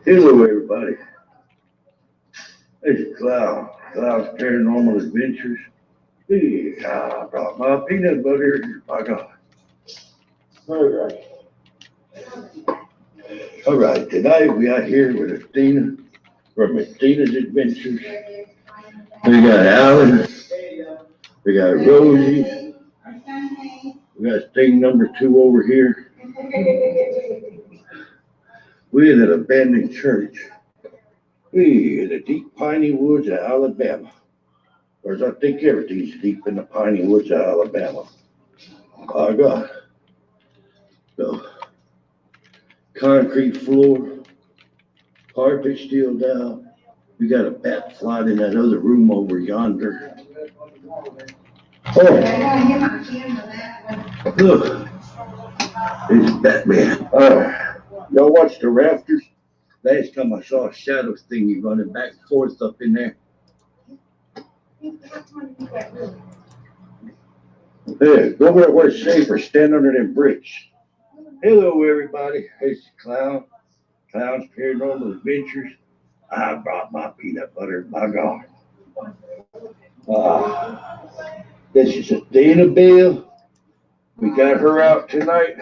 Hello, everybody. This is Klowns Paranormal Adventures. Hey, I brought my peanut butter. My God. All right. Tonight we are here with Athena from Athena's Adventures. We got Alan. We got Rosie. We got thing number 2 over here. We're in an abandoned church. We in the deep piney woods of Alabama. Whereas I think everything's deep in the piney woods of Alabama. Oh God. So, concrete floor, carpet still down. We got a bat flying in that other room over yonder. Oh, look, it's Batman. Y'all watch the rafters? Last time I saw a shadow thingy running back and forth up in there. Yeah, go over there where it's safer. Stand under them bricks. Hello, everybody. It's Klowns Paranormal Adventures. I brought my peanut butter. My God. This is Athena Bell. We got her out tonight.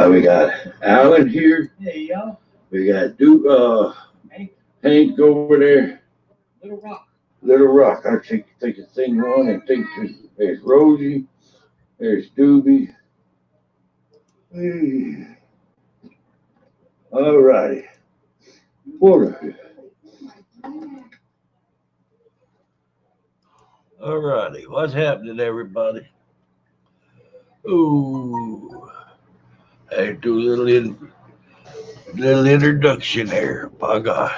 We got Alan here. Hey, y'all. We got Hank over there. Little Rock. I think it's thing 1 and thing 2. There's Rosie. There's Doobie. All righty. All righty. What's happening, everybody? Ooh. I do a little introduction here. By God.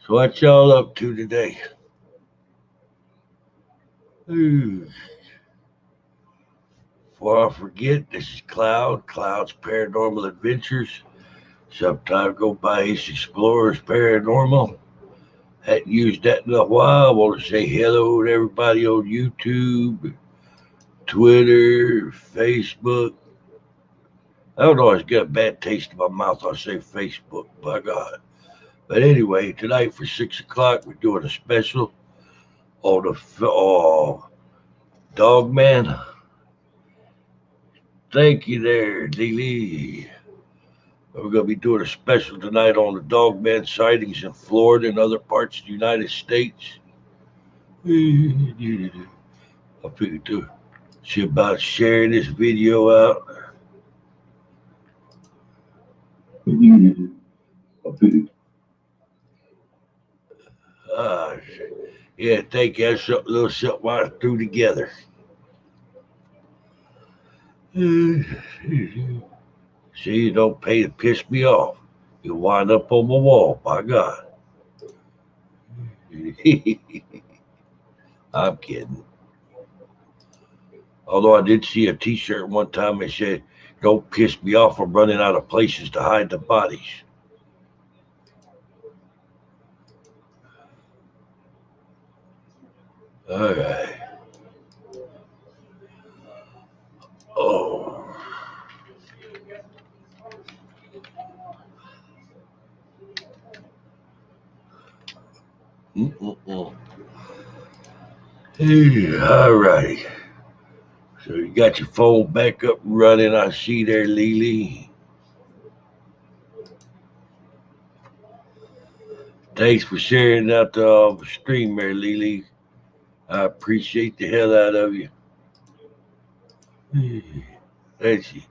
So what y'all up to today? Ooh. Before I forget, this is Klowns Paranormal Adventures. Sometimes go by Ace Explorers Paranormal. Hadn't used that in a while. I want to say hello to everybody on YouTube, Twitter, Facebook. I don't always get a bad taste in my mouth. I say Facebook, by God. But anyway, tonight for 6 o'clock, we're doing a special on the Dogman. Thank you there, Lily. We're going to be doing a special tonight on the Dogman sightings in Florida and other parts of the United States. I figured to see about sharing this video out. Yeah, thank you. That's a little something I threw together. See, you don't pay to piss me off. You wind up on my wall, by God. I'm kidding. Although I did see a t-shirt one time that said, "Don't piss me off, I'm running out of places to hide the bodies." All right. Oh. Hey, all righty. So you got your phone back up and running. I see there, Lily. Thanks for sharing out the stream there, Lily. I appreciate the hell out of you. Thank you.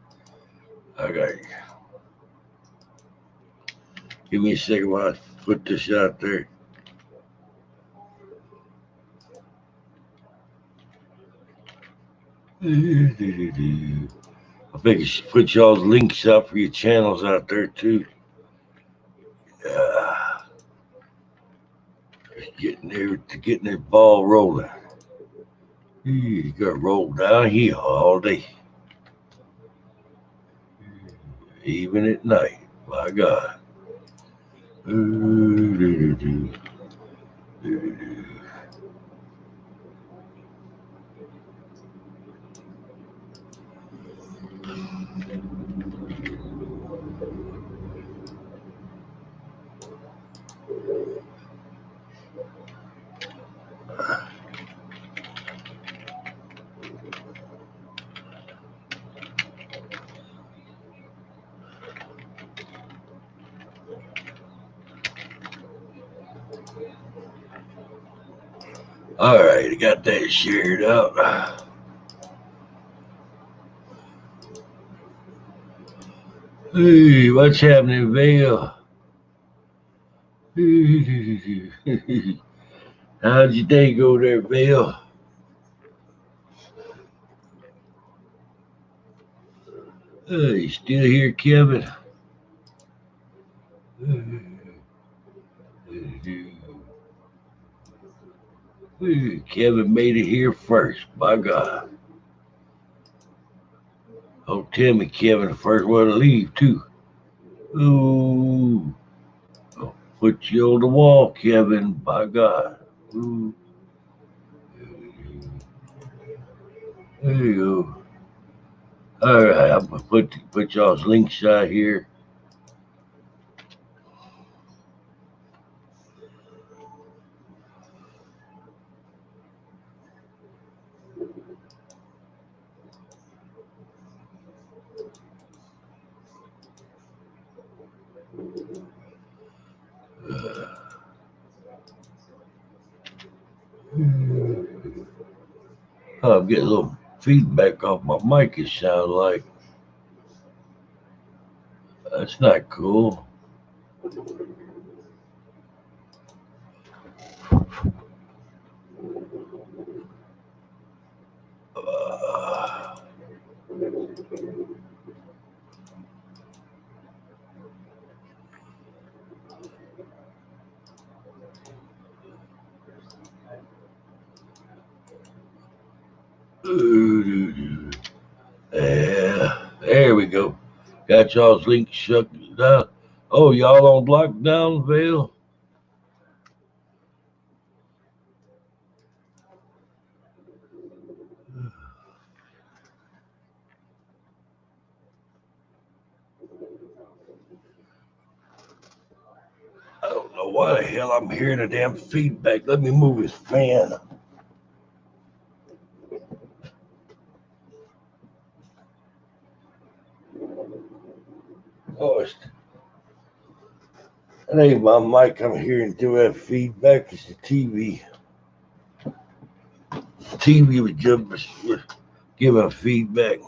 I got you. Give me a second while I put this out there. I think you should put y'all's links up for your channels out there too. Getting this ball rolling. You gotta roll down here all day, even at night. My God. All right, I got that shared out. Hey, what's happening, Vale? How'd your day go there, Vale? You still here, Kevin? Kevin made it here first. By God. Oh, tell me, Kevin, the first one to leave, too. Ooh. I'll put you on the wall, Kevin. By God. Ooh. There you go. All right, I'm going to put y'all's links out here. I'm getting a little feedback off my mic, it sounds like. That's not cool. Yeah, there we go. Got y'all's links shut down. Oh, y'all on lockdown, Vale? I don't know why the hell I'm hearing a damn feedback. Let me move this fan. Oh, that ain't my mic. I'm hearing through that feedback. It's the TV. The TV was giving feedback.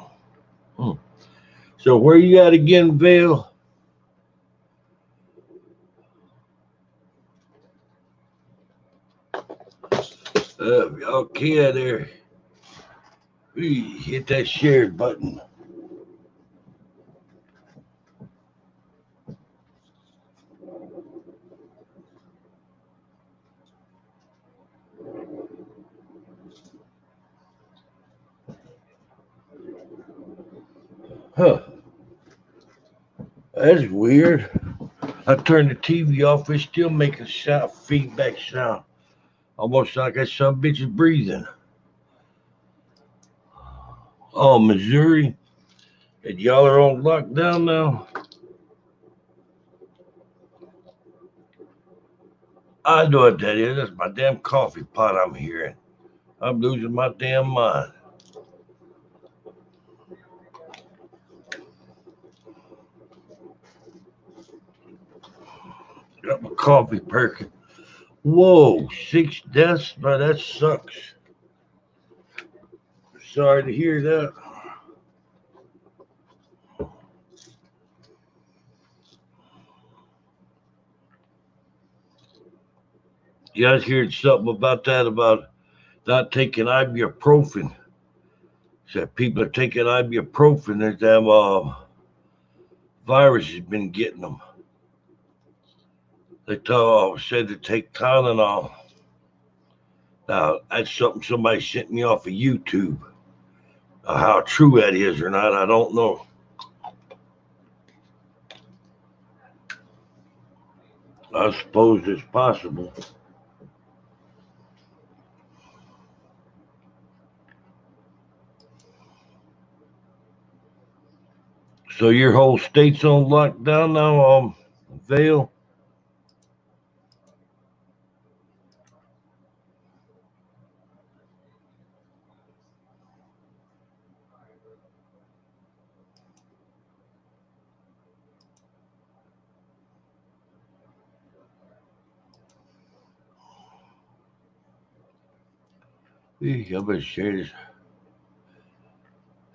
So where you at again, Vale? Y'all can there. Hit that share button. Huh. That's weird. I turned the TV off. It's still making sound, feedback sound. Almost like that some bitch is breathing. Oh, Missouri. And y'all are on lockdown now? I know what that is. That's my damn coffee pot I'm hearing. I'm losing my damn mind. Got my coffee perking. Whoa, 6 deaths? Man, that sucks. Sorry to hear that. You guys heard something about that, about not taking ibuprofen? Said people are taking ibuprofen, that damn virus has been getting them. Said to take Tylenol. Now, that's something somebody sent me off of YouTube. How true that is or not, I don't know. I suppose it's possible. So your whole state's on lockdown now, Vale? I'm gonna share this.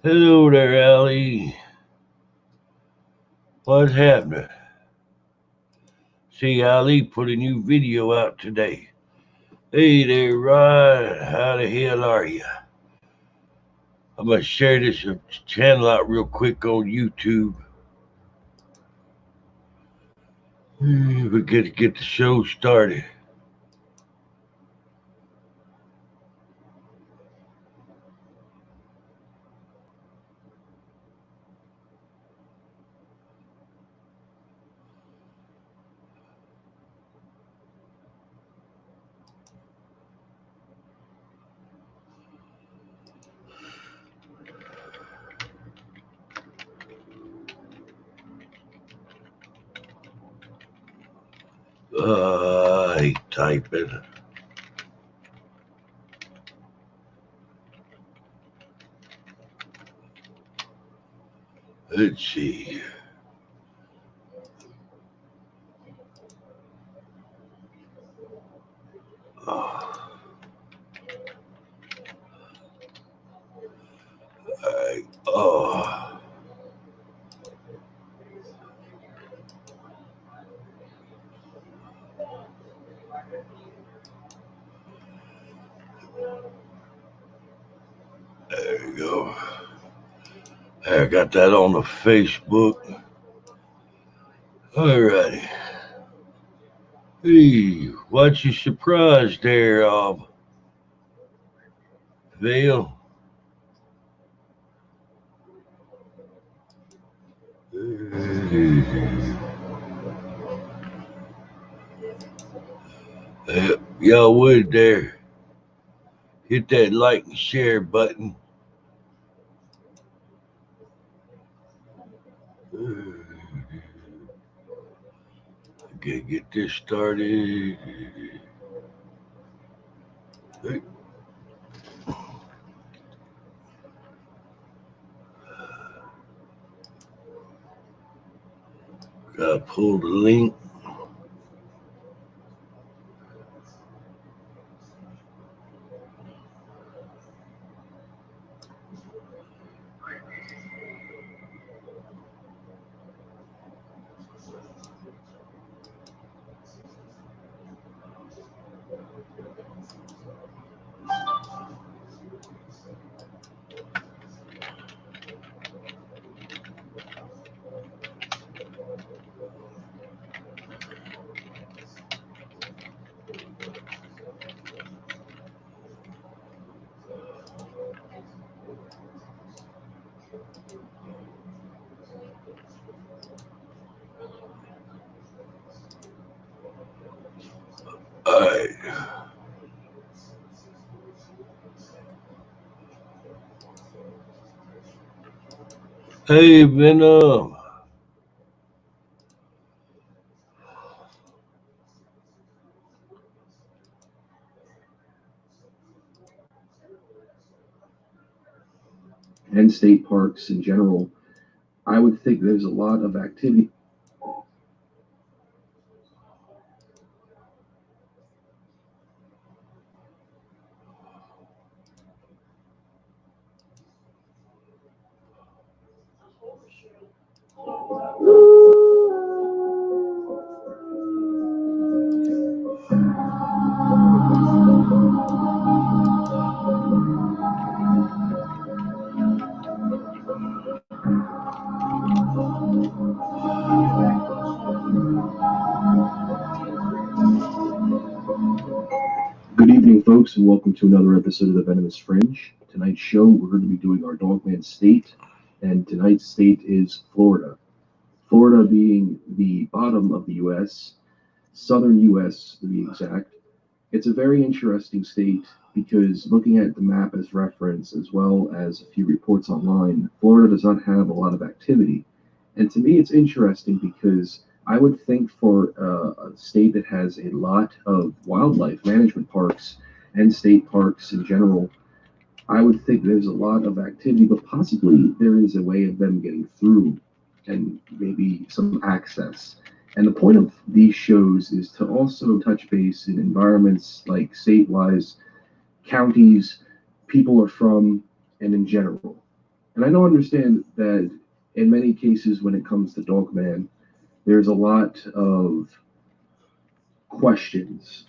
Hello there, Allie. What's happening? See, Ali put a new video out today. Hey there, Rod. How the hell are you? I'm gonna share this channel out real quick on YouTube. We get the show started. I hate typing. Let's see. Oh. There you go. I got that on the Facebook. Alrighty. Hey, what's your surprise there, Vale? Y'all would there. Hit that like and share button. Okay, get this started. Hey. Gotta pull the link. All right. Hey, Venom. And state parks in general, I would think there's a lot of activity. evening, folks, and welcome to another episode of the Venomous Fringe. Tonight's show, we're going to be doing our Dogman state, and tonight's state is Florida. Florida being the bottom of the U.S., southern U.S. to be exact. It's a very interesting state because looking at the map as reference, as well as a few reports online, Florida does not have a lot of activity. And to me, it's interesting because I would think for a state that has a lot of wildlife management parks and state parks in general, I would think there's a lot of activity, but possibly there is a way of them getting through and maybe some access. And the point of these shows is to also touch base in environments like state-wise, counties people are from, and in general. And I don't understand that in many cases when it comes to Dogman, there's a lot of questions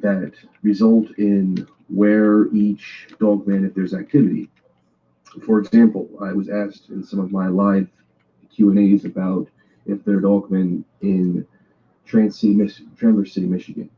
that result in where each Dogman, if there's activity. For example, I was asked in some of my live Q&As about if there are Dogmen in Traverse City, Michigan.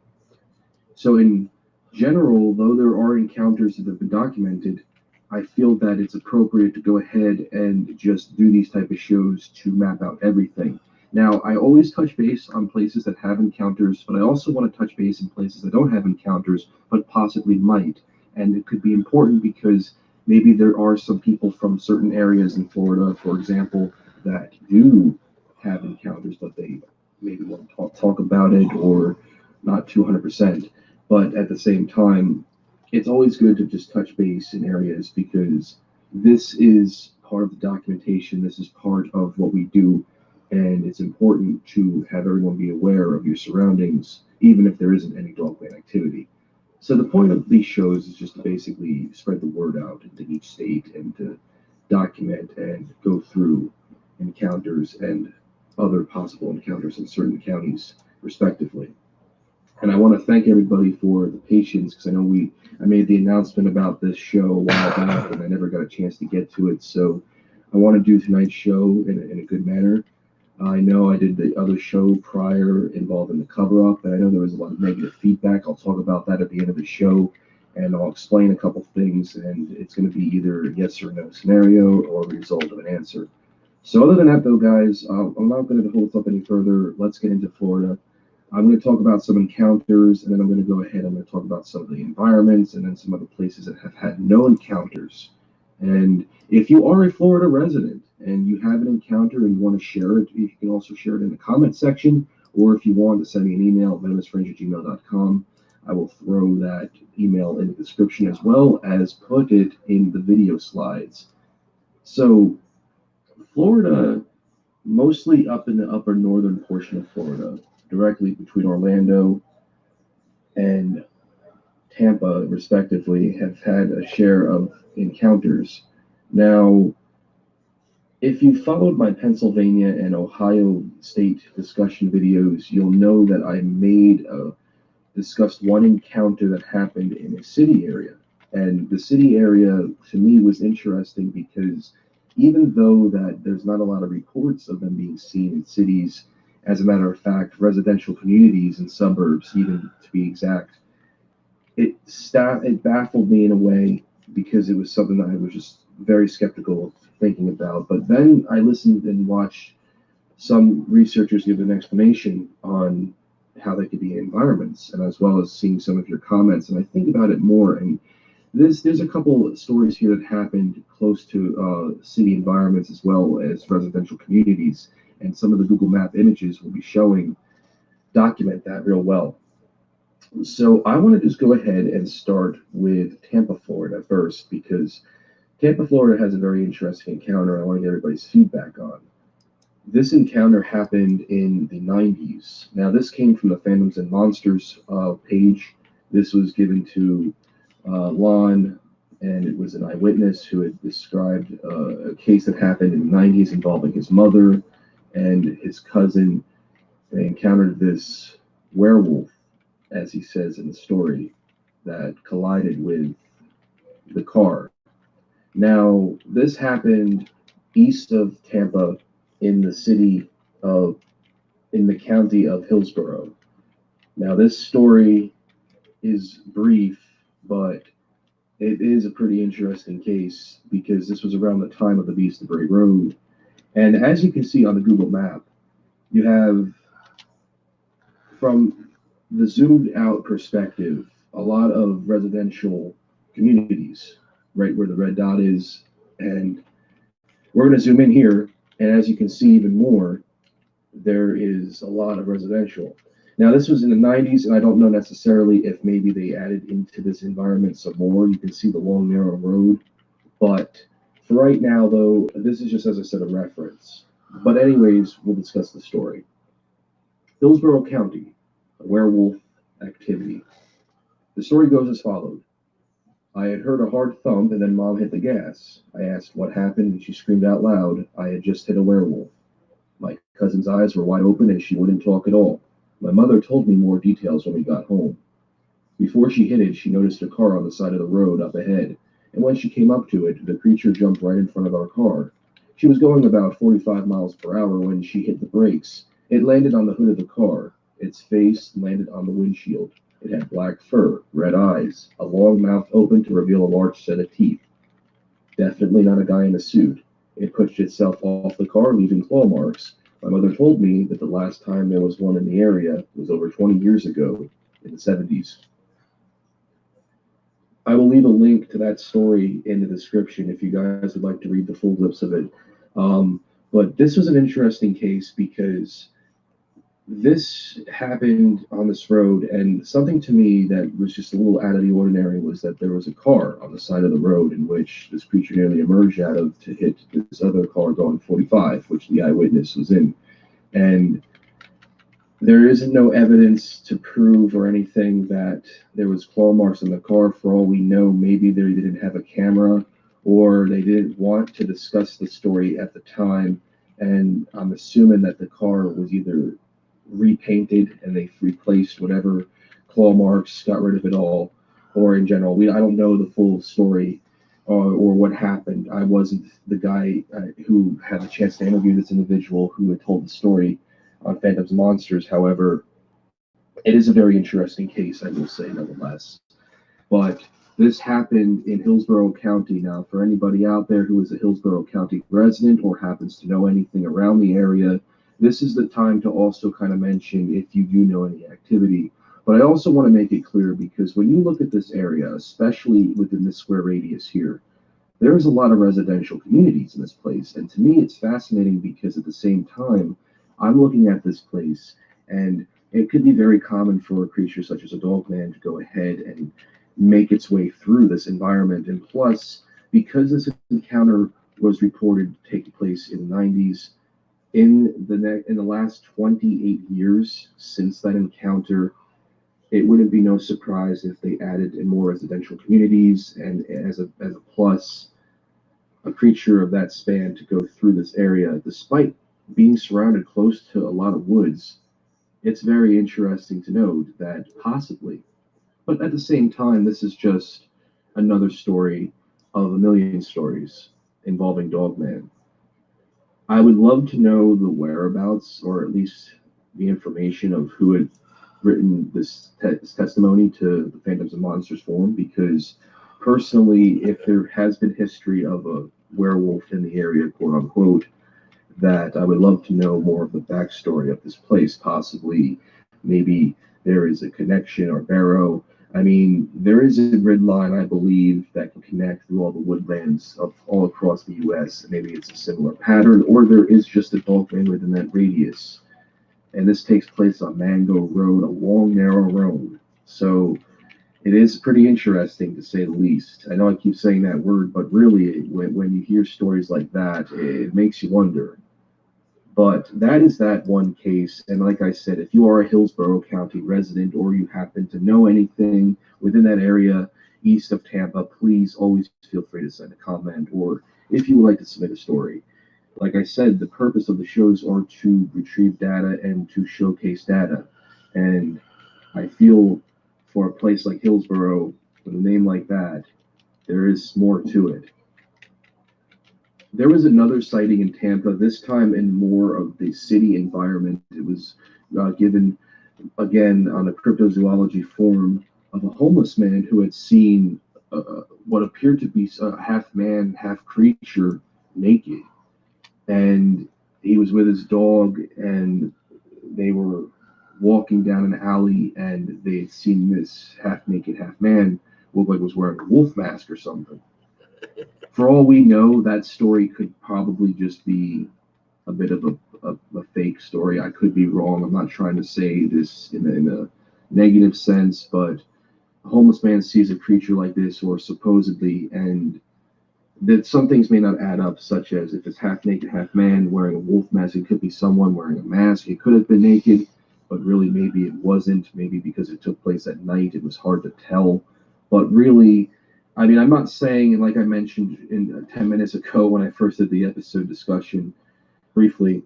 So in general, though there are encounters that have been documented, I feel that it's appropriate to go ahead and just do these type of shows to map out everything. Now, I always touch base on places that have encounters, but I also want to touch base in places that don't have encounters, but possibly might. And it could be important because maybe there are some people from certain areas in Florida, for example, that do have encounters, but they maybe won't talk about it or not 200%. But at the same time, it's always good to just touch base in areas because this is part of the documentation. This is part of what we do. And it's important to have everyone be aware of your surroundings, even if there isn't any Dogman activity. So the point of these shows is just to basically spread the word out into each state and to document and go through encounters and other possible encounters in certain counties, respectively. And I want to thank everybody for the patience because I know I made the announcement about this show a while back and I never got a chance to get to it. So I want to do tonight's show in a good manner. I know I did the other show prior involving the cover-up, and I know there was a lot of negative feedback. I'll talk about that at the end of the show, and I'll explain a couple things, and it's going to be either a yes or no scenario or a result of an answer. So other than that, though, guys, I'm not going to hold this up any further. Let's get into Florida. I'm going to talk about some encounters, and then I'm going to go ahead and I'm going to talk about some of the environments and then some other places that have had no encounters. And if you are a Florida resident and you have an encounter and you want to share it, you can also share it in the comment section, or if you want to send me an email, venomousfringe@gmail.com, I will throw that email in the description as well as put it in the video slides. So Florida, mostly up in the upper northern portion of Florida, directly between Orlando and Tampa, respectively, have had a share of encounters. Now, if you followed my Pennsylvania and Ohio state discussion videos, you'll know that I discussed one encounter that happened in a city area. And the city area, to me, was interesting because even though that there's not a lot of reports of them being seen in cities, as a matter of fact, residential communities and suburbs, even to be exact, it baffled me in a way because it was something that I was just very skeptical of thinking about. But then I listened and watched some researchers give an explanation on how they could be in environments, and as well as seeing some of your comments. And I think about it more, and there's a couple of stories here that happened close to city environments as well as residential communities, and some of the Google Map images will be showing document that real well. So I want to just go ahead and start with Tampa, Florida first, because Tampa, Florida has a very interesting encounter I want to get everybody's feedback on. This encounter happened in the 90s. Now, this came from the Phantoms and Monsters page. This was given to Lon, and it was an eyewitness who had described a case that happened in the 90s involving his mother and his cousin. They encountered this werewolf, as he says in the story, that collided with the car. Now, this happened east of Tampa in the county of Hillsborough. Now, this story is brief but it is a pretty interesting case because this was around the time of the Beast of Bray Road. And as you can see on the Google map, you have, from the zoomed out perspective, a lot of residential communities right where the red dot is. And we're going to zoom in here. And as you can see even more, there is a lot of residential. Now, this was in the 90s, and I don't know necessarily if maybe they added into this environment some more. You can see the long, narrow road. But for right now, though, this is just, as I said, a reference. But anyways, we'll discuss the story. Hillsborough County, a werewolf activity. The story goes as follows. I had heard a hard thump, and then Mom hit the gas. I asked what happened, and she screamed out loud, I had just hit a werewolf. My cousin's eyes were wide open, and she wouldn't talk at all. My mother told me more details when we got home. Before she hit it, she noticed a car on the side of the road up ahead, and when she came up to it, the creature jumped right in front of our car. She was going about 45 miles per hour when she hit the brakes. It landed on the hood of the car. Its face landed on the windshield. It had black fur, red eyes, a long mouth open to reveal a large set of teeth. Definitely not a guy in a suit. It pushed itself off the car, leaving claw marks. My mother told me that the last time there was one in the area was over 20 years ago, in the 70s. I will leave a link to that story in the description if you guys would like to read the full clips of it. But this was an interesting case because this happened on this road, and something to me that was just a little out of the ordinary was that there was a car on the side of the road in which this creature nearly emerged out of to hit this other car going 45, which the eyewitness was in. And there isn't no evidence to prove or anything that there was claw marks on the car. For all we know, maybe they didn't have a camera or they didn't want to discuss the story at the time. And I'm assuming that the car was either repainted and they replaced whatever claw marks, got rid of it all, or in general, I don't know the full story or what happened. I wasn't the guy who had the chance to interview this individual who had told the story on Phantoms and Monsters. However, it is a very interesting case, I will say, nonetheless. But this happened in Hillsborough County. Now, for anybody out there who is a Hillsborough County resident or happens to know anything around the area, this is the time to also kind of mention if you do know any activity. But I also want to make it clear because when you look at this area, especially within this square radius here, there's a lot of residential communities in this place. And to me, it's fascinating because at the same time, I'm looking at this place and it could be very common for a creature such as a dogman to go ahead and make its way through this environment. And plus, because this encounter was reported taking place in the 90s, in the last 28 years since that encounter, it wouldn't be no surprise if they added in more residential communities. And as a plus, a creature of that span to go through this area, despite being surrounded close to a lot of woods, it's very interesting to note that possibly. But at the same time, this is just another story of a million stories involving Dogman. I would love to know the whereabouts, or at least the information of who had written this testimony to the Phantoms and Monsters forum, because personally, if there has been history of a werewolf in the area, quote unquote, that I would love to know more of the backstory of this place. Possibly, maybe there is a connection or barrow. I mean, there is a grid line, I believe, that can connect through all the woodlands of all across the U.S. Maybe it's a similar pattern, or there is just a dogman within that radius. And this takes place on Mango Road, a long, narrow road. So it is pretty interesting, to say the least. I know I keep saying that word, but really, when you hear stories like that, it makes you wonder. But that is that one case. And like I said, if you are a Hillsborough County resident or you happen to know anything within that area east of Tampa, please always feel free to send a comment, or if you would like to submit a story. Like I said, the purpose of the shows are to retrieve data and to showcase data. And I feel for a place like Hillsborough, with a name like that, there is more to it. There was another sighting in Tampa, this time in more of the city environment. It was given again on a cryptozoology forum of a homeless man who had seen what appeared to be a half man, half creature naked. And he was with his dog, and they were walking down an alley, and they had seen this half naked, half man look like was wearing a wolf mask or something. For all we know, that story could probably just be a bit of a fake story. I could be wrong. I'm not trying to say this in a negative sense, but a homeless man sees a creature like this, or supposedly, and that some things may not add up, such as if it's half naked, half man wearing a wolf mask, it could be someone wearing a mask. It could have been naked, but really maybe it wasn't. Maybe because it took place at night, it was hard to tell. But really, I mean, I'm not saying, and like I mentioned in 10 minutes ago when I first did the episode discussion briefly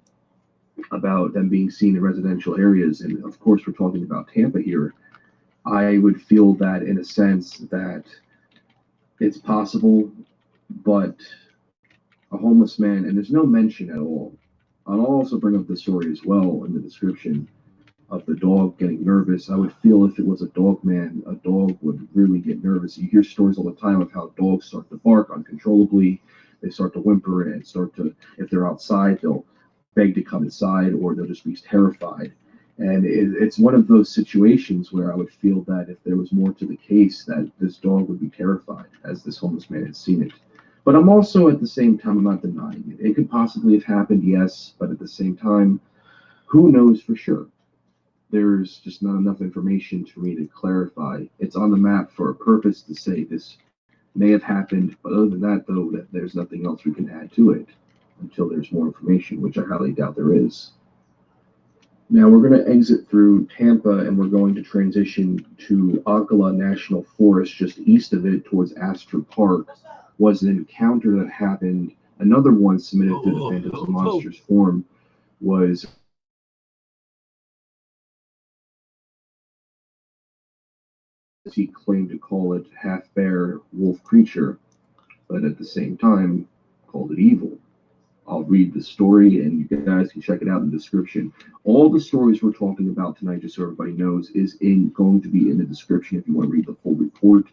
about them being seen in residential areas, and of course we're talking about Tampa here, I would feel that in a sense that it's possible, but a homeless man, and there's no mention at all. I'll also bring up the story as well in the description of the dog getting nervous. I would feel if it was a dog man, a dog would really get nervous. You hear stories all the time of how dogs start to bark uncontrollably. They start to whimper and start to, if they're outside, they'll beg to come inside, or they'll just be terrified. And it's one of those situations where I would feel that if there was more to the case, that this dog would be terrified, as this homeless man had seen it. But I'm also, at the same time, I'm not denying it. It could possibly have happened, yes, but at the same time, who knows for sure? There's just not enough information for me to clarify. It's on the map for a purpose to say this may have happened, but other than that, though, that there's nothing else we can add to it until there's more information, which I highly doubt there is. Now we're going to exit through Tampa, and we're going to transition to Ocala National Forest. Just east of it, towards Astor Park, was an encounter that happened. Another one submitted to the Phantoms and Monsters forum was he claimed to call it half bear wolf creature, but at the same time called it evil. I'll read the story, and you guys can check it out in the description. All the stories we're talking about tonight, just so everybody knows, is going to be in the description if you want to read the full report.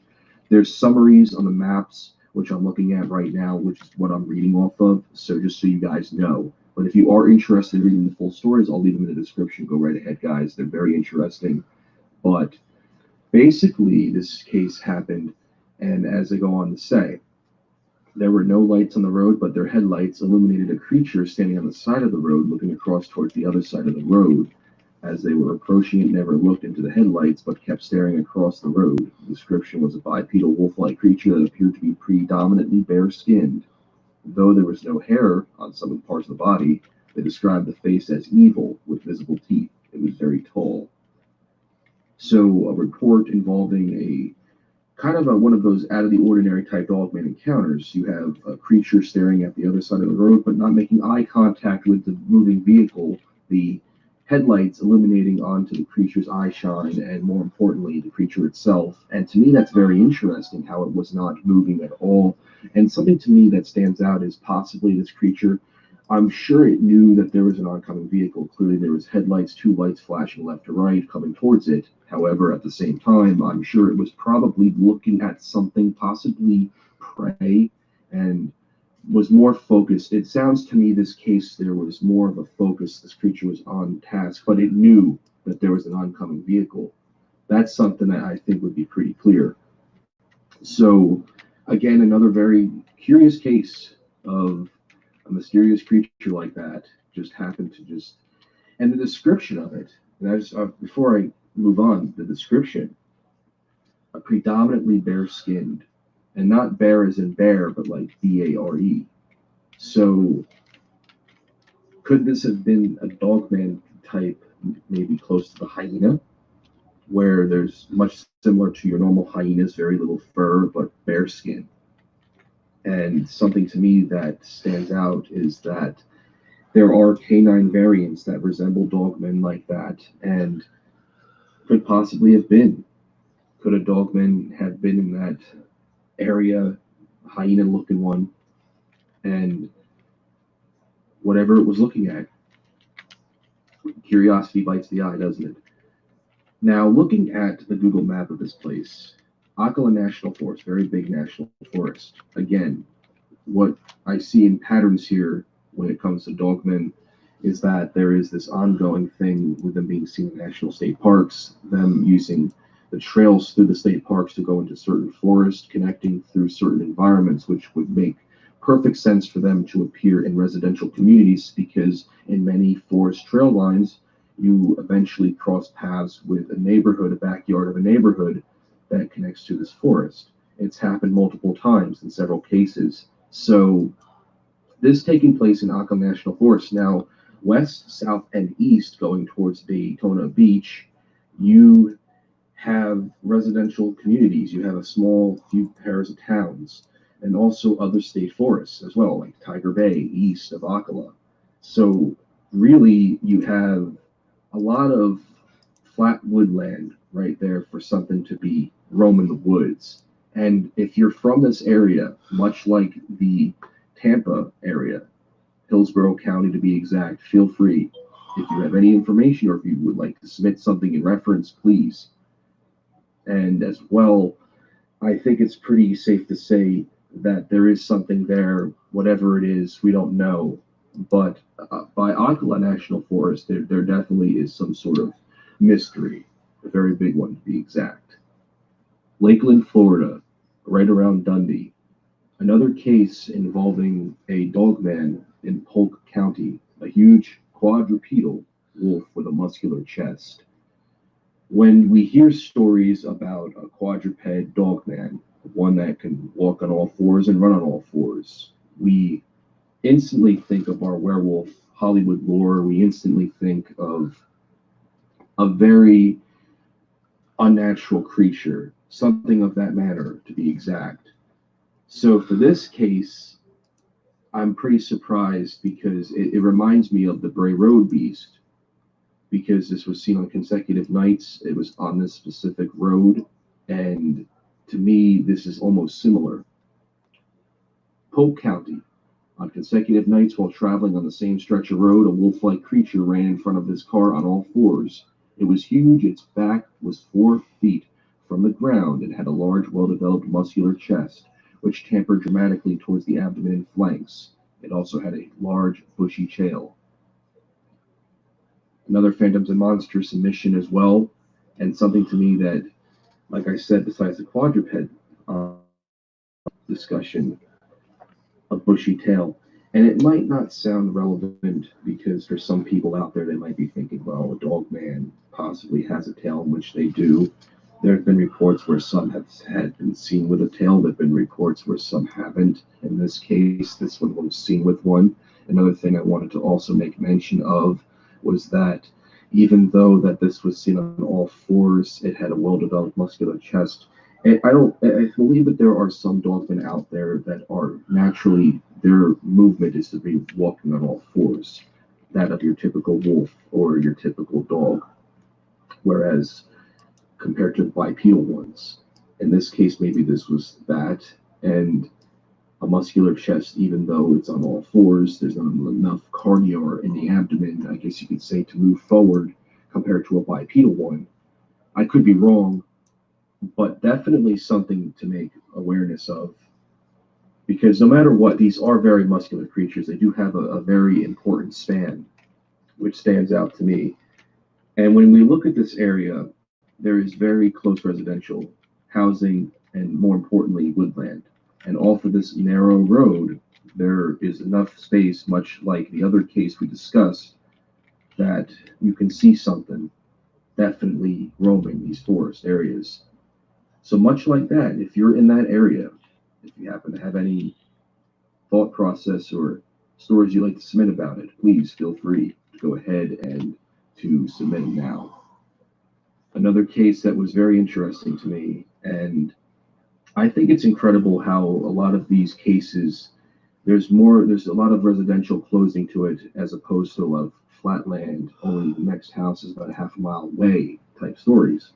There's summaries on the maps, which I'm looking at right now, which is what I'm reading off of, so just so you guys know. But if you are interested in reading the full stories, I'll leave them in the description. Go right ahead, guys. They're very interesting. But basically, this case happened, and as I go on to say, there were no lights on the road, but their headlights illuminated a creature standing on the side of the road, looking across towards the other side of the road. As they were approaching, it never looked into the headlights, but kept staring across the road. The description was a bipedal wolf-like creature that appeared to be predominantly bare-skinned. Though there was no hair on some of the parts of the body, they described the face as evil, with visible teeth. It was very tall. So, a report involving a kind of one of those out of the ordinary type dogman encounters. You have a creature staring at the other side of the road, but not making eye contact with the moving vehicle. The headlights illuminating onto the creature's eye shine, and more importantly, the creature itself. And to me, that's very interesting how it was not moving at all. And something to me that stands out is possibly this creature, I'm sure it knew that there was an oncoming vehicle. Clearly, there was headlights, two lights flashing left to right, coming towards it. However, at the same time, I'm sure it was probably looking at something, possibly prey, and was more focused. It sounds to me this case, there was more of a focus. This creature was on task, but it knew that there was an oncoming vehicle. That's something that I think would be pretty clear. So, again, another very curious case of a mysterious creature like that just happened to just, and the description of it, and I just, before I move on, the description, a predominantly bare-skinned, and not bear as in bear, but like B-A-R-E. So could this have been a dogman type, maybe close to the hyena, where there's much similar to your normal hyenas, very little fur, but bare skin? And something to me that stands out is that there are canine variants that resemble dogmen like that, and could possibly have been. Could a dogman have been in that area, a hyena-looking one, and whatever it was looking at? Curiosity bites the eye, doesn't it? Now, looking at the Google map of this place, Akala National Forest, very big national forest. Again, what I see in patterns here when it comes to dogmen is that there is this ongoing thing with them being seen in national state parks, them using the trails through the state parks to go into certain forests, connecting through certain environments, which would make perfect sense for them to appear in residential communities because in many forest trail lines, you eventually cross paths with a neighborhood, a backyard of a neighborhood that connects to this forest. It's happened multiple times in several cases. So this taking place in Akam National Forest. Now, west, south, and east going towards Daytona Beach, you have residential communities. You have a small few pairs of towns, and also other state forests as well, like Tiger Bay, east of Akala. So really, you have a lot of flat woodland right there for something to be roaming the woods. And if you're from this area, much like the Tampa area, Hillsborough County to be exact, feel free. If you have any information or if you would like to submit something in reference, please. And as well, I think it's pretty safe to say that there is something there, whatever it is, we don't know. But by Ocala National Forest, there definitely is some sort of mystery, a very big one to be exact. Lakeland, Florida, right around Dundee. Another case involving a dogman in Polk County, a huge quadrupedal wolf with a muscular chest. When we hear stories about a quadruped dogman, one that can walk on all fours and run on all fours, we instantly think of our werewolf Hollywood lore. We instantly think of a very unnatural creature, something of that manner to be exact. So for this case, I'm pretty surprised because it reminds me of the Bray Road Beast because this was seen on consecutive nights. It was on this specific road, and to me, this is almost similar. Polk County, on consecutive nights while traveling on the same stretch of road, a wolf like creature ran in front of this car on all fours. It was huge, its back was 4 feet from the ground and had a large, well developed muscular chest, which tapered dramatically towards the abdomen and flanks. It also had a large, bushy tail. Another Phantoms and Monsters submission as well, and something to me that, like I said, besides the quadruped discussion, a bushy tail. And it might not sound relevant because for some people out there, they might be thinking, well, a dog man possibly has a tail, which they do. There have been reports where some have had been seen with a tail. There have been reports where some haven't. In this case, this one was seen with one. Another thing I wanted to also make mention of was that even though that this was seen on all fours, it had a well-developed muscular chest. I believe that there are some dogmen out there that are naturally their movement is to be walking on all fours, that of your typical wolf or your typical dog. Whereas compared to bipedal ones, in this case, maybe this was that, and a muscular chest, even though it's on all fours, there's not enough cardio in the abdomen, I guess you could say, to move forward compared to a bipedal one. I could be wrong, but definitely something to make awareness of because no matter what, these are very muscular creatures. They do have a very important span, which stands out to me. And when we look at this area, there is very close residential housing and, more importantly, woodland. And off of this narrow road, there is enough space, much like the other case we discussed, that you can see something definitely roaming these forest areas. So much like that, if you're in that area, if you happen to have any thought process or stories you'd like to submit about it, please feel free to go ahead and to submit it now. Another case that was very interesting to me, and I think it's incredible how a lot of these cases, there's a lot of residential closing to it as opposed to a lot of flat land, only the next house is about a half a mile away type stories.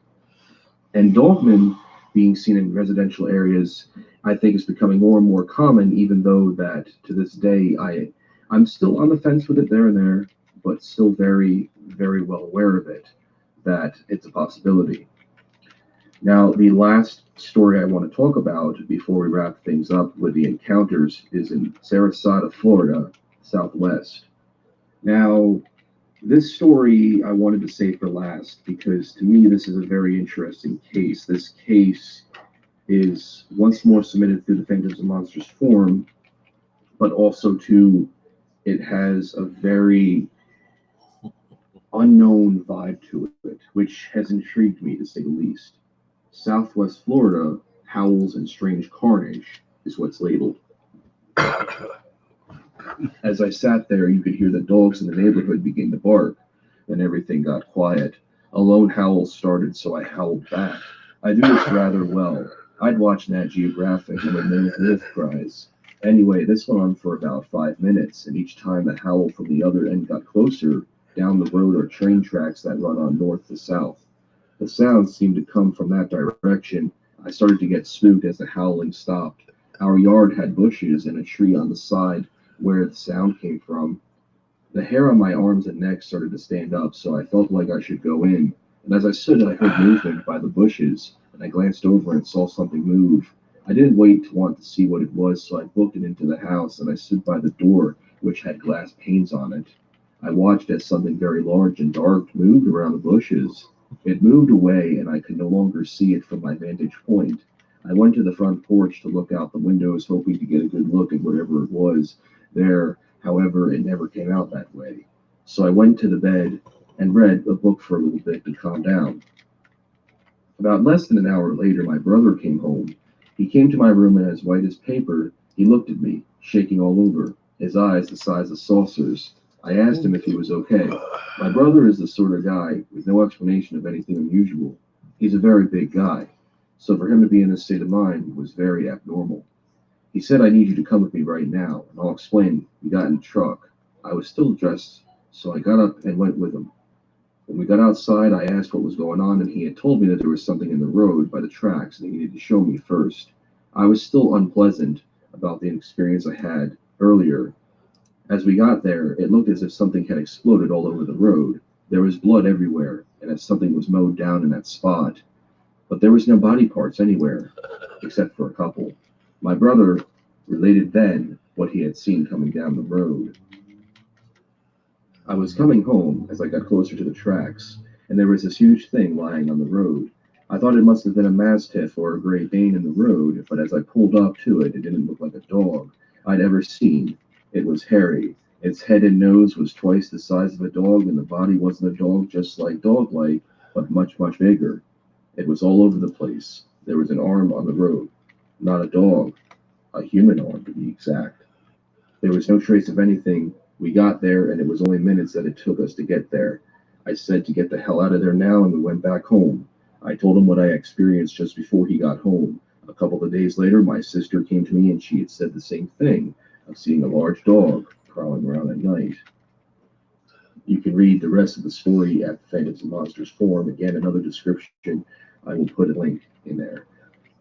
And dogmen being seen in residential areas, I think is becoming more and more common, even though that to this day I'm still on the fence with it there and there, but still very, very well aware of it. that it's a possibility. Now, the last story I want to talk about before we wrap things up with the encounters is in Sarasota, Florida, Southwest. Now, this story I wanted to save for last because to me this is a very interesting case. This case is once more submitted through the Phantoms and Monsters forum, but also to it has a very unknown vibe to it, which has intrigued me to say the least. Southwest Florida howls and strange carnage is what's labeled. As I sat there, you could hear the dogs in the neighborhood begin to bark. Then everything got quiet. A lone howl started, so I howled back. I do this rather well. I'd watch Nat Geographic and would mimic wolf cries. Anyway, this went on for about 5 minutes, and each time the howl from the other end got closer, down the road are train tracks that run on north to south. The sounds seemed to come from that direction. I started to get spooked as the howling stopped. Our yard had bushes and a tree on the side where the sound came from. The hair on my arms and neck started to stand up, so I felt like I should go in. And as I stood, I heard movement by the bushes, and I glanced over and saw something move. I didn't wait to want to see what it was, so I booked it into the house, and I stood by the door, which had glass panes on it. I watched as something very large and dark moved around the bushes. It moved away, and I could no longer see it from my vantage point. I went to the front porch to look out the windows, hoping to get a good look at whatever it was there. However, it never came out that way. So I went to the bed and read a book for a little bit to calm down. About less than an hour later, my brother came home. He came to my room and as white as paper, he looked at me, shaking all over, his eyes the size of saucers. I asked him if he was okay. My brother is the sort of guy with no explanation of anything unusual. He's a very big guy, so for him to be in this state of mind was very abnormal. He said, I need you to come with me right now, and I'll explain. We got in the truck. I was still dressed, so I got up and went with him. When we got outside, I asked what was going on, and he had told me that there was something in the road by the tracks, and he needed to show me first. I was still unpleasant about the experience I had earlier. As we got there, it looked as if something had exploded all over the road. There was blood everywhere, and as something was mowed down in that spot. But there was no body parts anywhere, except for a couple. My brother related then what he had seen coming down the road. I was coming home as I got closer to the tracks, and there was this huge thing lying on the road. I thought it must have been a mastiff or a Great Dane in the road, but as I pulled up to it, it didn't look like a dog I'd ever seen. It was hairy. Its head and nose was twice the size of a dog, and the body wasn't a dog just like dog-like, but much, much bigger. It was all over the place. There was an arm on the road. Not a dog, a human arm to be exact. There was no trace of anything. We got there, and it was only minutes that it took us to get there. I said to get the hell out of there now, and we went back home. I told him what I experienced just before he got home. A couple of days later, my sister came to me, and she had said the same thing of seeing a large dog prowling around at night. You can read the rest of the story at the Phantoms and Monsters forum. Again, another description. I will put a link in there.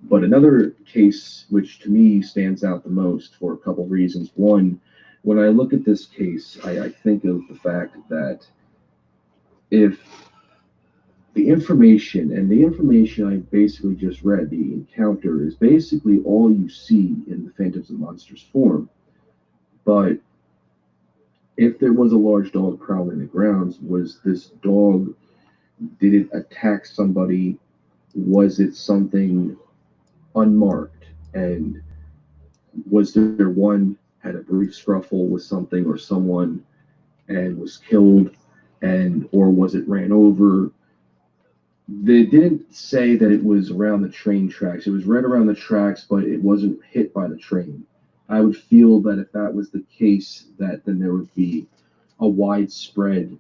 But another case which to me stands out the most for a couple of reasons. One, when I look at this case, I think of the fact that if the information I basically just read, the encounter, is basically all you see in the Phantoms and Monsters forum. But if there was a large dog prowling the grounds, was this dog, did it attack somebody? Was it something unmarked? And was there one had a brief scuffle with something or someone and was killed, and or was it ran over? They didn't say that it was around the train tracks. It was right around the tracks, but it wasn't hit by the train. I would feel that if that was the case, that then there would be a widespread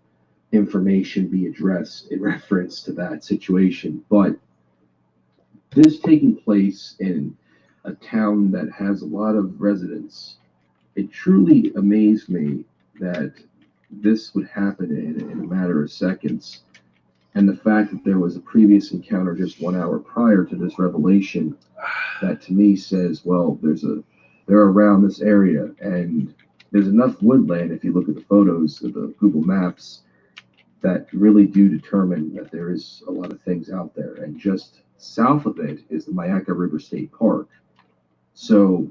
information be addressed in reference to that situation. But this taking place in a town that has a lot of residents, it truly amazed me that this would happen in a matter of seconds. And the fact that there was a previous encounter just 1 hour prior to this revelation, that to me says, well, they're around this area, and there's enough woodland if you look at the photos of the Google Maps. that really do determine that there is a lot of things out there. And just south of it is the Mayaca River State Park. So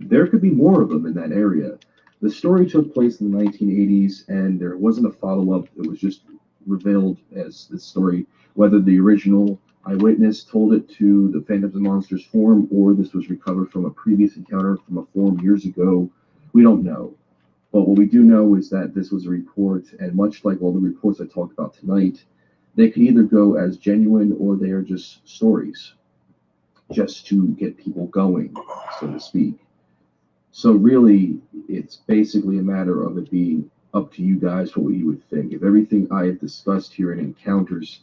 there could be more of them in that area. The story took place in the 1980s, and there wasn't a follow up. It was just revealed as the story. Whether the original eyewitness told it to the Phantoms and Monsters forum, or this was recovered from a previous encounter from a forum years ago, we don't know. But what we do know is that this was a report, and much like all the reports I talked about tonight, they could either go as genuine or they are just stories, just to get people going, so to speak. So really, it's basically a matter of it being up to you guys for what you would think. If everything I have discussed here in encounters,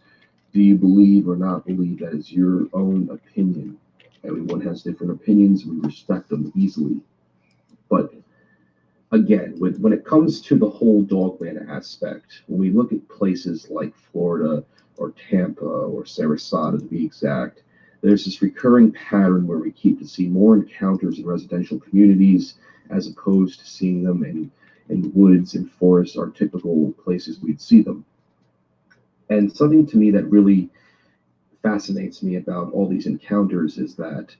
do you believe or not believe, that is your own opinion? Everyone has different opinions. We respect them easily. But again, when it comes to the whole dogman aspect, when we look at places like Florida or Tampa or Sarasota to be exact, there's this recurring pattern where we keep to see more encounters in residential communities as opposed to seeing them in woods and forests are typical places we'd see them. And something to me that really fascinates me about all these encounters is that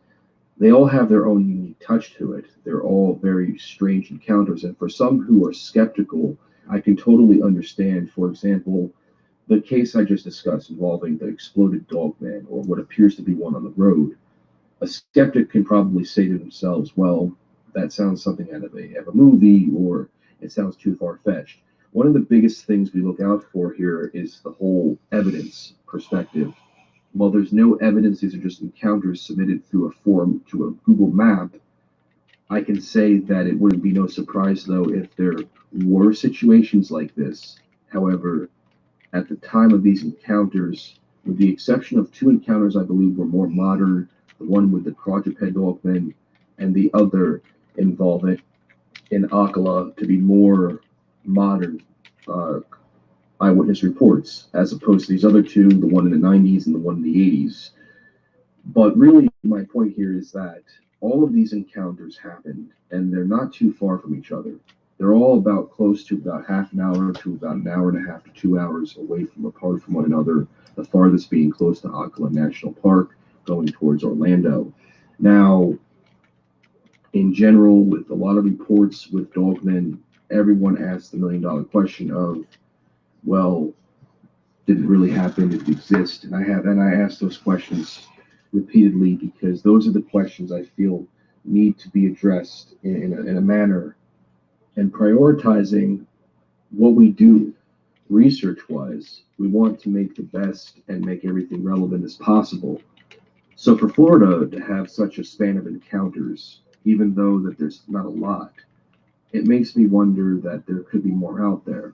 they all have their own unique touch to it. They're all very strange encounters. And for some who are skeptical, I can totally understand. For example, the case I just discussed involving the exploded dogman, or what appears to be one on the road. A skeptic can probably say to themselves, well, that sounds something out of a movie, or it sounds too far fetched. One of the biggest things we look out for here is the whole evidence perspective. While there's no evidence, these are just encounters submitted through a form to a Google map. I can say that it wouldn't be no surprise, though, if there were situations like this. However, at the time of these encounters, with the exception of two encounters I believe were more modern, the one with the quadruped dogman and the other involving in Akala to be more modern uh, eyewitness reports, as opposed to these other two, the one in the 90s and the one in the 80s. But really, my point here is that all of these encounters happened, and they're not too far from each other. They're all about close to about half an hour to about an hour and a half to 2 hours away from apart from one another, the farthest being close to Ocala National Park, going towards Orlando. Now, in general, with a lot of reports with dogmen, everyone asks the million-dollar question of, well, did it really happen? Did it exist? And I ask those questions repeatedly because those are the questions I feel need to be addressed in a manner, and prioritizing what we do research wise. We want to make the best and make everything relevant as possible. So for Florida to have such a span of encounters, even though that there's not a lot, it makes me wonder that there could be more out there,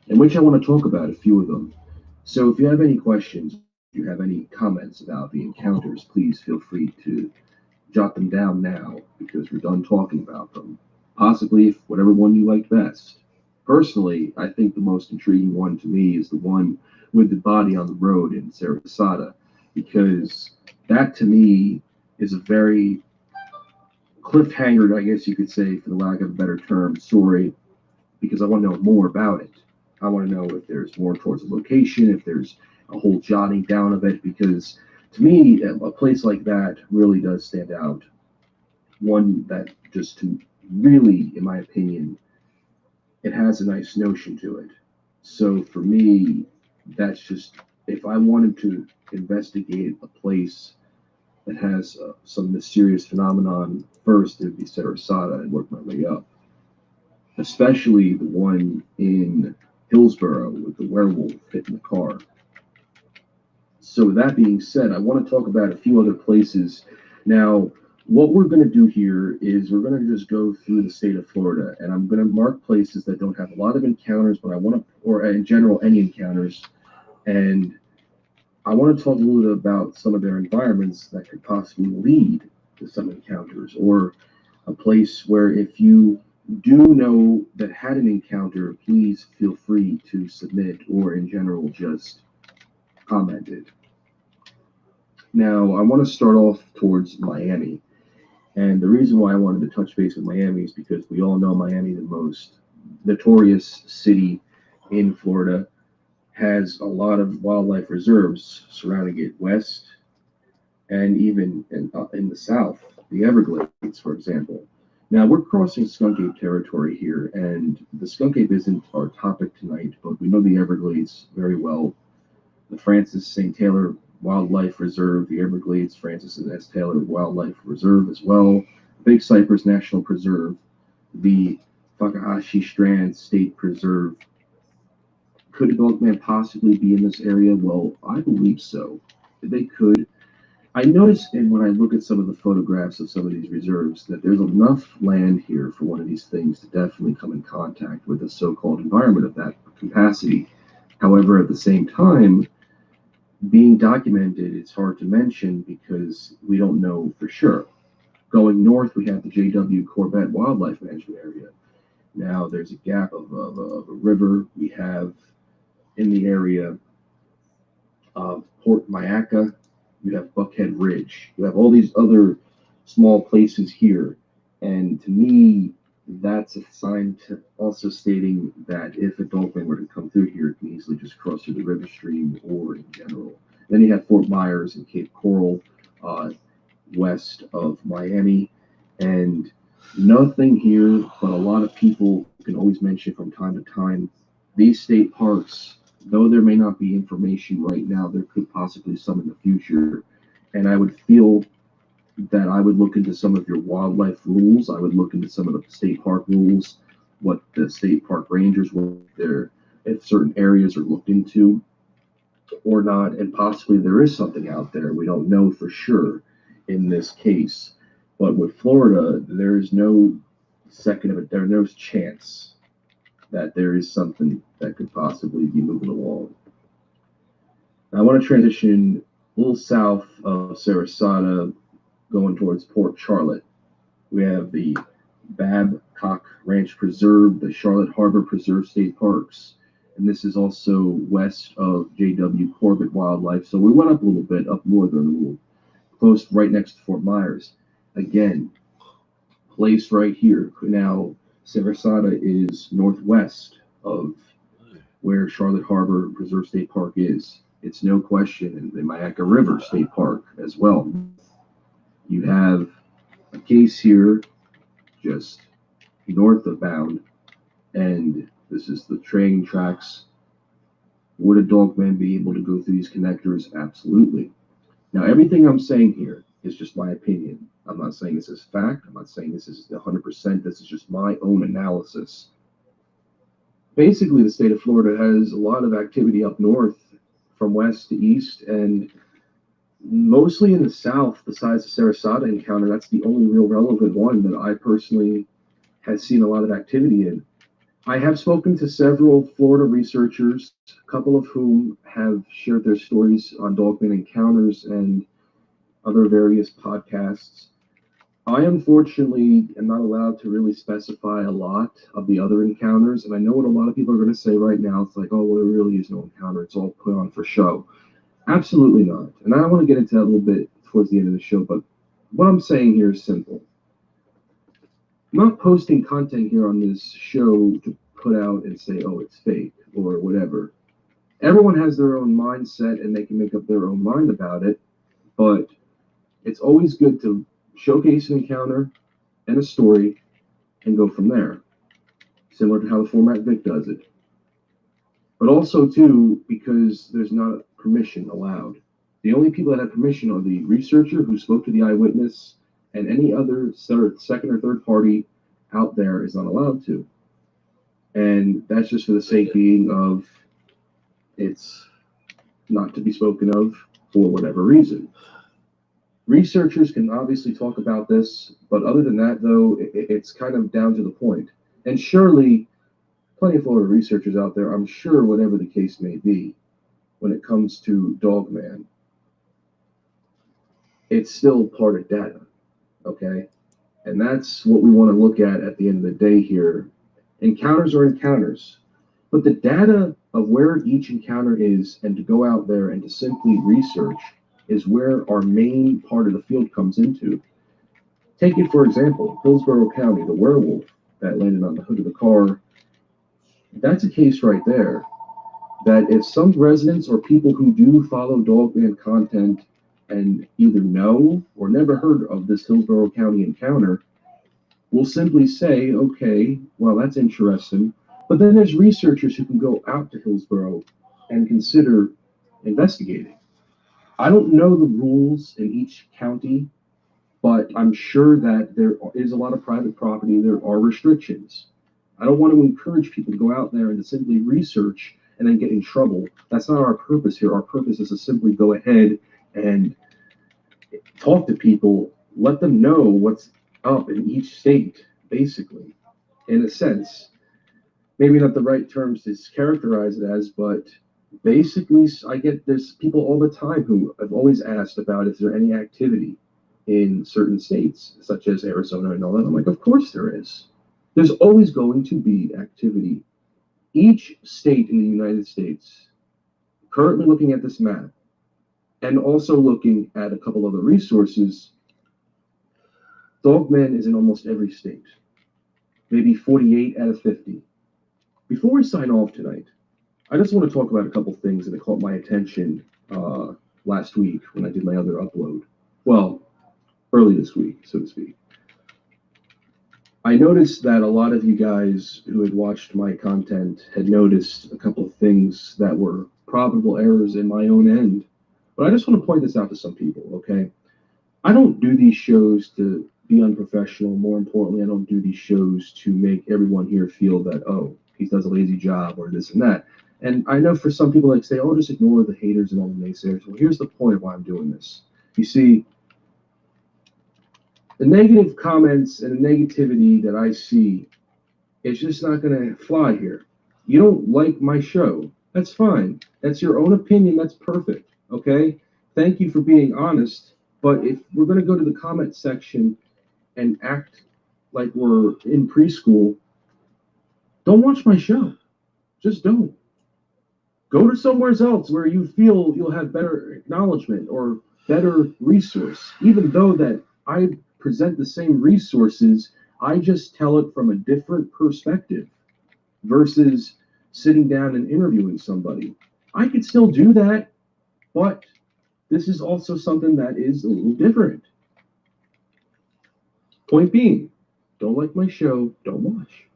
in which I want to talk about a few of them. So if you have any questions, if you have any comments about the encounters, please feel free to jot them down now because we're done talking about them. Possibly whatever one you like best. Personally, I think the most intriguing one to me is the one with the body on the road in Sarasota, because that to me is a very cliffhanger, I guess you could say, for the lack of a better term, story, because I want to know more about it. I want to know if there's more towards the location, if there's a whole jotting down of it, because to me, a place like that really does stand out. One that just to really, in my opinion, it has a nice notion to it. So for me, that's just, if I wanted to investigate a place that has some mysterious phenomenon, first it would be Sarasota and work my way up. Especially the one in Hillsborough with the werewolf hitting the car. So with that being said, I want to talk about a few other places. Now, what we're going to do here is we're going to just go through the state of Florida, and I'm going to mark places that don't have a lot of encounters, but I want to, or in general, any encounters, and I want to talk a little bit about some of their environments that could possibly lead to some encounters, or a place where if you do know that had an encounter, please feel free to submit, or in general, just comment it. Now, I want to start off towards Miami. And the reason why I wanted to touch base with Miami is because we all know Miami, the most notorious city in Florida, has a lot of wildlife reserves surrounding it west and even in the south, the Everglades, for example. Now, we're crossing skunk ape territory here, and the skunk ape isn't our topic tonight, but we know the Everglades very well. The Francis St. Taylor Wildlife Reserve, the Everglades Francis and S. Taylor Wildlife Reserve as well, Big Cypress National Preserve, the Fakahashi Strand State Preserve. Could a dogman possibly be in this area? Well, I believe so. They could. I noticed, and when I look at some of the photographs of some of these reserves, that there's enough land here for one of these things to definitely come in contact with a so-called environment of that capacity. However, at the same time, being documented, it's hard to mention because we don't know for sure. Going north, we have the J.W. Corbett Wildlife Management Area. Now, there's a gap of a river. We have in the area of Port Mayaca, you have Buckhead Ridge. You have all these other small places here. And to me, that's a sign to also stating that if a dogman were to come through here, it can easily just cross through the river stream or in general. Then you have Fort Myers and Cape Coral west of Miami. And nothing here, but a lot of people can always mention from time to time these state parks, though there may not be information right now, there could possibly some in the future. And I would feel that I would look into some of your wildlife rules. I would look into some of the state park rules, what the state park rangers were there, if certain areas are looked into or not, and possibly there is something out there. We don't know for sure in this case. But with Florida, there is no second of it. There's no chance that there is something that could possibly be moving along. Now, I want to transition a little south of Sarasota, going towards Port Charlotte. We have the Babcock Ranch Preserve, the Charlotte Harbor Preserve State Parks, and this is also west of J.W. Corbett Wildlife. So we went up a little bit, up northern, a little close, right next to Fort Myers. Again, place right here. Now, Sarasota is northwest of where Charlotte Harbor Preserve State Park is. It's no question, and the Mayaca River State Park as well. You have a case here just north of Bound, and this is the train tracks. Would a dogman be able to go through these connectors? Absolutely. Now, everything I'm saying here is just my opinion. I'm not saying this is fact. I'm not saying this is 100%. This is just my own analysis. Basically, the state of Florida has a lot of activity up north from west to east, and mostly in the south, besides the Sarasota encounter. That's the only real relevant one that I personally have seen a lot of activity in. I have spoken to several Florida researchers, a couple of whom have shared their stories on dogman encounters and other various podcasts. I unfortunately am not allowed to really specify a lot of the other encounters, and I know what a lot of people are going to say right now. It's like, oh, well, there really is no encounter. It's all put on for show. Absolutely not. And I want to get into that a little bit towards the end of the show, but what I'm saying here is simple. I'm not posting content here on this show to put out and say, oh, it's fake or whatever. Everyone has their own mindset and they can make up their own mind about it, but it's always good to showcase an encounter and a story and go from there, similar to how the format Vic does it. But also, too, because there's not permission allowed. The only people that have permission are the researcher who spoke to the eyewitness, and any other second or third party out there is not allowed to. And that's just for the sake being of it's not to be spoken of for whatever reason. Researchers can obviously talk about this, but other than that, though, it's kind of down to the point. And surely, plenty of Florida researchers out there, I'm sure, whatever the case may be, when it comes to dogman, it's still part of data, okay? And that's what we want to look at the end of the day here. Encounters are encounters, but the data of where each encounter is and to go out there and to simply research is where our main part of the field comes into. Take it, for example, Hillsborough County, the werewolf that landed on the hood of the car. That's a case right there. that if some residents or people who do follow Dogman content and either know or never heard of this Hillsborough County encounter will simply say, okay, well, that's interesting. But then there's researchers who can go out to Hillsborough and consider investigating. I don't know the rules in each county, but I'm sure that there is a lot of private property. There are restrictions. I don't want to encourage people to go out there and to simply research and then get in trouble. That's not our purpose here. Our purpose is to simply go ahead and talk to people, let them know what's up in each state, basically, in a sense. Maybe not the right terms to characterize it as, but basically, I get there's people all the time who have always asked about is there any activity in certain states, such as Arizona and all that. I'm like, of course there is. There's always going to be activity. Each state in the United States, currently looking at this map, and also looking at a couple other resources, Dogman is in almost every state, maybe 48 out of 50. Before we sign off tonight, I just want to talk about a couple things that caught my attention last week when I did my other upload. Well, early this week, so to speak. I noticed that a lot of you guys who had watched my content had noticed a couple of things that were probable errors in my own end. But I just want to point this out to some people, okay? I don't do these shows to be unprofessional. More importantly, I don't do these shows to make everyone here feel that, oh, he does a lazy job or this and that. And I know for some people, like say, oh, just ignore the haters and all the naysayers. Well, here's the point of why I'm doing this. You see, the negative comments and the negativity that I see, it's just not going to fly here. You don't like my show. That's fine. That's your own opinion. That's perfect. Okay? Thank you for being honest. But if we're going to go to the comment section and act like we're in preschool, don't watch my show. Just don't. Go to somewhere else where you feel you'll have better acknowledgement or better resource. Even though that I present the same resources, I just tell it from a different perspective versus sitting down and interviewing somebody. I could still do that, but this is also something that is a little different. Point being, don't like my show, don't watch.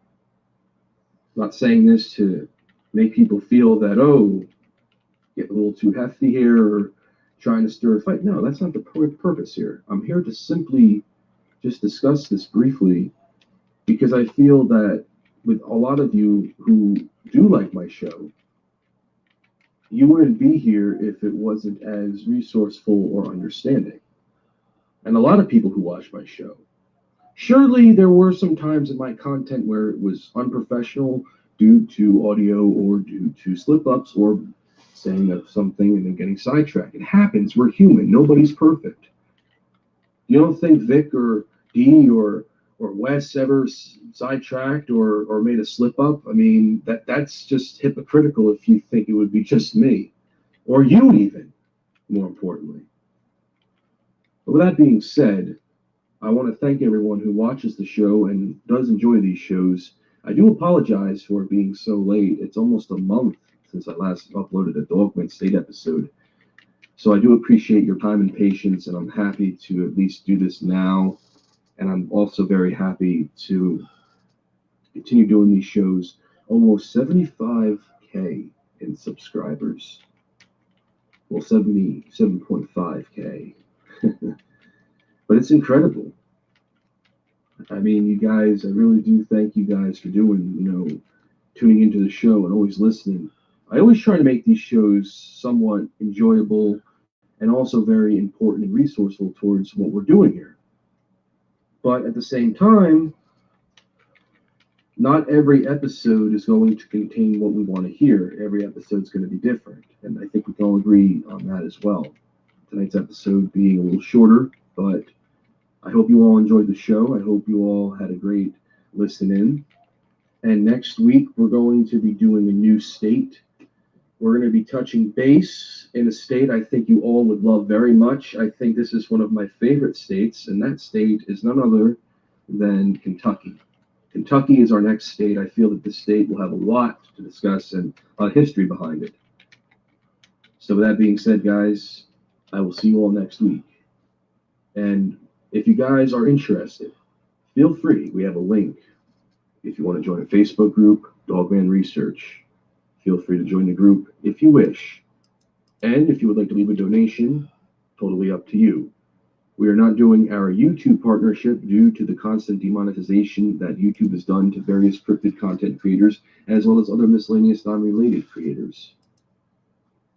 I'm not saying this to make people feel that, oh, get a little too hefty here or trying to stir a fight. No, that's not the purpose here. I'm here to simply just discuss this briefly because I feel that with a lot of you who do like my show, you wouldn't be here if it wasn't as resourceful or understanding. And a lot of people who watch my show. Surely there were some times in my content where it was unprofessional due to audio or due to slip-ups or saying something and then getting sidetracked. It happens. We're human. Nobody's perfect. You don't think Vic or Dee or Wes ever sidetracked or made a slip up? I mean, that's just hypocritical if you think it would be just me or you even, more importantly. But with that being said, I want to thank everyone who watches the show and does enjoy these shows. I do apologize for being so late. It's almost a month since I last uploaded a Dogman State episode. So I do appreciate your time and patience, and I'm happy to at least do this now. And I'm also very happy to continue doing these shows. Almost 75K in subscribers. Well, 77.5K. But it's incredible. I mean, you guys, I really do thank you guys for doing, tuning into the show and always listening. I always try to make these shows somewhat enjoyable and also very important and resourceful towards what we're doing here. But at the same time, not every episode is going to contain what we want to hear. Every episode is going to be different. And I think we can all agree on that as well. Tonight's episode being a little shorter, but I hope you all enjoyed the show. I hope you all had a great listen in. And next week, we're going to be doing a new state. We're going to be touching base in a state I think you all would love very much. I think this is one of my favorite states, and that state is none other than Kentucky. Kentucky is our next state. I feel that this state will have a lot to discuss and a history behind it. So with that being said, guys, I will see you all next week. And if you guys are interested, feel free. We have a link. If you want to join a Facebook group, Dogman Research, feel free to join the group if you wish. And if you would like to leave a donation, totally up to you. We are not doing our YouTube partnership due to the constant demonetization that YouTube has done to various cryptid content creators, as well as other miscellaneous non-related creators.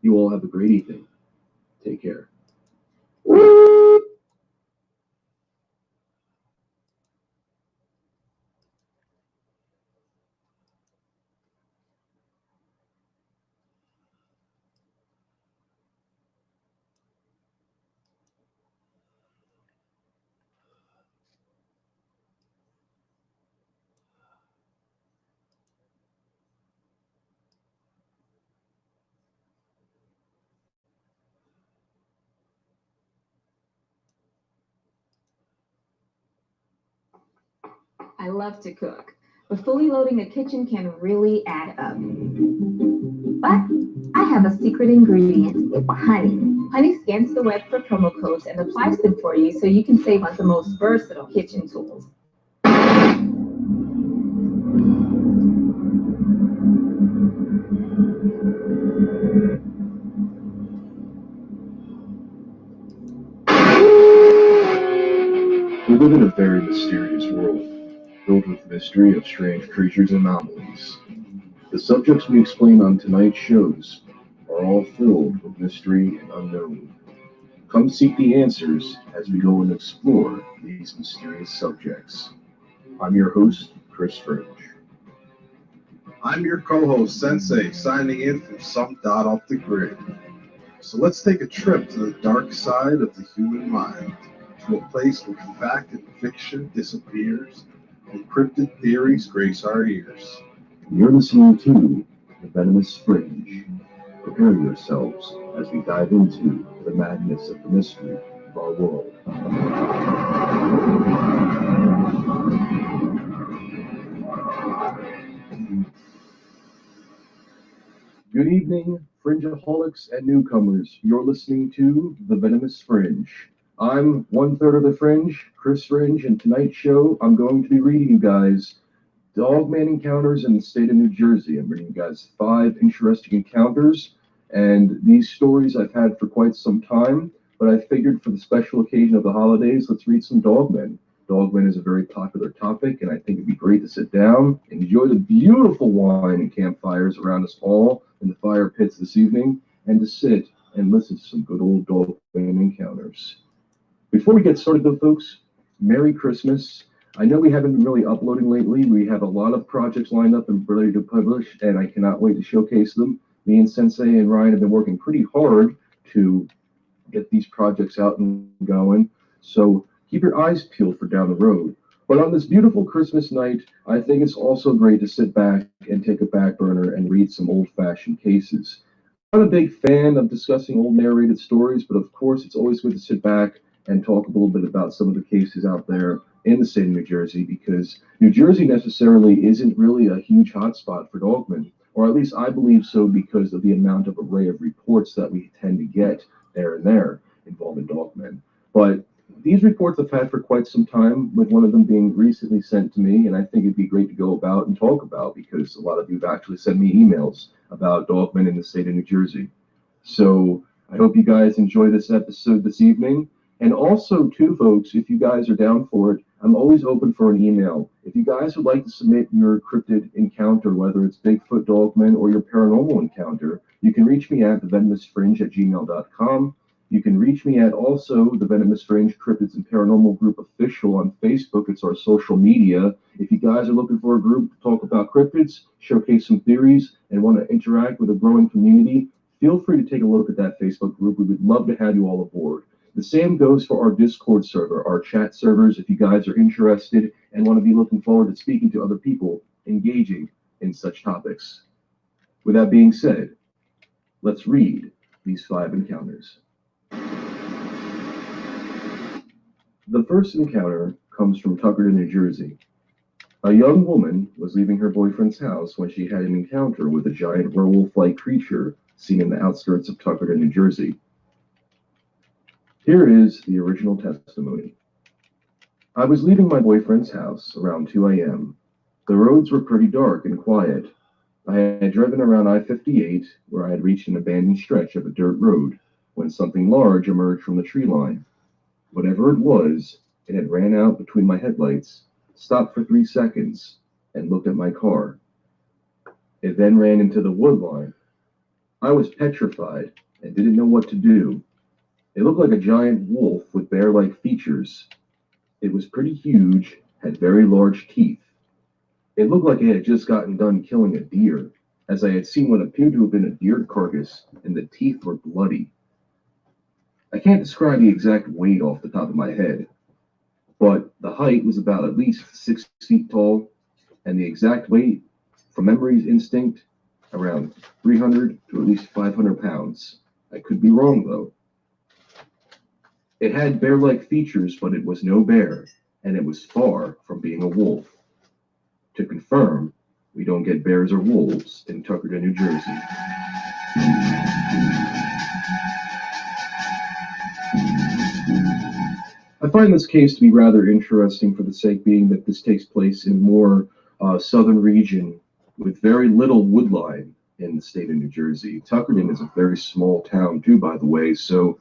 You all have a great evening. Take care. I love to cook, but fully loading a kitchen can really add up. But I have a secret ingredient, honey. Honey scans the web for promo codes and applies them for you so you can save on the most versatile kitchen tools. We live in a very mysterious world, filled with mystery of strange creatures and anomalies. The subjects we explain on tonight's shows are all filled with mystery and unknown. Come seek the answers as we go and explore these mysterious subjects. I'm your host, Chris Fringe. I'm your co-host, Sensei, signing in from some dot off the grid. So let's take a trip to the dark side of the human mind, to a place where fact and fiction disappears, and cryptid theories grace our ears. You're listening to The Venomous Fringe. Prepare yourselves as we dive into the madness of the mystery of our world. Good evening, Fringeaholics and newcomers. You're listening to The Venomous Fringe. I'm one-third of the Fringe, Chris Fringe, and tonight's show I'm going to be reading you guys Dogman encounters in the state of New Jersey. I'm bringing you guys 5 interesting encounters, and these stories I've had for quite some time, but I figured for the special occasion of the holidays, let's read some Dogmen. Dogman is a very popular topic, and I think it'd be great to sit down, enjoy the beautiful wine and campfires around us all in the fire pits this evening, and to sit and listen to some good old Dogman encounters. Before we get started though, folks, Merry Christmas. I know we haven't been really uploading lately. We have a lot of projects lined up and ready to publish, and I cannot wait to showcase them. Me and Sensei and Ryan have been working pretty hard to get these projects out and going. So keep your eyes peeled for down the road. But on this beautiful Christmas night, I think it's also great to sit back and take a back burner and read some old-fashioned cases. I'm not a big fan of discussing old narrated stories, but of course it's always good to sit back and talk a little bit about some of the cases out there in the state of New Jersey, because New Jersey necessarily isn't really a huge hotspot for dogmen, or at least I believe so because of the amount of array of reports that we tend to get there and there involving dogmen. But these reports I've had for quite some time, with one of them being recently sent to me, and I think it'd be great to go about and talk about because a lot of you have actually sent me emails about dogmen in the state of New Jersey. So I hope you guys enjoy this episode this evening. And also, too, folks, if you guys are down for it, I'm always open for an email. If you guys would like to submit your cryptid encounter, whether it's Bigfoot, Dogman, or your paranormal encounter, you can reach me at thevenomousfringe@gmail.com. You can reach me at also the Venomous Fringe Cryptids and Paranormal Group Official on Facebook. It's our social media. If you guys are looking for a group to talk about cryptids, showcase some theories, and want to interact with a growing community, feel free to take a look at that Facebook group. We would love to have you all aboard. The same goes for our Discord server, our chat servers, if you guys are interested and want to be looking forward to speaking to other people engaging in such topics. With that being said, let's read these 5 encounters. The first encounter comes from Tuckerton, New Jersey. A young woman was leaving her boyfriend's house when she had an encounter with a giant werewolf-like creature seen in the outskirts of Tuckerton, New Jersey. Here is the original testimony. I was leaving my boyfriend's house around 2 a.m. The roads were pretty dark and quiet. I had driven around I-58, where I had reached an abandoned stretch of a dirt road, when something large emerged from the tree line. Whatever it was, it had ran out between my headlights, stopped for 3 seconds, and looked at my car. It then ran into the wood line. I was petrified and didn't know what to do. It looked like a giant wolf with bear-like features. It was pretty huge, had very large teeth. It looked like it had just gotten done killing a deer, as I had seen what appeared to have been a deer carcass, and the teeth were bloody. I can't describe the exact weight off the top of my head, but the height was about at least 6 feet tall, and the exact weight, from memory's instinct, around 300 to at least 500 pounds. I could be wrong, though. It had bear-like features, but it was no bear, and it was far from being a wolf. To confirm, we don't get bears or wolves in Tuckerton, New Jersey. I find this case to be rather interesting for the sake being that this takes place in a more southern region with very little woodline in the state of New Jersey. Tuckerton is a very small town too, by the way, so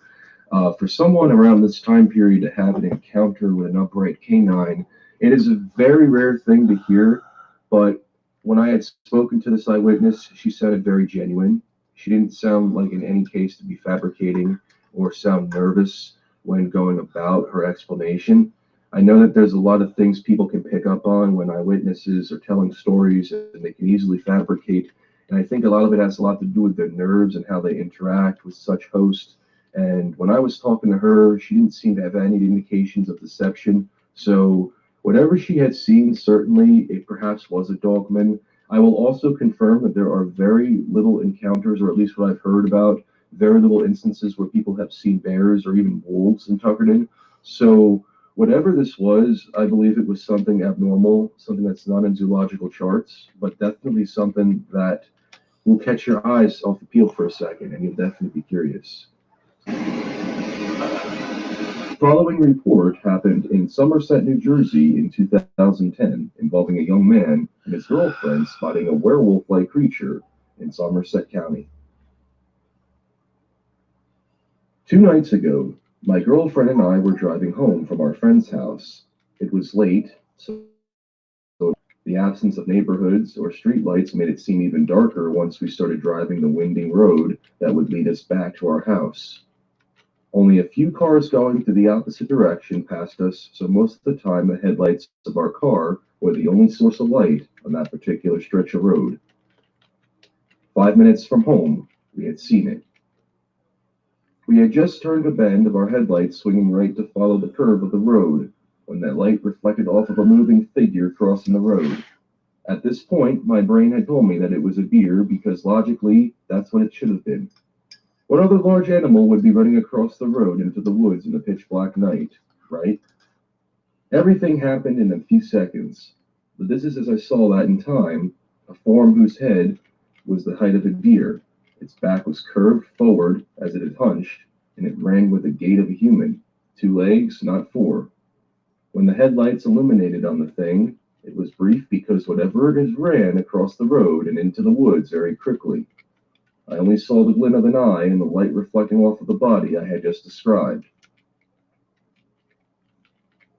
for someone around this time period to have an encounter with an upright canine, it is a very rare thing to hear, but when I had spoken to this eyewitness, she sounded very genuine. She didn't sound like in any case to be fabricating or sound nervous when going about her explanation. I know that there's a lot of things people can pick up on when eyewitnesses are telling stories, and they can easily fabricate, and I think a lot of it has a lot to do with their nerves and how they interact with such hosts. And when I was talking to her, she didn't seem to have any indications of deception. So whatever she had seen, certainly it perhaps was a dogman. I will also confirm that there are very little encounters, or at least what I've heard about, very little instances where people have seen bears or even wolves in Tuckerton. So whatever this was, I believe it was something abnormal, something that's not in zoological charts, but definitely something that will catch your eyes off the peel for a second, and you'll definitely be curious. The following report happened in Somerset, New Jersey in 2010, involving a young man and his girlfriend spotting a werewolf-like creature in Somerset County. 2 nights ago, my girlfriend and I were driving home from our friend's house. It was late, so the absence of neighborhoods or streetlights made it seem even darker once we started driving the winding road that would lead us back to our house. Only a few cars going to the opposite direction passed us, so most of the time the headlights of our car were the only source of light on that particular stretch of road. 5 minutes from home, we had seen it. We had just turned a bend of our headlights swinging right to follow the curve of the road when that light reflected off of a moving figure crossing the road. At this point, my brain had told me that it was a deer because logically, that's what it should have been. What other large animal would be running across the road into the woods in a pitch black night, right? Everything happened in a few seconds, but this is as I saw that in time, a form whose head was the height of a deer. Its back was curved forward as it had hunched, and it ran with the gait of a human, 2 legs, not 4. When the headlights illuminated on the thing, it was brief because whatever it is ran across the road and into the woods very quickly. I only saw the glint of an eye and the light reflecting off of the body I had just described.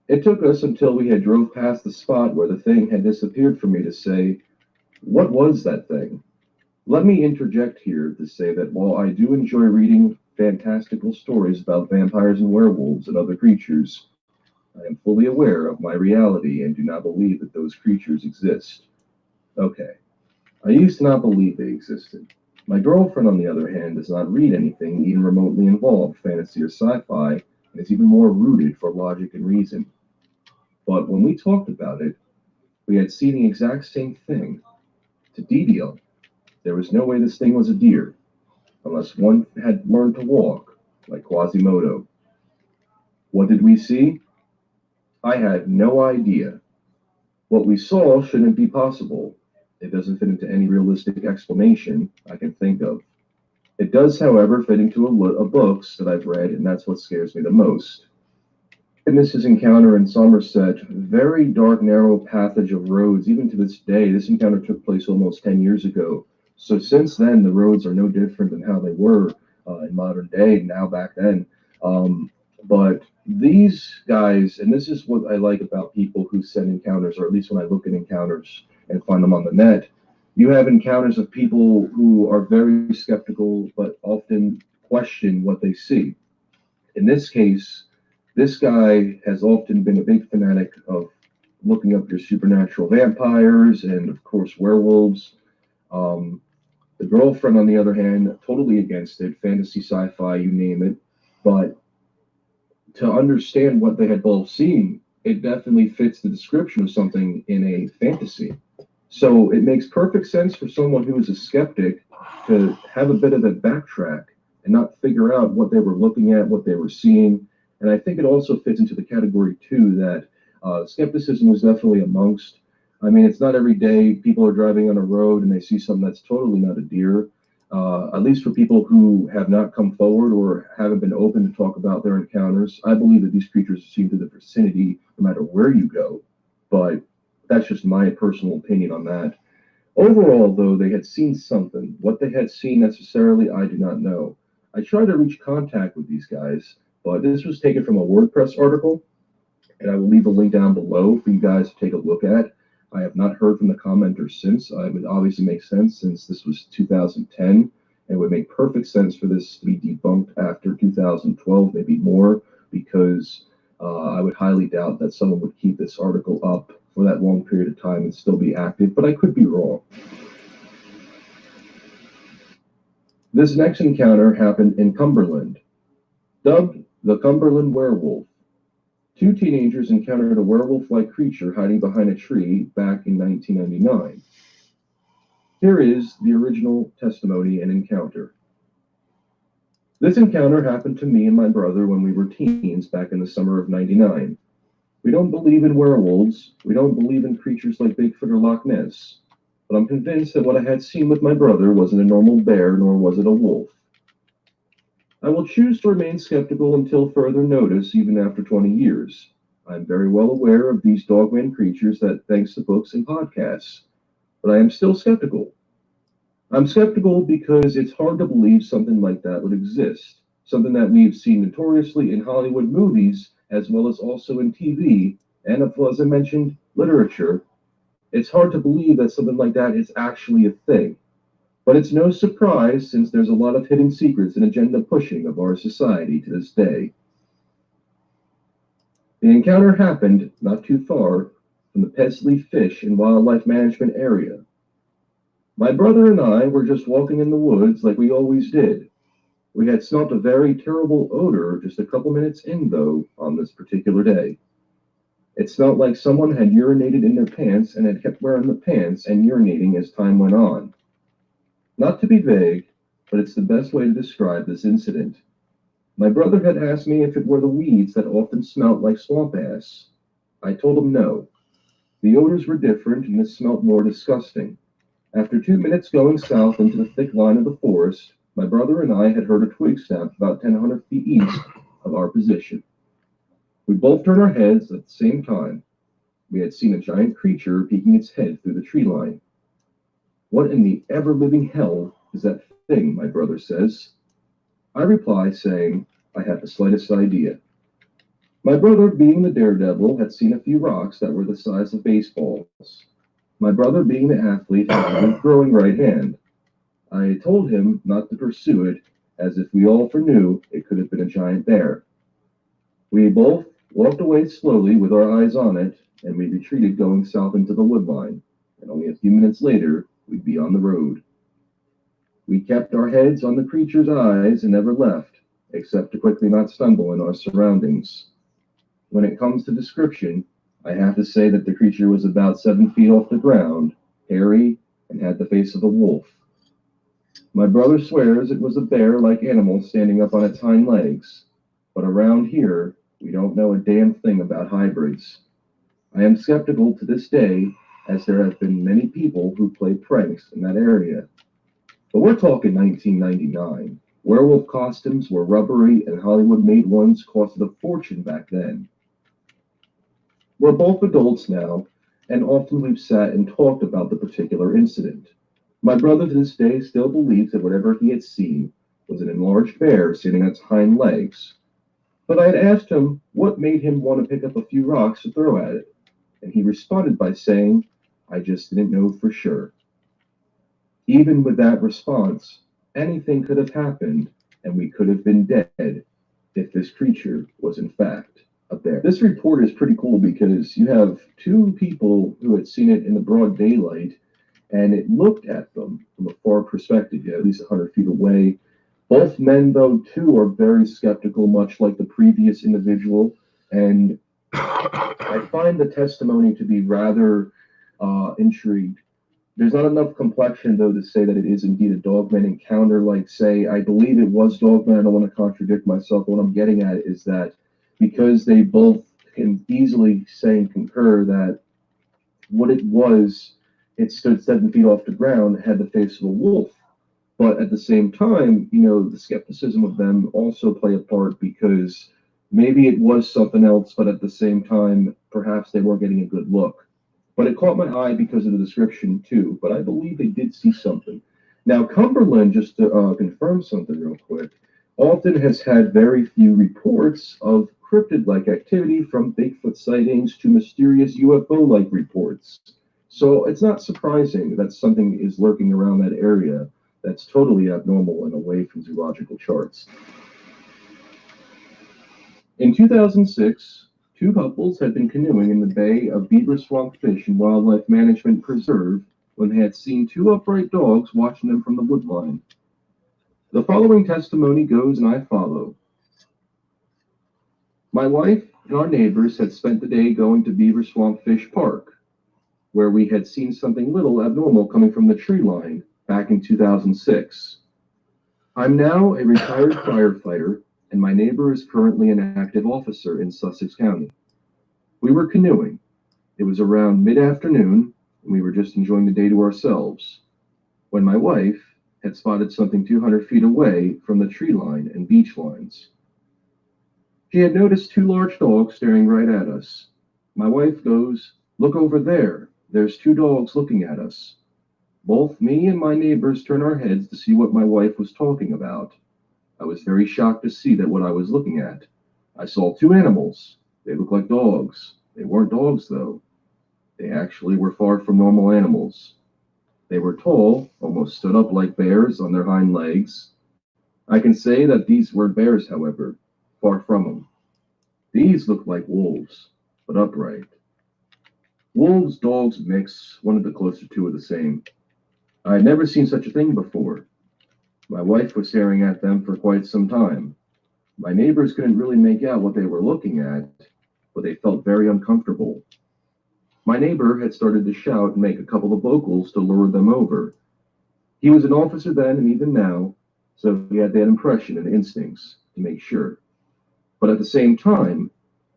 It took us until we had drove past the spot where the thing had disappeared for me to say, what was that thing? Let me interject here to say that while I do enjoy reading fantastical stories about vampires and werewolves and other creatures, I am fully aware of my reality and do not believe that those creatures exist. Okay, I used to not believe they existed. My girlfriend, on the other hand, does not read anything even remotely involved fantasy or sci-fi, and is even more rooted for logic and reason. But when we talked about it, we had seen the exact same thing. To detail, there was no way this thing was a deer, unless one had learned to walk, like Quasimodo. What did we see? I had no idea. What we saw shouldn't be possible. It doesn't fit into any realistic explanation I can think of. It does, however, fit into a books that I've read, and that's what scares me the most. Witness his encounter in Somerset, very dark, narrow passage of roads. Even to this day, this encounter took place almost 10 years ago. So since then, the roads are no different than how they were in modern day, now back then. But these guys, and this is what I like about people who send encounters, or at least when I look at encounters and find them on the net, you have encounters of people who are very skeptical, but often question what they see. In this case, this guy has often been a big fanatic of looking up your supernatural vampires and, of course, werewolves. Um, the girlfriend, on the other hand, totally against it, fantasy, sci-fi, you name it. But to understand what they had both seen, it definitely fits the description of something in a fantasy. So it makes perfect sense for someone who is a skeptic to have a bit of a backtrack and not figure out what they were looking at, what they were seeing. And I think it also fits into the category too that skepticism was definitely amongst. I mean, it's not every day people are driving on a road and they see something that's totally not a deer. At least for people who have not come forward or haven't been open to talk about their encounters, I believe that these creatures are seen to the vicinity no matter where you go. But that's just my personal opinion on that. Overall, though, they had seen something. What they had seen necessarily, I do not know. I tried to reach contact with these guys, but this was taken from a WordPress article, and I will leave a link down below for you guys to take a look at. I have not heard from the commenters since. It would obviously make sense since this was 2010. It would make perfect sense for this to be debunked after 2012, maybe more, because I would highly doubt that someone would keep this article up for that long period of time and still be active, but I could be wrong. This next encounter happened in Cumberland, dubbed the Cumberland Werewolf. Two teenagers encountered a werewolf-like creature hiding behind a tree back in 1999. Here is the original testimony and encounter. This encounter happened to me and my brother when we were teens back in the summer of '99. We don't believe in werewolves. We don't believe in creatures like Bigfoot or Loch Ness. But I'm convinced that what I had seen with my brother wasn't a normal bear, nor was it a wolf. I will choose to remain skeptical until further notice, even after 20 years. I'm very well aware of these dogman creatures thanks to books and podcasts, but I am still skeptical. I'm skeptical because it's hard to believe something like that would exist, something that we've seen notoriously in Hollywood movies, as well as also in TV, and as I mentioned, literature. It's hard to believe that something like that is actually a thing. But it's no surprise since there's a lot of hidden secrets and agenda pushing of our society to this day. The encounter happened not too far from the Paisley Fish and Wildlife Management area. My brother and I were just walking in the woods like we always did. We had smelt a very terrible odor just a couple minutes in, though, on this particular day. It smelled like someone had urinated in their pants and had kept wearing the pants and urinating as time went on. Not to be vague, but it's the best way to describe this incident. My brother had asked me if it were the weeds that often smelt like swamp ass. I told him no. The odors were different and this smelt more disgusting. After 2 minutes going south into the thick line of the forest, my brother and I had heard a twig snap about 1,000 feet east of our position. We both turned our heads at the same time. We had seen a giant creature peeking its head through the tree line. What in the ever-living hell is that thing, my brother says. I reply saying, I have the slightest idea. My brother, being the daredevil, had seen a few rocks that were the size of baseballs. My brother, being the athlete, had a throwing right hand. I told him not to pursue it, as if we all knew it could have been a giant bear. We both walked away slowly with our eyes on it, and we retreated going south into the woodline, and only a few minutes later, we'd be on the road. We kept our heads on the creature's eyes and never left, except to quickly not stumble in our surroundings. When it comes to description, I have to say that the creature was about 7 feet off the ground, hairy, and had the face of a wolf. My brother swears it was a bear-like animal standing up on its hind legs, but around here, we don't know a damn thing about hybrids. I am skeptical to this day, as there have been many people who play pranks in that area. But we're talking 1999. Werewolf costumes were rubbery, and Hollywood-made ones costed a fortune back then. We're both adults now, and often we've sat and talked about the particular incident. My brother to this day still believes that whatever he had seen was an enlarged bear sitting on its hind legs. But I had asked him what made him want to pick up a few rocks to throw at it, and he responded by saying, "I just didn't know for sure." Even with that response, anything could have happened, and we could have been dead if this creature was in fact up there. This report is pretty cool because you have two people who had seen it in the broad daylight, and it looked at them from a far perspective, at least 100 feet away. Both men, though, too, are very skeptical, much like the previous individual, and I find the testimony to be rather intrigued. There's not enough complexion, though, to say that it is indeed a Dogman encounter. Like, say, I believe it was Dogman. I don't want to contradict myself. What I'm getting at is that because they both can easily say and concur that what it was, it stood 7 feet off the ground, had the face of a wolf. But at the same time, the skepticism of them also play a part because maybe it was something else, but at the same time, perhaps they weren't getting a good look. But it caught my eye because of the description too. But I believe they did see something. Now, Cumberland, just to confirm something real quick, often has had very few reports of cryptid-like activity, from Bigfoot sightings to mysterious UFO-like reports. So it's not surprising that something is lurking around that area that's totally abnormal and away from zoological charts. In 2006, two couples had been canoeing in the bay of Beaver Swamp Fish and Wildlife Management Preserve when they had seen two upright dogs watching them from the woodline. The following testimony goes, and I follow. My wife and our neighbors had spent the day going to Beaver Swamp Fish Park, where we had seen something little abnormal coming from the tree line back in 2006. I'm now a retired firefighter, and my neighbor is currently an active officer in Sussex County. We were canoeing. It was around mid-afternoon, and we were just enjoying the day to ourselves, when my wife had spotted something 200 feet away from the tree line and beach lines. She had noticed two large dogs staring right at us. My wife goes, "Look over there. There's two dogs looking at us." Both me and my neighbors turned our heads to see what my wife was talking about. I was very shocked to see that what I was looking at. I saw two animals. They looked like dogs. They weren't dogs, though. They actually were far from normal animals. They were tall, almost stood up like bears on their hind legs. I can say that these weren't bears, however. Far from them. These looked like wolves, but upright. Wolves, dogs, mix, one of the closer two are the same. I had never seen such a thing before. My wife was staring at them for quite some time. My neighbors couldn't really make out what they were looking at, but they felt very uncomfortable. My neighbor had started to shout and make a couple of vocals to lure them over. He was an officer then and even now, so he had that impression and instincts to make sure. But at the same time,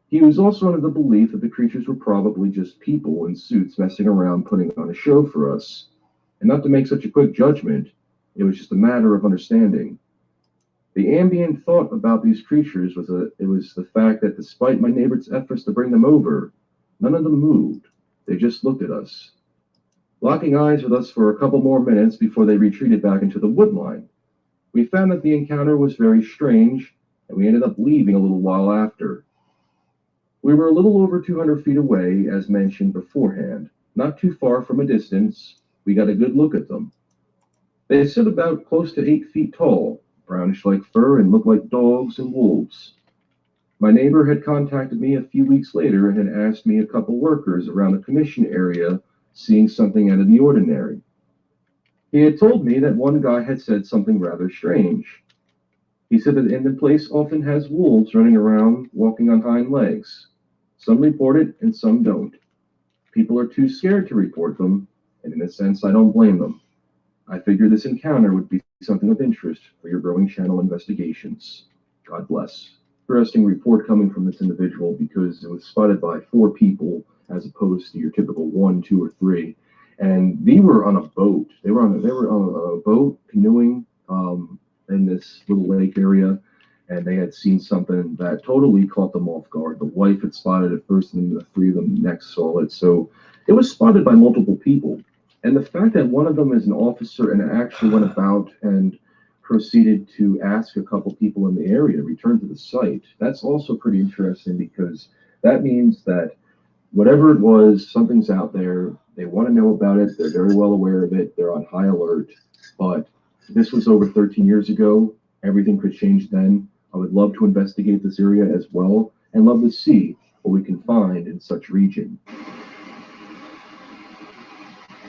he was also under the belief that the creatures were probably just people in suits messing around putting on a show for us. And not to make such a quick judgment, it was just a matter of understanding. The ambient thought about these creatures was the fact that despite my neighbor's efforts to bring them over, none of them moved. They just looked at us, locking eyes with us for a couple more minutes before they retreated back into the woodline. We found that the encounter was very strange, and we ended up leaving a little while after. We were a little over 200 feet away, as mentioned beforehand. Not too far from a distance, we got a good look at them. They stood about close to 8 feet tall, brownish like fur, and looked like dogs and wolves. My neighbor had contacted me a few weeks later and had asked me a couple workers around the commission area seeing something out of the ordinary. He had told me that one guy had said something rather strange. He said that the place often has wolves running around, walking on hind legs. Some report it and some don't. People are too scared to report them, and in a sense, I don't blame them. I figured this encounter would be something of interest for your growing channel investigations. God bless. Interesting report coming from this individual because it was spotted by 4 people as opposed to your typical 1, 2, or 3. And they were on a boat. They were on a boat canoeing in this little lake area, and they had seen something that totally caught them off guard. The wife had spotted it first, and then the three of them next saw it. So it was spotted by multiple people. And the fact that one of them is an officer and actually went about and proceeded to ask a couple people in the area to return to the site, that's also pretty interesting, because that means that whatever it was, something's out there. They want to know about it. They're very well aware of it. They're on high alert. But this was over 13 years ago. Everything could change then. I would love to investigate this area as well, and love to see what we can find in such region.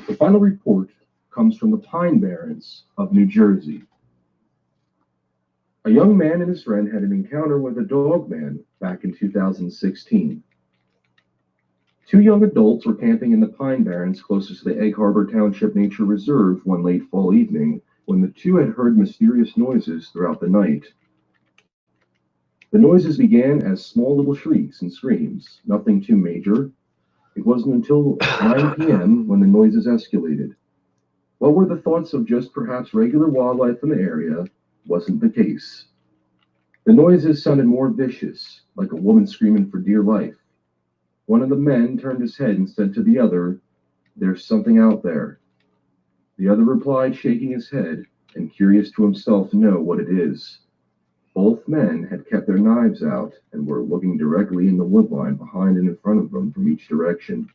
The final report comes from the Pine Barrens of New Jersey. A young man and his friend had an encounter with a dogman back in 2016. Two young adults were camping in the Pine Barrens closest to the Egg Harbor Township Nature Reserve one late fall evening when the two had heard mysterious noises throughout the night. The noises began as small little shrieks and screams, nothing too major. It wasn't until 9 p.m. when the noises escalated. What were the thoughts of just perhaps regular wildlife in the area wasn't the case. The noises sounded more vicious, like a woman screaming for dear life. One of the men turned his head and said to the other, "There's something out there." The other replied, shaking his head and curious to himself to know what it is. Both men had kept their knives out and were looking directly in the woodline behind and in front of them from each direction.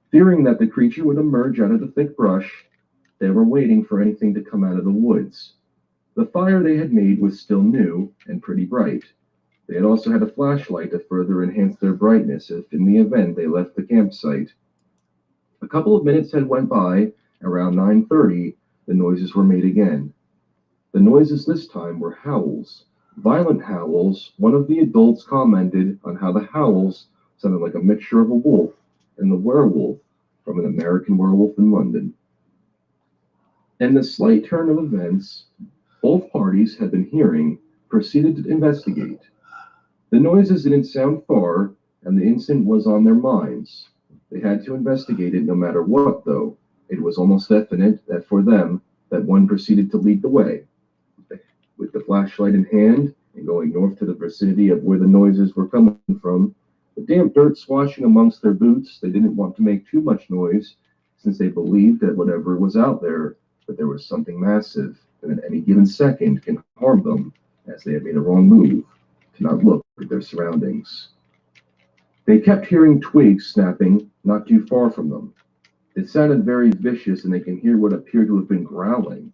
Fearing that the creature would emerge out of the thick brush, they were waiting for anything to come out of the woods. The fire they had made was still new and pretty bright. They had also had a flashlight to further enhance their brightness if in the event they left the campsite. A couple of minutes had went by. Around 9:30, the noises were made again. The noises this time were howls. Violent howls. One of the adults commented on how the howls sounded like a mixture of a wolf and the werewolf from An American Werewolf in London. And the slight turn of events both parties had been hearing proceeded to investigate. The noises didn't sound far, and the incident was on their minds. They had to investigate it no matter what, though. It was almost definite that for them, that one proceeded to lead the way. With the flashlight in hand and going north to the vicinity of where the noises were coming from, the damp dirt swashing amongst their boots, they didn't want to make too much noise, since they believed that whatever was out there, that there was something massive, and at any given second can harm them, as they had made a wrong move to not look at their surroundings. They kept hearing twigs snapping not too far from them. It sounded very vicious, and they can hear what appeared to have been growling.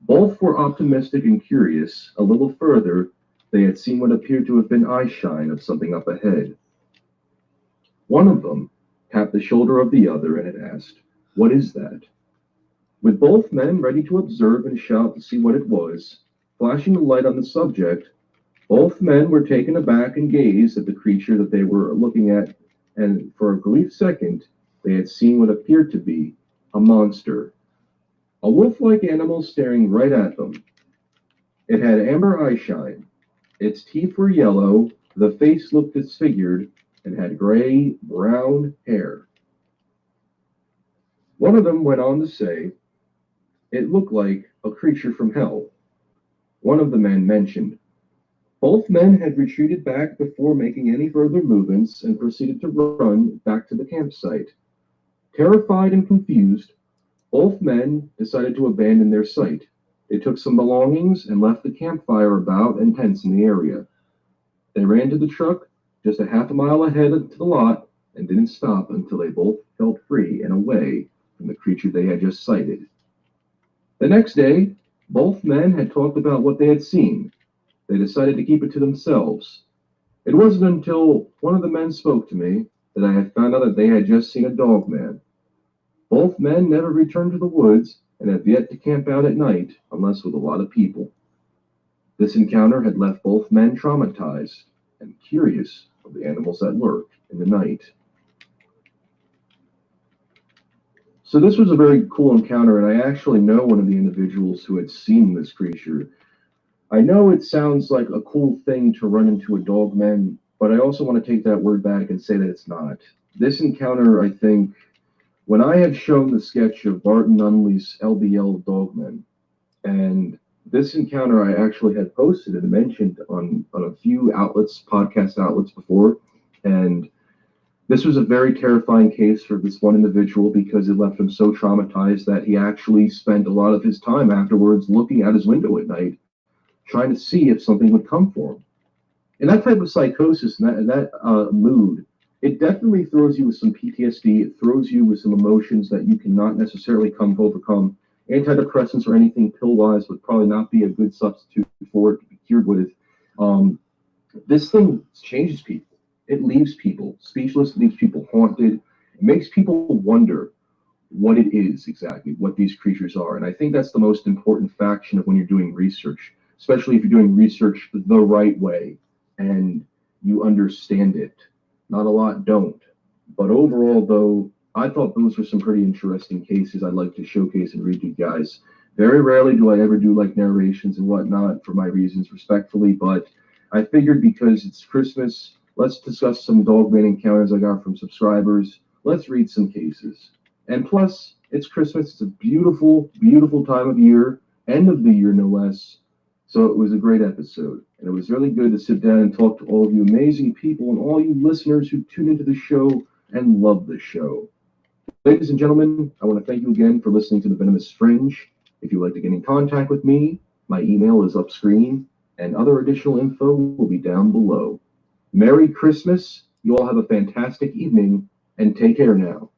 Both were optimistic and curious. A little further, they had seen what appeared to have been eye shine of something up ahead. One of them tapped the shoulder of the other and had asked, "What is that?" With both men ready to observe and shout to see what it was, flashing the light on the subject, both men were taken aback and gazed at the creature that they were looking at, and for a brief second, they had seen what appeared to be a monster. A wolf-like animal staring right at them. It had amber eyeshine. Its teeth were yellow, the face looked disfigured, and had gray-brown hair. One of them went on to say, "It looked like a creature from hell." One of the men mentioned. Both men had retreated back before making any further movements and proceeded to run back to the campsite. Terrified and confused, both men decided to abandon their site. They took some belongings and left the campfire about and tents in the area. They ran to the truck just a half a mile ahead to the lot and didn't stop until they both felt free and away from the creature they had just sighted. The next day, both men had talked about what they had seen. They decided to keep it to themselves. It wasn't until one of the men spoke to me that I had found out that they had just seen a dogman. Both men never returned to the woods and have yet to camp out at night unless with a lot of people. This encounter had left both men traumatized and curious of the animals that lurk in the night. So this was a very cool encounter, and I actually know one of the individuals who had seen this creature. I know it sounds like a cool thing to run into a dogman, but I also want to take that word back and say that it's not. this encounter, I think, when I had shown the sketch of Barton Nunley's LBL Dogman, and this encounter I actually had posted and mentioned on a few outlets, podcast outlets before, and this was a very terrifying case for this one individual because it left him so traumatized that he actually spent a lot of his time afterwards looking out his window at night, trying to see if something would come for him. And that type of psychosis and that mood, it definitely throws you with some PTSD. It throws you with some emotions that you cannot necessarily overcome. Antidepressants or anything pill-wise would probably not be a good substitute for it to be cured with. This thing changes people. It leaves people speechless, leaves people haunted. It makes people wonder what it is exactly, what these creatures are. And I think that's the most important faction of when you're doing research, especially if you're doing research the right way and you understand it. Not a lot don't. But overall, though, I thought those were some pretty interesting cases I'd like to showcase and read to you guys. Very rarely do I ever do like narrations and whatnot for my reasons, respectfully, but I figured because it's Christmas, let's discuss some Dogman encounters I got from subscribers. Let's read some cases. And plus, it's Christmas. It's a beautiful, beautiful time of year, end of the year, no less. So it was a great episode. And it was really good to sit down and talk to all of you amazing people and all you listeners who tune into the show and love the show. Ladies and gentlemen, I want to thank you again for listening to the Venomous Fringe. If you'd like to get in contact with me, my email is up screen, and other additional info will be down below. Merry Christmas. You all have a fantastic evening, and take care now.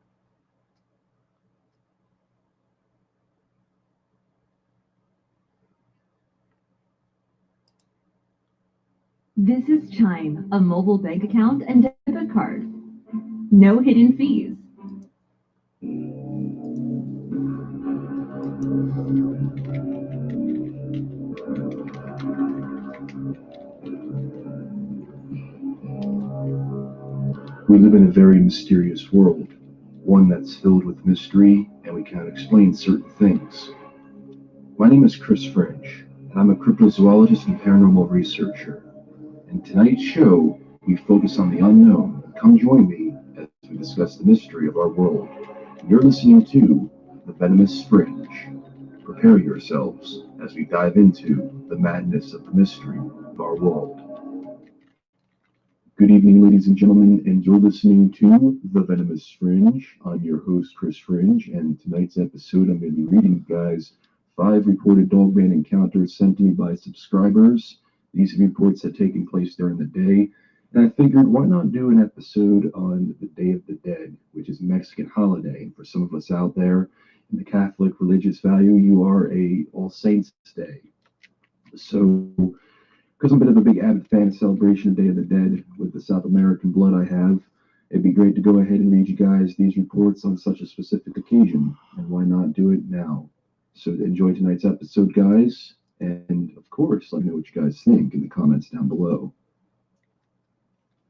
This is Chime, a mobile bank account and debit card. No hidden fees. We live in a very mysterious world, one that's filled with mystery, and we can't explain certain things. My name is Chris Fringe, and I'm a cryptozoologist and paranormal researcher. In tonight's show, we focus on the unknown. Come join me as we discuss the mystery of our world. You're listening to the Venomous Fringe. Prepare yourselves as we dive into the madness of the mystery of our world. Good evening, ladies and gentlemen, and you're listening to the Venomous Fringe. I'm your host, Chris Fringe, and tonight's episode, I'm going to be reading you guys 5 reported Dogman encounters sent to me by subscribers. These reports had taken place during the day, and I figured why not do an episode on the Day of the Dead, which is a Mexican holiday. And for some of us out there in the Catholic religious value, you are a All Saints Day. So, because I'm a bit of a big avid fan of celebration of Day of the Dead with the South American blood I have, it'd be great to go ahead and read you guys these reports on such a specific occasion, and why not do it now? So enjoy tonight's episode, guys, and of course, let me know what you guys think in the comments down below.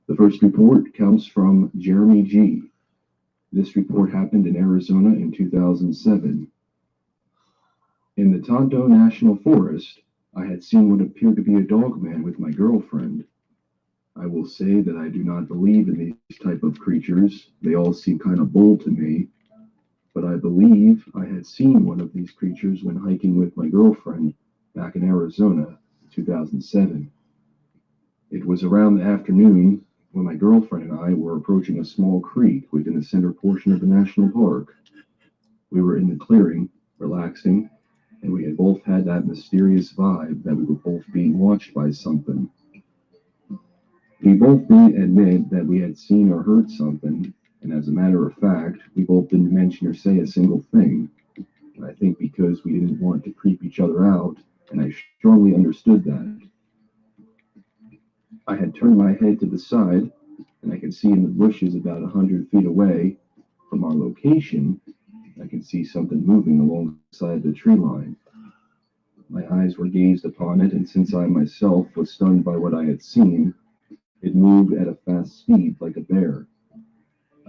The first report comes from Jeremy G. This report happened in Arizona in 2007. In the Tonto National Forest, I had seen what appeared to be a dogman with my girlfriend. I will say that I do not believe in these type of creatures. They all seem kind of bold to me. But I believe I had seen one of these creatures when hiking with my girlfriend back in Arizona in 2007. It was around the afternoon when my girlfriend and I were approaching a small creek within the center portion of the national park. We were in the clearing, relaxing, and we had both had that mysterious vibe that we were both being watched by something. We both did admit that we had seen or heard something, and as a matter of fact, we both didn't mention or say a single thing. And I think because we didn't want to creep each other out, and I strongly understood that. I had turned my head to the side, and I could see in the bushes about 100 feet away from our location, I could see something moving alongside the tree line. My eyes were gazed upon it, and since I myself was stunned by what I had seen, it moved at a fast speed like a bear.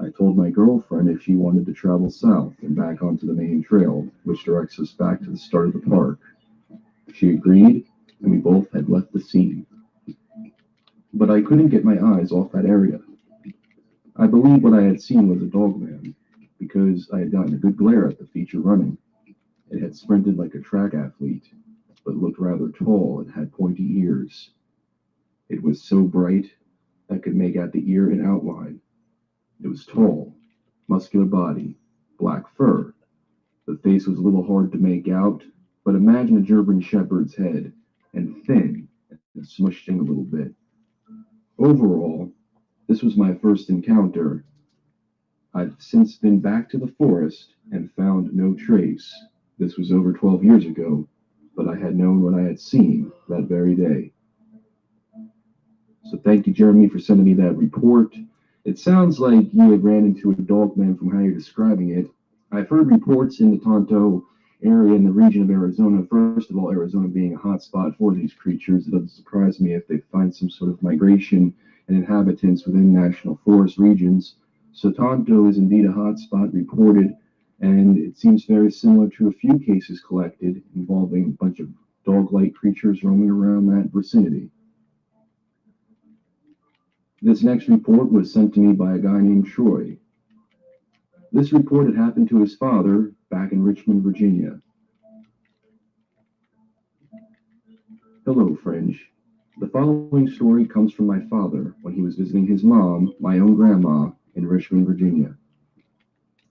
I told my girlfriend if she wanted to travel south and back onto the main trail, which directs us back to the start of the park. She agreed, and we both had left the scene. But I couldn't get my eyes off that area. I believed what I had seen was a dogman because I had gotten a good glare at the feature running. It had sprinted like a track athlete, but looked rather tall and had pointy ears. It was so bright I could make out the ear in outline. It was tall, muscular body, black fur. The face was a little hard to make out, but imagine a German shepherd's head, and thin and smushed in a little bit. Overall, this was my first encounter. I've since been back to the forest and found no trace. This was over 12 years ago, but I had known what I had seen that very day. So thank you, Jeremy, for sending me that report. It sounds like you had ran into a dogman from how you're describing it. I've heard reports in the Tonto area in the region of Arizona. First of all, Arizona being a hotspot for these creatures, it doesn't surprise me if they find some sort of migration and inhabitants within national forest regions. So Tonto is indeed a hotspot reported, and it seems very similar to a few cases collected involving a bunch of dog-like creatures roaming around that vicinity. This next report was sent to me by a guy named Troy. This report had happened to his father back in Richmond, Virginia. Hello, Fringe. The following story comes from my father when he was visiting his mom, my own grandma, in Richmond, Virginia.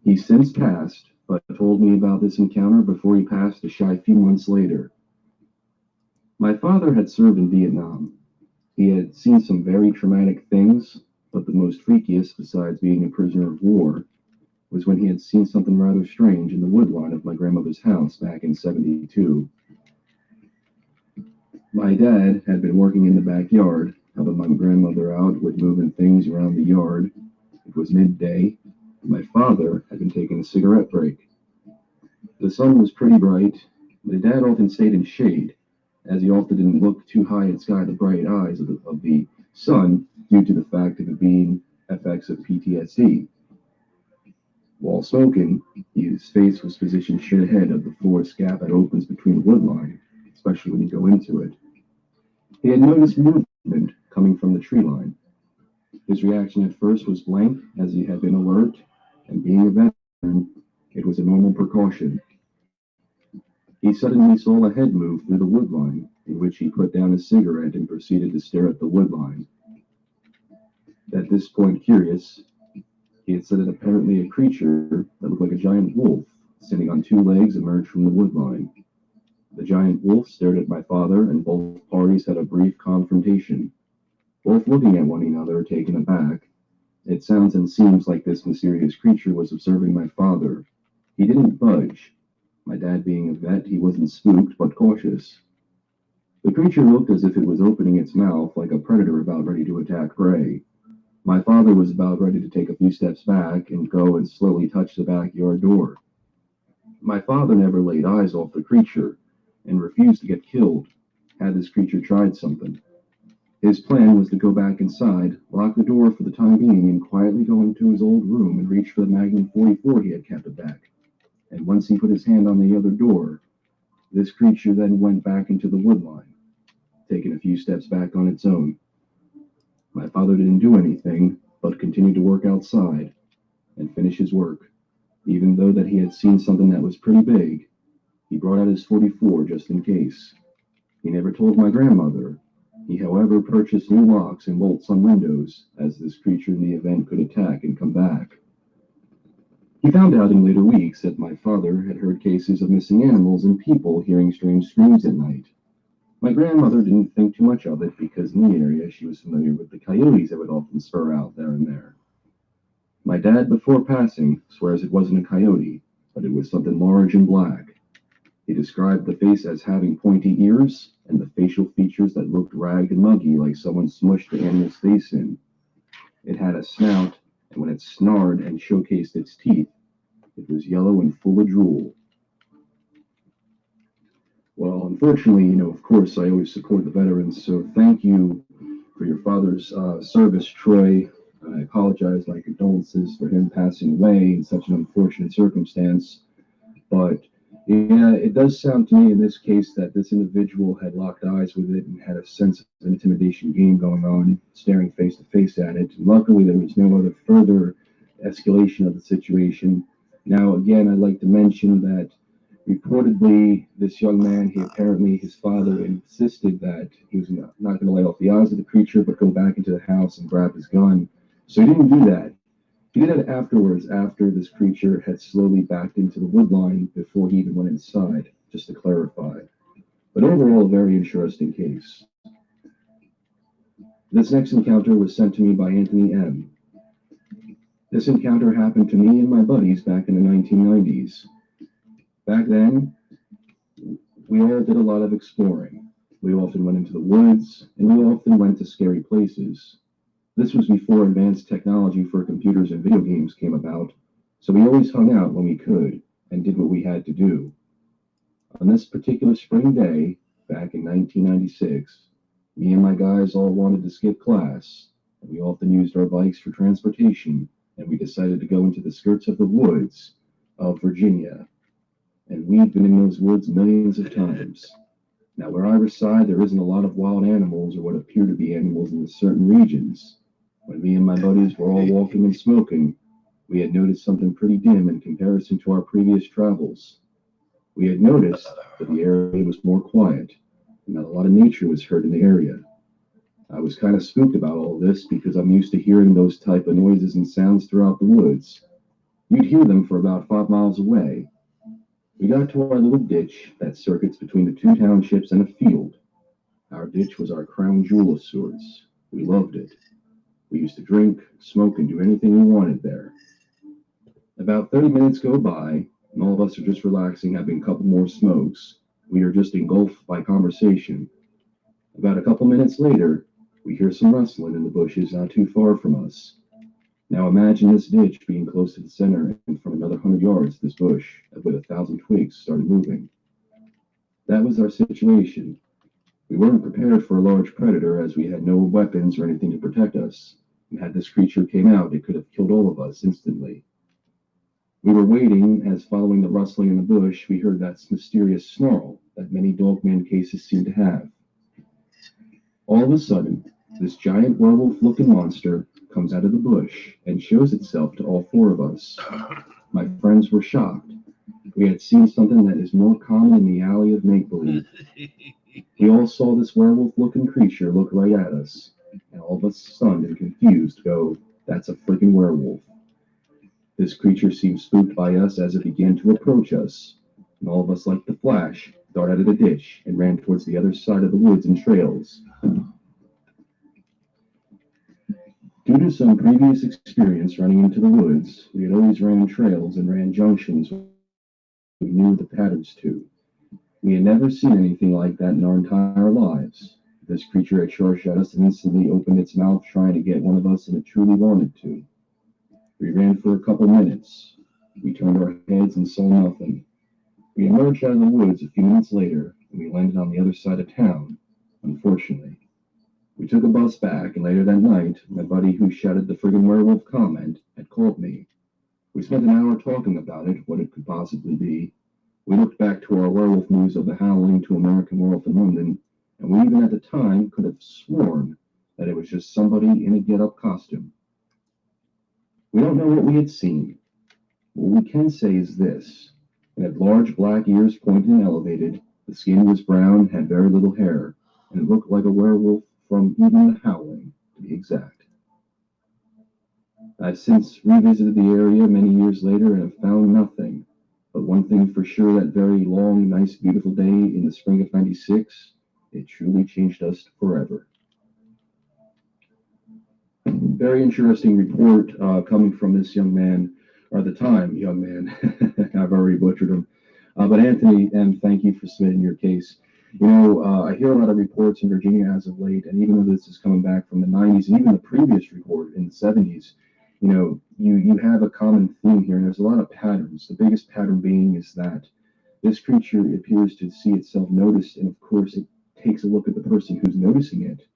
He's since passed, but told me about this encounter before he passed a shy few months later. My father had served in Vietnam. He had seen some very traumatic things, but the most freakiest, besides being a prisoner of war, was when he had seen something rather strange in the woodline of my grandmother's house back in '72. My dad had been working in the backyard, helping my grandmother out with moving things around the yard. It was midday, and my father had been taking a cigarette break. The sun was pretty bright, but Dad often stayed in shade, as he often didn't look too high and sky the bright eyes of the sun due to the fact of it being effects of PTSD. While smoking, his face was positioned straight ahead of the forest gap that opens between the wood line, especially when you go into it. He had noticed movement coming from the tree line. His reaction at first was blank, as he had been alert, and being a veteran, it was a normal precaution. He suddenly saw a head move through the wood line, in which he put down his cigarette and proceeded to stare at the wood line. At this point, curious, he had said that apparently a creature that looked like a giant wolf, standing on two legs, emerged from the wood line. The giant wolf stared at my father, and both parties had a brief confrontation, both looking at one another, taken aback. It sounds and seems like this mysterious creature was observing my father. He didn't budge. My dad being a vet, he wasn't spooked, but cautious. The creature looked as if it was opening its mouth like a predator about ready to attack prey. My father was about ready to take a few steps back and go and slowly touch the backyard door. My father never laid eyes off the creature and refused to get killed had this creature tried something. His plan was to go back inside, lock the door for the time being, and quietly go into his old room and reach for the Magnum 44 he had kept back. And once he put his hand on the other door, this creature then went back into the wood line, taking a few steps back on its own. My father didn't do anything, but continued to work outside and finish his work. Even though that he had seen something that was pretty big, he brought out his 44 just in case. He never told my grandmother. He, however, purchased new locks and bolts on windows, as this creature in the event could attack and come back. He found out in later weeks that my father had heard cases of missing animals and people hearing strange screams at night. My grandmother didn't think too much of it because in the area she was familiar with the coyotes that would often spur out there and there. My dad, before passing, swears it wasn't a coyote, but it was something large and black. He described the face as having pointy ears and the facial features that looked ragged and muggy like someone smushed the animal's face in. It had a snout, and when it snarled and showcased its teeth, it was yellow and full of drool. Well, unfortunately, of course, I always support the veterans, so thank you for your father's service, Troy. I apologize, my condolences for him passing away in such an unfortunate circumstance, but Yeah, it does sound to me in this case that this individual had locked eyes with it and had a sense of intimidation game going on, staring face to face at it. Luckily, there was no other further escalation of the situation. Now, again, I'd like to mention that reportedly, this young man, his father insisted that he was not going to let off the eyes of the creature, but go back into the house and grab his gun. So he didn't do that. He did it afterwards, after this creature had slowly backed into the woodline before he even went inside, just to clarify. But overall, a very interesting case. This next encounter was sent to me by Anthony M. This encounter happened to me and my buddies back in the 1990s. Back then, we all did a lot of exploring. We often went into the woods, and we often went to scary places. This was before advanced technology for computers and video games came about, so we always hung out when we could and did what we had to do. On this particular spring day, back in 1996, me and my guys all wanted to skip class, and we often used our bikes for transportation, and we decided to go into the skirts of the woods of Virginia. And we've been in those woods millions of times. Now, where I reside, there isn't a lot of wild animals or what appear to be animals in certain regions. When me and my buddies were all walking and smoking, we had noticed something pretty dim in comparison to our previous travels. We had noticed that the area was more quiet, and that a lot of nature was heard in the area. I was kind of spooked about all this because I'm used to hearing those type of noises and sounds throughout the woods. You'd hear them for about 5 miles away. We got to our little ditch that circuits between the two townships and a field. Our ditch was our crown jewel of sorts. We loved it. We used to drink, smoke, and do anything we wanted there. About 30 minutes go by, and all of us are just relaxing, having a couple more smokes. We are just engulfed by conversation. About a couple minutes later, we hear some rustling in the bushes not too far from us. Now imagine this ditch being close to the center, and from another 100 yards, this bush, with 1,000 twigs, started moving. That was our situation. We weren't prepared for a large predator, as we had no weapons or anything to protect us, and had this creature came out, it could have killed all of us instantly. We were waiting, as following the rustling in the bush, we heard that mysterious snarl that many Dogman cases seem to have. All of a sudden, this giant werewolf-looking monster comes out of the bush and shows itself to all four of us. My friends were shocked. We had seen something that is more common in the alley of make-believe. We all saw this werewolf-looking creature look right at us, and all of us, stunned and confused, go, "That's a freaking werewolf." This creature seemed spooked by us as it began to approach us, and all of us, like the flash, darted out of the ditch and ran towards the other side of the woods and trails. Due to some previous experience running into the woods, we had always ran trails and ran junctions we knew the patterns to. We had never seen anything like that in our entire lives. This creature had charged at us and instantly opened its mouth trying to get one of us, and it truly wanted to. We ran for a couple minutes. We turned our heads and saw nothing. We emerged out of the woods a few minutes later, and we landed on the other side of town, unfortunately. We took a bus back, and later that night, my buddy who shouted the friggin' werewolf comment had called me. We spent an hour talking about it, what it could possibly be. We looked back to our werewolf news of the Howling to American Werewolf in London, and we even at the time could have sworn that it was just somebody in a get-up costume. We don't know what we had seen. What we can say is this. It had large black ears pointed and elevated, the skin was brown, had very little hair, and it looked like a werewolf from even the Howling, to be exact. I've since revisited the area many years later and have found nothing. But one thing for sure, that very long, nice, beautiful day in the spring of '96, it truly changed us forever. Very interesting report coming from this young man, or the time young man. I've already butchered him. But Anthony M., thank you for submitting your case. You know, I hear a lot of reports in Virginia as of late, and even though this is coming back from the 90s and even the previous report in the 70s, you know, you have a common theme here, and there's a lot of patterns. The biggest pattern being is that this creature appears to see itself noticed, and of course it takes a look at the person who's noticing it.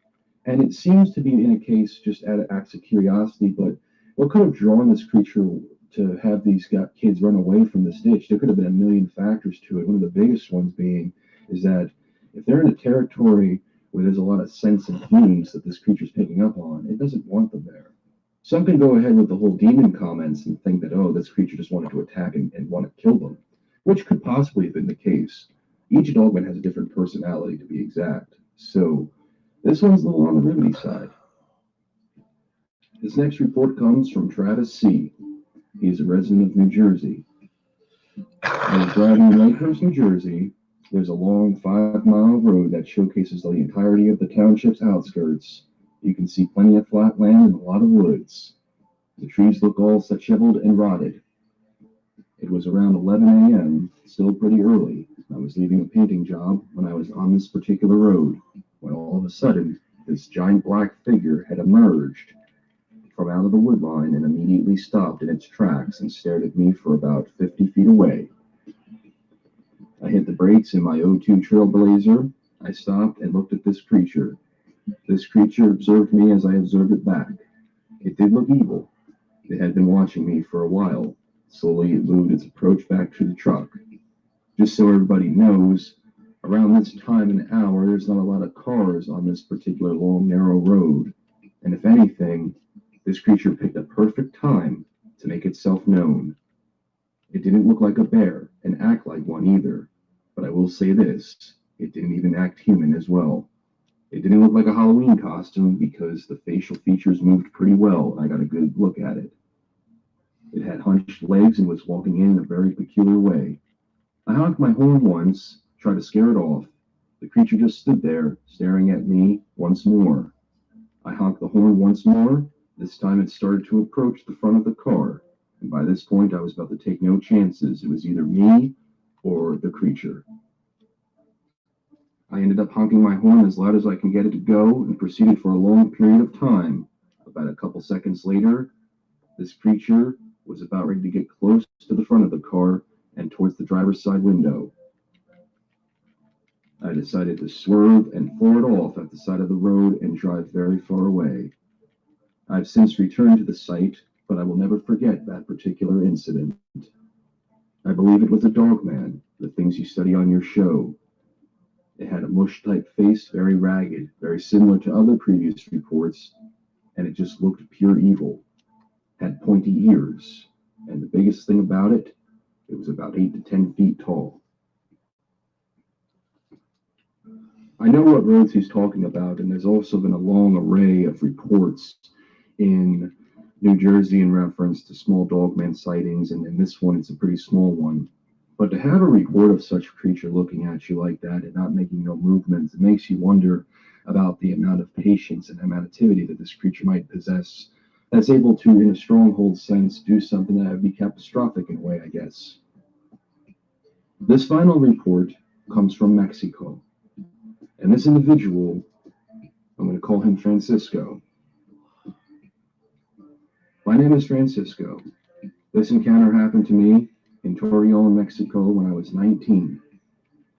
And it seems to be in a case just out of acts of curiosity, but what could have drawn this creature to have these kids run away from this ditch. There could have been a million factors to it. One of the biggest ones being is that if they're in a territory where there's a lot of scents and fumes that this creature's picking up on, it doesn't want them there. Some can go ahead with the whole demon comments and think that, oh, this creature just wanted to attack and want to kill them, which could possibly have been the case. Each dogman has a different personality, to be exact. So this one's a little on the ribbony side. This next report comes from Travis C. He is a resident of New Jersey. I was driving in Lakehurst, New Jersey. There's a long 5-mile road that showcases the entirety of the township's outskirts. You can see plenty of flat land and a lot of woods. The trees look all shriveled and rotted. It was around 11 a.m., still pretty early. I was leaving a painting job when I was on this particular road, when all of a sudden, this giant black figure had emerged from out of the woodline and immediately stopped in its tracks and stared at me for about 50 feet away. I hit the brakes in my 02 Trailblazer. I stopped and looked at this creature. This creature observed me as I observed it back. It did look evil. It had been watching me for a while. Slowly it moved its approach back to the truck. Just so everybody knows, around this time and hour, there's not a lot of cars on this particular long, narrow road. And if anything, this creature picked a perfect time to make itself known. It didn't look like a bear and act like one either. But I will say this, it didn't even act human as well. It didn't look like a Halloween costume because the facial features moved pretty well and I got a good look at it. It had hunched legs and was walking in a very peculiar way. I honked my horn once, tried to scare it off. The creature just stood there, staring at me once more. I honked the horn once more. This time it started to approach the front of the car, and by this point I was about to take no chances. It was either me or the creature. I ended up honking my horn as loud as I can get it to go and proceeded for a long period of time. About a couple seconds later, this creature was about ready to get close to the front of the car and towards the driver's side window. I decided to swerve and floor it off at the side of the road and drive very far away. I've since returned to the site, but I will never forget that particular incident. I believe it was a dogman, the things you study on your show. It had a mush-type face, very ragged, very similar to other previous reports, and it just looked pure evil. Had pointy ears, and the biggest thing about it, it was about 8 to 10 feet tall. I know what roads he's talking about, and there's also been a long array of reports in New Jersey in reference to small dogman sightings, and in this one, it's a pretty small one. But to have a report of such a creature looking at you like that and not making no movements, it makes you wonder about the amount of patience and activity that this creature might possess that's able to, in a stronghold sense, do something that would be catastrophic in a way, I guess. This final report comes from Mexico. And this individual, I'm going to call him Francisco. My name is Francisco. This encounter happened to me in Torreon, Mexico when I was 19,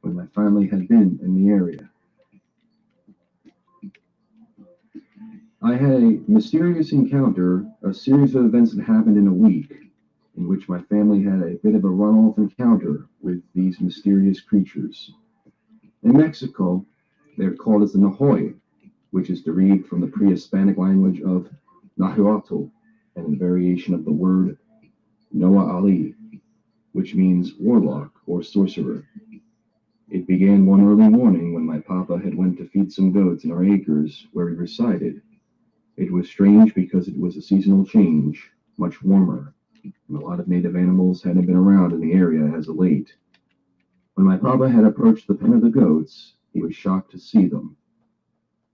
when my family had been in the area. I had a mysterious encounter, a series of events that happened in a week, in which my family had a bit of a runoff encounter with these mysterious creatures. In Mexico, they're called as the Nahoy, which is derived from the pre-Hispanic language of Nahuatl, and a variation of the word Noah Ali, which means warlock or sorcerer. It began one early morning when my papa had went to feed some goats in our acres where we resided. It was strange because it was a seasonal change, much warmer, and a lot of native animals hadn't been around in the area as of late. When my papa had approached the pen of the goats, he was shocked to see them.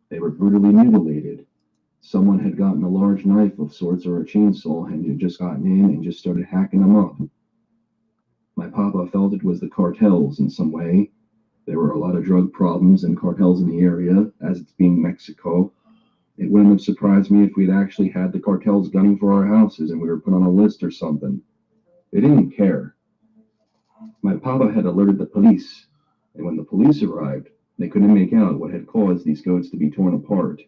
They were brutally mutilated. Someone had gotten a large knife of sorts or a chainsaw and had just gotten in and just started hacking them up. My papa felt it was the cartels in some way. There were a lot of drug problems and cartels in the area, as it's being Mexico. It wouldn't have surprised me if we'd actually had the cartels gunning for our houses and we were put on a list or something. They didn't care. My papa had alerted the police, and when the police arrived, they couldn't make out what had caused these goats to be torn apart.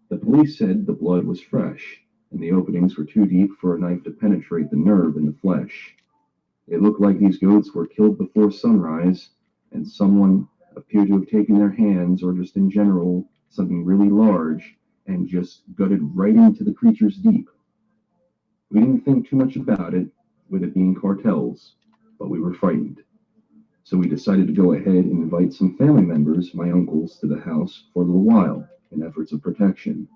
The police said the blood was fresh, and the openings were too deep for a knife to penetrate the nerve in the flesh. It looked like these goats were killed before sunrise, and someone appeared to have taken their hands, or just in general, something really large, and just gutted right into the creature's deep. We didn't think too much about it, with it being cartels, but we were frightened. So we decided to go ahead and invite some family members, my uncles, to the house for a little while, in efforts of protection.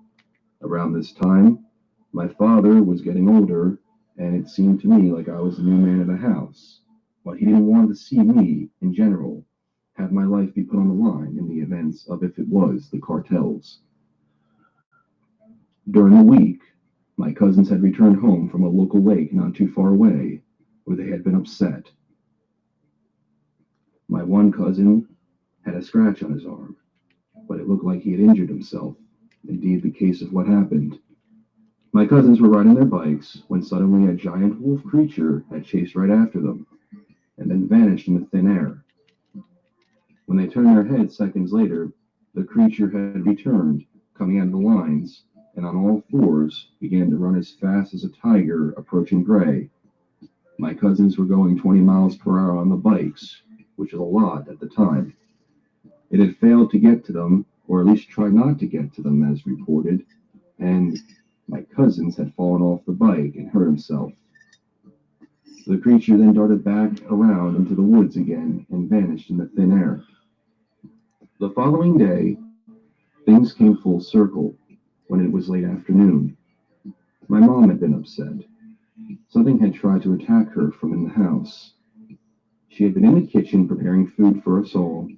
Around this time, my father was getting older, and it seemed to me like I was the new man of the house. But he didn't want to see me, in general, have my life be put on the line in the events of if it was the cartels. During the week, my cousins had returned home from a local lake not too far away, where they had been upset. My one cousin had a scratch on his arm, but it looked like he had injured himself. Indeed, the case of what happened. My cousins were riding their bikes when suddenly a giant wolf creature had chased right after them, and then vanished in the thin air. When they turned their heads seconds later, the creature had returned, coming out of the lines, and on all fours began to run as fast as a tiger approaching prey. My cousins were going 20 miles per hour on the bikes, which is a lot at the time. It had failed to get to them, or at least tried not to get to them as reported, and my cousins had fallen off the bike and hurt himself. The creature then darted back around into the woods again and vanished in the thin air. The following day, things came full circle when it was late afternoon. My mom had been upset. Something had tried to attack her from in the house. She had been in the kitchen preparing food for us all.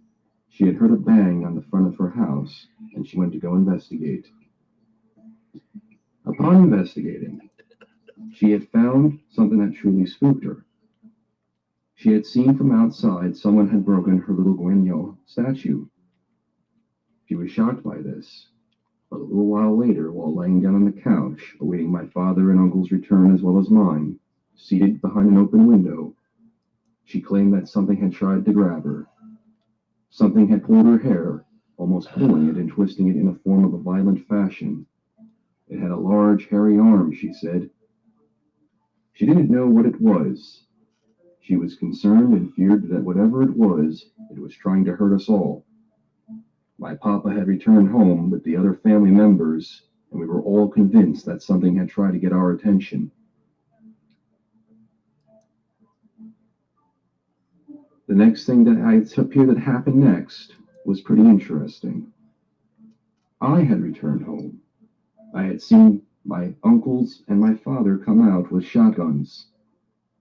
She had heard a bang on the front of her house, and she went to go investigate. Upon investigating, she had found something that truly spooked her. She had seen from outside someone had broken her little guignol statue. She was shocked by this, but a little while later, while laying down on the couch, awaiting my father and uncle's return as well as mine, seated behind an open window, she claimed that something had tried to grab her. Something had pulled her hair, almost pulling it and twisting it in a form of a violent fashion. It had a large, hairy arm, she said. She didn't know what it was. She was concerned and feared that whatever it was trying to hurt us all. My papa had returned home with the other family members, and we were all convinced that something had tried to get our attention. The next thing that happened next was pretty interesting. I had returned home. I had seen my uncles and my father come out with shotguns,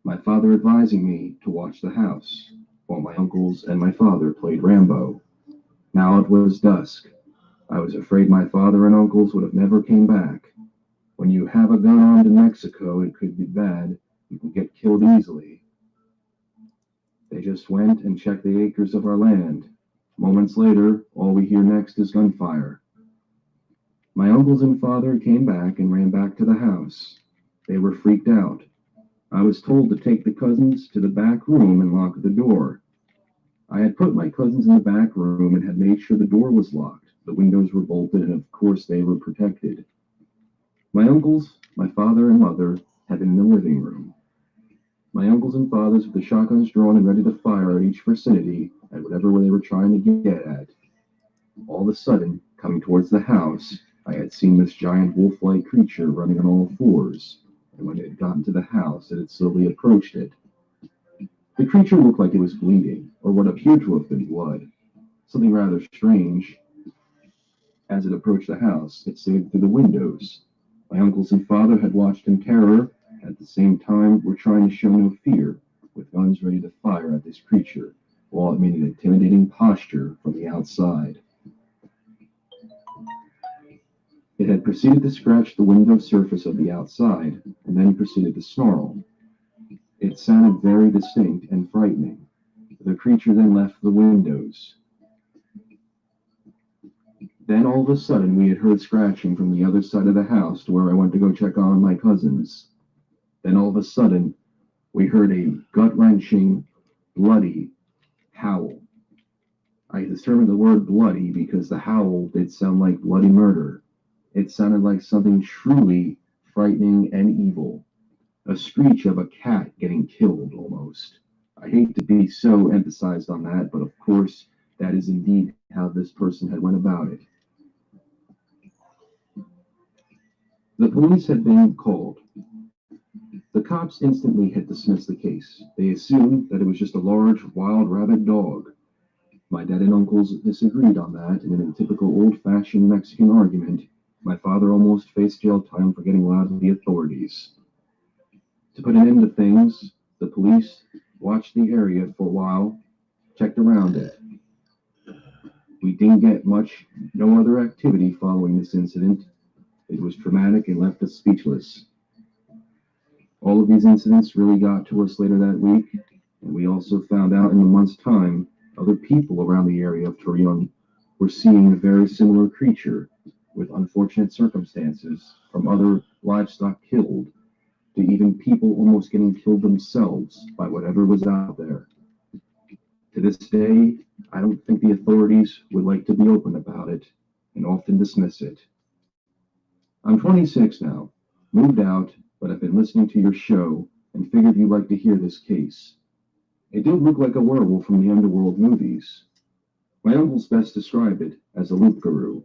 my father advising me to watch the house, while my uncles and my father played Rambo. Now it was dusk. I was afraid my father and uncles would have never came back. When you have a gun armed in Mexico, it could be bad. You can get killed easily. They just went and checked the acres of our land. Moments later, all we hear next is gunfire. My uncles and father came back and ran back to the house. They were freaked out. I was told to take the cousins to the back room and lock the door. I had put my cousins in the back room and had made sure the door was locked. The windows were bolted, and of course they were protected. My uncles, my father and mother had been in the living room. My uncles and fathers with the shotguns drawn and ready to fire at each vicinity at whatever they were trying to get at. All of a sudden, coming towards the house, I had seen this giant wolf-like creature running on all fours, and when it had gotten to the house, it had slowly approached it. The creature looked like it was bleeding, or what appeared to have been blood. Something rather strange. As it approached the house, it sailed through the windows. My uncles and father had watched in terror, at the same time were trying to show no fear, with guns ready to fire at this creature, while it made an intimidating posture from the outside. It had proceeded to scratch the window surface of the outside, and then proceeded to snarl. It sounded very distinct and frightening. The creature then left the windows. Then all of a sudden we had heard scratching from the other side of the house to where I went to go check on my cousins. Then all of a sudden we heard a gut-wrenching, bloody howl. I determined the word bloody because the howl did sound like bloody murder. It sounded like something truly frightening and evil. A screech of a cat getting killed, almost. I hate to be so emphasized on that, but of course, that is indeed how this person had went about it. The police had been called. The cops instantly had dismissed the case. They assumed that it was just a large, wild rabbit dog. My dad and uncles disagreed on that, and in a typical old-fashioned Mexican argument, my father almost faced jail time for getting loud with the authorities. To put an end to things, the police watched the area for a while, checked around it. We didn't get no other activity following this incident. It was traumatic and left us speechless. All of these incidents really got to us later that week, and we also found out in a month's time other people around the area of Torreon were seeing a very similar creature with unfortunate circumstances, from other livestock killed to even people almost getting killed themselves by whatever was out there. To this day, I don't think the authorities would like to be open about it and often dismiss it. I'm 26 now, moved out, but I've been listening to your show and figured you'd like to hear this case. It did look like a werewolf from the underworld movies. My uncles best described it as a loop guru.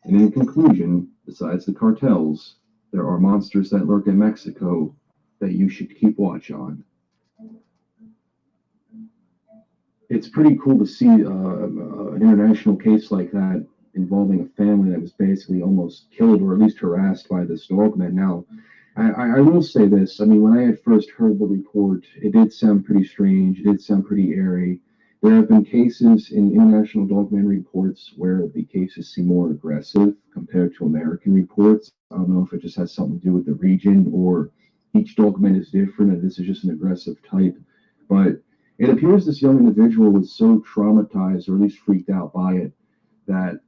And in conclusion, besides the cartels, there are monsters that lurk in Mexico that you should keep watch on. It's pretty cool to see an international case like that involving a family that was basically almost killed or at least harassed by this dogman. Now, I will say this. I mean, when I had first heard the report, it did sound pretty strange. It did sound pretty airy. There have been cases in international dogman reports where the cases seem more aggressive compared to American reports. I don't know if it just has something to do with the region or each dogman is different and this is just an aggressive type. But it appears this young individual was so traumatized or at least freaked out by it that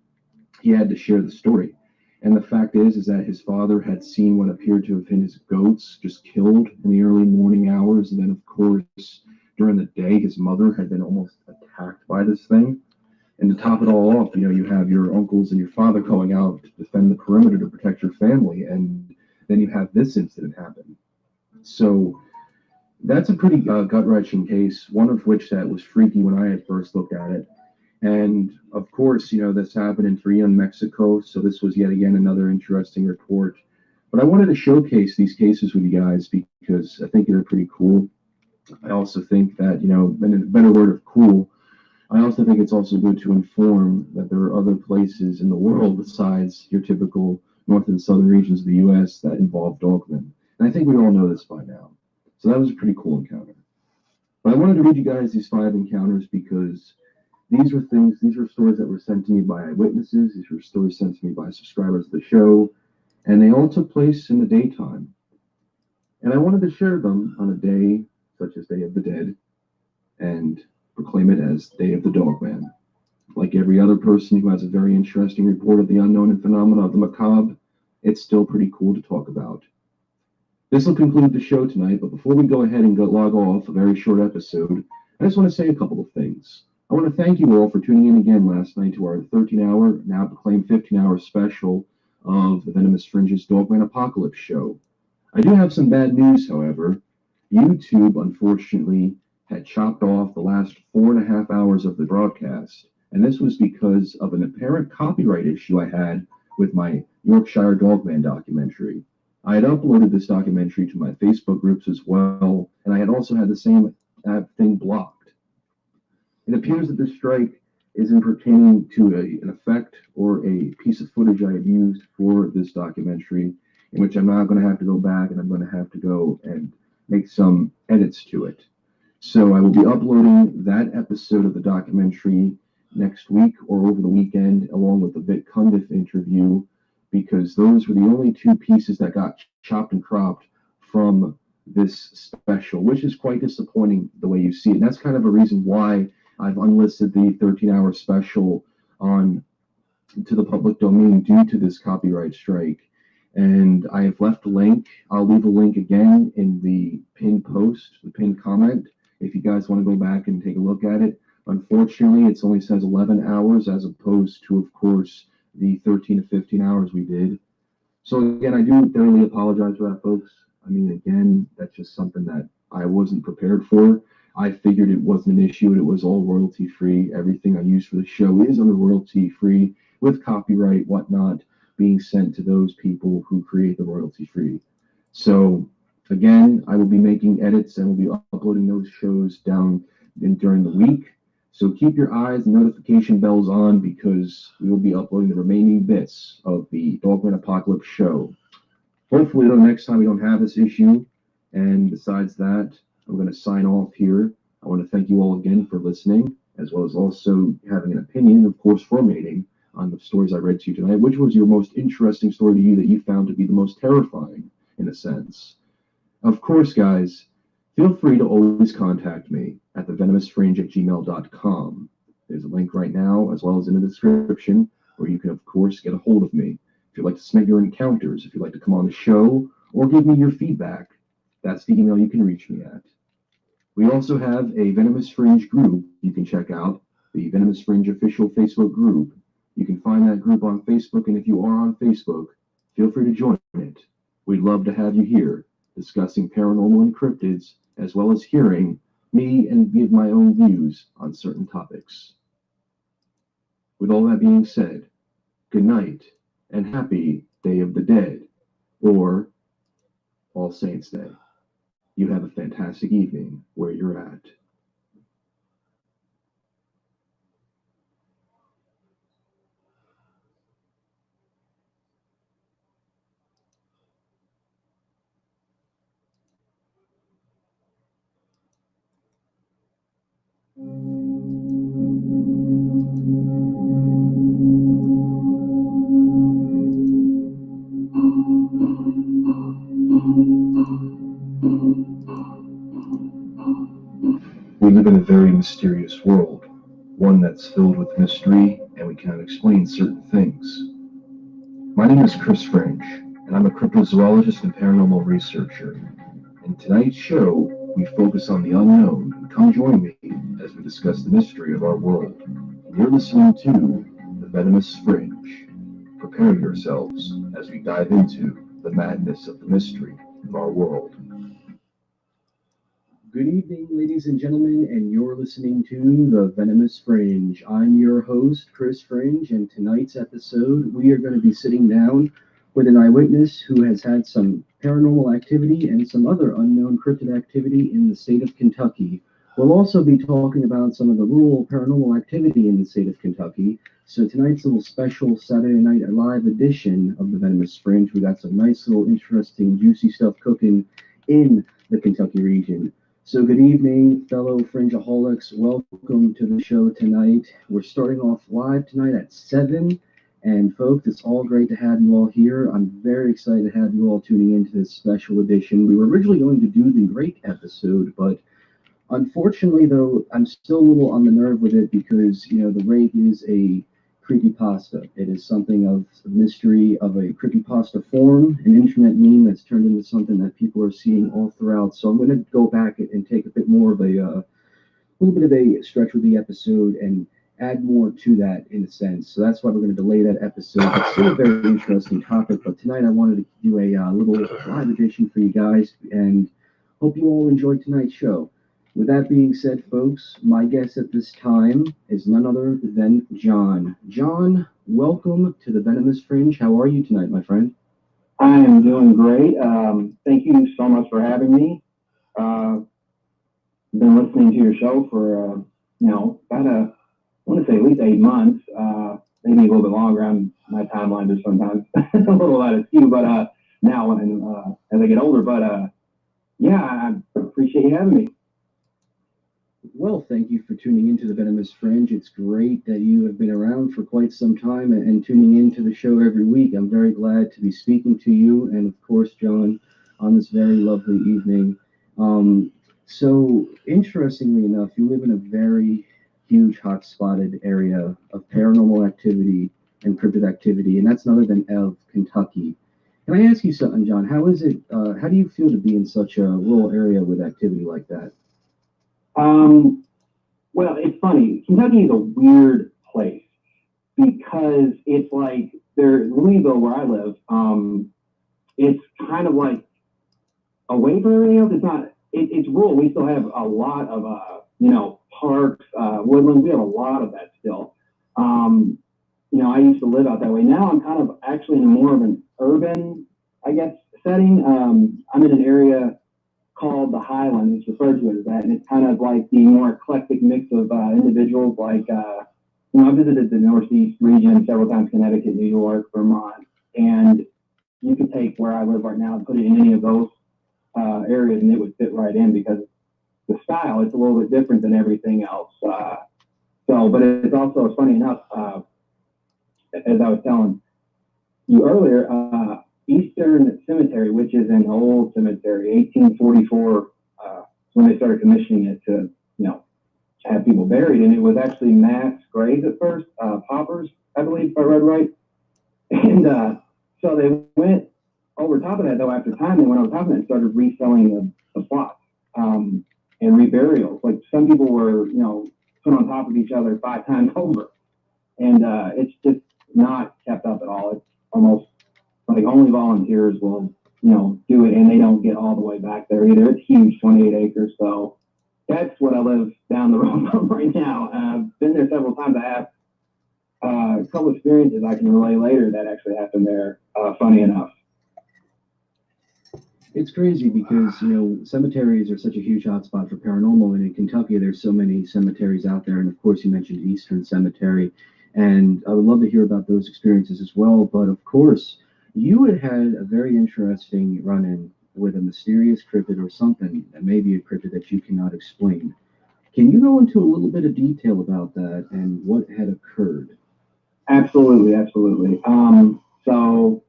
he had to share the story. And the fact is that his father had seen what appeared to have been his goats just killed in the early morning hours. And then, of course, during the day, his mother had been almost attacked by this thing. And to top it all off, you have your uncles and your father going out to defend the perimeter to protect your family. And then you have this incident happen. So that's a pretty gut-wrenching case, one of which that was freaky when I had first looked at it. And of course, this happened in Torreon, Mexico. So this was yet again another interesting report. But I wanted to showcase these cases with you guys because I think they're pretty cool. I also think that, in a better word of cool, I also think it's also good to inform that there are other places in the world besides your typical north and southern regions of the U.S. that involve dogmen. And I think we all know this by now. So that was a pretty cool encounter. But I wanted to read you guys these 5 encounters because these are stories that were sent to me by eyewitnesses. These were stories sent to me by subscribers of the show, and they all took place in the daytime. And I wanted to share them on a day such as Day of the Dead and proclaim it as Day of the Dogman. Like every other person who has a very interesting report of the unknown and phenomena of the macabre, it's still pretty cool to talk about. This will conclude the show tonight, but before we go ahead and log off a very short episode, I just want to say a couple of things. I want to thank you all for tuning in again last night to our 13-hour, now proclaimed 15-hour special of the Venomous Fringe's Dogman Apocalypse show. I do have some bad news, however. YouTube, unfortunately, had chopped off the last 4.5 hours of the broadcast, and this was because of an apparent copyright issue I had with my Yorkshire Dogman documentary. I had uploaded this documentary to my Facebook groups as well, and I had also had the same thing blocked. It appears that this strike isn't pertaining to an effect or a piece of footage I had used for this documentary, in which I'm now going to have to go back and I'm going to have to go and make some edits to it. So I will be uploading that episode of the documentary next week or over the weekend, along with the Vic Cundiff interview, because those were the only 2 pieces that got chopped and cropped from this special, which is quite disappointing the way you see it. And that's kind of a reason why I've unlisted the 13-hour special to the public domain due to this copyright strike. And I have left a link. I'll leave a link again in the pinned post, the pinned comment, if you guys want to go back and take a look at it. Unfortunately, it only says 11 hours as opposed to, of course, the 13 to 15 hours we did. So again, I do thoroughly apologize for that, folks. I mean, again, that's just something that I wasn't prepared for. I figured it wasn't an issue and it was all royalty free. Everything I use for the show is under royalty free with copyright, whatnot, being sent to those people who create the royalty free. So again, I will be making edits and will be uploading those shows down during the week. So keep your eyes and notification bells on because we will be uploading the remaining bits of the Dogman Apocalypse show. Hopefully, the next time we don't have this issue. And besides that, I'm going to sign off here. I want to thank you all again for listening, as well as also having an opinion, of course, formatting on the stories I read to you tonight. Which was your most interesting story to you that you found to be the most terrifying, in a sense? Of course, guys, feel free to always contact me at thevenomousfringe@gmail.com. There's a link right now, as well as in the description, where you can, of course, get a hold of me. If you'd like to submit your encounters, if you'd like to come on the show, or give me your feedback, that's the email you can reach me at. We also have a Venomous Fringe group you can check out, the Venomous Fringe official Facebook group. You can find that group on Facebook, and if you are on Facebook, feel free to join it. We'd love to have you here, discussing paranormal and cryptids, as well as hearing me and give my own views on certain topics. With all that being said, good night and happy Day of the Dead, or All Saints Day. You have a fantastic evening where you're at. We live in a very mysterious world, one that's filled with mystery, and we cannot explain certain things. My name is Chris Fringe, and I'm a cryptozoologist and paranormal researcher. In tonight's show, we focus on the unknown. Come join me as we discuss the mystery of our world. You're listening to The Venomous Fringe. Prepare yourselves as we dive into the madness of the mystery of our world. Good evening, ladies and gentlemen, and you're listening to The Venomous Fringe. I'm your host, Chris Fringe, and tonight's episode, we are going to be sitting down with an eyewitness who has had some paranormal activity and some other unknown cryptid activity in the state of Kentucky. We'll also be talking about some of the rural paranormal activity in the state of Kentucky. So tonight's little special Saturday Night Live edition of The Venomous Fringe, we got some nice little interesting juicy stuff cooking in the Kentucky region. So good evening, fellow Fringeaholics. Welcome to the show tonight. We're starting off live tonight at 7. And folks, it's all great to have you all here. I'm very excited to have you all tuning into this special edition. We were originally going to do the Rake episode, but unfortunately, though, I'm still a little on the nerve with it because, the Rake is a creepypasta. It is something of a mystery of a creepypasta form, an internet meme that's turned into something that people are seeing all throughout. So I'm going to go back and take a bit more of a little bit of a stretch with the episode and add more to that in a sense. So that's why we're going to delay that episode. It's still a very interesting topic, but tonight I wanted to do a little live edition for you guys and hope you all enjoyed tonight's show. With that being said, folks, my guest at this time is none other than John. John, welcome to the Venomous Fringe. How are you tonight, my friend? I am doing great. Thank you so much for having me. Been listening to your show for, about I want to say at least 8 months, maybe a little bit longer. My timeline is sometimes a little out of skew, but now and as I get older. But yeah, I appreciate you having me. Well, thank you for tuning into the Venomous Fringe. It's great that you have been around for quite some time and tuning into the show every week. I'm very glad to be speaking to you and, of course, John, on this very lovely evening. So, interestingly enough, you live in a very huge, hot-spotted area of paranormal activity and cryptid activity, and that's none other than of Kentucky. Can I ask you something, John? How is it? How do you feel to be in such a rural area with activity like that? Well, it's funny. Kentucky is a weird place because it's like Louisville, where I live, it's kind of like away from everything else. It's not. It's rural. We still have a lot of parks, woodlands. We have a lot of that still. I used to live out that way. Now I'm kind of actually in more of an urban, I guess, setting. I'm in an area called the Highlands. It's referred to as that, and it's kind of like the more eclectic mix of individuals. Like, I visited the Northeast region several times: Connecticut, New York, Vermont, and you could take where I live right now and put it in any of those areas, and it would fit right in because the style it's a little bit different than everything else. But it's also funny enough. As I was telling you earlier, Eastern Cemetery, which is an old cemetery, 1844, when they started commissioning it to, have people buried, and it was actually mass graves at first, paupers, I believe, if I read right. And so they went over top of that, though. After time, they went over top of it and started reselling the plots and reburials. Like some people were, put on top of each other 5 times over, and it's just not kept up at all. It's almost like only volunteers will, do it, and they don't get all the way back there either. It's huge, 28 acres. So that's what I live down the road from right now. I've been there several times. I have a couple experiences I can relay later that actually happened there, funny enough. It's crazy because, cemeteries are such a huge hotspot for paranormal. And in Kentucky, there's so many cemeteries out there. And of course, you mentioned Eastern Cemetery. And I would love to hear about those experiences as well. But of course, you had a very interesting run-in with a mysterious cryptid or something, maybe a cryptid that you cannot explain. Can you go into a little bit of detail about that and what had occurred? Absolutely, absolutely. So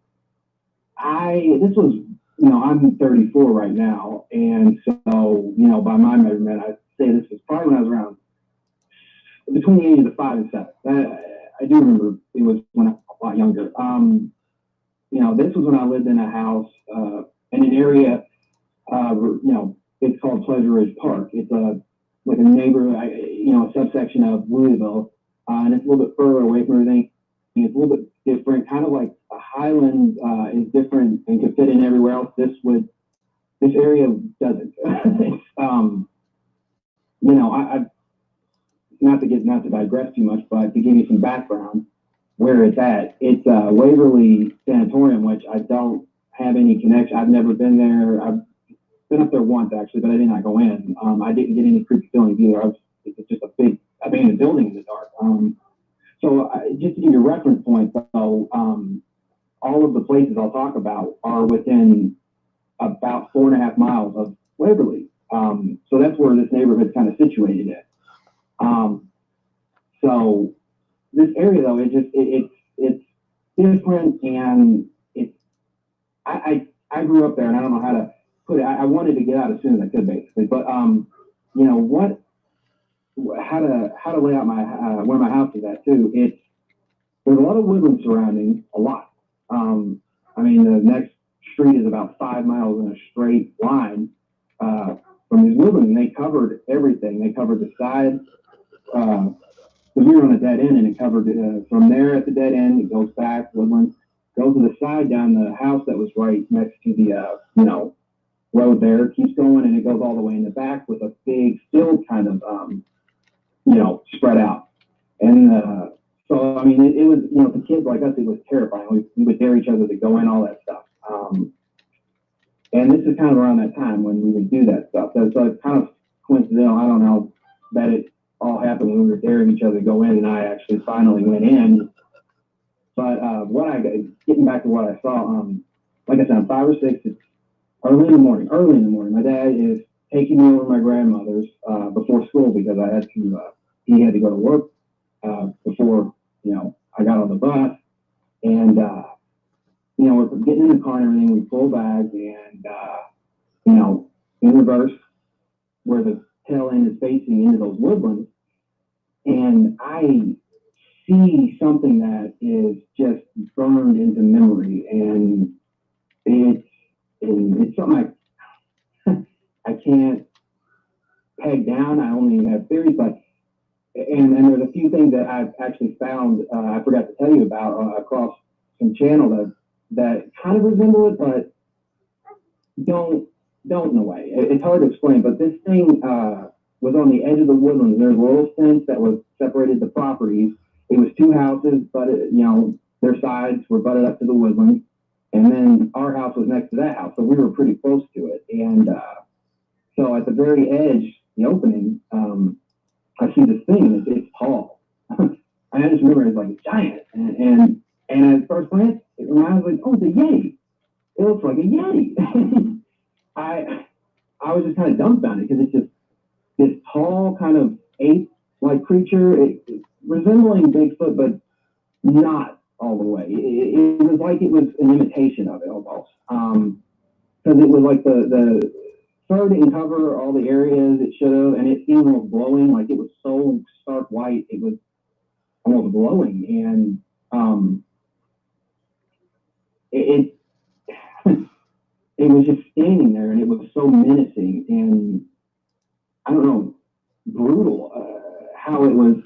this was, I'm 34 right now. And so, by my measurement, I'd say this was probably when I was around between the ages of 5 and 7. I do remember it was when I was a lot younger. This was when I lived in a house in an area, it's called Pleasure Ridge Park. It's like a neighborhood, a subsection of Louisville, and it's a little bit further away from everything. It's a little bit different, kind of like a Highland is different and can fit in everywhere else. This area doesn't. It's, I not to digress too much, but to give you some background where it's at, it's Waverly Sanatorium, which I don't have any connection. I've never been there. I've been up there once actually, but I did not go in. I didn't get any creepy feelings either. It's just a big abandoned building in the dark. Just to give you a reference point, though, all of the places I'll talk about are within about 4.5 miles of Waverly. So that's where this neighborhood's kind of situated at. So this area, though, it's different, and I grew up there, and I don't know how to put it. I wanted to get out as soon as I could, basically. But how to lay out my where my house is at too. There's a lot of woodland surrounding, a lot. The next street is about 5 miles in a straight line from these woodlands, and they covered everything. They covered the side. We were on a dead end, and it covered from there at the dead end. It goes back, woodlands, goes to the side down the house that was right next to the road there. Keeps going, and it goes all the way in the back with a big field kind of spread out. And so it was for kids like us, it was terrifying. We would dare each other to go in, all that stuff. And this is kind of around that time when we would do that stuff. So it's kind of coincidental. I don't know that it all happened when we were daring each other to go in, and I actually finally went in. But getting back to what I saw, like I said, I'm 5 or 6. It's early in the morning. My dad is taking me over to my grandmother's before school because I had to. He had to go to work before I got on the bus, and we're getting in the car and everything. We pull back, and in reverse, where the tail end is facing into those woodlands, and I see something that is just burned into memory, and it's something I can't peg down. I only have theories, but and there's a few things that I've actually found I forgot to tell you about across some channel that kind of resemble it, but don't in a way. It's hard to explain, but this thing was on the edge of the woodlands. There's a little fence that was separated the properties. It was two houses, but their sides were butted up to the woodlands, and then our house was next to that house, so we were pretty close to it. And so at the very edge, the opening, I see this thing, and it's tall. And I just remember it's like a giant, and at first glance, it reminds me, like, oh, it's a Yeti. It looks like a Yeti. I was just kind of dumbfounded because it's just this tall kind of ape-like creature, resembling Bigfoot, but not all the way. It was like it was an imitation of it almost, because it was like the fur didn't cover all the areas it should have, and it seemed almost glowing, like it was so stark white, it was almost glowing, and it it was just standing there, and it was so menacing, and I don't know, brutal, how it was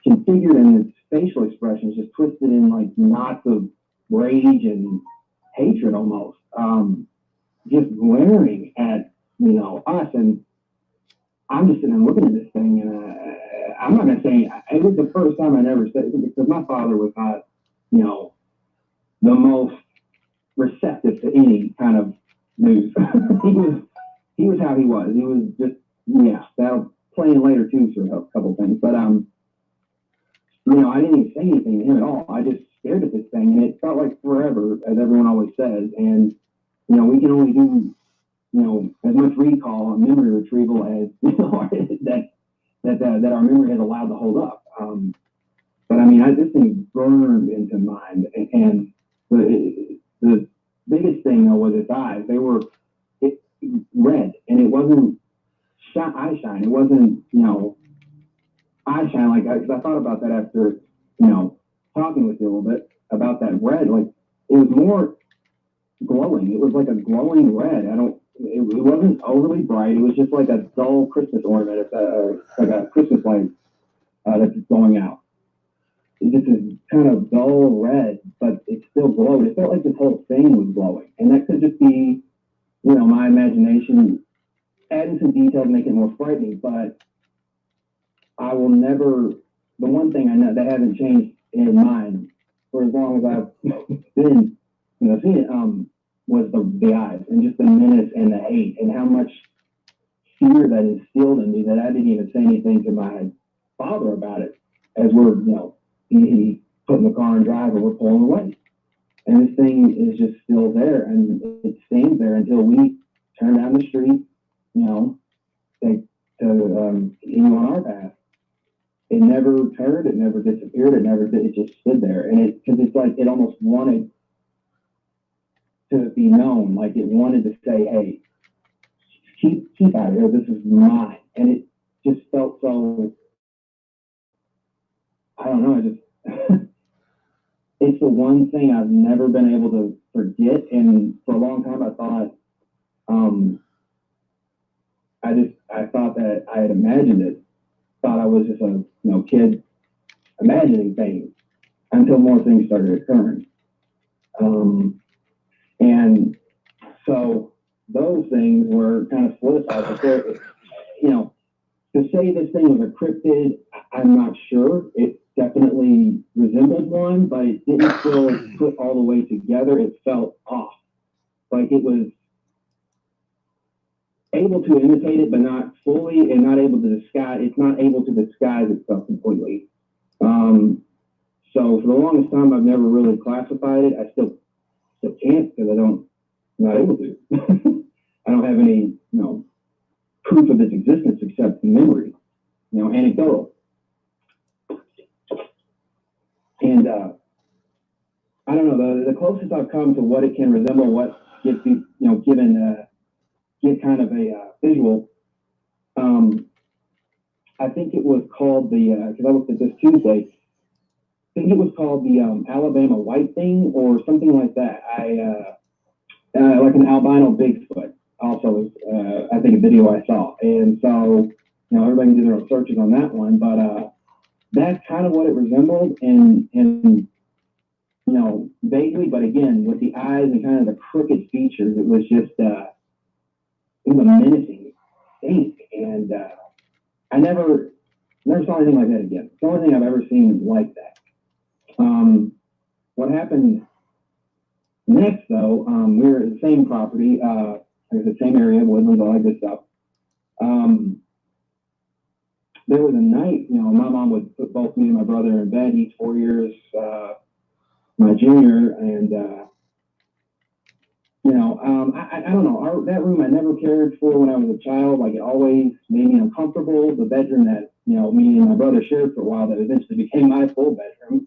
configured, and its facial expressions just twisted in like knots of rage and hatred almost, just glaring at us. And I'm just sitting there looking at this thing, and I'm not gonna say it was the first time I ever said it, because my father was not the most receptive to any kind of news. he was how he was. He was just, that'll play in later too for a couple things. But I didn't even say anything to him at all. I just stared at this thing, and it felt like forever, as everyone always says. And we can only do as much recall and memory retrieval as that our memory has allowed to hold up. But I mean, this thing burned into mind, and the biggest thing though was its eyes. They were red, and it wasn't eye shine. It wasn't eye shine like because I thought about that after talking with you a little bit about that red. Like it was more glowing. It was like a glowing red. It wasn't overly bright. It was just like a dull Christmas ornament. It's like a Christmas light that's going out. It just is kind of dull red, but it still glowed. It felt like this whole thing was glowing, and that could just be my imagination adding some detail to make it more frightening. But I will never. The one thing I know that hasn't changed in mind for as long as I've been, seeing it, was the eyes, and just the menace and the hate, and how much fear that instilled in me that I didn't even say anything to my father about it. As we're, he put in the car and drive, and we're pulling away, and this thing is just still there, and it stands there until we turn down the street, to continue on our path. It never turned, it never disappeared, it just stood there. And because it's like it almost wanted to be known, like it wanted to say, hey, keep out of here, this is mine. And it just felt so, I don't know, it's the one thing I've never been able to forget. And for a long time I thought, I thought that I had imagined it, thought I was just a kid imagining things, until more things started occurring. And so those things were kind of solidified. But there, to say this thing was a cryptid, I'm not sure. It definitely resembled one, but it didn't feel put all the way together. It felt off, like it was able to imitate it, but not fully, and not able to disguise. It's not able to disguise itself completely. So for the longest time, I've never really classified it. I still can't, because I'm not able to. I don't have any, proof of its existence except memory, anecdotal. And I don't know, the closest I've come to what it can resemble, what gets you, get kind of a visual. I think it was called because I looked at this Tuesday. I think it was called the Alabama White Thing or something like that. Like an albino Bigfoot. Also, I think a video I saw, and so everybody can do their own searches on that one. But that's kind of what it resembled, and vaguely, but again, with the eyes and kind of the crooked features, it was just, it was a menacing thing. And I never saw anything like that again. It's the only thing I've ever seen like that. What happened next, though, we were at the same property, the same area, Woodlands, all that good stuff. There was a night, my mom would put both me and my brother in bed. He's 4 years my junior, and I don't know. That room I never cared for when I was a child. Like, it always made me uncomfortable. The bedroom that me and my brother shared for a while, that eventually became my full bedroom,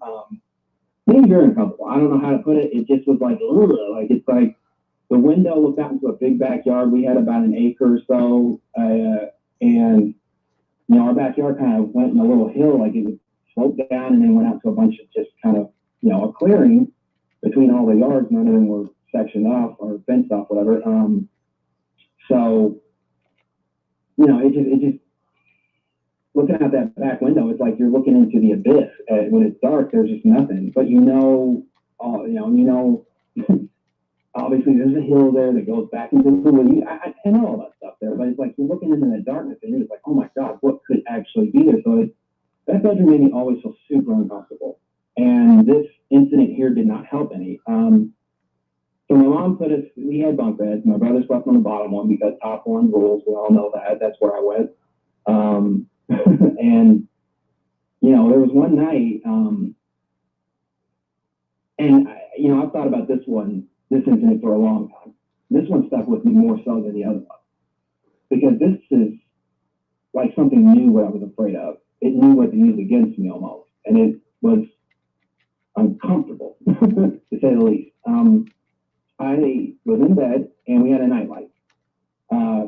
made me very uncomfortable. I don't know how to put it. It just was like, ugh. Like, it's like the window looked out into a big backyard. We had about an acre or so, and our backyard kind of went in a little hill, like it would slope down and then went out to a bunch of just kind of, a clearing between all the yards. None of them were sectioned off or fenced off, whatever. So, it just looking out that back window, it's like you're looking into the abyss. When it's dark, there's just nothing. But obviously there's a hill there that goes back into the wood. I know all that stuff there, but it's like you're looking into the darkness and you're just like, oh my God, what could actually be there? So that bedroom made me always feel super uncomfortable. And this incident here did not help any. So my mom we had bunk beds. My brother slept on the bottom one because top one rules. We all know that. That's where I went. And, there was one night, and I've thought about this incident for a long time. This one stuck with me more so than the other one, because this is like something new what I was afraid of. It knew what to use against me almost, and it was uncomfortable to say the least. I was in bed and we had a nightlight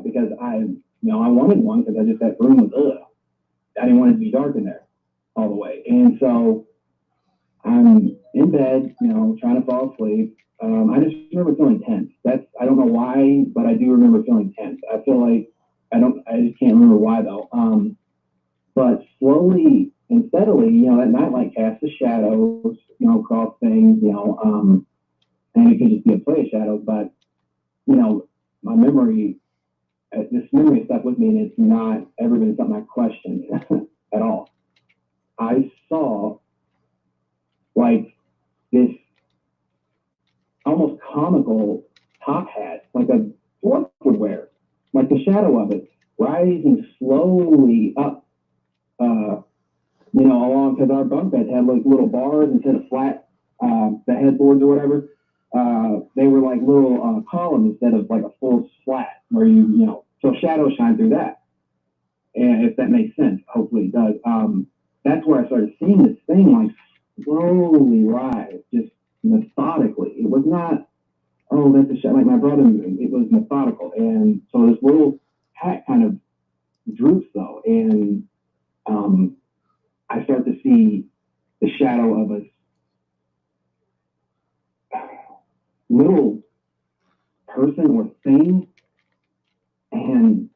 because I wanted one because that room was I didn't want it to be dark in there all the way, and so I'm in bed, trying to fall asleep. I just remember feeling tense. I don't know why, but I do remember feeling tense. I feel like I just can't remember why though. But slowly and steadily, that nightlight casts the shadows, across things, and it could just be a play of shadows. But, my memory, this memory stuck with me, and it's not ever been something I questioned at all. I saw like this almost comical top hat, like a dwarf would wear, like the shadow of it rising slowly up, along, because our bunk beds had like little bars instead of flat, the headboards or whatever. They were like little columns instead of like a full flat where so shadows shine through that. And if that makes sense, hopefully it does. That's where I started seeing this thing like slowly rise, just methodically. It was not, oh, that's a shadow like my brother. It was methodical. And so this little hat kind of droops though. And I start to see the shadow of a little person or thing, and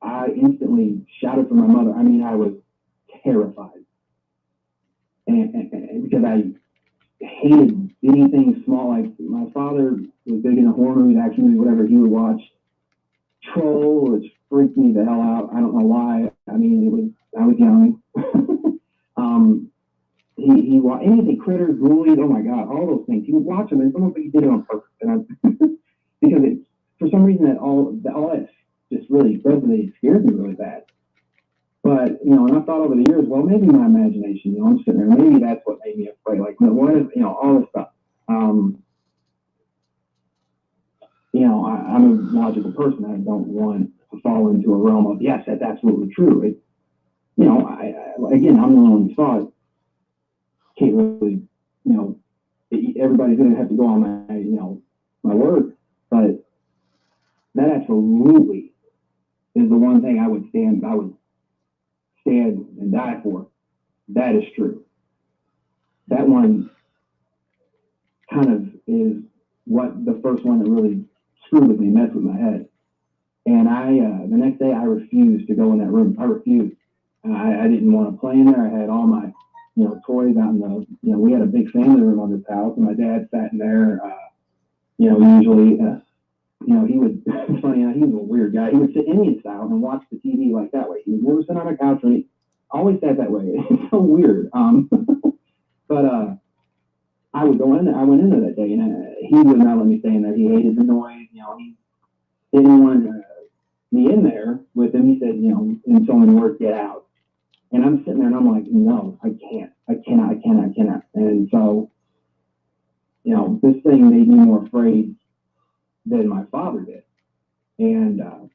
I instantly shouted for my mother. I mean, I was terrified, and because I hated anything small. Like, my father was big into horror movies, action movies, whatever. He would watch Troll, which freaked me the hell out. I don't know why. I mean, I was young. He watched anything, Critters, Ghoulies, oh my God, all those things. He would watch them, and it's almost like he did it on purpose. And because for some reason, all that just really resonated, scared me really bad. But, and I thought over the years, well, maybe my imagination, I'm sitting there, maybe that's what made me afraid. Like, what is, all this stuff. I'm a logical person. I don't want to fall into a realm of, yes, that's absolutely true. Again, I'm the only one who saw it. Can't really, everybody's going to have to go on my word. But that absolutely is the one thing I would stand and die for. That is true. That one kind of is what the first one that really screwed with me, messed with my head. And the next day I refused to go in that room. I refused. I didn't want to play in there. I had all my toys out in the, we had a big family room on this house, and my dad sat in there. Usually, he would, it's funny, he was a weird guy. He would sit Indian style and watch the TV like that way. He would never sit on a couch, and he always sat that way. It's so weird. But I would go in there. I went in there that day, and he would not let me stay in there. He hated the noise. He didn't want me in there with him. He said, in so many words, get out. And I'm sitting there, and I'm like, no, I can't. I cannot. And so, this thing made me more afraid than my father did. And I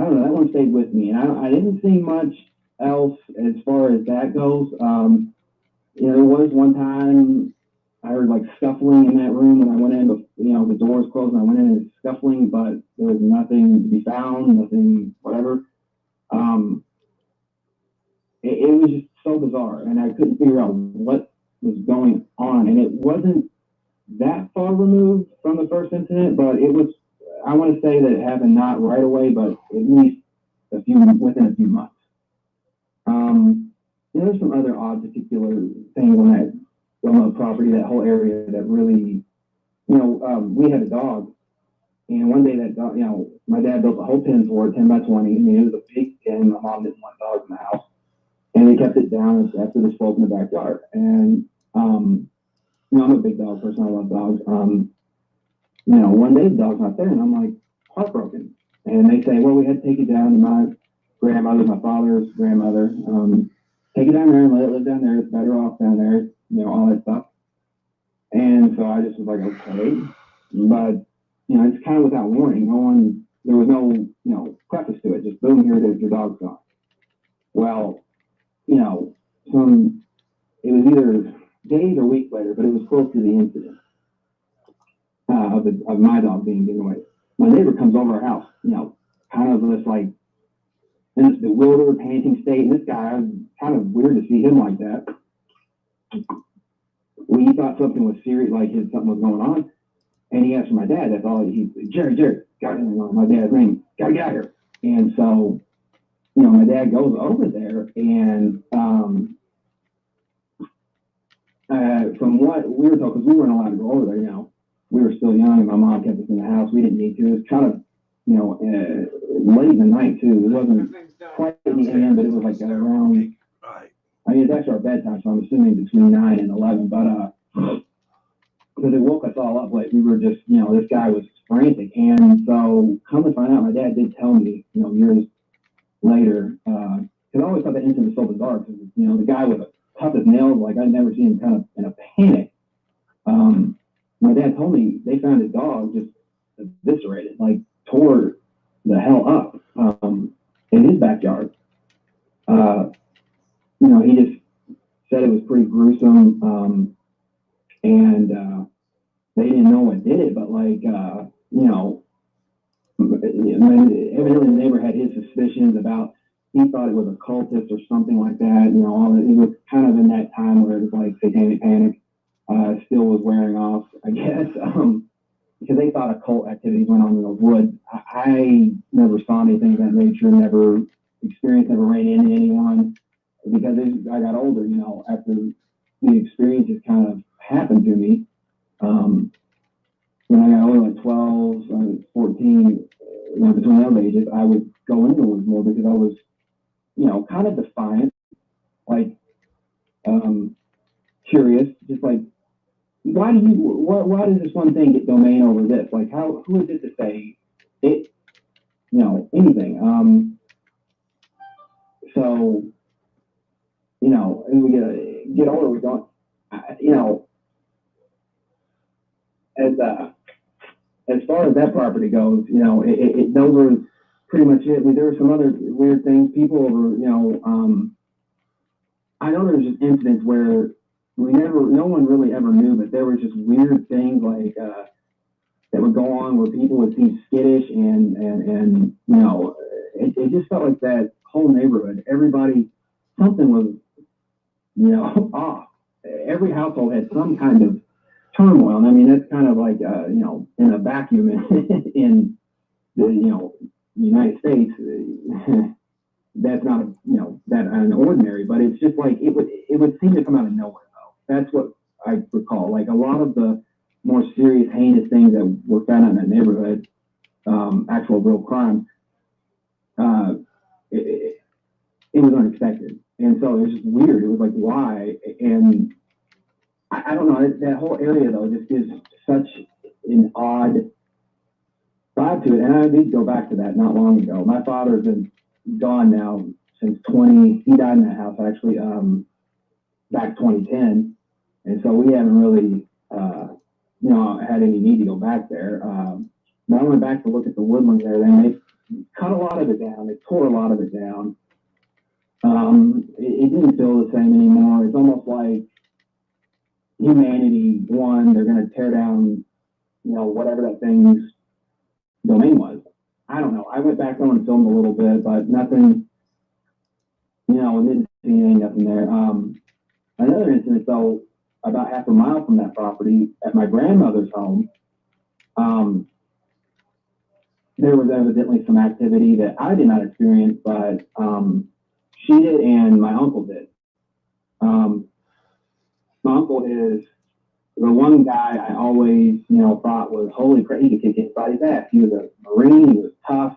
don't know, that one stayed with me. And I didn't see much else as far as that goes. There was one time I heard like scuffling in that room, and I went in, the doors closed, and I went in and it was scuffling, but there was nothing to be found, nothing, whatever. It was just so bizarre, and I couldn't figure out what was going on. And it wasn't that far removed from the first incident, but it was, I want to say that it happened not right away, but at least within a few months. There's some other odd particular things on the property, that whole area that really, we had a dog, and one day that dog, my dad built a whole pen for it, 10 by 20. I mean, it was a big pen. My mom didn't want dogs in the house, and we kept it down after the slope in the backyard. And I'm a big dog person. I love dogs. One day the dog's not there, and I'm like heartbroken. And they say, well, we had to take it down to my grandmother, my father's grandmother. Take it down there and let it live down there. It's better off down there, all that stuff. And so I just was like, okay. But, it's kind of without warning. There was no, preface to it. Just boom, here it is, your dog's gone. Well, it was either days or weeks later, but it was close to the incident of my dog being given away. My neighbor comes over our house, kind of this like in this bewildered, panting state. And this guy, kind of weird to see him like that. We thought something was serious, like something was going on. And he asked for my dad. That's all. Jerry, got my dad's name. Gotta get out here. And so, my dad goes over there, and from what we were told, because we weren't allowed to go over there, we were still young, and my mom kept us in the house. We didn't need to. It was kind of, late in the night too. It wasn't quite in the AM, but it was like around. I mean, it's actually our bedtime, so I'm assuming between 9 and 11. But because it woke us all up, like we were just, this guy was frantic. And so, come to find out, my dad did tell me, years later, because I always thought the incident was so bizarre. Because the guy with the toughest nails, like I'd never seen him kind of in a panic. My dad told me they found his dog just eviscerated, like tore the hell up in his backyard. He just said it was pretty gruesome, and they didn't know what did it, but evidently the neighbor had his suspicions about, he thought it was a cultist or something like that. It was kind of in that time where it was like satanic panic still was wearing off, I guess, because they thought occult activities went on in the woods. I never saw anything of that nature, never experienced, never ran into anyone, because as I got older, after the experiences kind of happened to me, when I got older, like 12, 14, between those ages, I would go into the woods more because I was, kind of defiant, like, curious, just like, why does this one thing get domain over this? Like, who is it to say it, anything? So, as we get older, we don't, as far as that property goes, those are pretty much it. There were some other weird things. People over, I know there's just incidents where no one really ever knew, but there were just weird things like that would go on where people would seem skittish, and it just felt like that whole neighborhood, everybody, something was, off. Every household had some kind of turmoil. And I mean, that's kind of like, in a vacuum in the, United States, that's not, that an ordinary, but it's just like, it would seem to come out of nowhere though. That's what I recall. Like a lot of the more serious, heinous things that were found out in that neighborhood, actual real crime, it was unexpected. And so it was just weird. It was like, why? And I don't know, that whole area though just gives such an odd vibe to it. And I did go back to that not long ago. My father's been gone now since he died in that house actually, back 2010. And so we haven't really, had any need to go back there. But I went back to look at the woodlands there, and they cut a lot of it down. They tore a lot of it down. It didn't feel the same anymore. It's almost like humanity won. They're going to tear down, whatever that thing's domain was. I don't know. I went back home and filmed a little bit, but nothing, didn't see anything, nothing there. Another incident, though, about half a mile from that property at my grandmother's home, there was evidently some activity that I did not experience, but she did and my uncle did. My uncle is the one guy I always, thought was, holy crap, he could kick anybody's ass. He was a Marine, he was tough,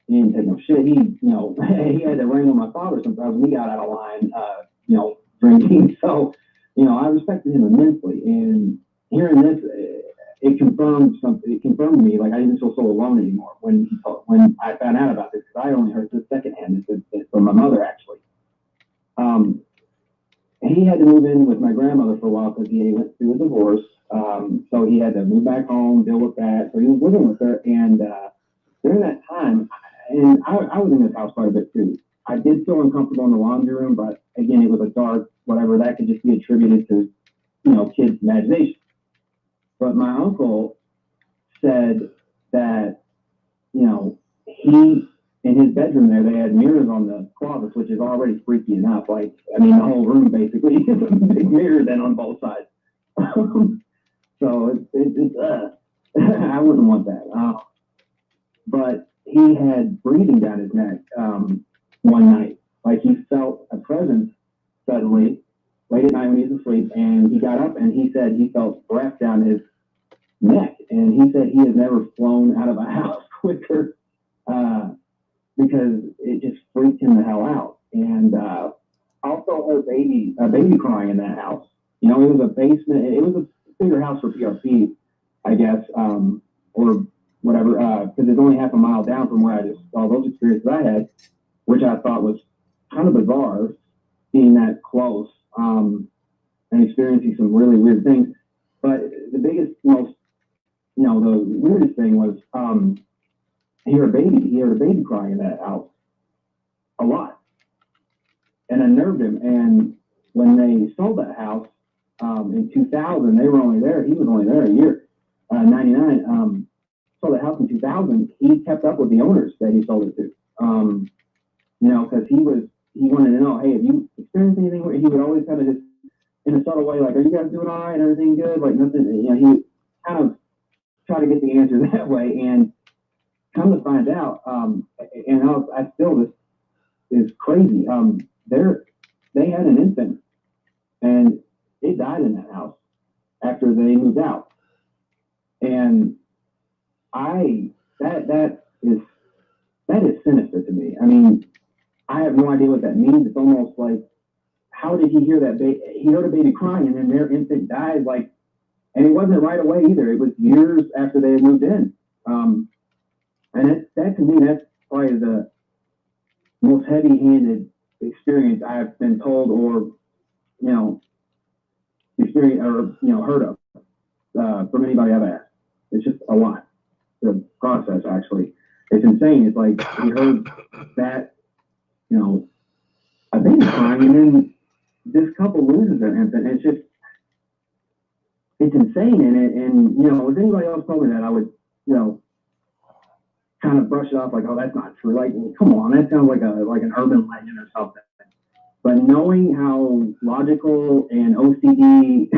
he didn't take no shit. He, he had to wrangle my father sometimes when he got out of line, drinking. So, I respected him immensely. And hearing this, it confirmed something. It confirmed to me, like I didn't feel so alone anymore when I found out about this, because I only heard this secondhand. It's from my mother, actually. He had to move in with my grandmother for a while because he went through a divorce. So he had to move back home, deal with that. So he was living with her. And during that time, and I was in this house quite a bit too. I did feel uncomfortable in the laundry room, but again, it was a dark, whatever, that could just be attributed to, kids' imagination. But my uncle said that, he, in his bedroom there, they had mirrors on the closets, which is already freaky enough. Like, the whole room basically is a big mirror then on both sides. So I wouldn't want that. But he had breathing down his neck one night. Like he felt a presence suddenly late at night when he was asleep, and he got up and he said he felt breath down his neck. And he said he has never flown out of a house quicker because it just freaked him the hell out. And also heard a baby crying in that house. It was a basement. It was a bigger house for PRC, I guess, or whatever, because it's only half a mile down from where I just saw those experiences I had, which I thought was kind of bizarre, being that close and experiencing some really weird things. But the biggest, most, the weirdest thing was he heard a baby crying in that house a lot, and unnerved him. And when they sold that house in 2000, they were only there. He was only there a year, 99. Sold the house in 2000. He kept up with the owners that he sold it to, because he wanted to know, hey, have you experienced anything? He would always kind of just, in a subtle way, like, are you guys doing all right? Everything good? Like nothing. He would kind of try to get the answer that way. And come to find out, I still, this is crazy. They had an infant, and it died in that house after they moved out. And that is sinister to me. I have no idea what that means. It's almost like, how did he hear that baby? He heard a baby crying, and then their infant died. Like, and it wasn't right away either. It was years after they had moved in. And that to me, that's probably the most heavy-handed experience I've been told or, experienced or, heard of from anybody I've asked. It's just a lot. The process, actually. It's insane. It's like he heard that, a baby crying, and then this couple loses their infant. It's insane. And if anybody else told me that, I would, kind of brush it off like, oh, that's not true. Like, come on, that sounds like an urban legend or something. But knowing how logical and OCD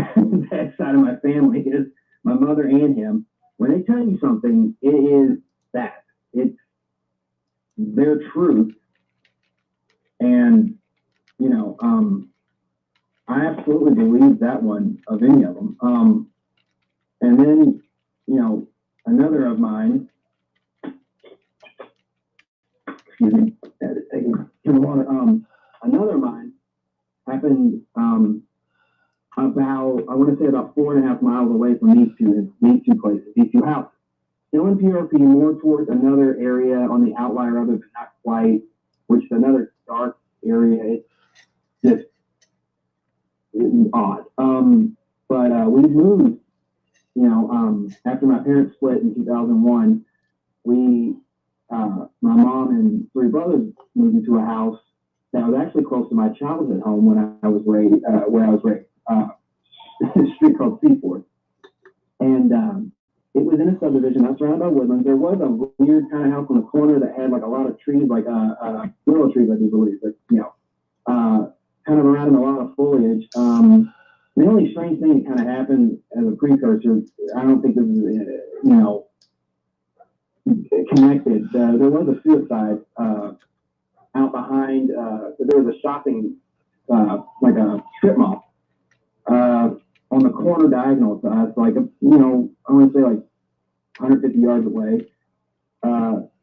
that side of my family is, my mother and him, when they tell you something, it is that. It's their truth. you know, I absolutely believe that one of any of them. And then, you know, another of mine, excuse me, I had to take a water. Another of mine happened about, I want to say about 4.5 miles away from these two places, these two houses. Still in PRP, more towards another area on the outlier of it, but not quite, which is another dark area. It's just odd. But we moved, you know, after my parents split in 2001, my mom and 3 brothers moved into a house that was actually close to my childhood home when I was raised, where I was raised, a street called Seaforth. And it was in a subdivision that's surrounded by woodlands. There was a weird kind of house on the corner that had like a lot of trees, like willow trees, I do believe, but you know, kind of around a lot of foliage. The only strange thing that kind of happened as a precursor, I don't think this is, you know, connected. There was a suicide out behind. There was a shopping, like a strip mall, on the corner diagonal to us, like, you know, I want to say like 150 yards away.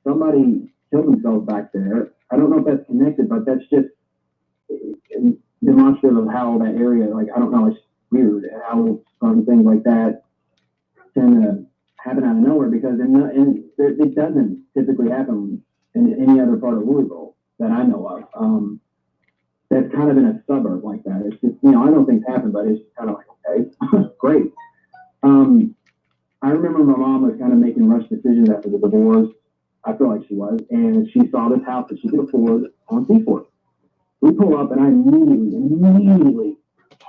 Somebody killed themselves back there. I don't know if that's connected, but that's just demonstrative of how that area, like, I don't know, it's weird how some things like that tend to happen out of nowhere, because it doesn't typically happen in any other part of Louisville that I know of. That's kind of in a suburb like that. It's just, you know, I know things happen, but it's kind of like, okay, great. I remember my mom was kind of making rush decisions after the divorce. I feel like she was, and she saw this house that she could afford on Seaforth. We pull up, and I immediately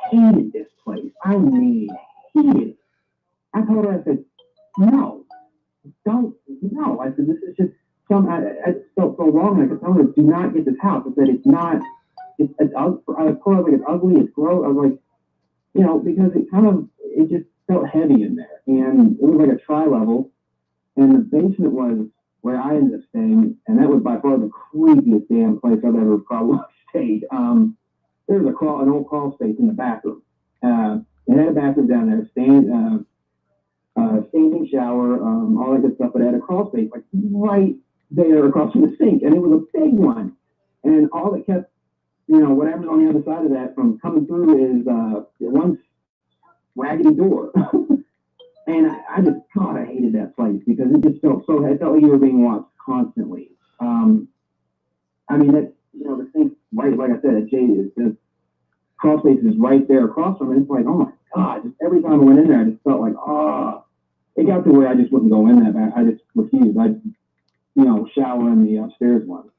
hated this place. I mean, hated it. I told her, I said, no, no. I said, this is just I felt so wrong. I could tell her, do not get this house. I said, it's not, it's I told her, like, it's ugly, it's gross. I was like, you know, because it just felt heavy in there. And it was like a tri-level. And the basement was where I ended up staying. And that was by far the creepiest damn place I've ever probably stayed. There was an old crawl space in the bathroom. It had a bathroom down there, standing shower, all that good stuff. But it had a crawl space like right there across from the sink. And it was a big one. And all that kept, you know, whatever's on the other side of that from coming through is one raggedy door. And I just, God, I hated that place because it just felt so, it felt like you were being watched constantly. I mean, that, you know, the thing, right, like I said, the crawl space is right there across from it. It's like, oh my God, just every time I went in there, I just felt like, it got to where I just wouldn't go in that back. I just refused. I'd, you know, shower in the upstairs one.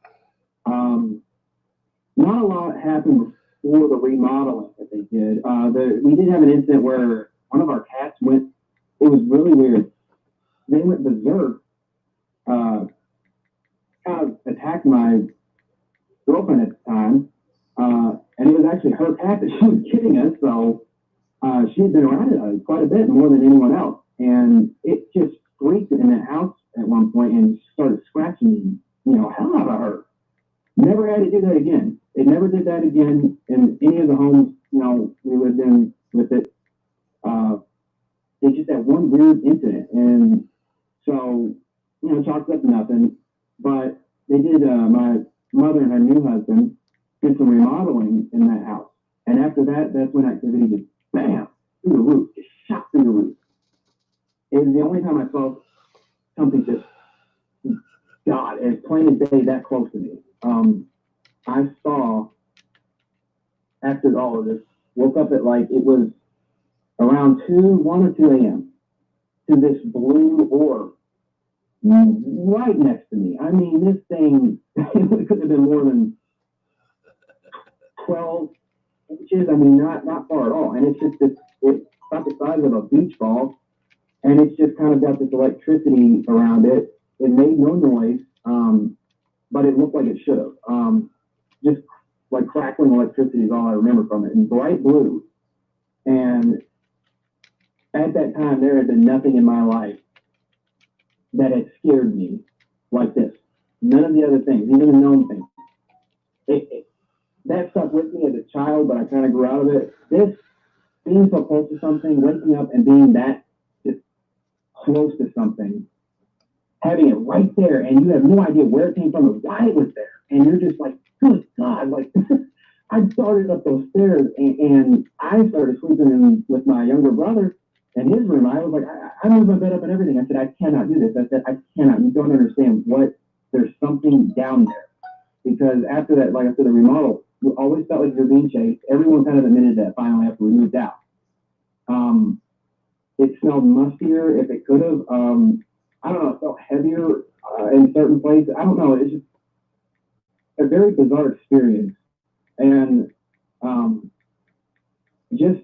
Not a lot happened before the remodeling that they did. We did have an incident where one of our cats went, it was really weird. They went berserk, kind of attacked my girlfriend at the time. And it was actually her cat that she was getting us. So she had been around it quite a bit, more than anyone else. And it just freaked in the house at one point and started scratching me, you know, hell out of her. Never had to do that again. It never did that again in any of the homes, you know, we lived in with it. It's just that one weird incident. And so, you know, chalked up to nothing. But they did, my mother and her new husband did some remodeling in that house. And after that, that's when activity just, bam, through the roof, just shot through the roof. It was the only time I saw something just, God, as plain as day, that close to me. I saw, after all of this, woke up at like, it was around 1 or 2 a.m. to this blue orb right next to me. I mean, this thing, it could have been more than 12 inches. I mean, not far at all. And it's just it's about the size of a beach ball. And it's just kind of got this electricity around it. It made no noise, but it looked like it should have. Just like crackling electricity is all I remember from it. And bright blue. And at that time, there had been nothing in my life that had scared me like this. None of the other things, even the known things. that stuck with me as a child, but I kind of grew out of it. This being so close to something, waking up and being that just close to something, having it right there, and you have no idea where it came from or why it was there, and you're just like, good God, like I started up those stairs, and I started sleeping with my younger brother in his room. I was like, I moved my bed up and everything. I said, I cannot do this. I said, I cannot. You don't understand there's something down there. Because after that, like I said, the remodel, you always felt like you're being chased. Everyone kind of admitted that finally after we moved out. It smelled mustier if it could have. I don't know, it felt heavier in certain places. I don't know. It's just a very bizarre experience. And just,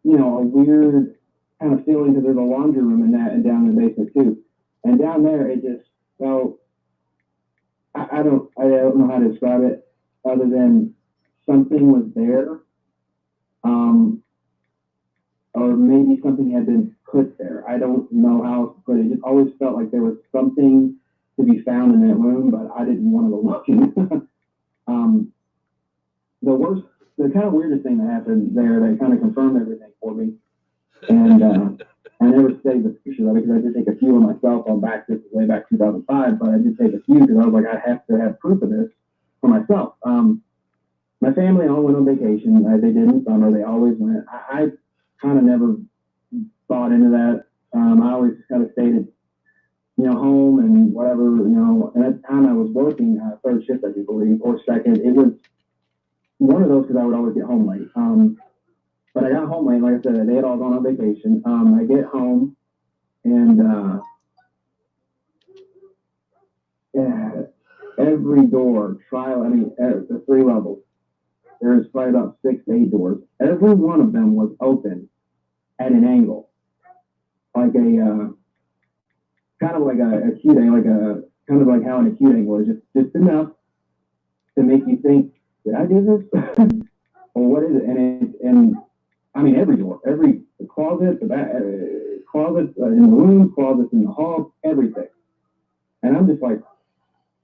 a weird kind of feeling because there's a laundry room in that and down in the basement too. And down there, it just felt, I don't know how to describe it other than something was there. Or maybe something had been put there. I don't know how else to put it. It just always felt like there was something to be found in that room, but I didn't want to go looking. The kind of weirdest thing that happened there that kind of confirmed everything for me. And I never saved the pictures of it because I did take a few of myself on way back 2005, but I did take a few because I was like, I have to have proof of this for myself. My family all went on vacation. They did in summer. They always went. I kind of never thought into that. I always kind of stayed at, home and whatever, and at the time I was working third shift, I do believe, or second. It was one of those because I would always get home late. But I got home late, like I said, they had all gone on vacation. I get home and every door, the 3 levels, there's probably about 6 to 8 doors. Every one of them was open at an angle, like a kind of like a acute angle, kind of like how an acute angle is, just enough to make you think, did I do this? Or what is it? And I mean, every door, every closet, closets in the room, closets in the hall, everything. And I'm just like,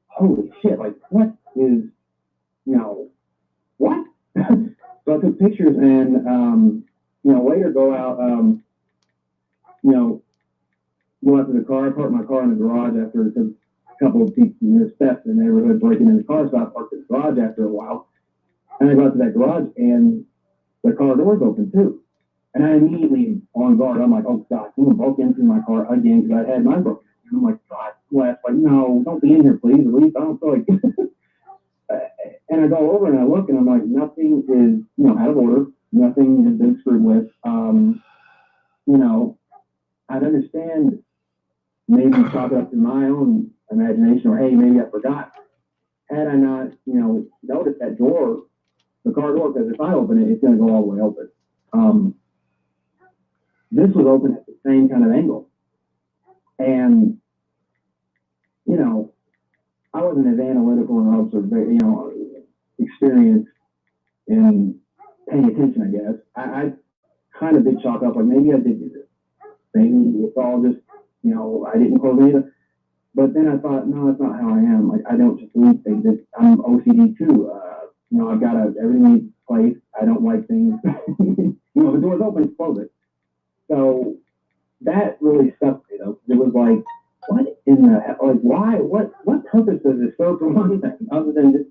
holy shit! Like, what is, what? So I took pictures and, later go out, go out to the car. I parked my car in the garage after a couple of people, theft in the neighborhood breaking in the car. So I parked in the garage after a while. And I go out to that garage and the car door's open too. And I immediately on guard, I'm like, oh God, someone broke into my car again because I had mine broken. And I'm like, God bless, like, no, don't be in here, please. At least I don't feel like. And I go over and I look and I'm like, nothing is, out of order. Nothing has been screwed with. I'd understand maybe chalk it up to my own imagination or, hey, maybe I forgot. Had I not, noticed that door, the car door, because if I open it, it's going to go all the way open. This was open at the same kind of angle. And, I wasn't as analytical and experienced in paying attention, I guess. I kind of did chalk up, like, maybe I did do this. Maybe it's all just, I didn't close any of it. But then I thought, no, that's not how I am. Like, I don't just leave things. I'm OCD too. I've got everything placed. I don't like things. The door's open, close it. So that really stuck me, though. It was like, what in the hell? Like, why? What purpose does this serve for one thing other than just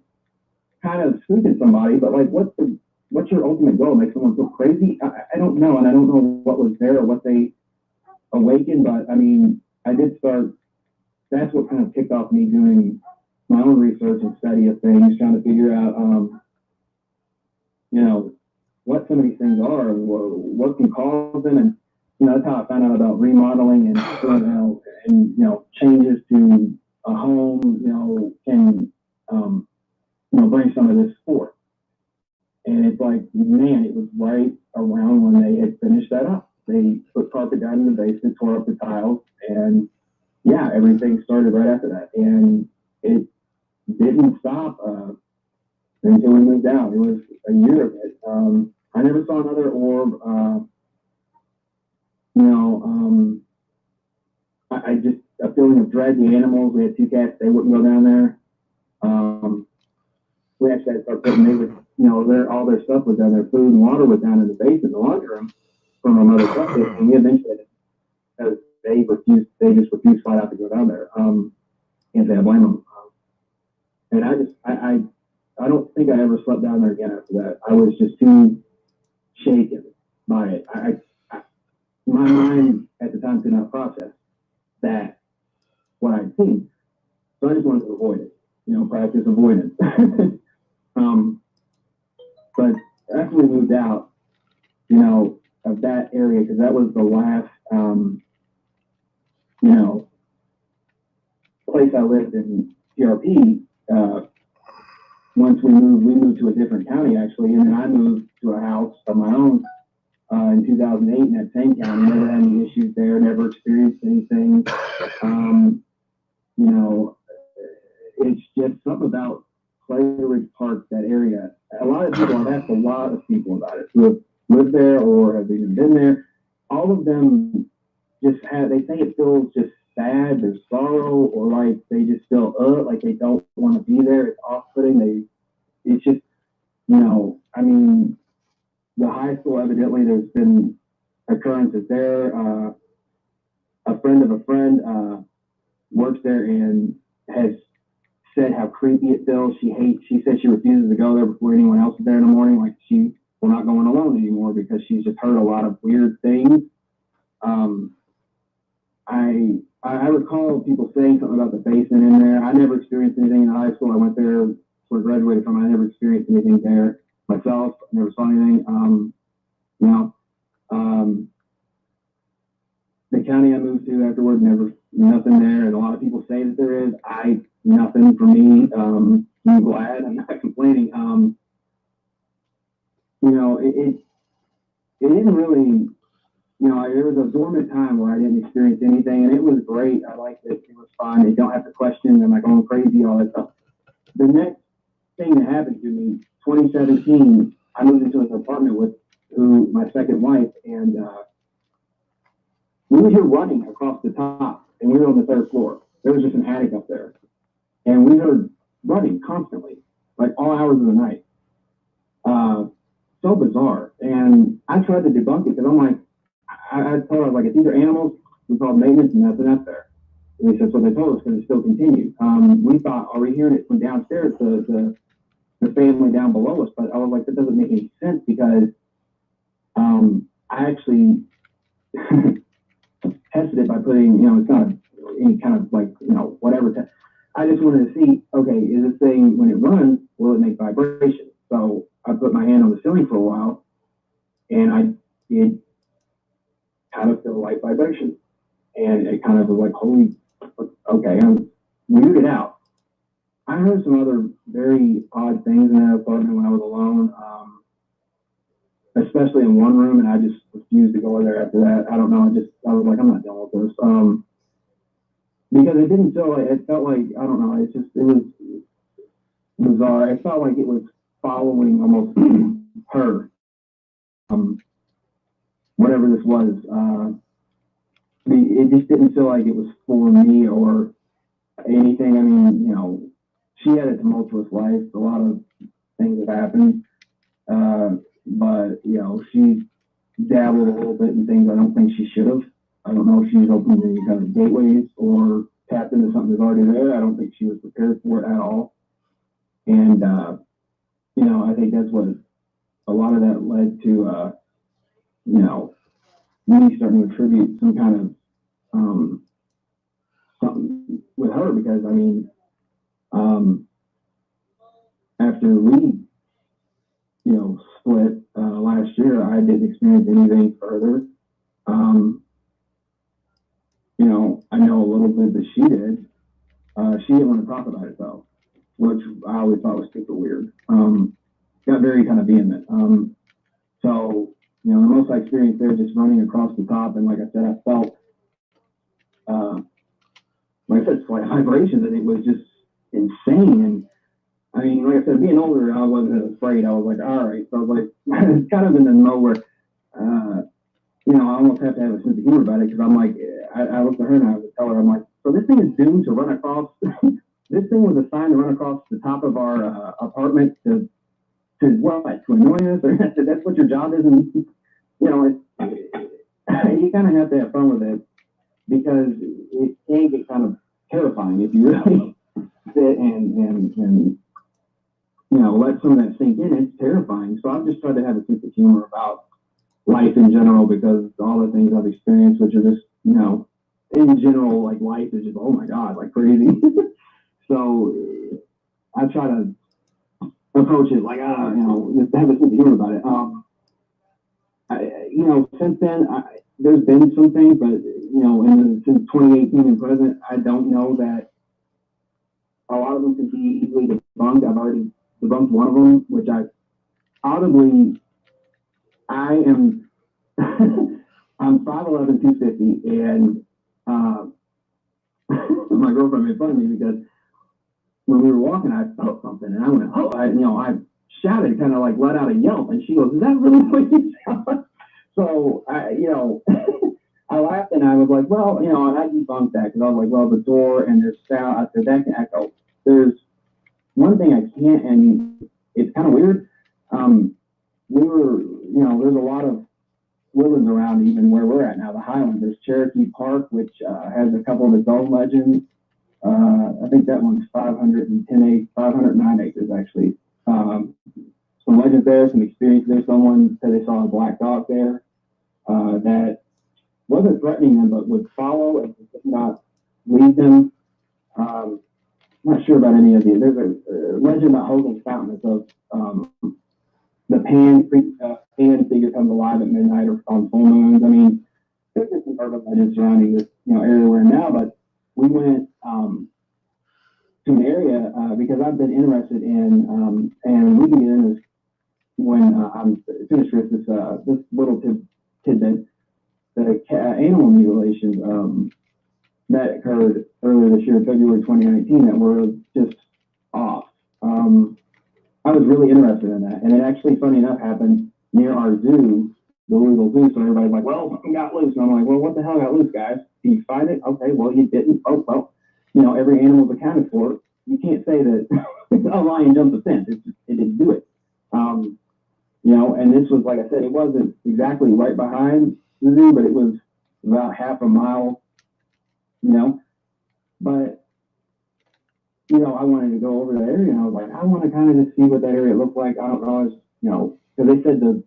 kind of spoofing somebody? But like, what's your ultimate goal? Make someone feel crazy? I don't know, and I don't know what was there or what they awakened. But I mean, I did start. That's what kind of kicked off me doing my own research and study of things, trying to figure out, what some of these things are, what can cause them, and that's how I found out about remodeling and changes to a home, can bring some of this forth. And it's like, man, it was right around when they had finished that up. They put carpet down in the basement, tore up the tiles, and yeah, everything started right after that. And it didn't stop until we moved out. It was a year of it. I never saw another orb. I just, a feeling of dread. The animals, we had 2 cats, they wouldn't go down there. we actually had to start putting, they would, all their stuff was down, their food and water was down in the basement, the laundry room from our mother's bucket, and we eventually, because they just refused flat out to go down there. Can't say I blame them. And I don't think I ever slept down there again after that. I was just too shaken by it. My mind at the time could not process that, what I'd seen. So I just wanted to avoid it, practice avoidance. But after we moved out, of that area, because that was the last, place I lived in PRP. Once we moved to a different county actually, and then I moved to a house of my own in 2008 in that same county. Never had any issues there. Never experienced anything. It's just something about Pleasure Ridge Park, that area. A lot of people, I've asked a lot of people about it who have lived there or have even been there. All of them just they say it feels just sad, there's sorrow, or like they just feel like they don't want to be there. It's off-putting. It's just, the high school, evidently there's been occurrences there. A friend of a friend works there and has said how creepy it feels. She said she refuses to go there before anyone else is there in the morning. Like she will not go in alone anymore because she's just heard a lot of weird things. I recall people saying something about the basement in there. I never experienced anything in high school. I went there, sort of graduated from it. I never experienced anything there myself. I never saw anything. The county I moved to afterward, nothing there. And a lot of people say that there is. Nothing for me. I'm glad. I'm not complaining. It didn't really, there was a dormant time where I didn't experience anything, and it was great. I liked it. It was fun. You don't have to question, am I going crazy, all that stuff. The next thing that happened to me, 2017, I moved into an apartment with my second wife, and we were here running across the top, and we were on the third floor. There was just an attic up there, and we heard running constantly, like all hours of the night. So bizarre. And I tried to debunk it because I'm like, I told her, like, it's either animals, we called maintenance, and nothing up there. And they said, so they told us because it still continued. We thought, are we hearing it from downstairs, the family down below us? But I was like, that doesn't make any sense because I actually tested it by putting, it's not any kind of like, whatever test. I just wanted to see, okay, is this thing, when it runs, will it make vibration? So I put my hand on the ceiling for a while, and it kind of feel like vibration. And it kind of was like, holy, okay, I'm weirded out. I heard some other very odd things in that apartment when I was alone, especially in one room, and I just refused to go in there after that. I don't know, I was like, I'm not dealing with this. Because it didn't feel like, it felt like, I don't know, it was bizarre. It felt like it was following almost her, whatever this was. It just didn't feel like it was for me or anything. I mean, she had a tumultuous life. A lot of things have happened. But, she dabbled a little bit in things I don't think she should have. I don't know if she was opening any kind of gateways or tapped into something that's already there. I don't think she was prepared for it at all. And, I think that's what a lot of that led to, me starting to attribute some kind of something with her because, after we, split last year, I didn't experience anything further. I know a little bit that she did. She didn't want to talk about it though, which I always thought was super weird. Got very kind of vehement. So, the most I experienced there just running across the top, and like I said, I felt, slight vibrations, and it was just insane. And like I said, being older, I wasn't afraid. I was like, all right. So I was like, it's kind of in the mode where, I almost have to have a sense of humor about it because I'm like, I looked at her and I would tell her, I'm like, so this thing is doomed to run across this thing was assigned to run across the top of our apartment to what, to annoy us? Or I said, that's what your job is? And, you know, you kind of have to have fun with it because it can get kind of terrifying if you really sit and you know, let some of that sink in. It's terrifying. So I've just tried to have a sense of humor about life in general because all the things I've experienced, which are just, you know, in general, like life is just, oh my God, like crazy. So I try to approach it like, you know, just have a sense of humor about it. You know, since then, there's been some things, but, you know, since 2018 and present, I don't know that a lot of them can be easily debunked. I've already debunked one of them, which I am, I'm 5'11", 250, and my girlfriend made fun of me because when we were walking, I felt something, and I went, oh, you know, I shouted, kind of like let out a yelp, and she goes, is that really what you sound like? So, you know, I laughed, and I was like, well, you know, and I debunked that, because I was like, well, the door, and there's sound, I said, that can echo. There's one thing I can't, and it's kind of weird, we were, you know, there's a lot of woodlands around even where we're at now, the Highlands. There's Cherokee Park, which has a couple of its own legends. I think that one's 509 acres, actually. Some legends there, some experience there. Someone said they saw a black dog there that wasn't threatening them, but would follow and not leave them. I'm not sure about any of these. There's a legend about Hogan's Fountain. It's the pan figure comes alive at midnight or on full moons. I mean, there's just some urban legends surrounding this, you know, area we're in now. But we went to an area because I've been interested in, and we can get into this when I'm finished with this little tidbit. The animal mutilations that occurred earlier this year, February 2019, that were just off. I was really interested in that. And it actually, funny enough, happened near our zoo, the Louisville Zoo. So everybody's like, well, something got loose. And I'm like, well, what the hell got loose, guys? Did you find it? Okay, well, you didn't. Oh, well, you know, every animal's accounted for. You can't say that a lion jumped the fence. It didn't do it. You know, and this was, like I said, it wasn't exactly right behind the zoo, but it was about half a mile, you know. But you know, I wanted to go over that area, and I was like, I want to kind of just see what that area looked like. I don't know, you know, because they said the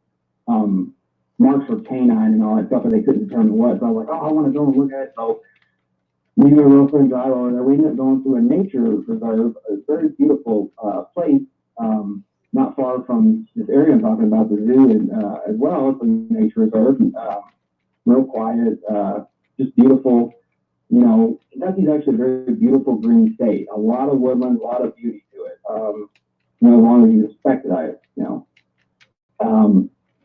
marks were canine and all that stuff, but they couldn't determine what. So I was like, oh, I want to go and look at it. So me and my girlfriend drive over there. We ended up going through a nature reserve, a very beautiful place, not far from this area I'm talking about, the zoo, and as well. It's a nature reserve, real quiet, just beautiful. You know, Kentucky's actually a very beautiful green state. A lot of woodland, a lot of beauty to it. You know, as long as you respect it, you know.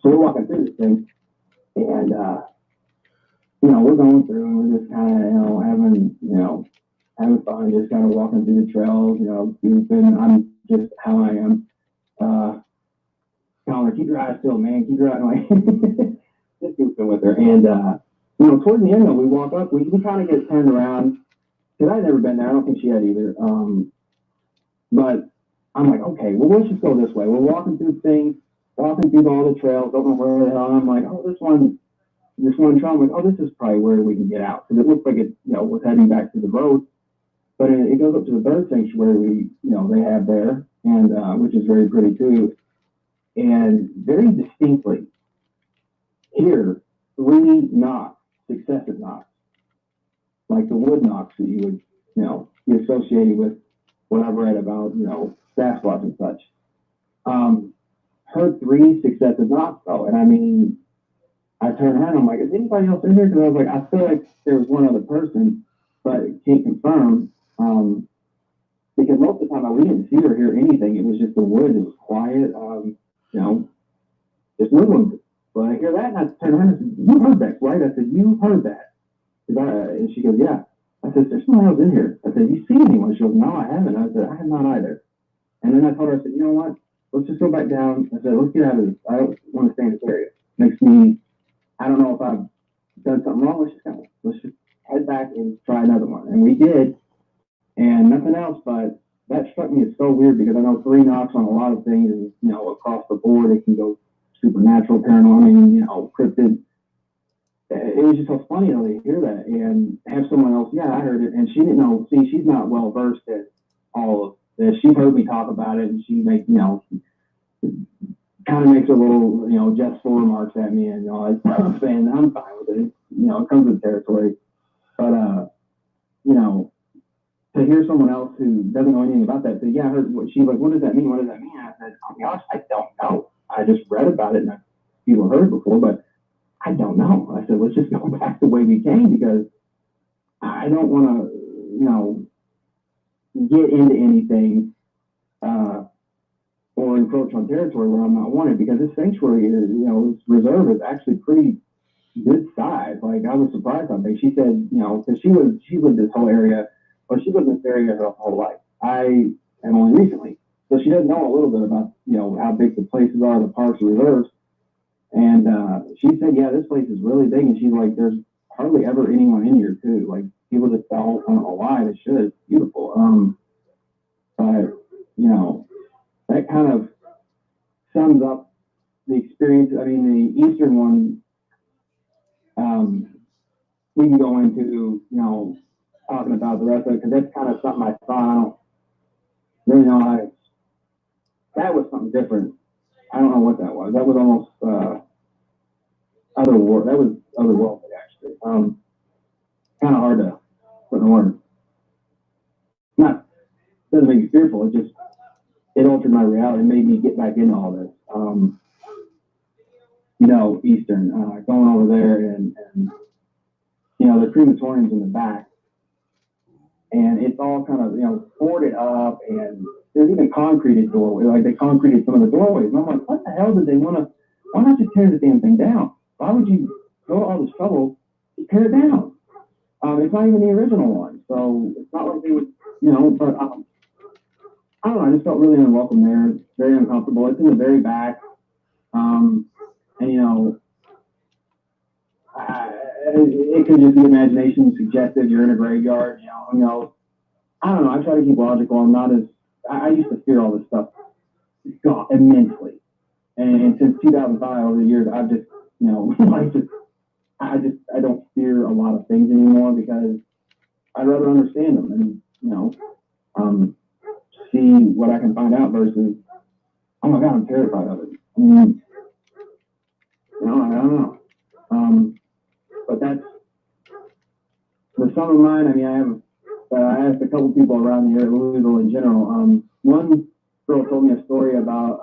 So we're walking through this thing, and you know, we're going through, and we're just kind of, you know, having fun, just kind of walking through the trails, you know, goofing. I'm just how I am. Telling her, keep your eyes still, man. Keep your eyes, like, just goofing with her, and you know, towards the end, though, we walk up, we kind of get turned around, because I'd never been there. I don't think she had either. But I'm like, okay, well, let's just go this way. We're walking through things, walking through all the trails, don't know where the hell. I'm like, oh, this one trail. I'm like, oh, this is probably where we can get out. Because it looks like it, you know, was heading back to the road. But it goes up to the bird sanctuary, you know, they have there, and which is very pretty, too. And very distinctly, here, 3 knocks. Successive knocks, like the wood knocks that you would, you know, be associated with what I've read about, you know, Sasquatch and such. Heard 3 successive knocks, though, and I mean, I turned around, I'm like, is anybody else in here? Because I was like, I feel like there was one other person, but can't confirm, because most of the time we didn't see or hear anything. It was just the woods, it was quiet, you know, just woodland. But I hear that, and I turned around and said, you heard that, right? I said, you heard that. And she goes, yeah. I said, there's no one else in here. I said, have you seen anyone? She goes, no, I haven't. I said, I have not either. And then I told her, I said, you know what? Let's just go back down. I said, let's get out of this. I don't want to stay in this area. Makes me, I don't know if I've done something wrong. Let's just head back and try another one. And we did. and nothing else. But that struck me as so weird because I know 3 knocks on a lot of things is, you know, across the board. It can go supernatural, paranormal, you know, cryptid. It was just so funny to hear that and have someone else. Yeah, I heard it, and she didn't know. See, she's not well versed at all of this. She's heard me talk about it, and she makes, you know, kind of makes a little, you know, jestful remarks at me, and you know, I'm saying I'm fine with it. You know, it comes with territory. But you know, to hear someone else who doesn't know anything about that say, yeah, I heard what she's like, what does that mean? What does that mean? I said, oh gosh, I don't know. I just read about it and people heard it before, but I don't know. I said, let's just go back the way we came because I don't want to, you know, get into anything or encroach on territory where I'm not wanted because this sanctuary is, you know, this reserve is actually pretty good size. Like I was surprised how big. She said, you know, because she lived this whole area, or she lived in this area her whole life. I am only recently, so she does know a little bit about, you know, how big the places are, the parks and reserves. And she said, yeah, this place is really big. And she's like, there's hardly ever anyone in here too. Like people just don't know why. They should. It's beautiful. But you know, that kind of sums up the experience. I mean, the Eastern one. We can go into, you know, talking about the rest of it because that's kind of something I saw. I don't really know how. That was something different. I don't know what that was. That was almost other world. That was otherworldly actually. Kind of hard to put in words. Not doesn't make me fearful. It altered my reality. It made me get back into all this. You know, Eastern, going over there and you know, the crematorium's in the back, and it's all kind of, you know, boarded up, and there's even concreted doorways. Like they concreted some of the doorways, and I'm like, what the hell did they want to? Why not just tear the damn thing down? Why would you go to all this trouble to tear it down? It's not even the original one, so it's not like they would, you know. But I don't know. I just felt really unwelcome there, very uncomfortable. It's in the very back, and you know. It could just be imagination, suggestive. You're in a graveyard, you know. I don't know. I try to keep logical. I'm not as. I used to fear all this stuff, God, immensely. And since 2005, over the years, I've just, you know, I don't fear a lot of things anymore because I'd rather understand them and, you know, see what I can find out versus, oh my God, I'm terrified of it. I mean, you know, I don't know. But that's the sum of mine. I mean, I asked a couple people around here at Louisville in general. One girl told me a story about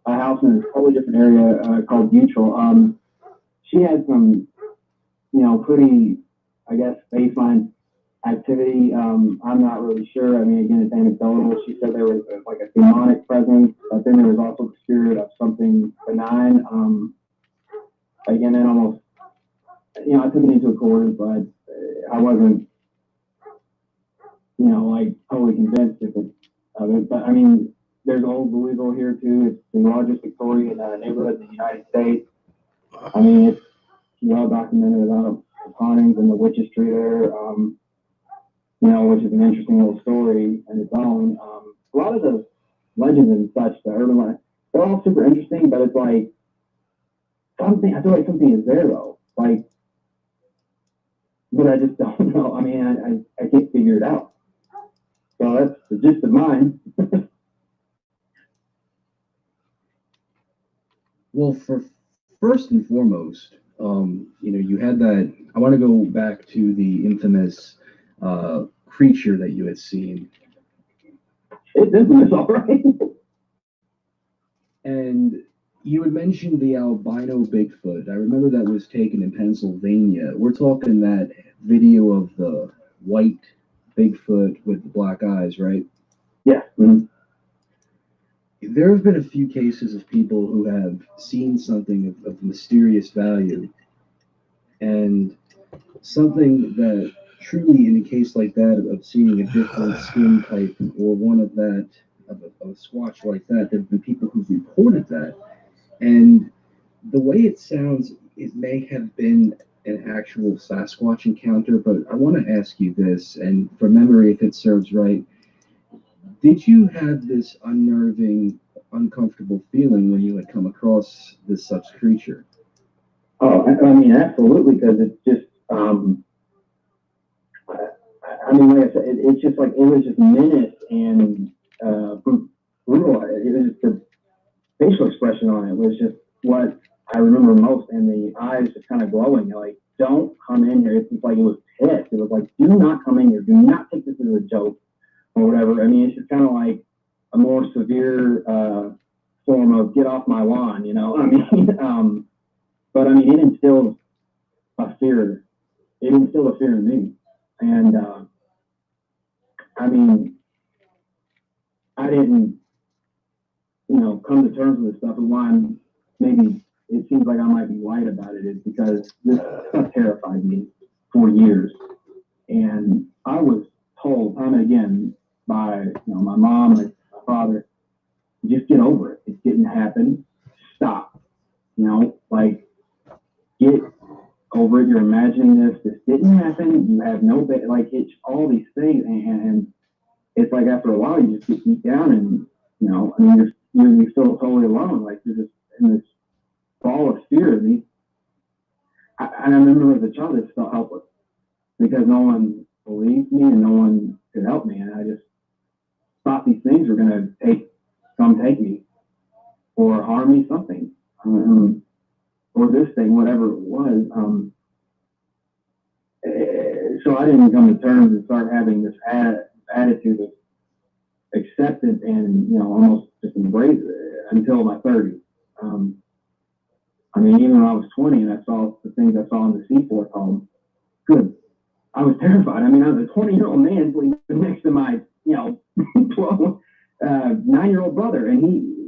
a house in a totally different area called Butrell. She had some, you know, pretty, I guess, baseline activity. I'm not really sure. I mean, again, it's anecdotal. She said there was like a demonic presence, but then there was also the spirit of something benign. Again, that almost, you know, I took it into account, but I wasn't, you know, like totally convinced of it. But I mean, there's old Louisville here too. It's the largest Victorian neighborhood in the United States. I mean, it's well documented about the hauntings and the witches tree there. You know, which is an interesting little story in its own. A lot of the legends and such, the urban legends, they're all super interesting, but it's like something. I feel like something is there though, like. But I just don't know. I mean, I can't figure it out. So that's the gist of mine. Well, for first and foremost, you know, you had that. I want to go back to the infamous creature that you had seen. It's infamous, all right. And you had mentioned the albino Bigfoot. I remember that was taken in Pennsylvania. We're talking that video of the white Bigfoot with the black eyes, right? Yeah. Mm-hmm. There have been a few cases of people who have seen something of mysterious value, and something that truly, in a case like that, of seeing a different skin type or one of that, of a squatch like that, there have been people who've reported that. And the way it sounds, it may have been an actual Sasquatch encounter, but I want to ask you this, and from memory, if it serves right, did you have this unnerving, uncomfortable feeling when you had come across this such creature? Oh, I mean, absolutely, because it's just, I mean, like I said, it's just like, it was just menace and brutal. It was just the facial expression on it was just what I remember most, and the eyes just kind of glowing. Like, don't come in here. It's just like it was pissed. It was like, do not come in here. Do not take this as a joke or whatever. I mean, it's just kind of like a more severe form of get off my lawn, you know? I mean, but I mean, it instilled a fear. It instilled a fear in me. And I mean, I didn't, you know, come to terms with this stuff, and why I'm maybe it seems like I might be white about it is because this stuff terrified me for years. And I was told time and again by, you know, my mom, my father, just get over it. It didn't happen. Stop. You know, like, get over it. You're imagining this. This didn't happen. You have no, like, it's all these things. And it's like after a while, you just get deep down and, you know, I mean, you feel totally alone. Like, you're just in this ball of fear. And I remember as a child, I just felt helpless because no one believed me and no one could help me. And I just thought these things were going to come take me or harm me, something. Or this thing, whatever it was. So I didn't come to terms and start having this attitude of acceptance and, you know, almost just embrace it until my 30s. I mean, even when I was 20 and I saw the things I saw in the Seaport home, good. I was terrified. I mean, I was a 20-year-old man sleeping next to my, you know, 9-year-old brother, and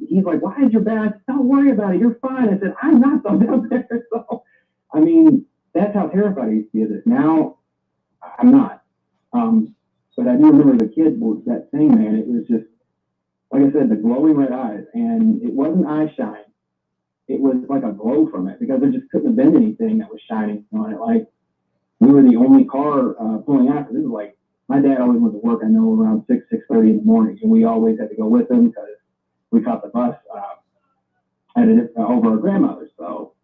he's like, "Why is your bad? Don't worry about it. You're fine." I said, "I'm not so down there." So, I mean, that's how terrified I used to be of this. Now, I'm not. But I do remember the kid, that thing, man. It was just, like I said, the glowing red eyes, and it wasn't eye shine. It was like a glow from it because there just couldn't have been anything that was shining on it. Like, we were the only car pulling out. This is like, my dad always went to work, I know, around 6:30 in the morning, and we always had to go with him because we caught the bus over our grandmother's. So,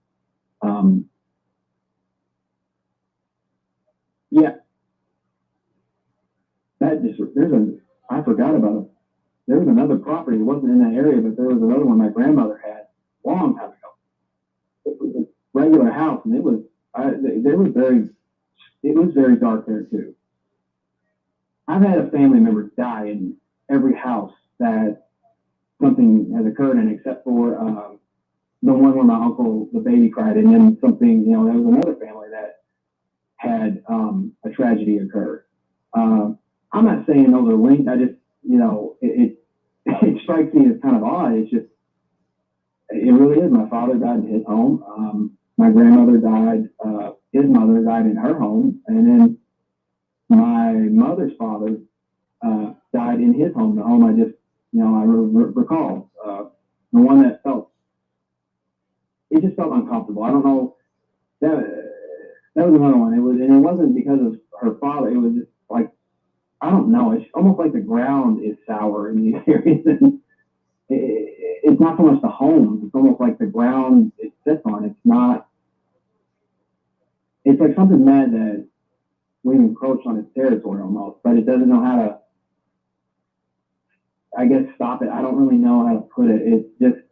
yeah, that just, I forgot about it. There was another property. It wasn't in that area, but there was another one my grandmother had a long time ago. It was a regular house, and it was very dark there too. I've had a family member die in every house that something has occurred in, except for the one where my uncle, the baby, cried, and then something, you know, there was another family that had a tragedy occur. I'm not saying those are linked. I just, you know, it strikes me as kind of odd. It's just, it really is. My father died in his home. My grandmother died, his mother died in her home. And then my mother's father died in his home, the home I just, you know, I recall. The one that it just felt uncomfortable. I don't know. That was another one. And it wasn't because of her father. It was just like, I don't know. It's almost like the ground is sour in these areas. It's not so much the home. It's almost like the ground it sits on. It's not. It's like something mad that we encroach on its territory almost, but it doesn't know how to, I guess, stop it. I don't really know how to put it. It just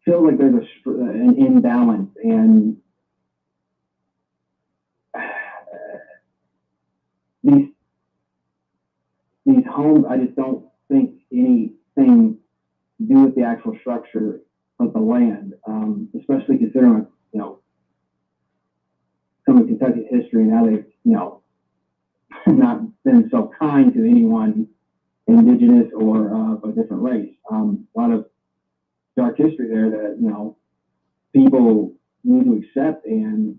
feels like there's an imbalance, and these homes, I just don't think anything to do with the actual structure of the land, especially considering, you know, some of Kentucky's history and how they've, you know, not been so kind to anyone indigenous or of a different race. A lot of dark history there that, you know, people need to accept and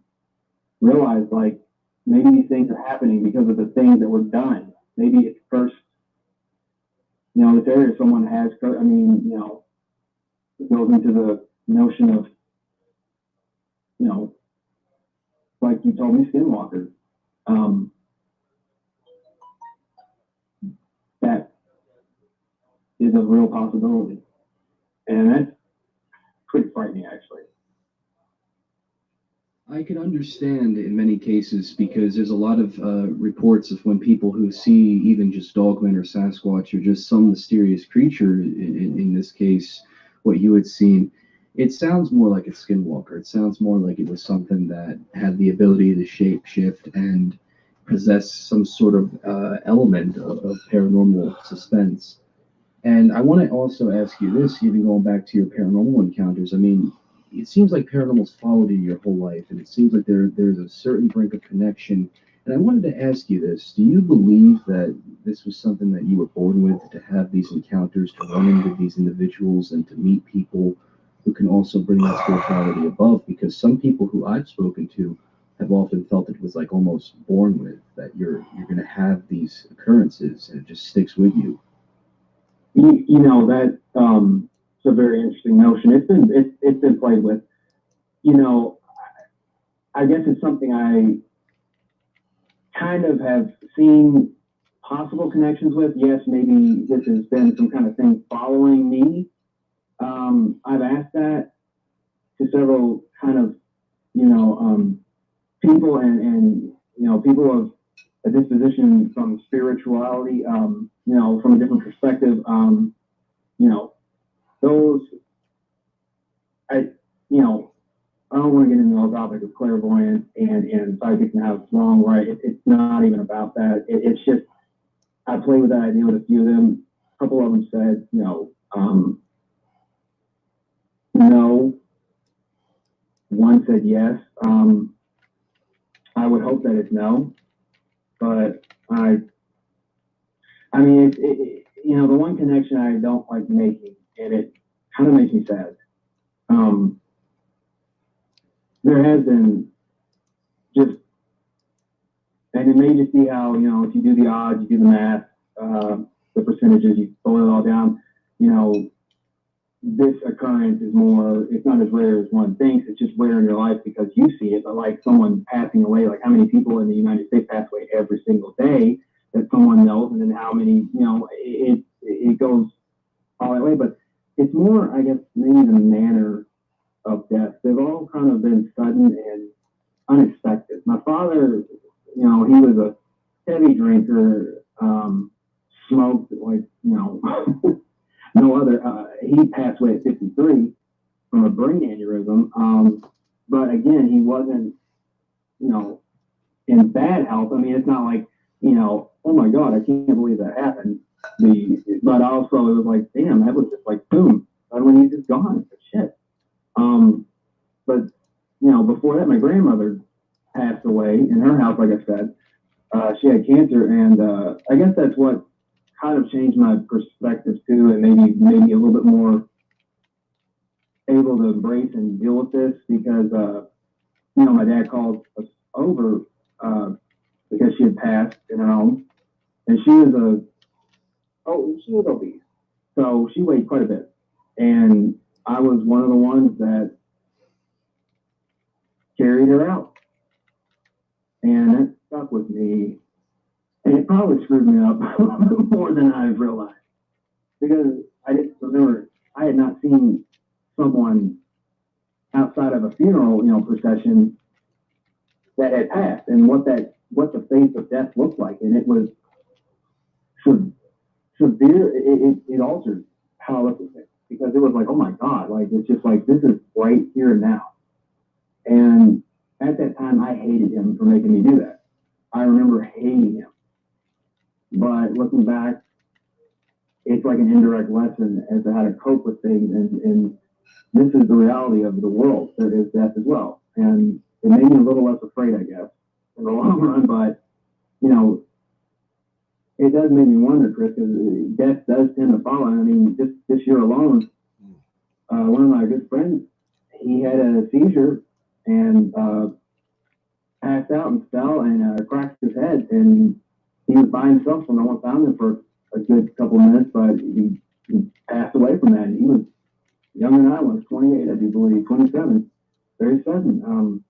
realize, like, maybe these things are happening because of the things that were done. Maybe it's first, you know, this area someone has, I mean, you know, it goes into the notion of, you know, like you told me, skinwalkers. That is a real possibility. And that's pretty frightening, actually. I can understand in many cases because there's a lot of reports of when people who see even just Dogman or Sasquatch or just some mysterious creature, in this case, what you had seen, it sounds more like a skinwalker. It sounds more like it was something that had the ability to shape shift and possess some sort of element of paranormal suspense. And I want to also ask you this, even going back to your paranormal encounters. I mean, it seems like paranormal's followed you your whole life, and it seems like there's a certain brink of connection. And I wanted to ask you this: do you believe that this was something that you were born with, to have these encounters, to run into these individuals, and to meet people who can also bring that spirituality above? Because some people who I've spoken to have often felt it was like almost born with, that you're going to have these occurrences, and it just sticks with you. You know that it's a very interesting notion. It's been played with. You know, I guess it's something I kind of have seen possible connections with. Yes, maybe this has been some kind of thing following me. I've asked that to several kind of, people and people of a disposition from spirituality, from a different perspective. Those, I don't want to get into the topic of clairvoyance and psychics and how it's wrong, right? It's not even about that. It's just, I played with that idea with a few of them. A couple of them said, no. One said yes. I would hope that it's no, but the one connection I don't like making, and it kind of makes me sad. There has been just, and it may just be how, if you do the odds, you do the math, the percentages, you boil it all down, this occurrence is more, it's not as rare as one thinks. It's just rare in your life because you see it. But like someone passing away, like how many people in the United States pass away every single day that someone knows, and then how many, it goes all that way. But it's more, I guess, maybe the manner of death. They've all kind of been sudden and unexpected. My father, he was a heavy drinker, smoked like, no other. He passed away at 53 from a brain aneurysm. But again, he wasn't, in bad health. I mean, it's not like, oh my God, I can't believe that happened. But also it was like, damn, that was just like boom. And when he's just gone, it's like shit. But before that, my grandmother passed away in her house. Like I said, she had cancer, and I guess that's what kind of changed my perspective too, and maybe a little bit more able to embrace and deal with this because my dad called us over because she had passed in her home, and she was obese, so she weighed quite a bit, and I was one of the ones that carried her out, and that stuck with me. And it probably screwed me up more than I realized because I didn't remember. I had not seen someone outside of a funeral, procession that had passed, and what the face of death looked like, and it was severe. It altered how I looked at it because it was like, oh my God, like it's just like this is right here and now. And at that time, I hated him for making me do that. I remember hating him. But looking back, it's like an indirect lesson as to how to cope with things. And this is the reality of the world. There is death as well. And it made me a little less afraid, I guess, in the long run. But, it does make me wonder, Chris, because death does tend to follow. I mean, just this year alone, one of my good friends, he had a seizure and passed out and fell and cracked his head. And he was by himself, so no one found him for a good couple of minutes, but he passed away from that. And he was younger than I was, 28, I do believe, 27, very sudden.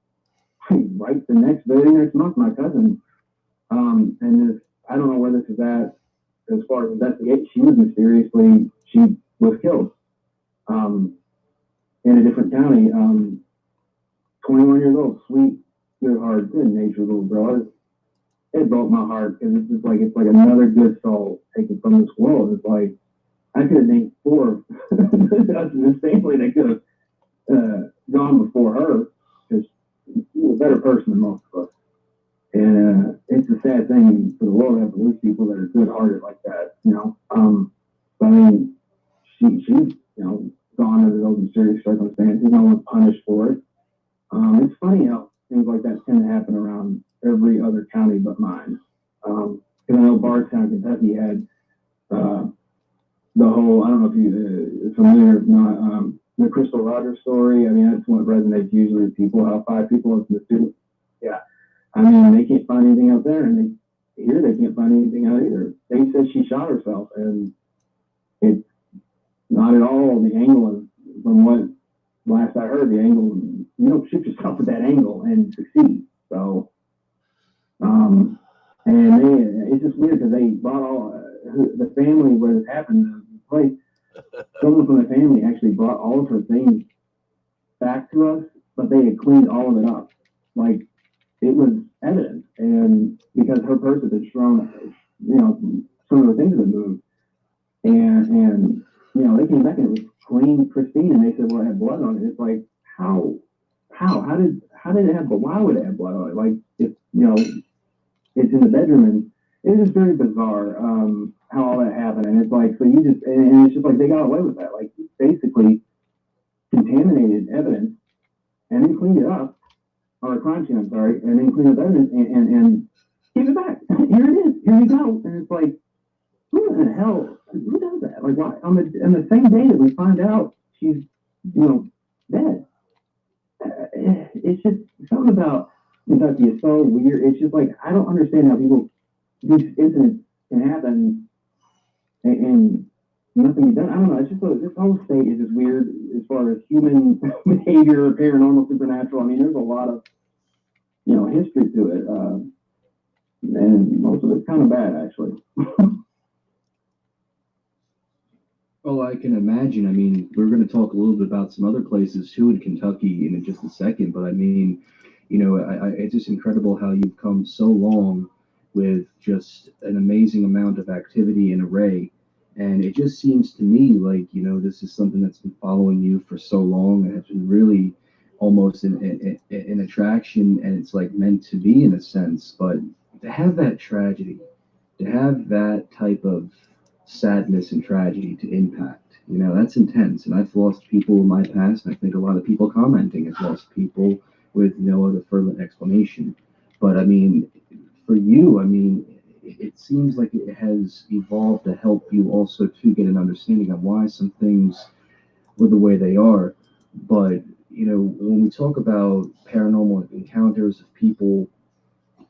right the very next month, my cousin, and this, I don't know where this is at as far as investigation. She was killed, in a different county. 21 years old, sweet, good heart, good natured little girl. It broke my heart because it's like another good soul taken from this world. It's like I could have named 4 us in this family that could have gone before her. Because she was a better person than most of us. And it's a sad thing for the world to have to lose people that are good-hearted like that, you know. But I mean, she's gone under those mysterious circumstances. No one's punished for it. It's funny how things like that tend to happen around every other county but mine. Because I know Bardstown, Kentucky had the whole, I don't know if you're familiar or not, the Crystal Rogers story. I mean, that's what resonates usually with people, how 5 people in the student. Yeah. I mean, they can't find anything out there, and they can't find anything out either. They said she shot herself, and it's not at all the angle from what last I heard, the angle, you don't shoot yourself at that angle and succeed. So, and it's just weird because they brought all the family where this happened, the place, someone from the family actually brought all of her things back to us, but they had cleaned all of it up. Like, it was evidence, and because her purse had been thrown, some of the things had moved, and they came back and it was clean, pristine, and they said, well, it had blood on it. It's like, how did it have, but why would it have blood on it? Like, it's in the bedroom, and it was just very bizarre, how all that happened, and it's like, so you just, and it's just like, they got away with that, like, basically contaminated evidence, and then cleaned it up, or a crime scene, I'm sorry, and then clean up evidence and give it back. Here it is. Here you go. And it's like, who in the hell? Who does that? Like, why? On the same day that we find out she's, dead. It's just something about Kentucky is so weird. It's just like, I don't understand how these incidents can happen and nothing be done. I don't know. It's just this whole state is just weird as far as human behavior, paranormal, supernatural. I mean, there's a lot of history to it, and most of it's kind of bad, actually. Oh, I can imagine. I mean, we're going to talk a little bit about some other places too in Kentucky in just a second, but I mean, it's just incredible how you've come so long with just an amazing amount of activity and array. And it just seems to me like, this is something that's been following you for so long, and it's been really almost an attraction, and it's like meant to be in a sense. But to have that tragedy, to have that type of sadness and tragedy to impact, that's intense. And I've lost people in my past, and I think a lot of people commenting have lost people with no other further explanation. But I mean, for you, I mean, it seems like it has evolved to help you also to get an understanding of why some things were the way they are. But when we talk about paranormal encounters of people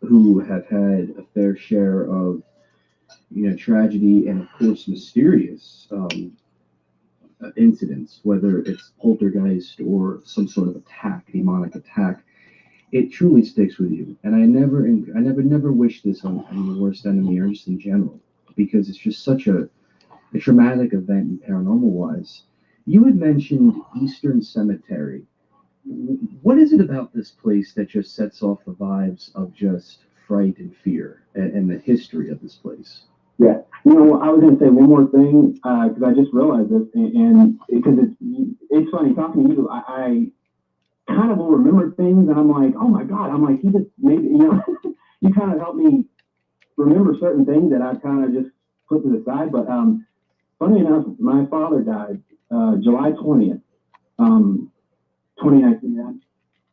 who have had a fair share of tragedy and of course mysterious incidents, whether it's poltergeist or some sort of attack, demonic attack, it truly sticks with you. And I never wish this on the worst enemy or just in general, because it's just such a traumatic event in paranormal wise. You had mentioned Eastern Cemetery. What is it about this place that just sets off the vibes of just fright and fear, and the history of this place? Yeah, I was going to say one more thing because I just realized this, and because it's funny talking to you. I kind of will remember things, and I'm like, oh my god, I'm like, he just maybe you kind of helped me remember certain things that I kind of just put to the side. But funny enough, my father died July 20th, 2019.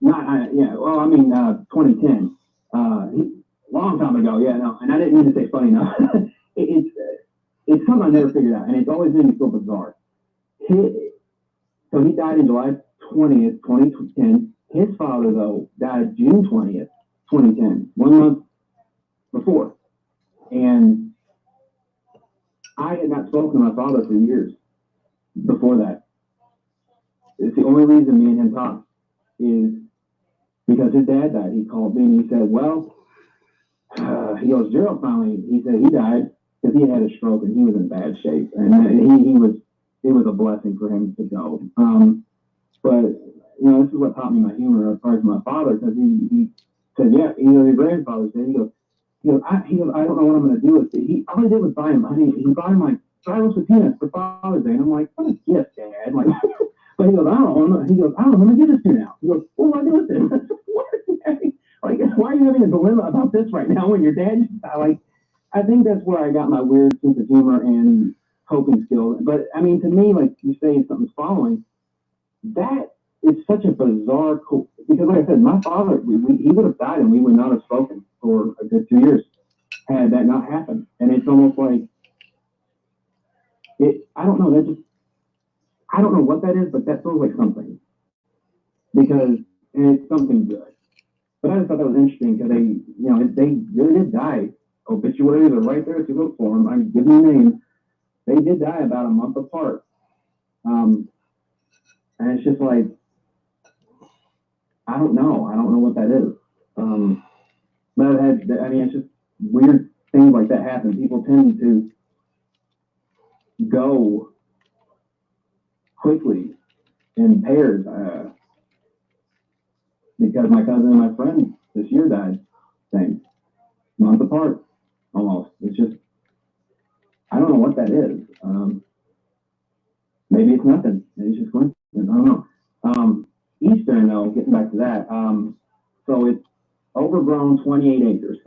Well, I mean 2010. Long time ago, yeah, no, and I didn't mean to say funny enough. It's something I never figured out, and it's always made me feel bizarre. So he died in July 20th, 2010. His father, though, died June 20th, 2010, 1 month before. And I had not spoken to my father for years before that. It's the only reason me and him talk is because his dad died. He called me and he said, well, he goes, Gerald finally, he said he died because he had a stroke and he was in bad shape. And it was a blessing for him to go. But, you know, this is what taught me my humor as far as my father, because he said, yeah, you know, your grandfather said, he goes, I don't know what I'm going to do with it. All he did was buy him money. He bought him like dry roasted peanuts for Father's Day. And I'm like, what a gift, Dad. Like, but he goes, I don't know. He goes, I don't know. I'm going to give this to you now. He goes, what do I do with it? I said, what? Like, why are you having a dilemma about this right now when your dad just died? Like, I think that's where I got my weird sense of humor and coping skills. But I mean, to me, like you say, something's following. That is such a bizarre, because like I said, my father, he would have died and we would not have spoken for a good 2 years had that not happened. And it's almost like, I don't know, I don't know what that is, but that feels like something. And it's something good. But I just thought that was interesting because they really did die. Obituaries are right there to look for them. I'm giving you names. They did die about a month apart. And it's just like, I don't know what that is. But it's just weird things like that happen. People tend to go quickly in pairs. Because my cousin and my friend this year died, same month apart, almost. It's just, I don't know what that is. Maybe it's nothing. Maybe it's just coincidence. I don't know. Eastern, though, getting back to that. So it's overgrown 28 acres.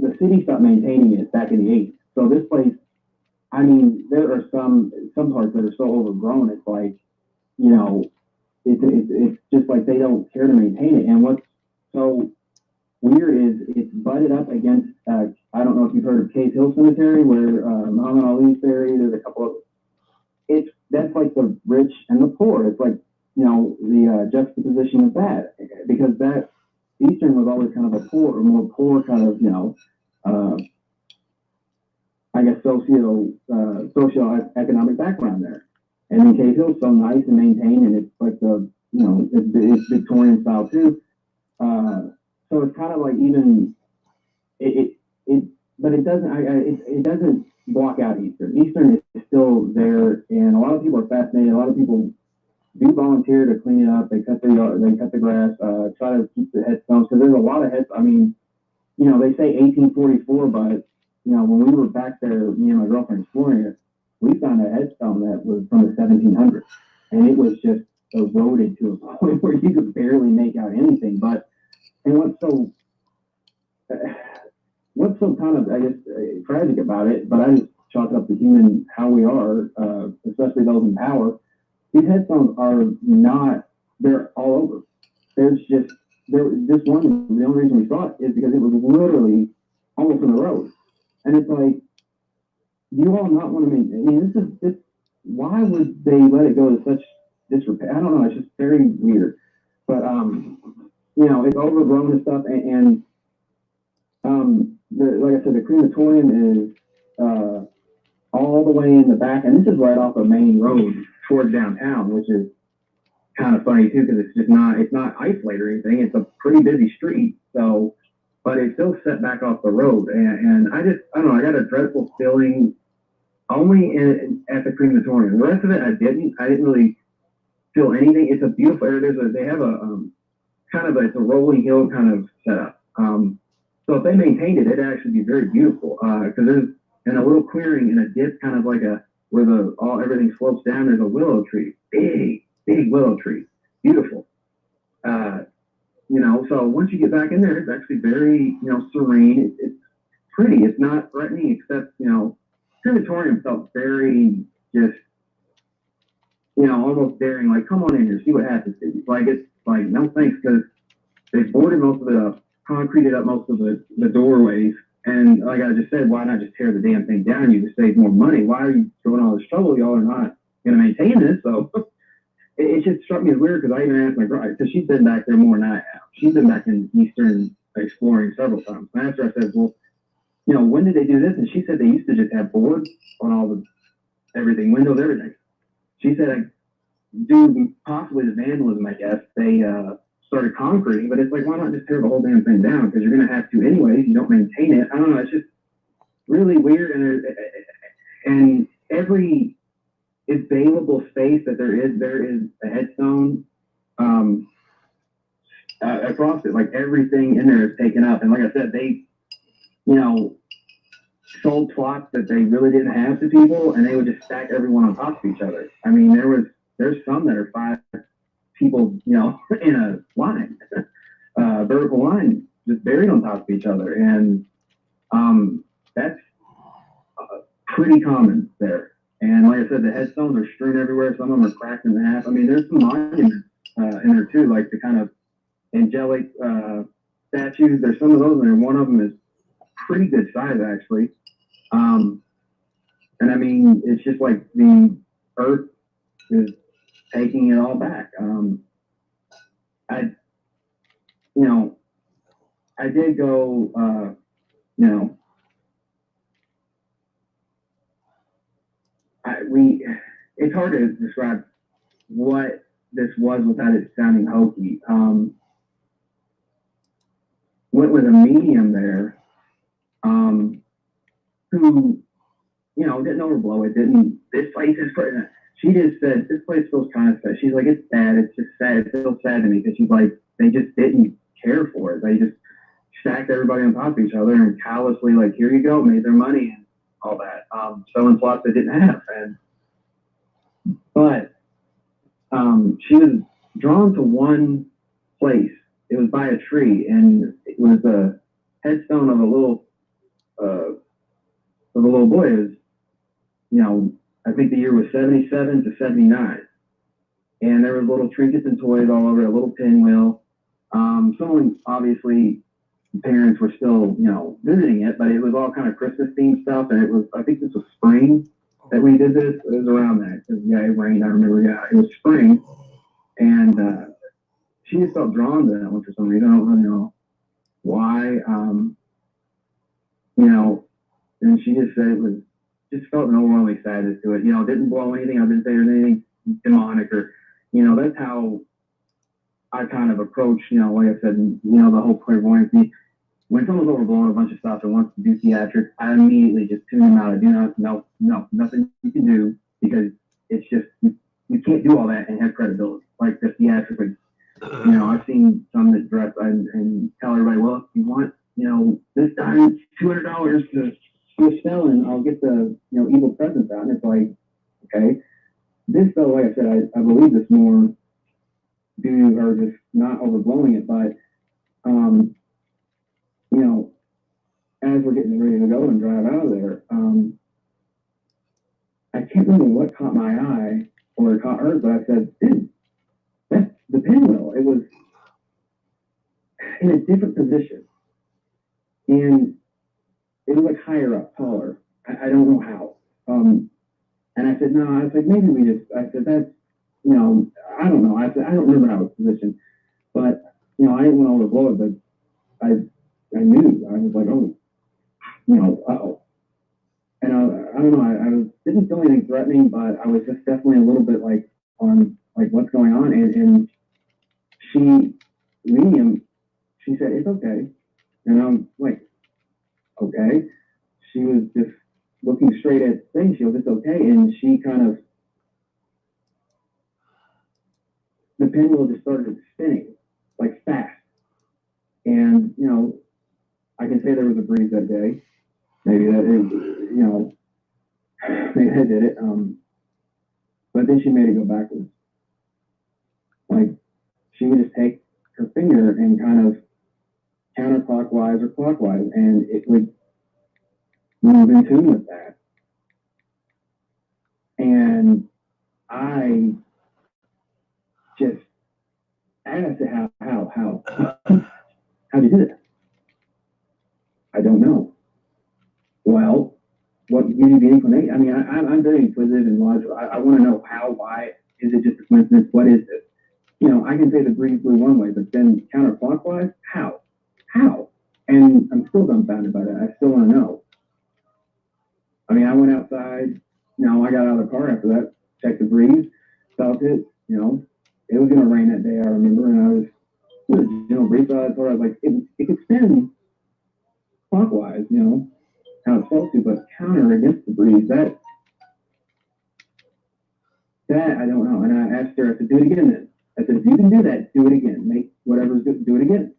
The city stopped maintaining it back in the 80s. So this place, I mean, there are some parts that are so overgrown, it's like, it's just like they don't care to maintain it. And what's so weird is it's butted up against, I don't know if you've heard of Cave Hill Cemetery, where Muhammad Ali's buried. There's a couple of, that's like the rich and the poor. It's like, the juxtaposition of that, because that Eastern was always kind of more poor kind of, I guess, socio-economic background there. And then Cave Hill's so nice and maintained, and it's like it's Victorian style too. So it's kind of like even but it doesn't block out Eastern. Eastern is still there, and a lot of people are fascinated. A lot of people do volunteer to clean it up. They cut the grass, try to keep the headstones, because there's a lot of heads. I mean, they say 1844, but when we were back there, me and my girlfriend exploring it, we found a headstone that was from the 1700s, and it was just eroded to a point where you could barely make out anything. And what's so kind of, I guess, tragic about it, but I just chalk it up to how we are, especially those in power. These headstones are not, they're all over. This one, the only reason we saw it is because it was literally almost in the road. And it's like, you all not want to make, I mean, why would they let it go to such disrepair? I don't know, it's just very weird. But, it's overgrown and stuff, and like I said, the crematorium is all the way in the back, and this is right off a main road towards downtown, which is kind of funny too, because it's not isolated or anything. It's a pretty busy street, so, but it's still set back off the road, and I don't know, I got a dreadful feeling only at the crematorium. The rest of it, I didn't really feel anything. It's a beautiful area. They have it's a rolling hill kind of setup. So if they maintained it, it'd actually be very beautiful. Because there's in a little clearing in a dip, kind of like where everything slopes down. There's a willow tree, big willow tree, beautiful. So once you get back in there, it's actually very serene. It's pretty. It's not threatening, except crematorium felt very just almost daring, like, come on in here, see what happens to you. It's like, no thanks, because they boarded most of it up, concreted up most of the doorways, and like I just said, why not just tear the damn thing down? You just save more money. Why are you going all this trouble? Y'all are not going to maintain this. So it just struck me as weird, because I even asked my girl, because she's been back there more than I have. She's been back in Eastern exploring several times. And after I said, well, when did they do this? And she said they used to just have boards on all everything, windows, everything. She said do possibly the vandalism, I guess, they started concreting, but it's like, why not just tear the whole damn thing down? Because you're going to have to anyways. You don't maintain it. I don't know. It's just really weird. And every available space that there is a headstone across it. Like everything in there is taken up. And like I said, they, sold plots that they really didn't have to people, and they would just stack everyone on top of each other. I mean, there's some that are 5 people, in a line, vertical line, just buried on top of each other. And that's pretty common there. And like I said, the headstones are strewn everywhere. Some of them are cracked in half. I mean, there's some monuments in there too, like the kind of angelic statues. There's some of those in there. One of them is pretty good size, actually. And I mean, it's just like the earth is taking it all back. I did go, it's hard to describe what this was without it sounding hokey. Went with a medium there, who, didn't overblow it, this place is pretty, she just said, this place feels kind of sad. She's like, it's sad, it's just sad, it feels sad to me, because she's like, they just didn't care for it. They just stacked everybody on top of each other and callously, like, here you go, made their money and all that, selling plots they didn't have. But she was drawn to one place. It was by a tree, and it was a headstone of a little boy. It was, I think the year was 77 to 79. And there were little trinkets and toys all over, a little pinwheel. Someone, obviously, parents were still, visiting it, but it was all kind of Christmas themed stuff. And it was, I think this was spring that we did this. It was around that. Yeah, it rained. I remember, it was spring. And she just felt drawn to that one for some reason. I don't really know why. And she just said it was, just felt an overwhelming sadness to it. Didn't blow anything. I didn't say there's anything demonic or, that's how I kind of approach, like I said, the whole clairvoyancy. When someone's overblowing a bunch of stuff and wants to do theatrics, I immediately just tune them out. I do not, no, nothing you can do, because it's just, you can't do all that and have credibility. Like the theatrics, I've seen some that dress and tell everybody, well, if you want, this time $200 to do a spell and I'll get the, evil presence out. And it's like, okay. This, though, like I said, I believe this more due or just not overblowing it, but, as we're getting ready to go and drive out of there, I can't remember what caught my eye or it caught hers, but I said, dude, that's the pinwheel. It was in a different position. And it was like higher up, taller. I don't know how. And I said, no, I was like, maybe I said, that's, I don't know. I said, I don't remember how it was positioned. But, I didn't want to overblow it, but I knew. I was like, oh, uh-oh. And I don't know, I didn't feel anything threatening, but I was just definitely a little bit like on, like, what's going on. And she said, it's okay. And I'm like, okay. She was just looking straight at things. She goes, it's okay. And she kind of, the pendulum just started spinning, like fast. And, I can say there was a breeze that day. Maybe that is, maybe that did it. But then she made it go backwards. Like, she would just take her finger and kind of counterclockwise or clockwise, and it would move in tune with that. And I just asked how'd you do that? I don't know. Well, what gives you the inclination? I mean, I'm very inquisitive and logical. I want to know how, why. Is it just a coincidence? What is it? I can say the breeze blew one way, but then counterclockwise? How? And I'm still dumbfounded by that. I still want to know. I mean, I went outside. I got out of the car after that, checked the breeze, felt it, you know, it was going to rain that day, I remember, and I was, you know, briefly, I thought I was like, it could spin clockwise, you know, how it's supposed to, but counter against the breeze, that I don't know. And I asked her, I said, do it again then. I said, if you can do that, do it again. Make whatever's good, do it again.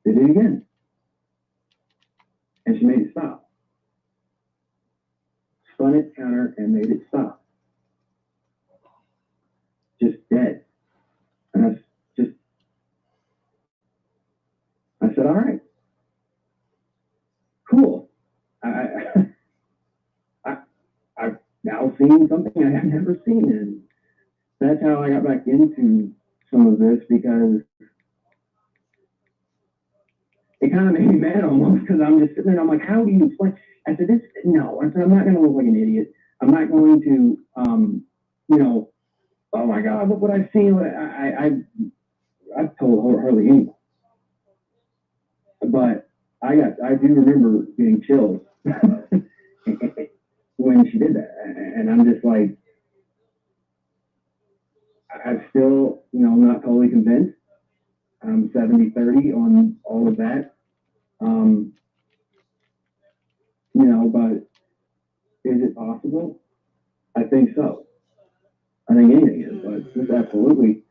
Did it again. And she made it stop. Spun it, counter, and made it stop. Just dead. And I said, all right. Cool. I've now seen something I have never seen. And that's how I got back into some of this, because it kind of made me mad almost, because I'm just sitting there and I'm like, how do you explain? I said, no. I said, I'm not going to look like an idiot. I'm not going to, you know, oh my God, look what I've seen. I've told hardly anyone. But I do remember getting chills when she did that. And I'm just like, I'm still, you know, not totally convinced. I'm 70-30 on all of that. You know, but is it possible? I think so. I think anything is, but just absolutely,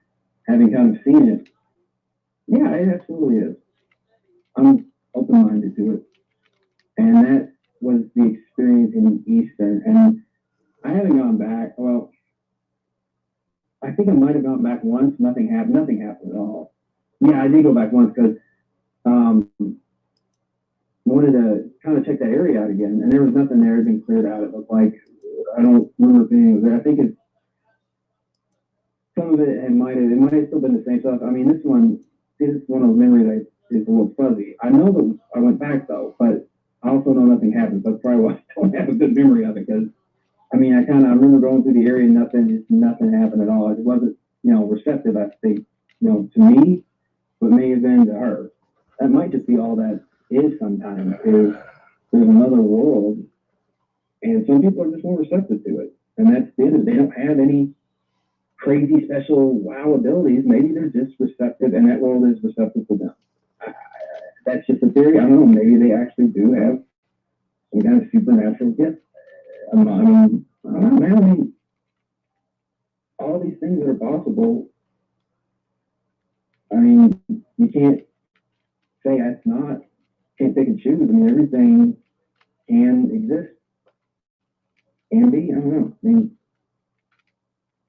having kind of seen it, yeah, it absolutely is. I'm open-minded to it. And that was the experience in Eastern. And I haven't gone back. Well, I think I might have gone back once. Nothing happened at all. Yeah, I did go back once because wanted to kind of check that area out again. And there was nothing there. It had been cleared out. It looked like, I don't remember if anything was there. I think it's, some of it might have still been the same stuff. I mean, this one is one of those memories that is a little fuzzy. I know that I went back though, but I also know nothing happened. That's probably why I don't have a good memory of it, because I mean, I remember going through the area and nothing happened at all. It wasn't, you know, receptive, I think, you know, to me, but may have been to her. That might just be all that is sometimes, is there's another world, and some people are just more receptive to it. And that's it. They don't have any crazy special wow abilities. Maybe they're just receptive, and that world is receptive to them. That's just a theory. I don't know. Maybe they actually do have some kind of supernatural gift. I mean, I don't know, man. I mean, all these things that are possible. I mean, you can't say that's not. Can't pick and choose. I mean, everything can exist. Can be. I don't know. I mean,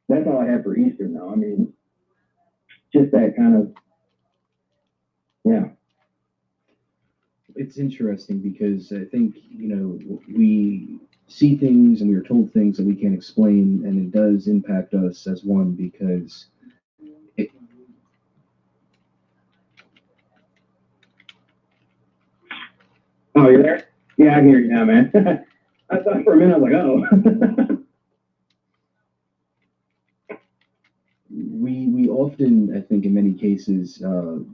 that's all I have for Easter now. I mean, just that kind of, yeah. It's interesting because I think, you know, we see things and we are told things that we can't explain, and it does impact us as one, because it, Oh, you're there? Yeah, I can hear you now, man. I thought for a minute, I was like, oh. we often, I think in many cases,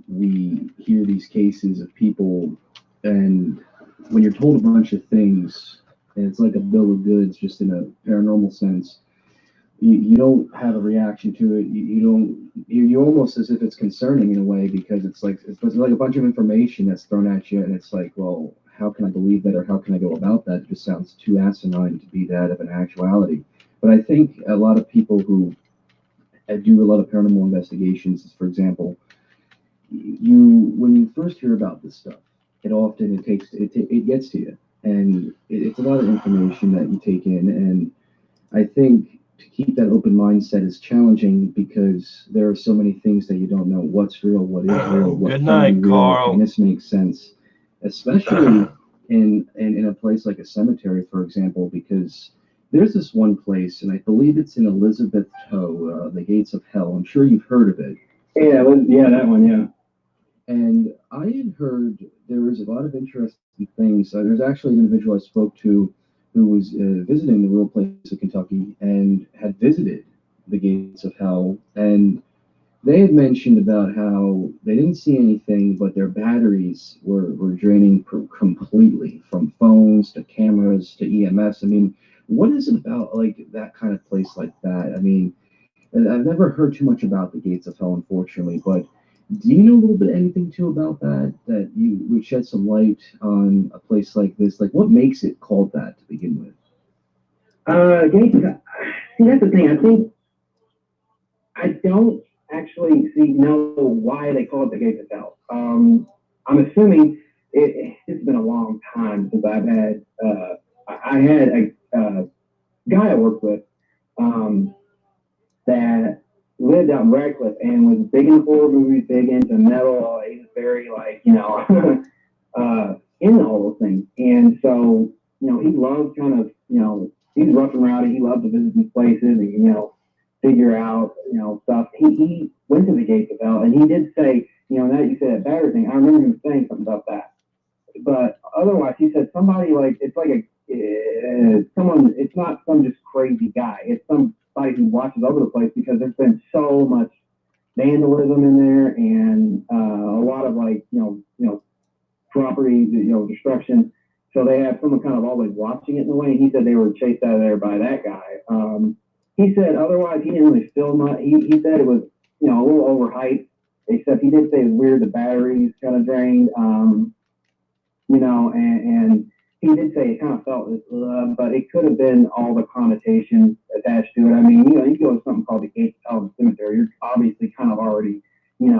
we hear these cases of people, and when you're told a bunch of things, and it's like a bill of goods, just in a paranormal sense, you don't have a reaction to it. You almost, as if it's concerning in a way, because it's like a bunch of information that's thrown at you, and it's like, well, how can I believe that, or how can I go about that? It just sounds too asinine to be that of an actuality. But I think a lot of people who do a lot of paranormal investigations, for example, when you first hear about this stuff, it gets to you, and it's a lot of information that you take in. And I think to keep that open mindset is challenging, because there are so many things that you don't know. What's real, what is real, what Good can night, be real, Carl. and this makes sense, especially in a place like a cemetery, for example, because there's this one place, and I believe it's in Elizabeth Toe, the Gates of Hell. I'm sure you've heard of it. Yeah, that one, yeah. And I had heard there was a lot of interesting things. There's actually an individual I spoke to who was visiting the real place of Kentucky and had visited the Gates of Hell. And they had mentioned about how they didn't see anything, but their batteries were draining completely, from phones to cameras to EMS. I mean, what is it about like that kind of place like that? I mean, And I've never heard too much about the gates of hell, unfortunately, but do you know a little bit anything too about that that you would shed some light on a place like this? Like, what makes it called that to begin with? Gates of hell. See, that's the thing. I think I don't actually know why they call it the gates of hell. I'm assuming it's been a long time since I've had. I had a guy I worked with that lived out in Radcliffe and was big into horror movies, big into metal. He was very into all those things. And so, he loved kind of, he's rough and rowdy. He loved to visit these places and, figure out, stuff. He went to the gates of hell, and he did say, now that you said that battery thing, I remember him saying something about that. But otherwise, he said somebody it's like someone, it's not some just crazy guy. It's somebody who watches over the place because there's been so much vandalism in there and a lot of property, destruction. So they have someone kind of always watching it in a way. And he said they were chased out of there by that guy. He said otherwise he didn't really feel much. He said it was a little overhyped. Except he did say it's weird the batteries kind of drained. And he did say it kind of felt, but it could have been all the connotations attached to it. I mean, you go to something called the Gates of the Cemetery, you're obviously kind of already, it's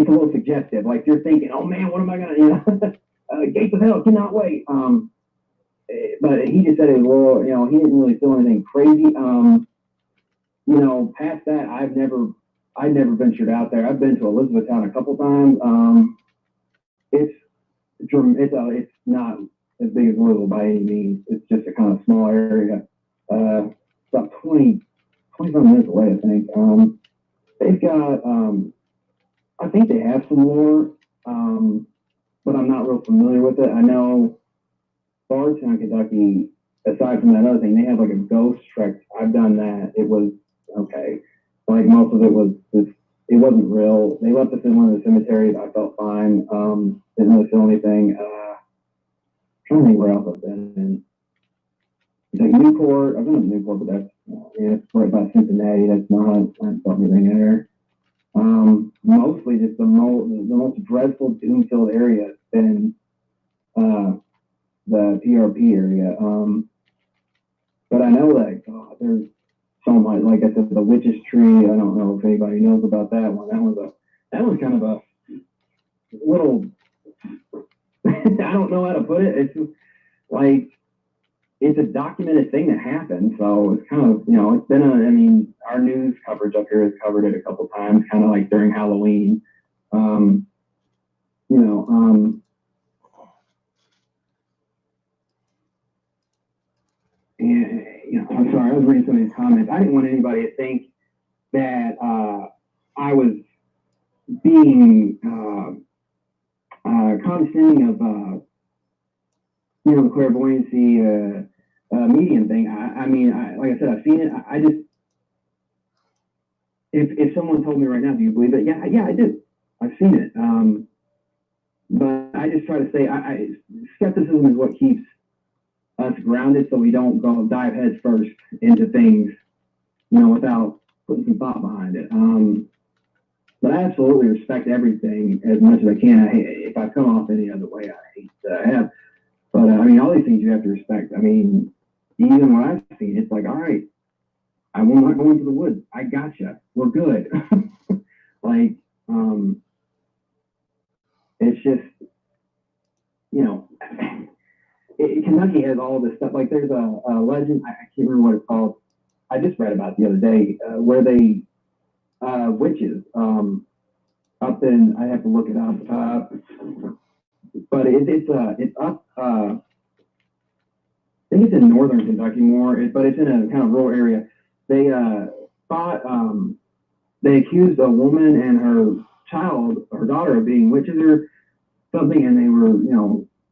a little suggestive. Like you're thinking, oh man, what am I gonna, Gates of Hell, cannot wait. But he just said it was, he didn't really feel anything crazy. Past that, I've never ventured out there. I've been to Elizabethtown a couple times. It's not as big as Louisville by any means. It's just a kind of small area. About 25 minutes away, I think. They've got, I think they have some more, but I'm not real familiar with it. I know Bardstown, Kentucky, aside from that other thing, they have like a ghost trek. I've done that. It was okay. Like most of it was just, it wasn't real. They left us in one of the cemeteries. I felt fine. Didn't really feel anything. Trying to think where else I've been in. It's like Newport. I've been in Newport, but that's it's right by Cincinnati. That's not. I haven't felt anything there. Mostly just the most dreadful doom-filled area has been the PRP area. But I know that there's so much. Like I said, the Witch's Tree. I don't know if anybody knows about that one. That was kind of a little. I don't know how to put it. It's just like it's a documented thing that happened. So it's kind of it's been our news coverage up here has covered it a couple times, kind of like during Halloween. And I'm sorry, I was reading some of these comments. I didn't want anybody to think that I was being condescending of the clairvoyancy medium thing. Like I said, I've seen it. I just if someone told me right now, do you believe it? Yeah, I do. I've seen it. But I just try to say, skepticism is what keeps us grounded, so we don't go dive heads first into things, without putting some thought behind it. But I absolutely respect everything as much as I can. If I come off any other way, I hate that I have. But all these things you have to respect. Even what I've seen, it's like, all right, I'm not going to the woods. I gotcha. We're good. It's just, Kentucky has all this stuff. Like there's a legend, I can't remember what it's called. I just read about it the other day, where they, witches, up in, I have to look it up, but it's up, I think it's in northern Kentucky more, but it's in a kind of rural area. They they accused a woman and her daughter of being witches or something, and they were,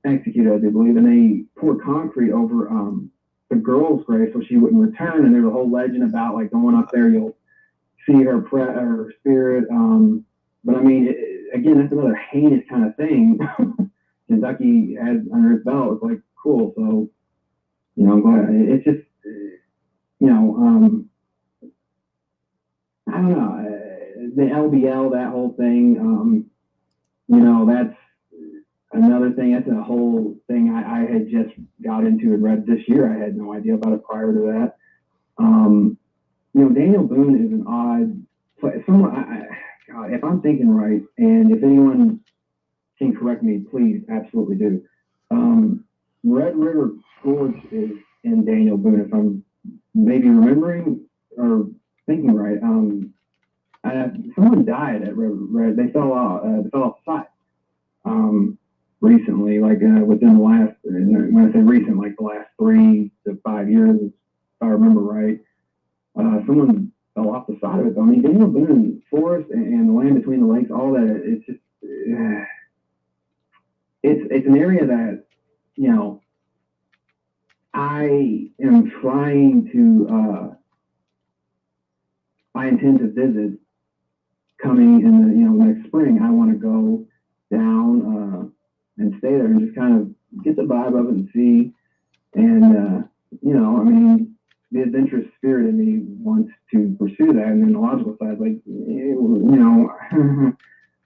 executed, I do believe, and they poured concrete over the girl's grave so she wouldn't return. And there's a whole legend about like going up there, you'll see her spirit. But again, that's another heinous kind of thing. Kentucky has under its belt. It's like cool. So I'm glad. It's just you know, I don't know, the LBL, that whole thing, you know, that's another thing. That's a whole thing I had just got into and read this year. I had no idea about it prior to that. You know, Daniel Boone is an odd, someone, God, if I'm thinking right, and if anyone can correct me, please, absolutely do. Red River Gorge is in Daniel Boone, if I'm maybe remembering or thinking right. Someone died at Red. They fell off the side. Recently, like within the last, when I say recent, like the last 3 to 5 years, if I remember right, someone fell off the side of it. I mean, Daniel Boone Forest and the land between the lakes, all that, it's just, it's an area that, you know, I am trying to, I intend to visit coming in the, you know, next spring. I want to go down and stay there and just kind of get the vibe of it and see. And, you know, I mean, the adventurous spirit in me wants to pursue that. And then the logical side, like, you know,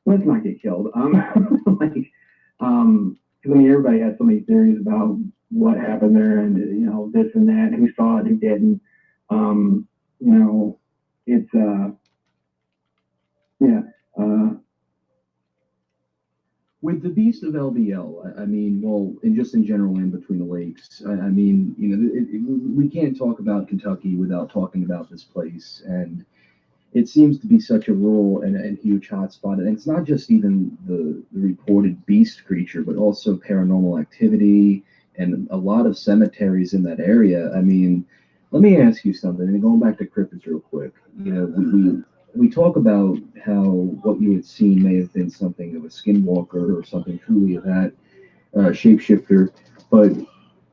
let's not get killed. Like, because I mean, everybody has so many theories about what happened there, and you know, this and that, who saw it, who didn't. You know, it's yeah. With the beast of LBL, I mean, well, and just in general, in between the lakes, I mean, you know, we can't talk about Kentucky without talking about this place, and it seems to be such a rural and huge hotspot. And it's not just even the reported beast creature, but also paranormal activity and a lot of cemeteries in that area. I mean, let me ask you something, and going back to cryptids real quick. You know, we talk about how what you had seen may have been something of a skinwalker or something truly of that shapeshifter, but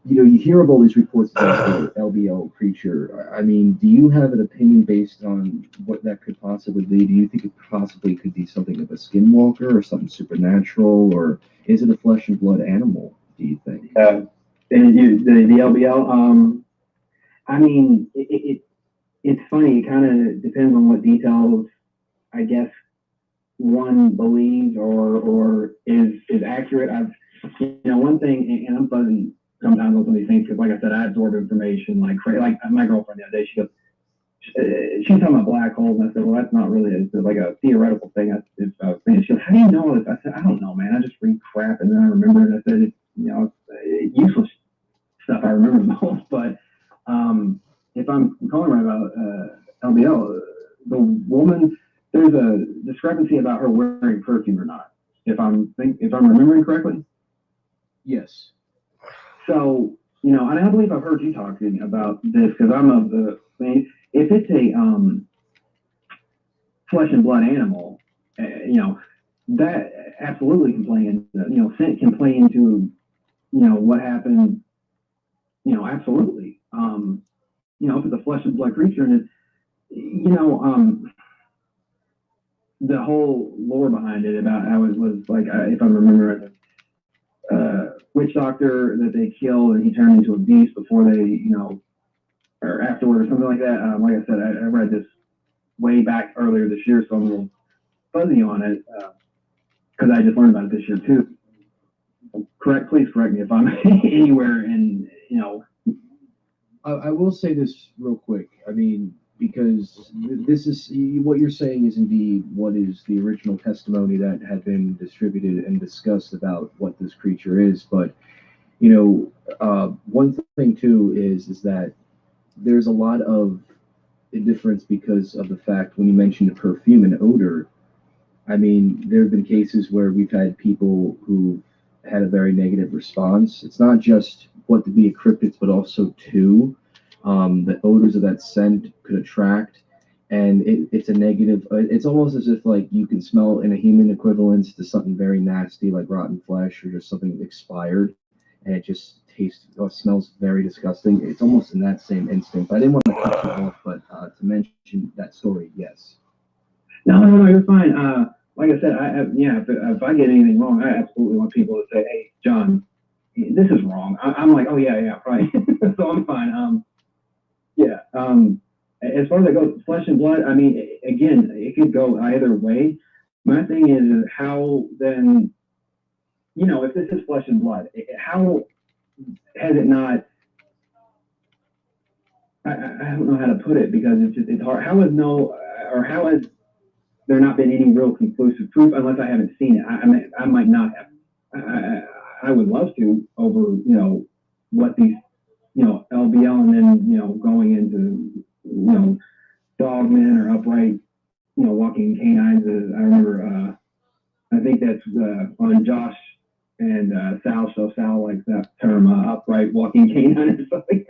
you know, you hear of all these reports about the LBL creature. I mean, do you have an opinion based on what that could possibly be? Do you think it possibly could be something of a skinwalker or something supernatural, or is it a flesh and blood animal, do you think? And the LBL, I mean, it's funny. It kind of depends on what details, I guess, one believes or is accurate. You know, one thing, and I'm fuzzy sometimes on some of these things because, like I said, I absorb information like crazy. Like my girlfriend the other day, she goes, she's talking about black holes, and I said, well, that's not really like a theoretical thing. She goes, how do you know this? I said, I don't know, man. I just read crap and then I remember it. I said, you know, it's useless stuff I remember the most. But if I'm calling right about LBL, the woman, there's a discrepancy about her wearing perfume or not. If I'm remembering correctly. Yes. So, you know, and I believe I've heard you talking about this because I'm of the thing. If it's a flesh and blood animal, you know, that absolutely can play into, you know, scent can play into, you know, what happened, you know, absolutely. You know, if it's a flesh and blood creature and it, you know, the whole lore behind it about how it was like, if I remember, witch doctor that they killed and he turned into a beast before they, you know, or afterward or something like that. Like I said, I read this way back earlier this year, so I'm a little fuzzy on it because I just learned about it this year too. Please correct me if I'm anywhere in, you know. I will say this real quick. I mean, because this is what you're saying is indeed what is the original testimony that had been distributed and discussed about what this creature is. But you know, one thing too is that there's a lot of difference because of the fact when you mentioned perfume and odor. I mean, there have been cases where we've had people who had a very negative response. It's not just what to be a cryptid, but also too, the odors of that scent could attract, and it's a negative. It's almost as if like you can smell in a human equivalence to something very nasty like rotten flesh or just something expired, and it just tastes or smells very disgusting. It's almost in that same instinct. I didn't want to cut you off, but to mention that story, yes. No, you're fine. Like I said, if I get anything wrong, I absolutely want people to say, "Hey, John, this is wrong." I'm like, "Oh yeah, right." So I'm fine. Yeah. As far as it goes, flesh and blood, I mean, again, it could go either way. My thing is how then, if this is flesh and blood, how has it not, I don't know how to put it because it's hard. How has there not been any real conclusive proof unless I haven't seen it? I might not have. I would love to over, what these, LBL and then, going into, dogmen or upright, walking canines. I remember, I think that's on Josh and Sal. So Sal likes that term, upright walking canine or something,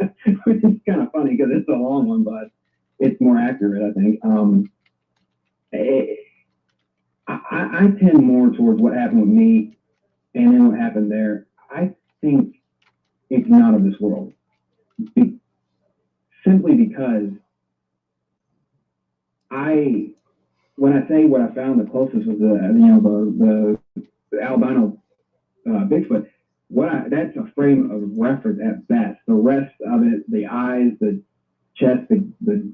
which is kind of funny because it's a long one, but it's more accurate, I think. I tend more towards what happened with me and then what happened there. I think it's not of this world. Simply because when I say what I found the closest was the albino Bigfoot, that's a frame of reference at best. The rest of it, the eyes, the chest, the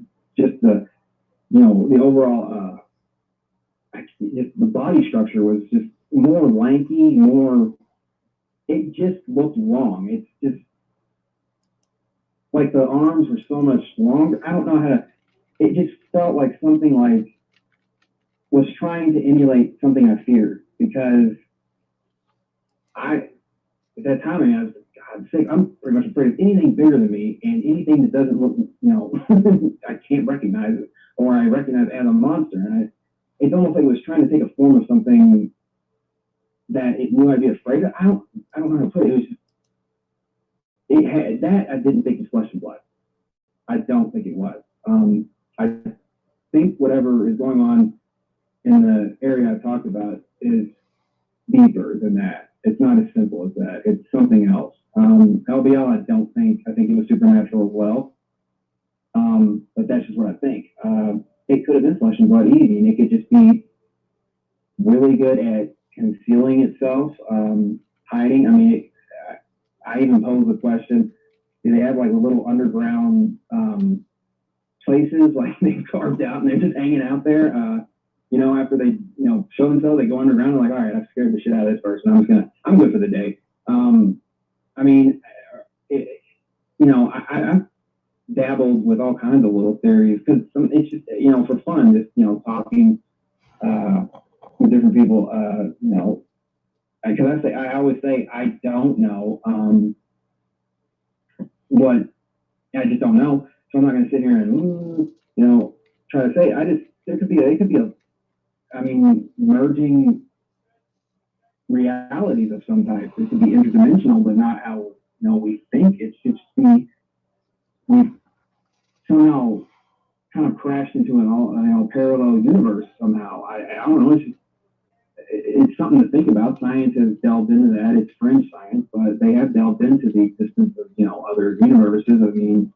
overall, the body structure was just more lanky, it just looked wrong. It's just like the arms were so much longer. I don't know how to, it just felt like something was trying to emulate something I feared because at that time, I was, God sake, I'm pretty much afraid of anything bigger than me and anything that doesn't look, I can't recognize it or I recognize it as a monster. And it's almost like it was trying to take a form of something that it knew I'd be afraid of. I don't know how to put it. It had that. I didn't think it was flesh and blood. I don't think it was. I think whatever is going on in the area I talked about is deeper than that. It's not as simple as that. It's something else. LBL, I think it was supernatural as well. But that's just what I think. It could have been flesh and blood easy, and it could just be really good at concealing itself, hiding. I mean, I even posed the question, do they have like a little underground places like they carved out and they're just hanging out there? After they, show themselves, they go underground and like, all right, I've scared the shit out of this person. I'm good for the day. I mean, I've dabbled with all kinds of little theories because it's just, for fun, just, talking with different people, because I always say, I don't know I just don't know. So I'm not going to sit here and, try to say, it could be merging realities of some type. It could be interdimensional, but not how, we think. It should be, we've somehow kind of crashed into an parallel universe somehow. I don't know. It's something to think about. Science has delved into that. It's fringe science, but they have delved into the existence of, other universes. I mean,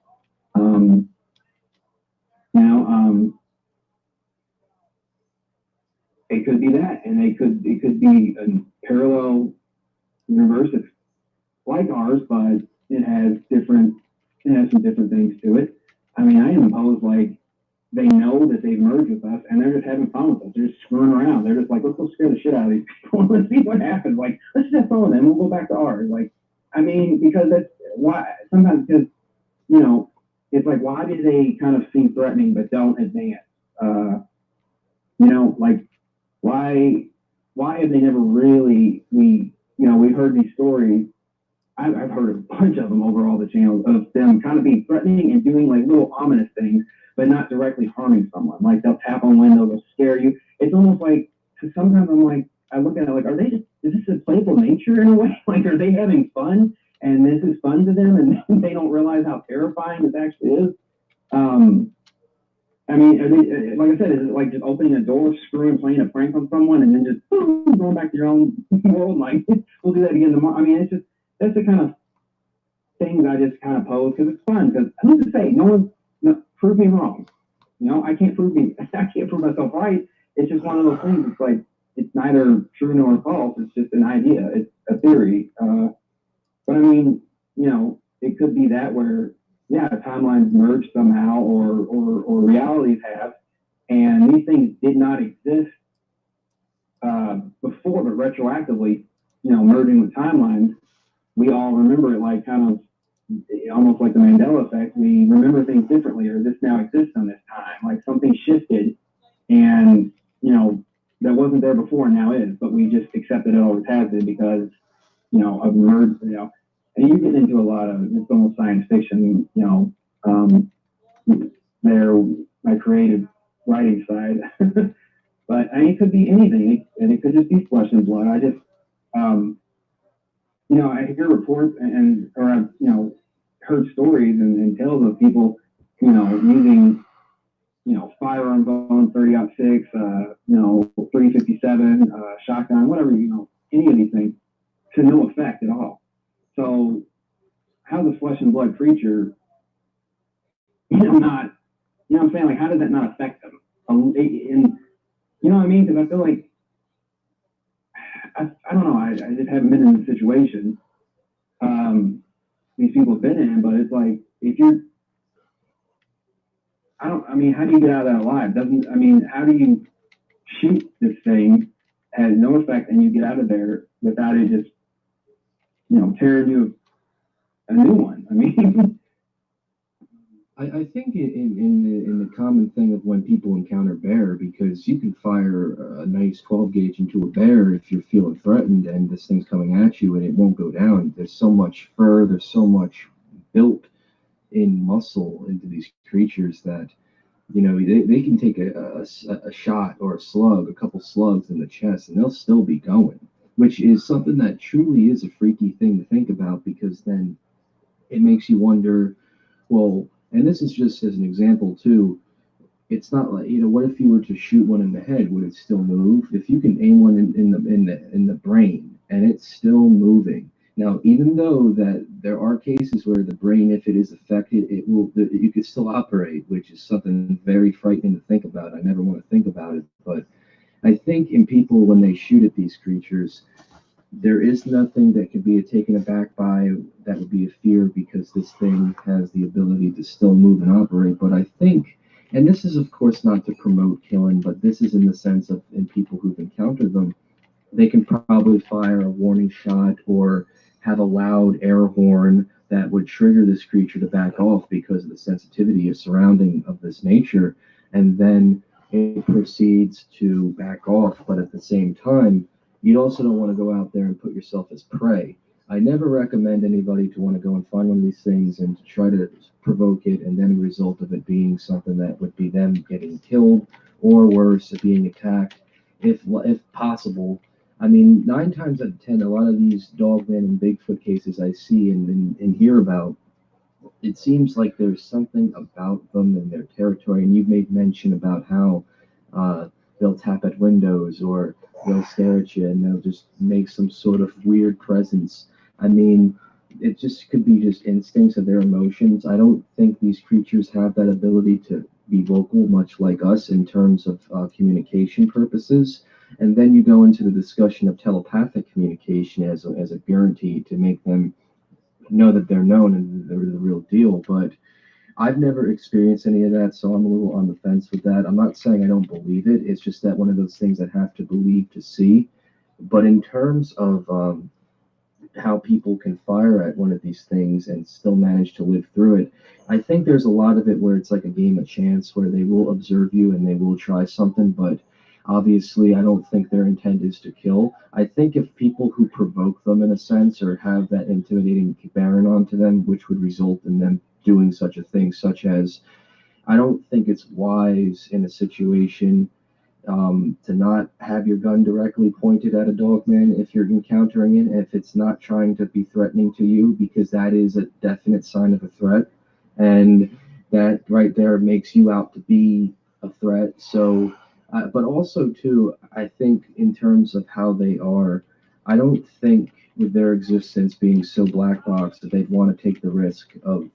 it could be that, and it could be a parallel universe that's like ours, but it has some different things to it. I mean, I impose like they know that they've merged with us, and they're just having fun with us. They're just screwing around. They're just like, let's go scare the shit out of these people. Let's see what happens. Like, let's just have fun with them. We'll go back to ours. Like, I mean, because that's why sometimes because it's like, why do they kind of seem threatening but don't advance? Like why have they never really we've heard these stories. I've heard a bunch of them over all the channels of them kind of being threatening and doing like little ominous things, but not directly harming someone. Like they'll tap on windows, they'll scare you. It's almost like, because sometimes I'm like, I look at it like, is this a playful nature in a way? Like, are they having fun? And this is fun to them, and they don't realize how terrifying this actually is. I mean, are they, like I said, is it like just opening a door, screwing, playing a prank on someone, and then just going back to your own world? Like, we'll do that again tomorrow. I mean, that's the kind of things I just kind of pose because it's fun. Because I need to say, prove me wrong. I can't prove myself right. It's just one of those things. It's like it's neither true nor false. It's just an idea. It's a theory. But I mean, it could be that where yeah, timelines merge somehow, or realities have, and these things did not exist before, but retroactively, merging with timelines, we all remember it like kind of almost like the Mandela effect. We remember things differently, or this now exists on this time. Like something shifted, and that wasn't there before and now is, but we just accepted it always has been because of merge. And you get into a lot of it's almost science fiction. There, my creative writing side, but it could be anything, and it could just be flesh and blood. I just I hear reports or I've, heard stories and tales of people, using, firearms on 30-06, 357, shotgun, whatever, any of these things to no effect at all. So how's a flesh and blood creature, not, what I'm saying? Like, how does that not affect them? And you know what I mean? Because I feel like, I don't know, I just haven't been in the situation these people have been in, but it's like, if you're, how do you get out of that alive? How do you shoot this thing, has no effect, and you get out of there without it just, tearing you a new one? I think in the common thing of when people encounter bear, because you can fire a nice 12 gauge into a bear if you're feeling threatened and this thing's coming at you and it won't go down. There's so much fur, there's so much built in muscle into these creatures that they can take a shot or a slug, a couple slugs in the chest, and they'll still be going, which is something that truly is a freaky thing to think about, because then it makes you wonder, well, and this is just as an example too, it's not like, what if you were to shoot one in the head, would it still move? If you can aim one in the brain and it's still moving. Now, even though that there are cases where the brain, if it is affected, you could still operate, which is something very frightening to think about. I never want to think about it, but I think in people, when they shoot at these creatures, there is nothing that could be taken aback by that would be a fear, because this thing has the ability to still move and operate. But I think, and this is of course not to promote killing, but this is in the sense of in people who've encountered them, they can probably fire a warning shot or have a loud air horn that would trigger this creature to back off because of the sensitivity of surrounding of this nature, and then it proceeds to back off. But at the same time, you also don't want to go out there and put yourself as prey. I never recommend anybody to want to go and find one of these things and to try to provoke it, and then the result of it being something that would be them getting killed, or worse, being attacked, if possible. 9 times out of 10, a lot of these Dogman and Bigfoot cases I see and hear about, it seems like there's something about them and their territory. And you've made mention about how they'll tap at windows, or they'll stare at you, and they'll just make some sort of weird presence. It just could be just instincts of their emotions. I don't think these creatures have that ability to be vocal, much like us, in terms of communication purposes. And then you go into the discussion of telepathic communication as a guarantee to make them know that they're known and they're the real deal. But I've never experienced any of that, so I'm a little on the fence with that. I'm not saying I don't believe it. It's just that one of those things I have to believe to see. But in terms of how people can fire at one of these things and still manage to live through it, I think there's a lot of it where it's like a game of chance, where they will observe you and they will try something, but obviously I don't think their intent is to kill. I think if people who provoke them in a sense, or have that intimidating bearing onto them, which would result in them doing such a thing, such as, I don't think it's wise in a situation to not have your gun directly pointed at a dogman if you're encountering it, if it's not trying to be threatening to you, because that is a definite sign of a threat, and that right there makes you out to be a threat. So, but also too, I think in terms of how they are, I don't think with their existence being so black box that they'd want to take the risk of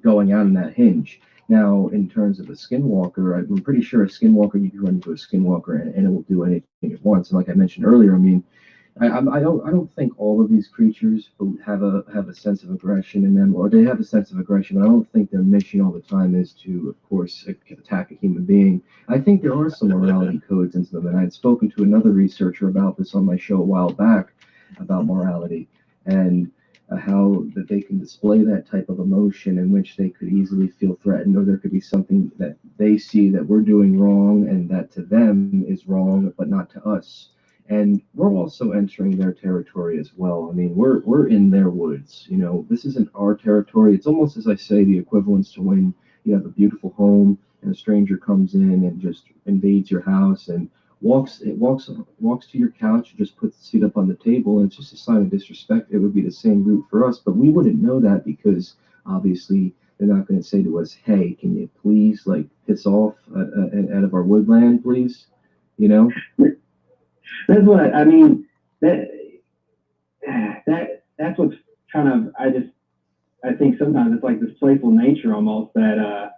going out on that hinge. Now, in terms of a skinwalker, I'm pretty sure a skinwalker, you can run into a skinwalker and it will do anything it wants. And like I mentioned earlier, I don't think all of these creatures have a sense of aggression in them, or they have a sense of aggression, but I don't think their mission all the time is to, of course, attack a human being. I think there are some morality codes into them, and I had spoken to another researcher about this on my show a while back about morality and how that they can display that type of emotion in which they could easily feel threatened, or there could be something that they see that we're doing wrong and that to them is wrong, but not to us. And we're also entering their territory as well. I mean, we're in their woods. You know, this isn't our territory. It's almost, as I say, the equivalence to when you have a beautiful home and a stranger comes in and just invades your house and walks to your couch, just puts the seat up on the table, and it's just a sign of disrespect. It would be the same route for us, but we wouldn't know that because obviously they're not going to say to us, "Hey, can you please like piss off out of our woodland, please?" You know. That's what I mean. That's what's kind of I think sometimes it's like this playful nature almost that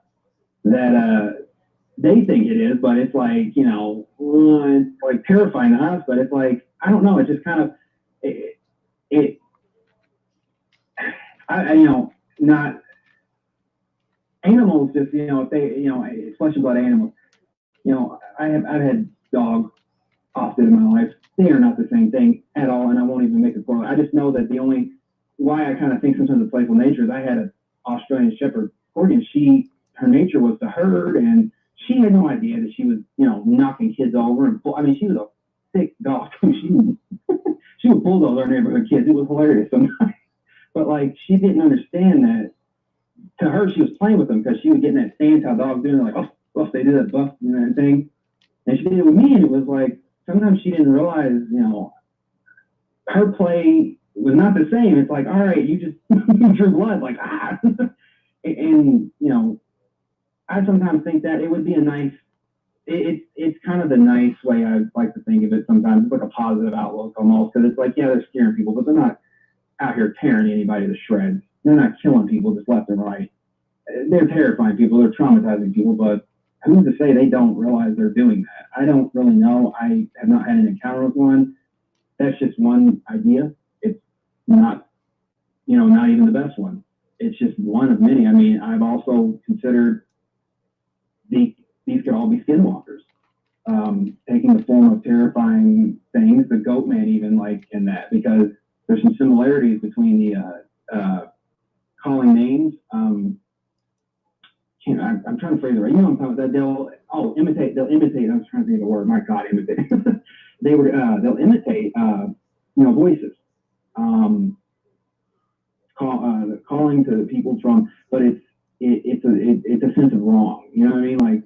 they think it is, but it's like, you know, it's like terrifying to us, but it's like, I don't know, it just kind of you know, not animals, just, you know, if they, you know, it's flesh and blood animals, you know, I've had dogs often in my life. They are not the same thing at all, and I won't even make a correlation. I just know that the only why I kind of think sometimes of playful nature is I had an Australian Shepherd Corgi, and her nature was to herd, and she had no idea that she was, you know, knocking kids over. And I mean, she was a thick dog. She would bulldoze our neighborhood kids. It was hilarious sometimes. But like, she didn't understand that. To her, she was playing with them because she would get in that stance how dogs do, like, oh, they do that buff and that thing. And she did it with me, and it was like sometimes she didn't realize, you know, her play was not the same. It's like, all right, you just you drew blood, like and you know, I sometimes think that it would be a nice. It's kind of the nice way I like to think of it. Sometimes it's like a positive outlook almost, because it's like, yeah, they're scaring people, but they're not out here tearing anybody to shreds. They're not killing people just left and right. They're terrifying people. They're traumatizing people, but who's to say they don't realize they're doing that? I don't really know. I have not had an encounter with one. That's just one idea. It's not, you know, not even the best one. It's just one of many. I mean, I've also considered these could all be skinwalkers, taking the form of terrifying things. The goat man, even like in that, because there's some similarities between the calling names. I'm trying to phrase it right. You know what I'm talking about? They'll imitate. I was trying to think of the word. My God, imitate. They'll imitate, you know, voices. Calling to people from, but it's a sense of wrong. You know what I mean? Like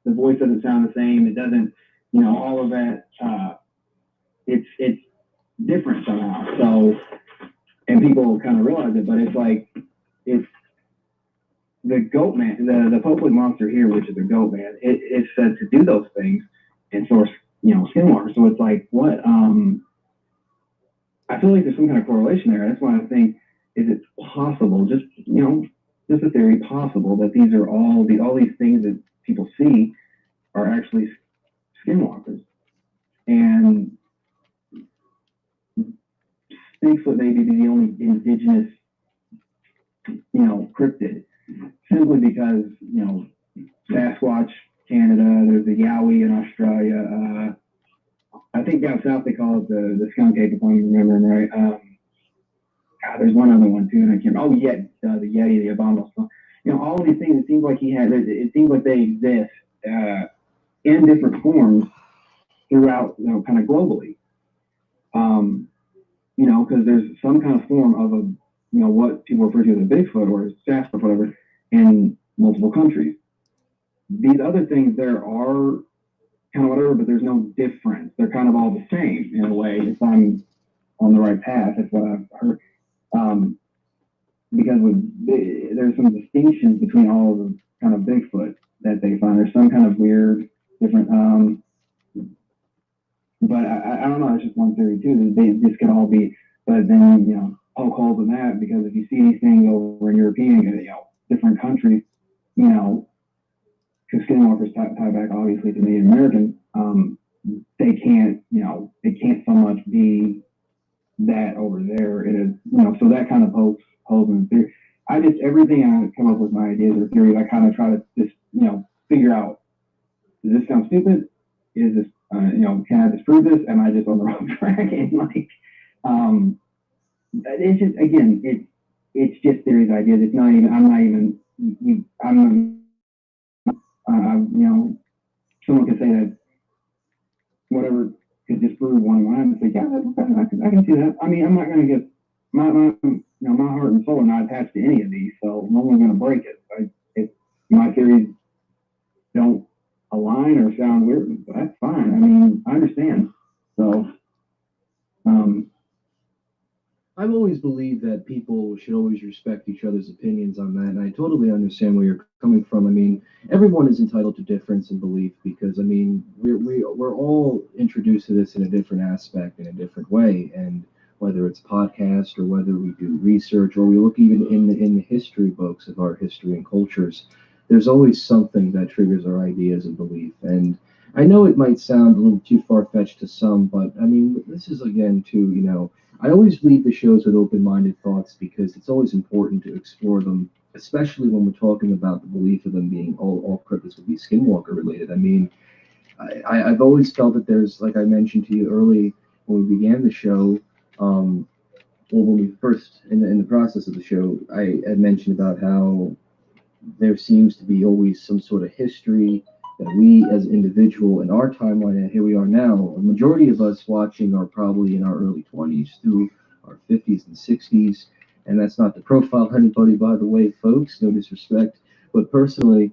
the voice doesn't sound the same. It doesn't, you know, all of that. It's different somehow. So, and people kind of realize it, but it's like it's the goat man, the Poplar monster here, which is the goat man. It's said to do those things and source, you know, skinwalkers. So it's like what? I feel like there's some kind of correlation there. That's why I think, is it possible, just, you know, just a theory, possible that these are all these things that people see are actually skinwalkers. And Bigfoot may be the only indigenous, you know, cryptid, simply because, you know, Sasquatch, Canada, there's the Yowie in Australia. I think down south they call it the skunk ape, if I'm remembering right. God, there's one other one too, and I can't. Oh, yeah, the Yeti, the abominable skunk. You know, all of these things. It seems like it seems like they exist in different forms throughout, you know, kind of globally. You know, because there's some kind of form of a, you know, what people refer to as a Bigfoot or Sasquatch, whatever, in multiple countries. These other things, there are kind of whatever, but there's no difference. They're kind of all the same in a way, if I'm on the right path. That's what I've heard. Because there's some distinctions between all of the kind of Bigfoot that they find. There's some kind of weird, different, but I don't know. It's just one theory too. This could all be, but then, you know, poke holes in that, because if you see these things over in European, you know, different countries, you know, because skinwalkers tie back obviously to Native Americans, they can't, you know, it can't so much be that over there. It is, so that kind of holds in theory. Everything I come up with my ideas or theories, I kind of try to just, figure out, does this sound stupid? Is this, can I disprove this? Am I just on the wrong track? And it's just, again, it's just theories, ideas. It's not even, someone could say that whatever could disprove one of mine and say, yeah, I can see that. I mean, I'm not going to get my heart and soul are not attached to any of these, so no one's going to break it. If my theories don't align or sound weird, that's fine. I mean, I understand. So, I've always believed that people should always respect each other's opinions on that, and I totally understand where you're coming from. I mean, everyone is entitled to difference in belief because, I mean, we're all introduced to this in a different aspect, in a different way, and whether it's podcast or whether we do research or we look even in the history books of our history and cultures, there's always something that triggers our ideas and belief. And I know it might sound a little too far-fetched to some, but I mean, this is again too, I always leave the shows with open-minded thoughts because it's always important to explore them, especially when we're talking about the belief of them being all cryptids would be skinwalker related. I mean, I've always felt that there's, like I mentioned to you early when we began the show, well, when we first in the process of the show, I had mentioned about how there seems to be always some sort of history that we as individual in our timeline, and here we are now, a majority of us watching are probably in our early 20s through our 50s and 60s, and that's not to profile anybody, by the way, folks, no disrespect, but personally,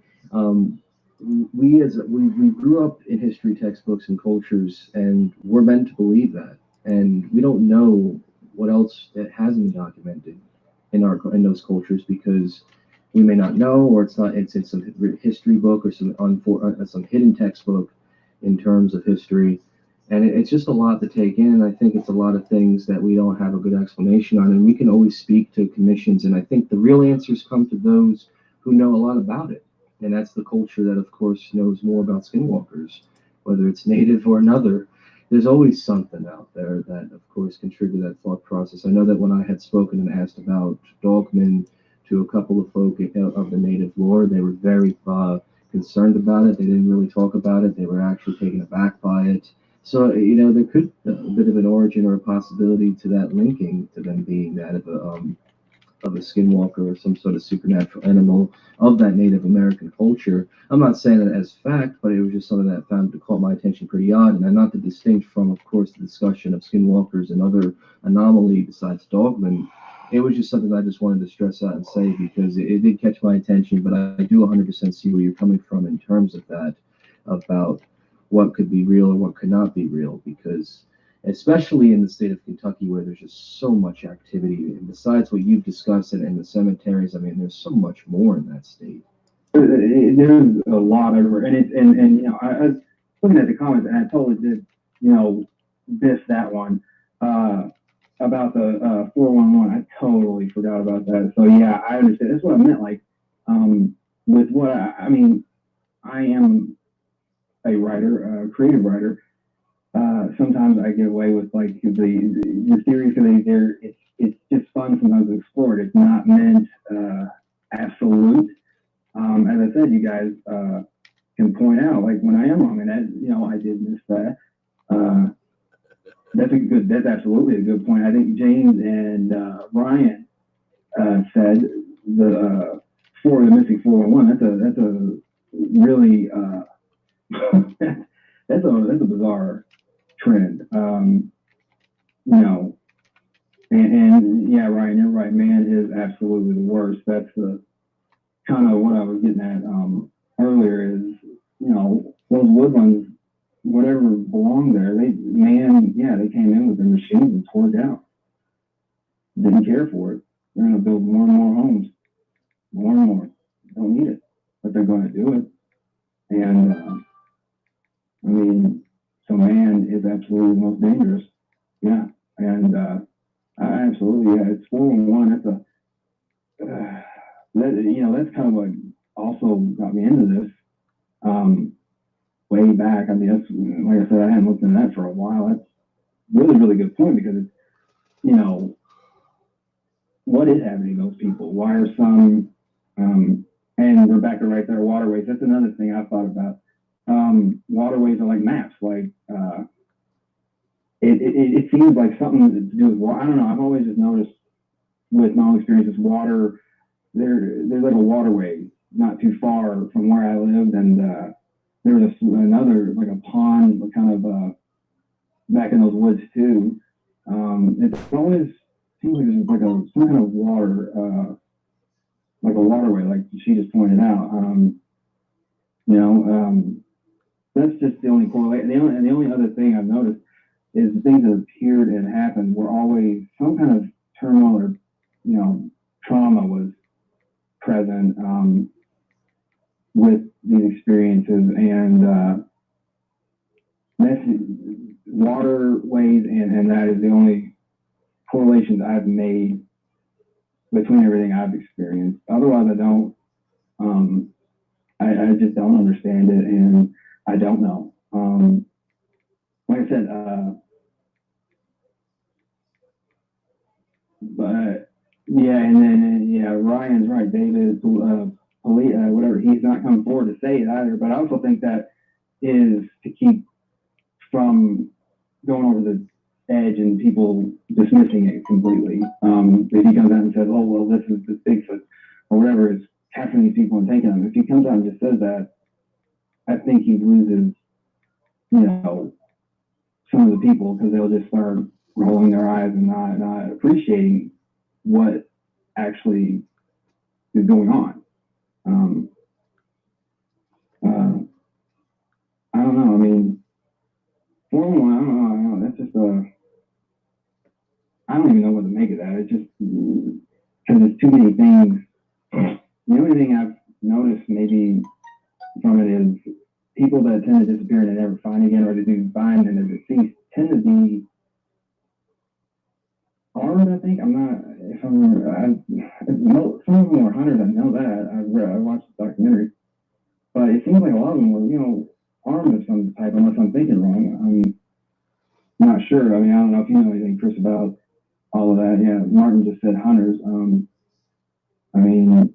we grew up in history textbooks and cultures, and we're meant to believe that, and we don't know what else that hasn't been documented in those cultures because we may not know, or it's in some history book or some hidden textbook in terms of history, and it's just a lot to take in. And I think it's a lot of things that we don't have a good explanation on, and we can always speak to commissions. And I think the real answers come to those who know a lot about it, and that's the culture that, of course, knows more about skinwalkers, whether it's native or another. There's always something out there that, of course, can trigger that thought process. I know that when I had spoken and asked about Dogman to a couple of folk of the native lore, they were very concerned about it. They didn't really talk about it. They were actually taken aback by it. So, there could be a bit of an origin or a possibility to that linking to them being that of a skinwalker or some sort of supernatural animal of that Native American culture. I'm not saying that as fact, but it was just something that found to caught my attention pretty odd, and not to distinct from, of course, the discussion of skinwalkers and other anomaly besides Dogman. It was just something I just wanted to stress out and say because it did catch my attention, but I do 100% see where you're coming from in terms of that, about what could be real and what could not be real, because especially in the state of Kentucky where there's just so much activity, and besides what you've discussed in the cemeteries, I mean, there's so much more in that state. There's a lot everywhere, and I was looking at the comments and I totally did, miss that one. About the 411, I totally forgot about that. So yeah, I understand. That's what I meant. Like, with what I mean, I am a writer, a creative writer. Sometimes I get away with like the theories because it's just fun sometimes to explore it. It's not meant absolute. As I said, you guys can point out like when I am wrong, and that I did miss that. That's absolutely a good point. I think James and Ryan said the the missing 411. That's a really that's a bizarre trend. And yeah, Ryan, you're right. Man is absolutely the worst. That's the kind of what I was getting at earlier. Is those woodlands, whatever belonged there, they came in with their machines and tore it down. Didn't care for it. They're going to build more and more homes, more and more. Don't need it, but they're going to do it. And I mean, so man is absolutely the most dangerous. Yeah, and I absolutely, yeah, it's 411. That's kind of like also got me into this. Way back. I mean, that's like I said, I hadn't looked into that for a while. That's really, really good point because you know, what is happening to those people? Why are some, and Rebecca right there, waterways. That's another thing I thought about. Waterways are like maps. Like, it seems like something to do with water. I don't know. I've always just noticed with my own experiences, water, there's like a waterway not too far from where I lived. And there was another, like a pond, kind of back in those woods too. It always seems like there's like some kind of water, like a waterway, like she just pointed out. You know, that's just the only correlation. And the only other thing I've noticed is the things that appeared and happened were always some kind of turmoil or, you know, trauma was present with these experiences. And that's waterways, and that is the only correlations I've made between everything I've experienced. Otherwise, I don't. I just don't understand it, and I don't know. Like I said, but yeah, and then yeah, Ryan's right. David, whatever, he's not coming forward to say it either. But I also think that is to keep from going over the edge and people dismissing it completely. If he comes out and says, "Oh well, this is the Bigfoot," or whatever, is capturing these people and taking them. If he comes out and just says that, I think he loses, you know, some of the people, because they'll just start rolling their eyes and not appreciating what actually is going on. I don't know. I mean, 411, I don't know. That's just I don't even know what to make of that. It's just because there's too many things. The only thing I've noticed maybe from it is people that tend to disappear and they never find again, or they do find and they're deceased, tend to be armed. I think some of them were hunters. I know that. I watched the documentary, but it seems like a lot of them were, you know, armed of some type. Unless I'm thinking wrong, I'm not sure. I mean, I don't know if you know anything, Chris, about all of that. Yeah, Martin just said hunters. I mean,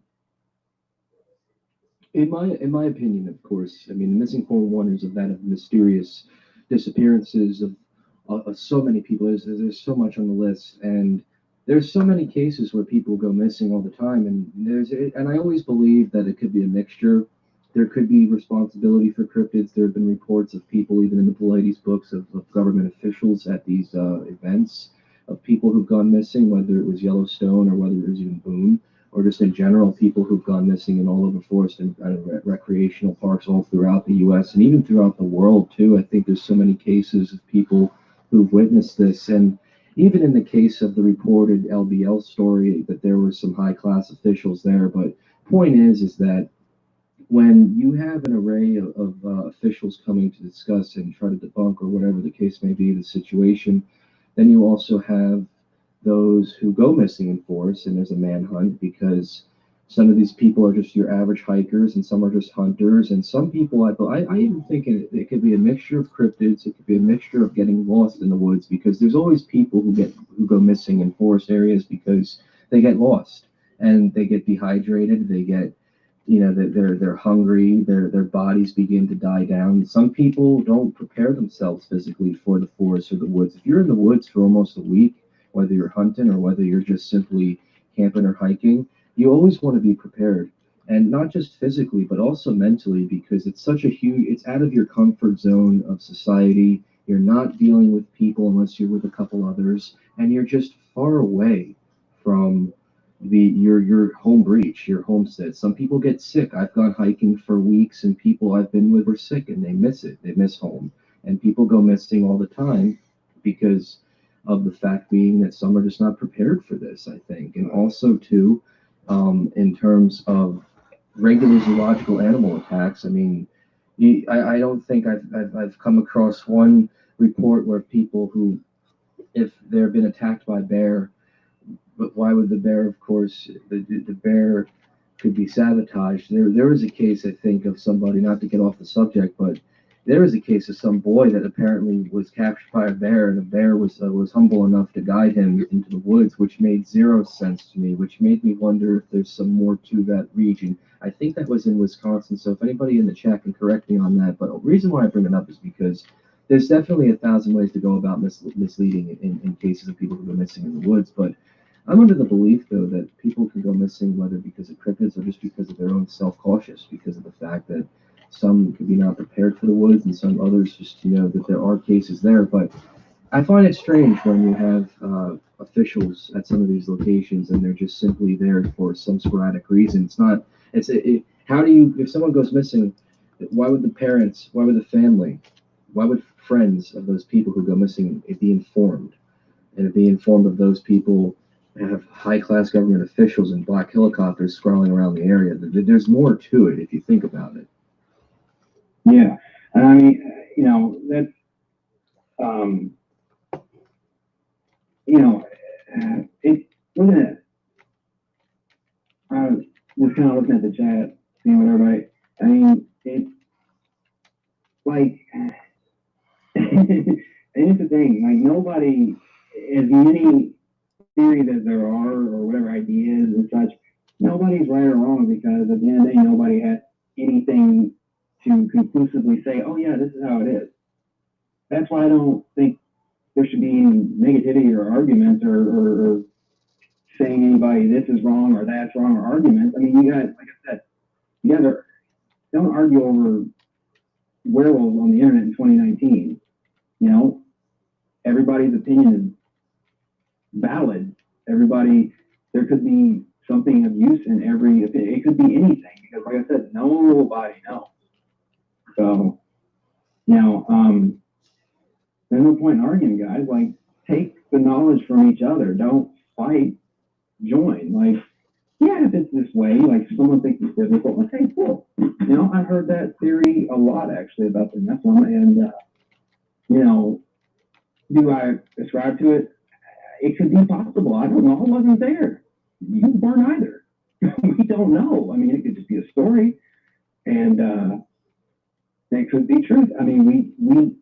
in my opinion, of course, I mean, the missing 411 is a event of mysterious disappearances of so many people. There's so much on the list, and there's so many cases where people go missing all the time, and I always believe that it could be a mixture. There could be responsibility for cryptids. There have been reports of people, even in the Pallades books, of government officials at these events, of people who've gone missing, whether it was Yellowstone or whether it was even Boone, or just in general, people who've gone missing in all over forest and recreational parks all throughout the U.S. and even throughout the world too. I think there's so many cases of people who've witnessed this, and even in the case of the reported LBL story, that there were some high-class officials there. But point is that when you have an array of officials coming to discuss and try to debunk or whatever the case may be, the situation, then you also have those who go missing in forest, and there's a manhunt, because some of these people are just your average hikers and some are just hunters, and some people, I even think it could be a mixture of cryptids. It could be a mixture of getting lost in the woods, because there's always people who go missing in forest areas because they get lost and they get dehydrated, they get, you know, they're hungry, their bodies begin to die down. Some people don't prepare themselves physically for the forest or the woods. If you're in the woods for almost a week, whether you're hunting or whether you're just simply camping or hiking, you always want to be prepared, and not just physically but also mentally, because it's it's out of your comfort zone of society. You're not dealing with people unless you're with a couple others, and you're just far away from your home breach, your homestead. Some people get sick. I've gone hiking for weeks, and people I've been with were sick and they miss it. They miss home, and people go missing all the time because of the fact being that some are just not prepared for this, I think. And also too, in terms of regular zoological animal attacks, I mean, I don't think I've come across one report where people who, if they've been attacked by a bear, but why would the bear, of course, the bear could be sabotaged. There was a case, I think, of somebody, not to get off the subject, but there was a case of some boy that apparently was captured by a bear, and the bear was humble enough to guide him into the woods, which made zero sense to me, which made me wonder if there's some more to that region. I think that was in Wisconsin, so if anybody in the chat can correct me on that. But the reason why I bring it up is because there's definitely 1,000 ways to go about misleading in cases of people who go missing in the woods. But I'm under the belief, though, that people can go missing whether because of cryptids or just because of their own self-cautious, because of the fact that some could be not prepared for the woods, and some others just that there are cases there. But I find it strange when you have officials at some of these locations and they're just simply there for some sporadic reason. It's not. How do you, if someone goes missing, why would the parents, why would the family, why would friends of those people who go missing be informed, and be informed of those people have high-class government officials in black helicopters scrolling around the area? There's more to it if you think about it. Yeah, and I mean, that's, it. Looking at, I was kind of looking at the chat, seeing what everybody. I mean, it's like, and it's the thing. Like nobody, as many theories as there are, or whatever ideas and such, nobody's right or wrong, because at the end of the day, nobody has anything to conclusively say, oh yeah, this is how it is. That's why I don't think there should be any negativity or arguments or saying anybody this is wrong or that's wrong, or arguments. I mean, you guys, like I said, you guys don't argue over werewolves on the internet in 2019. Everybody's opinion is valid. There could be something of use in every opinion. It could be anything, because like I said, nobody knows. So, there's no point in arguing, guys. Like, take the knowledge from each other. Don't fight. Join. Like, yeah, if it's this way, like someone thinks it's difficult, okay, cool. I've heard that theory a lot, actually, about the Nephilim, and do I ascribe to it? It could be possible. I don't know. I wasn't there. You weren't either. We don't know. I mean, it could just be a story, and it could be truth. I mean, we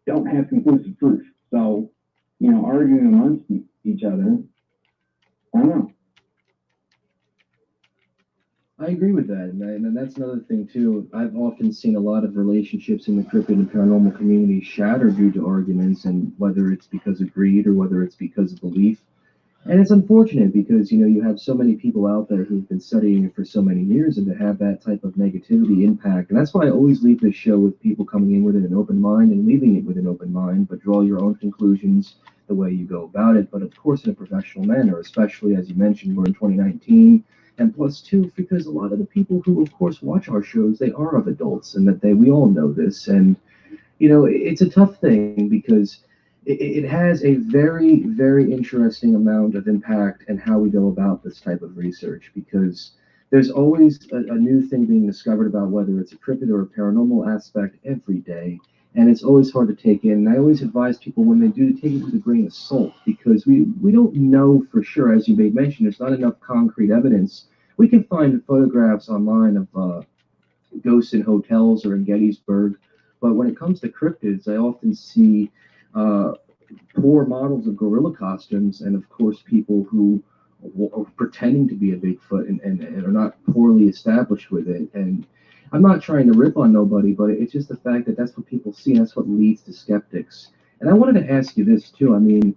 don't have conclusive proof. So, arguing amongst each other, I don't know. I agree with that, and that's another thing too. I've often seen a lot of relationships in the cryptid and paranormal community shatter due to arguments, and whether it's because of greed or whether it's because of belief. And it's unfortunate because you have so many people out there who've been studying it for so many years, and to have that type of negativity impact. And that's why I always leave this show with people coming in with an open mind and leaving it with an open mind, but draw your own conclusions the way you go about it. But of course, in a professional manner, especially as you mentioned, we're in 2019. And plus, too, because a lot of the people who, of course, watch our shows, they are of adults, and that we all know this. And, it's a tough thing because it has a very, very interesting amount of impact in how we go about this type of research, because there's always a new thing being discovered about whether it's a cryptid or a paranormal aspect every day. And it's always hard to take in. And I always advise people when they do, take it with a grain of salt, because we don't know for sure. As you may mention, there's not enough concrete evidence. We can find photographs online of ghosts in hotels or in Gettysburg, but when it comes to cryptids, I often see poor models of gorilla costumes, and of course people who are pretending to be a Bigfoot and are not poorly established with it. And I'm not trying to rip on nobody, but it's just the fact that that's what people see, and that's what leads to skeptics. And I wanted to ask you this too. I mean,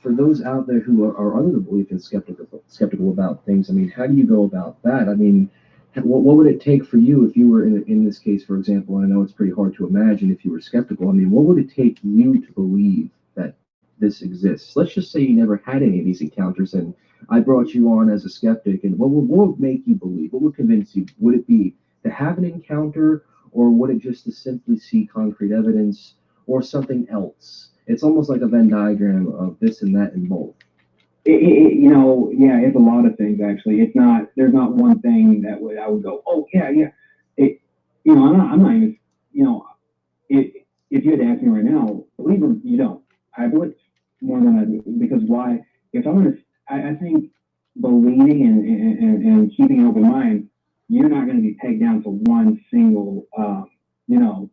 for those out there who are under the belief and skeptical about things, I mean, how do you go about that? I mean, what would it take for you if you were in this case, for example? And I know it's pretty hard to imagine if you were skeptical. I mean, what would it take you to believe that this exists? Let's just say you never had any of these encounters, and I brought you on as a skeptic, and what would make you believe? What would convince you? Would it be to have an encounter, or would it just to simply see concrete evidence, or something else? It's almost like a Venn diagram of this and that and both. Yeah, it's a lot of things, actually. There's not one thing that I would go, oh yeah. I'm not even, if you had to ask me right now, believe or you don't, I believe more than I do. Because why? If I'm gonna, I think believing and keeping an open mind you're not going to be pegged down to one single, you know,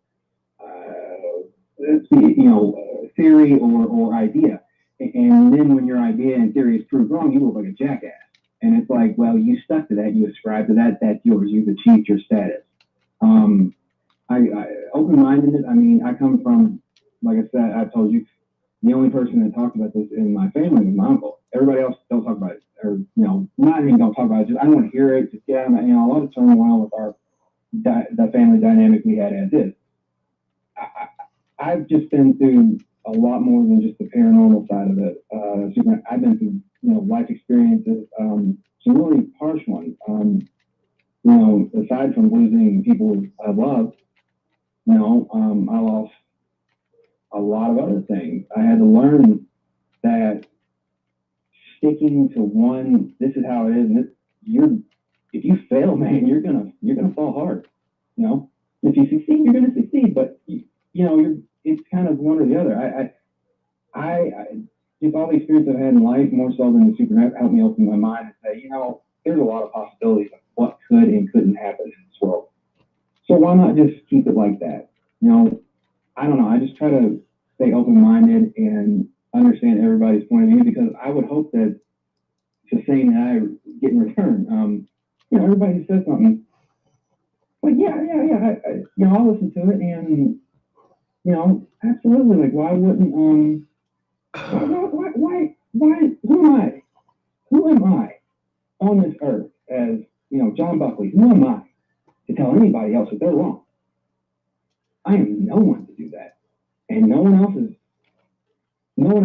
theory or idea. And then when your idea and theory is proved wrong, you look like a jackass. And it's like, well, you stuck to that, you ascribe to that, that's yours, you've achieved your status. I open-mindedness, I mean, I come from, like I said, I told you, the only person that talked about this in my family was my uncle. Everybody else don't talk about it, or, you know, not even don't talk about it, just I don't want to hear it, just get out of, you know, a lot of turmoil with our, the family dynamic we had as is. I've just been through a lot more than just the paranormal side of it. I've been through, you know, life experiences, some really harsh ones. You know, aside from losing people I love, you know, I lost a lot of other things. I had to learn that sticking to one, this is how it is, and if you fail, man, you're gonna fall hard. You know, if you succeed, you're gonna succeed, but you know, it's kind of one or the other. I just all the experience I've had in life, more so than the supernatural, helped me open my mind and say, you know, there's a lot of possibilities of what could and couldn't happen in this world. So why not just keep it like that? You know, I don't know. I just try to stay open-minded and understand everybody's point of view, because I would hope that it's the same that I get in return. You know, everybody says something, but yeah, you know, I'll listen to it, and you know, absolutely. Like, why wouldn't why? Who am I? Who am I on this earth as, you know, John Buckley? Who am I to tell anybody else that they're wrong? I am no one to do that, and no one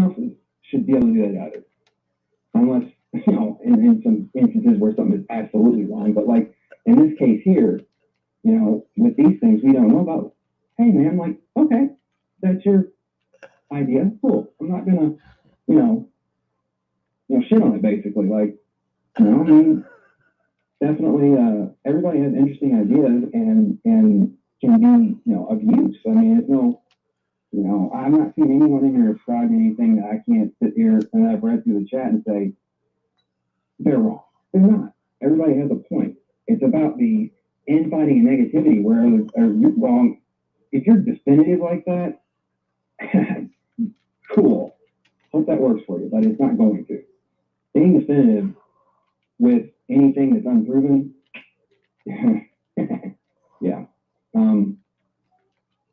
else should be able to do that either, unless, you know, in some instances where something is absolutely wrong. But like in this case here, you know, with these things we don't know about. Hey man, like, okay, that's your idea, cool. I'm not gonna, you know, shit on it basically. Like, you know, I mean, definitely, everybody has interesting ideas and can be, you know, of use. I mean, it's no, you know, I'm not seeing anyone in here ascribe anything that I can't sit here and I've read through the chat and say they're wrong. They're not. Everybody has a point. It's about the infighting and negativity where are you wrong. If you're definitive like that, cool. Hope that works for you, but it's not going to. Being definitive with anything that's unproven, yeah.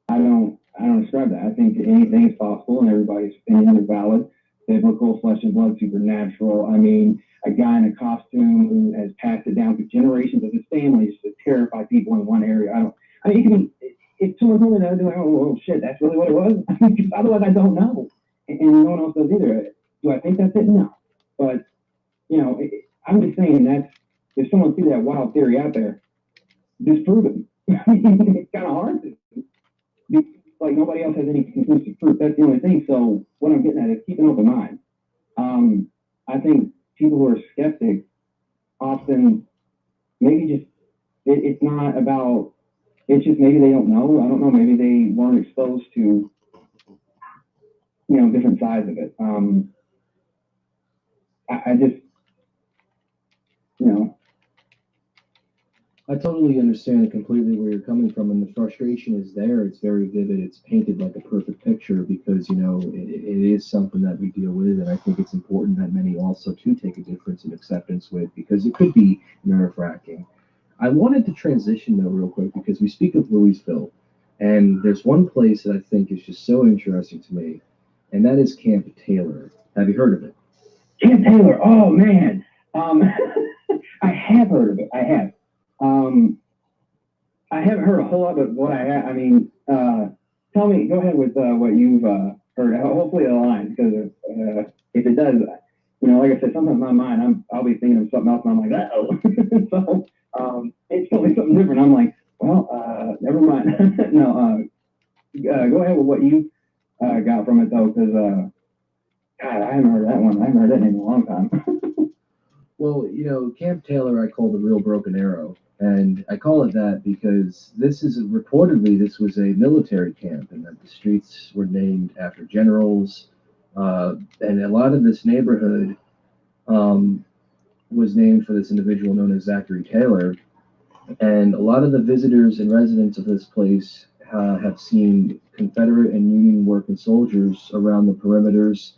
I don't ascribe that. I think anything is possible and everybody's opinions are valid. Biblical, flesh and blood, supernatural. I mean, a guy in a costume who has passed it down through generations of his family to terrify people in one area. I mean, it can be, if someone told me that, I'd be like, oh shit, that's really what it was? Otherwise, I don't know. And no one else does either. Do I think that's it? No. But, you know, I'm just saying that if someone sees that wild theory out there, disprove it. It's kind of hard to. Like, nobody else has any conclusive proof. That's the only thing. So what I'm getting at is keep an open mind. I think people who are skeptics often maybe just, it's not about, it's just maybe they don't know. I don't know. Maybe they weren't exposed to, you know, different sides of it. I just, you know. I totally understand completely where you're coming from, and the frustration is there. It's very vivid. It's painted like a perfect picture because, you know, it is something that we deal with, and I think it's important that many also too take a difference in acceptance with, because it could be nerve-wracking. I wanted to transition though real quick because we speak of Louisville, and there's one place that I think is just so interesting to me, and that is Camp Taylor. Have you heard of it? Camp Taylor. Oh man, I have heard of it. I have. I haven't heard a whole lot of what I have. I mean, tell me, go ahead with what you've heard. Hopefully it aligns, because if it does, you know, like I said, sometimes in my mind, I'll be thinking of something else, and I'm like, uh-oh. So it's totally something different. I'm like, well, never mind. No, go ahead with what you got from it, though, because, God, I haven't heard that one. I haven't heard that name in a long time. Well, you know, Camp Taylor I call the real Broken Arrow. And I call it that because this was a military camp, and that the streets were named after generals. And a lot of this neighborhood was named for this individual known as Zachary Taylor. And a lot of the visitors and residents of this place have seen Confederate and Union working soldiers around the perimeters,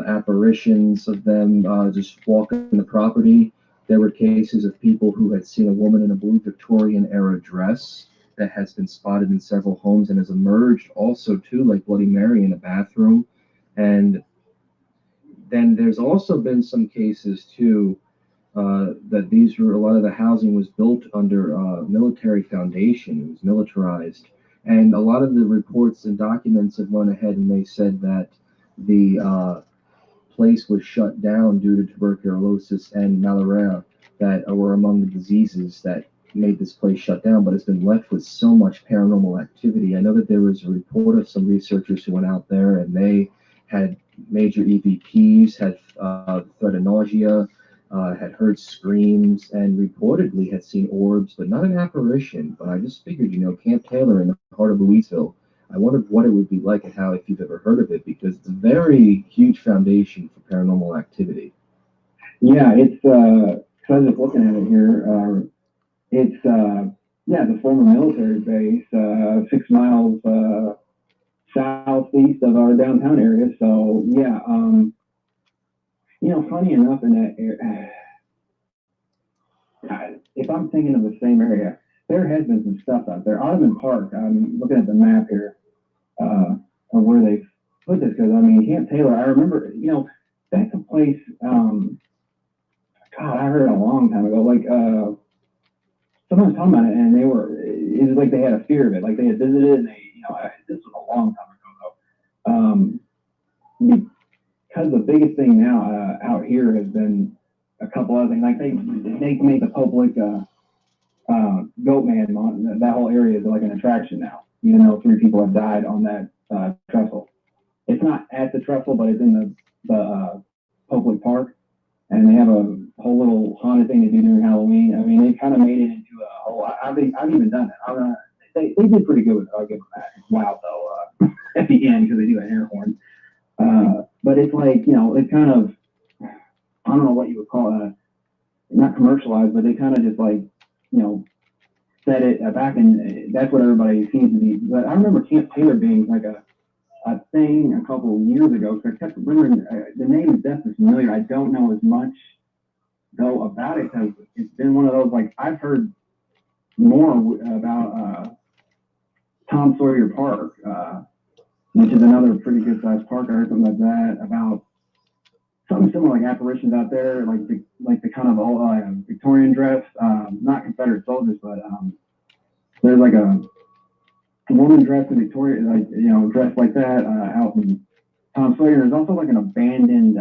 apparitions of them just walking the property. There were cases of people who had seen a woman in a blue Victorian era dress that has been spotted in several homes and has emerged also too, like Bloody Mary in a bathroom. And then there's also been some cases too that these were a lot of the housing was built under military foundation. It was militarized, and a lot of the reports and documents have went ahead and they said that the place was shut down due to tuberculosis and malaria that were among the diseases that made this place shut down, but it's been left with so much paranormal activity. I know that there was a report of some researchers who went out there and they had major EVPs, had threat of nausea, had heard screams, and reportedly had seen orbs, but not an apparition. But I just figured, Camp Taylor in the heart of Louisville, I wondered what it would be like and how, if you've ever heard of it, because it's a very huge foundation for paranormal activity. Yeah, it's, I was just looking at it here. It's, the former military base, 6 miles southeast of our downtown area. So, yeah, funny enough, in that area, if I'm thinking of the same area, there has been some stuff out there. Ottoman Park, I'm looking at the map here of where they put this, because, Camp Taylor, I remember, that's a place, God, I heard a long time ago, like, someone was talking about it, and it was like they had a fear of it, like they had visited it, and this was a long time ago, though. Because the biggest thing now out here has been a couple other things, like they make the public Goatman Mountain, that whole area is like an attraction now, even though 3 people have died on that trestle. It's not at the trestle, but it's in the public park, and they have a whole little haunted thing they do during Halloween. They kind of made it into a whole. I've even done it. They did pretty good with it. I'll give them that. It's wild though at the end because they do an air horn. But it's like it's kind of, I don't know what you would call it. Not commercialized, but they kind of just like set it back, and that's what everybody seems to be. But I remember Camp Taylor being like a thing a couple of years ago. So I kept remembering the name is definitely familiar. I don't know as much though about it because it's been one of those, like, I've heard more about Tom Sawyer Park, which is another pretty good sized park. I heard something like that about something similar, like apparitions out there, like the kind of all Victorian dress, not Confederate soldiers, but there's like a woman dressed in Victoria, like dressed like that out in Tom Sawyer. There's also like an abandoned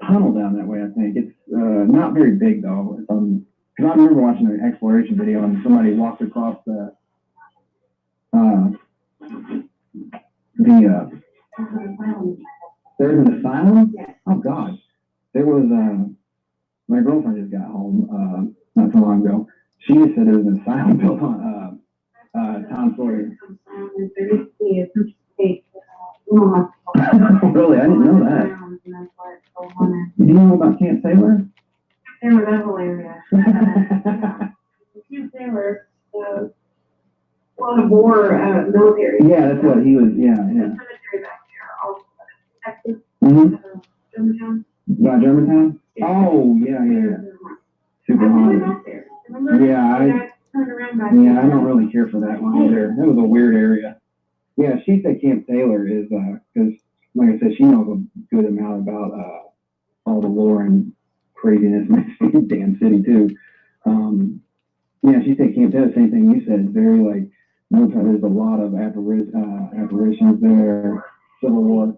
tunnel down that way. I think it's not very big though. Because I remember watching an exploration video and somebody walked across there's an asylum. Oh God, there was my girlfriend just got home not so long ago. She just said there was an asylum built on Tom Sawyer. Really, I didn't know that. You know about Camp Taylor? Taylor, that whole area. Camp Taylor, a lot of war military. Yeah, that's what he was. Yeah. Cemetery back there, all Texas. Germantown. Yeah, Germantown. Oh, yeah. Super haunted. Yeah, I don't really care for that one either. That was a weird area. Yeah, she said Camp Taylor is because, like I said, she knows a good amount about all the lore and craziness in this damn city too. Yeah, she said Camp Taylor, same thing you said. It's very like military. There's a lot of apparitions there. Civil War.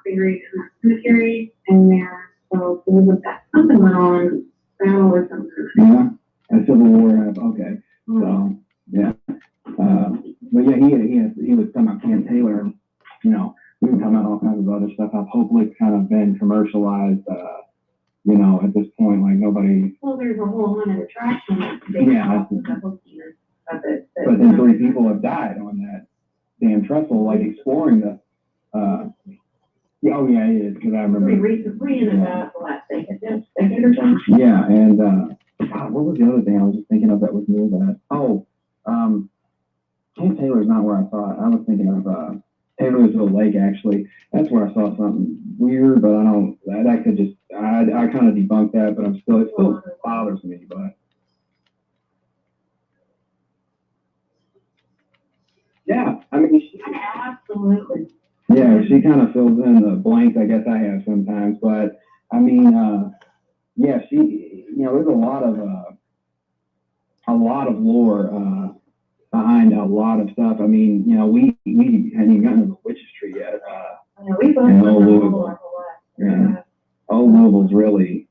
Buried in the cemetery in there, so there was something went on, battle or something. Yeah, a Civil War. Okay, so yeah. But yeah, he was talking about Camp Taylor, and we were talking about all kinds of other stuff. How Hope Lake's kind of been commercialized, at this point, like nobody. Well, there's a whole haunted attraction. Yeah. But then 3 people have died on that damn trestle, like exploring the Yeah, oh yeah, it is, because I remember. Recently, in about the last decade or so. Yeah, and God, what was the other thing I was just thinking of that was near that? Oh, Camp Taylor's not where I saw it. I was thinking of Taylorsville Lake, actually. That's where I saw something weird, but I don't, that could just, I kind of debunked that, but it still bothers me, but. Yeah, I mean, Absolutely. yeah, she kind of fills in the blanks I guess I have sometimes, but I mean, yeah, there's a lot of lore behind a lot of stuff. I mean, we hadn't even gotten to the witch's tree yet. We both in lived Old in Louisville. Yeah, Old Louisville's really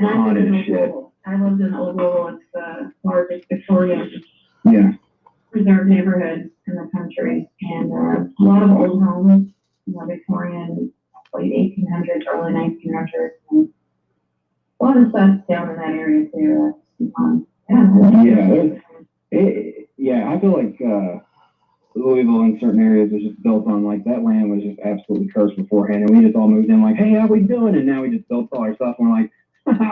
haunted as shit. I lived in Old Louisville. It's the largest Victorian Yeah. preserved neighborhood in the country, and a lot of old homes, Victorian, late 1800s, early 1900s, and a lot of stuff down in that area too. Yeah, I feel like Louisville in certain areas was just built on, like, that land was just absolutely cursed beforehand, and we just all moved in like, hey, how we doing? And now we just built all our stuff, and we're like,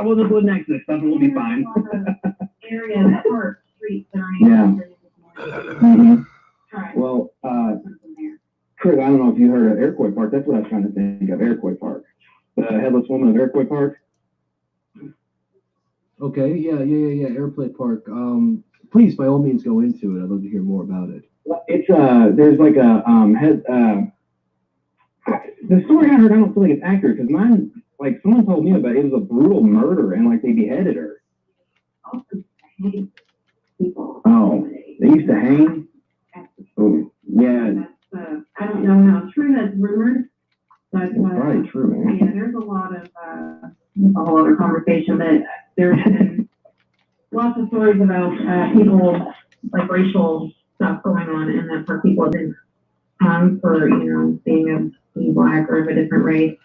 we'll just live next to this stuff and we'll be fine. Areas, parks, streets, Yeah. Mm-hmm. Well, Chris, I don't know if you heard of Iroquois Park. That's what I was trying to think of, Iroquois Park. The Headless Woman of Iroquois Park. Okay, yeah, Airplay Park. Please, by all means, go into it. I'd love to hear more about it. It's there's like a the story I heard, I don't feel like it's accurate, because mine, like, someone told me about it was a brutal murder and like they beheaded her. People. Oh, they used to hang? Oh, yeah. I don't know how true that's rumored, but It's probably true, man. yeah, there's a lot of a whole other conversation, but there's been lots of stories about people, like racial stuff going on, and that for people have been hung for being black or of a different race.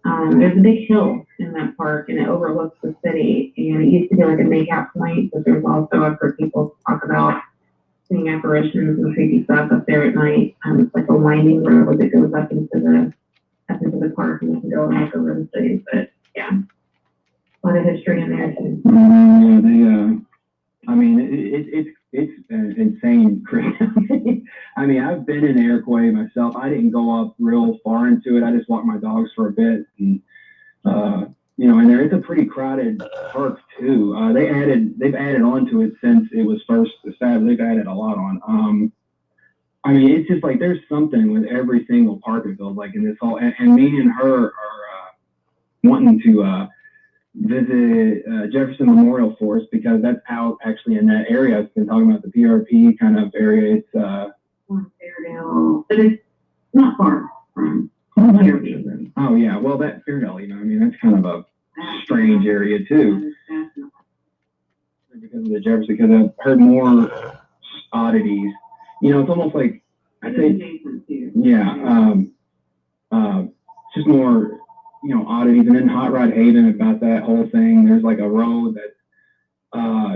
There's a big hill in that park, and it overlooks the city, and it used to be like a makeout point, but there's also, I've heard people talk about seeing apparitions and creepy stuff up there at night. It's like a winding road that goes up into the park, and you can go and look over the city. But yeah, a lot of history in there too. Yeah, I mean, it's insane, Chris. I mean, I've been in Iroquois myself. I didn't go up real far into it. I just walked my dogs for a bit, and and it's a pretty crowded park too. They've added on to it since it was first established. They've added a lot on. I mean, it's just like there's something with every single park it feels like in this whole. And me and her are wanting to visit Jefferson Memorial Forest, because that's out actually in that area. I've been talking about the PRP kind of area. It's Fairdale, but it's not far from PRP. Oh yeah, well that Fairdale, I mean, that's kind of a strange area too. Because of the Jefferson, because I've heard more oddities. It's almost like I think, yeah, just more. Oddities. And then Hot Rod Haven, about that whole thing, there's like a road that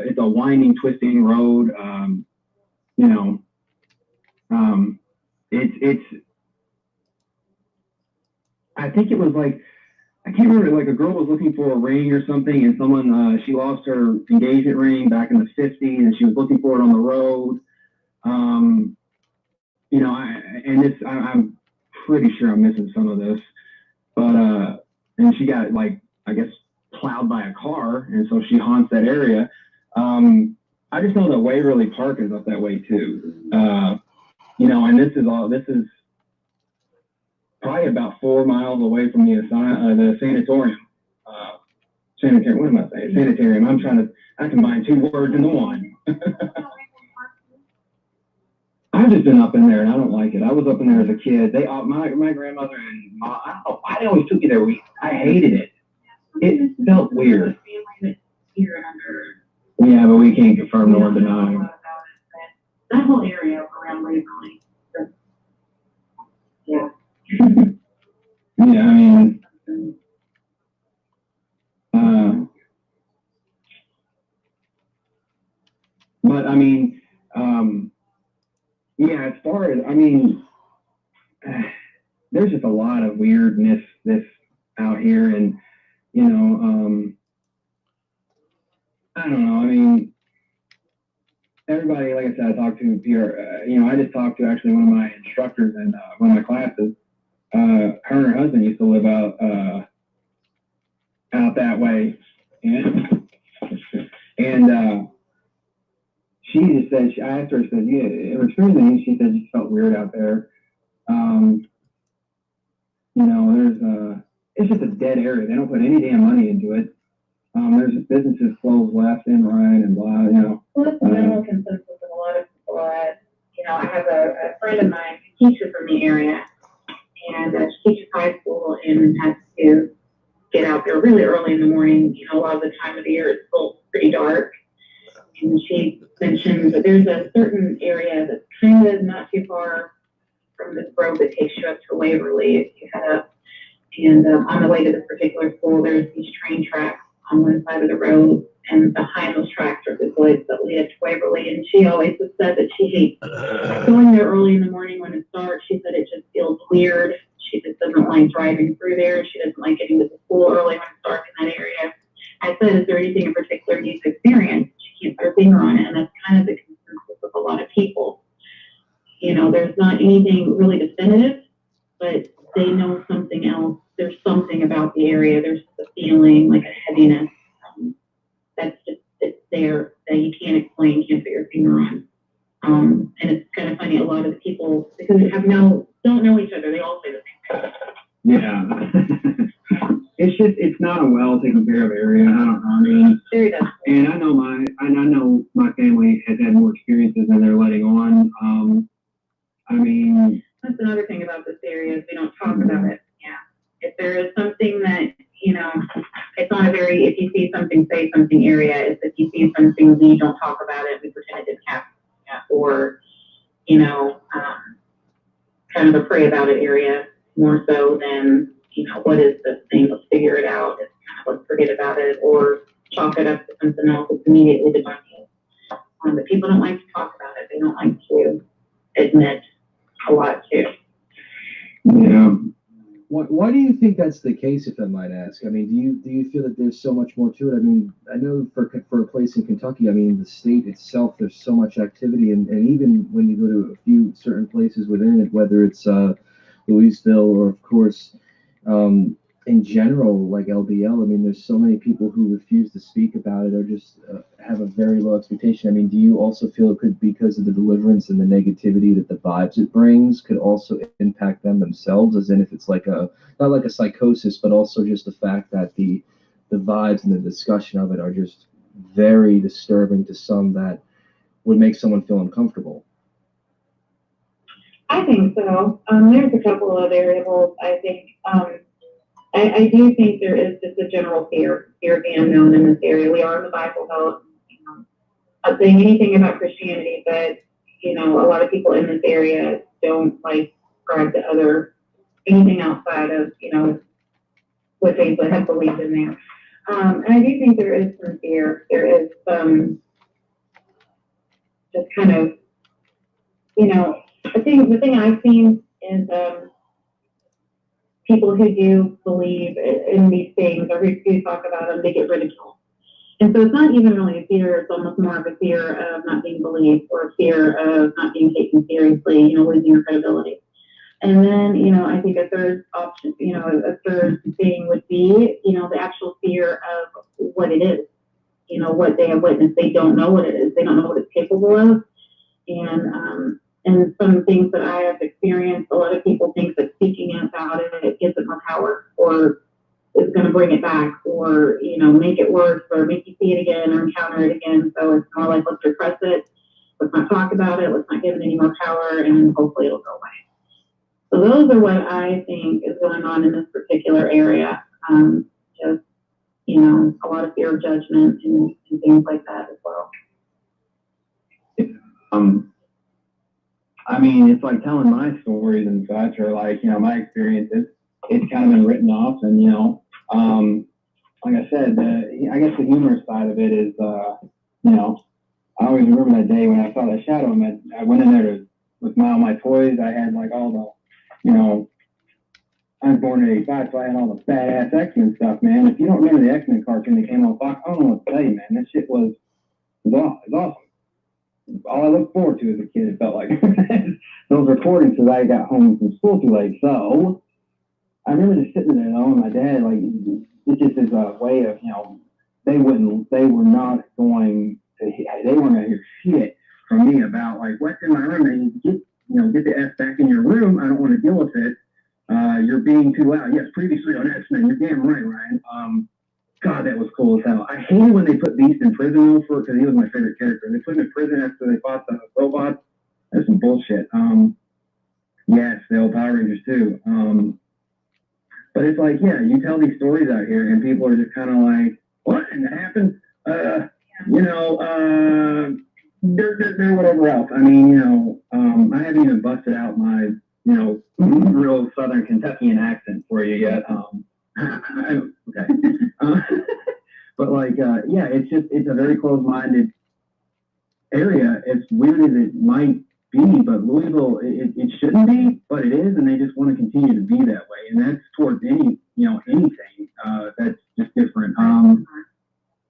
it's a winding, twisting road. It's I think it was like, I can't remember, like a girl was looking for a ring or something, and someone she lost her engagement ring back in the 50s, and she was looking for it on the road. I'm pretty sure I'm missing some of this. But and she got, like, I guess, plowed by a car, and so she haunts that area. I just know that Waverly Park is up that way too. And this is probably about 4 miles away from the sanatorium. Sanitarium. What am I saying? Sanitarium. I combine two words into one. I've just been up in there, and I don't like it. I was up in there as a kid. My grandmother and mom, I don't know why they always took you there. I hated it. It felt weird. Yeah, but we can't confirm nor deny. That whole area around Waverly. Yeah. Yeah, I mean, but I mean, yeah, as far as, I mean, there's just a lot of weirdness out here, and I don't know. I mean, everybody, like I said, I talked to here. I just talked to actually one of my instructors in one of my classes. Her and her husband used to live out that way, and she just said, I asked her, I said, yeah, it was freezing. She said she felt weird out there. It's just a dead area. They don't put any damn money into it. There's just businesses closed left and right and blah, Well, that's the general consensus of a lot of people. I have a friend of mine who teaches from the area, and she teaches high school and has to get out there really early in the morning. A lot of the time of the year it's still pretty dark. And she mentioned that there's a certain area that's kind of not too far from this road that takes you up to Waverly if you head up. And on the way to this particular school, there's these train tracks on one side of the road, and behind those tracks are the woods that lead up to Waverly. And she always has said that she hates going there early in the morning when it's dark. She said it just feels weird. She just doesn't like driving through there. She doesn't like getting to the school early when it's dark in that area. I said, is there anything in particular you've experienced? She can't put her finger on it, and that's kind of the consensus of a lot of people. There's not anything really definitive, but they know something else. There's something about the area. There's a feeling like a heaviness that's just it's there that you can't explain, can't put your finger on. And it's kind of funny. A lot of the people, because they don't know each other, they all say the same thing. Yeah. It's not a well taken care of area. I don't know. I mean, and I know my family has had more experiences than they're letting on. I mean, that's another thing about this area is we don't talk about it. Yeah. If there is something that, it's not a very, if you see something, say something area. It's if you see something, we don't talk about it. We pretend it didn't happen. Yeah. Or, kind of a pray about it area more so than, what is this thing? Let's figure it out. It's kind of let's forget about it or chalk it up to something else. It's immediately debunked. But people don't like to talk about it. They don't like to admit a lot too. Yeah. Why do you think that's the case, if I might ask? I mean, do you feel that there's so much more to it? I mean, I know for a place in Kentucky, I mean, the state itself, there's so much activity, and even when you go to a few certain places within it, whether it's Louisville or, of course, in general, like LBL, I mean, there's so many people who refuse to speak about it or just have a very low expectation. I mean, do you also feel it could, because of the deliverance and the negativity that the vibes it brings, could also impact them themselves, as in if it's like not like a psychosis, but also just the fact that the vibes and the discussion of it are just very disturbing to some that would make someone feel uncomfortable? I think so. There's a couple of variables. I think I do think there is just a general fear of the unknown in this area. We are in the Bible Belt. Not saying anything about Christianity, but a lot of people in this area don't like subscribe to anything outside of what they have believed in there. And I do think there is some fear. There is just kind of the thing I've seen is people who do believe in these things or who do talk about them, they get ridiculed. And so it's not even really a fear, it's almost more of a fear of not being believed or a fear of not being taken seriously, losing your credibility. And then, I think a third option, a third thing would be, the actual fear of what it is, what they have witnessed. They don't know what it is. They don't know what it's capable of. And some things that I have experienced, a lot of people think that speaking about it gives it more power or is going to bring it back or, make it worse or make you see it again or encounter it again. So it's more like, let's repress it. Let's not talk about it. Let's not give it any more power and hopefully it'll go away. So those are what I think is going on in this particular area. Just, a lot of fear of judgment and things like that as well. I mean, it's like telling my stories and such, or like, my experiences. It's kind of been written off, and like I said, I guess the humorous side of it is, I always remember that day when I saw that shadow, and I went in there with all my toys. I had like all the, I was born in '85, so I had all the badass X-Men stuff, man. If you don't remember the X-Men cartoon that came on Fox, I don't know what to tell you, man. That shit was awesome. All I looked forward to as a kid, it felt like. Those recordings because I got home from school too late. So I remember just sitting there though, and my dad, like, it just is a way of, they weren't going to hear shit from me about, like, what's in my room, and get the F back in your room. I don't want to deal with it. You're being too loud. Yes, previously on X-Men, you're damn right, Ryan. God, that was cool as hell. I hated when they put Beast in prison though, because he was my favorite character. They put him in prison after they fought the robots. That's some bullshit. Yes, the old Power Rangers too. But it's like, yeah, you tell these stories out here, and people are just kind of like, what? And that happened? They're whatever else. I mean, I haven't even busted out my, real Southern Kentuckian accent for you yet. Okay. But like, yeah, it's a very closed-minded area. As weird as it might be, but Louisville, it shouldn't be, but it is, and they just want to continue to be that way. And that's towards anything, that's just different.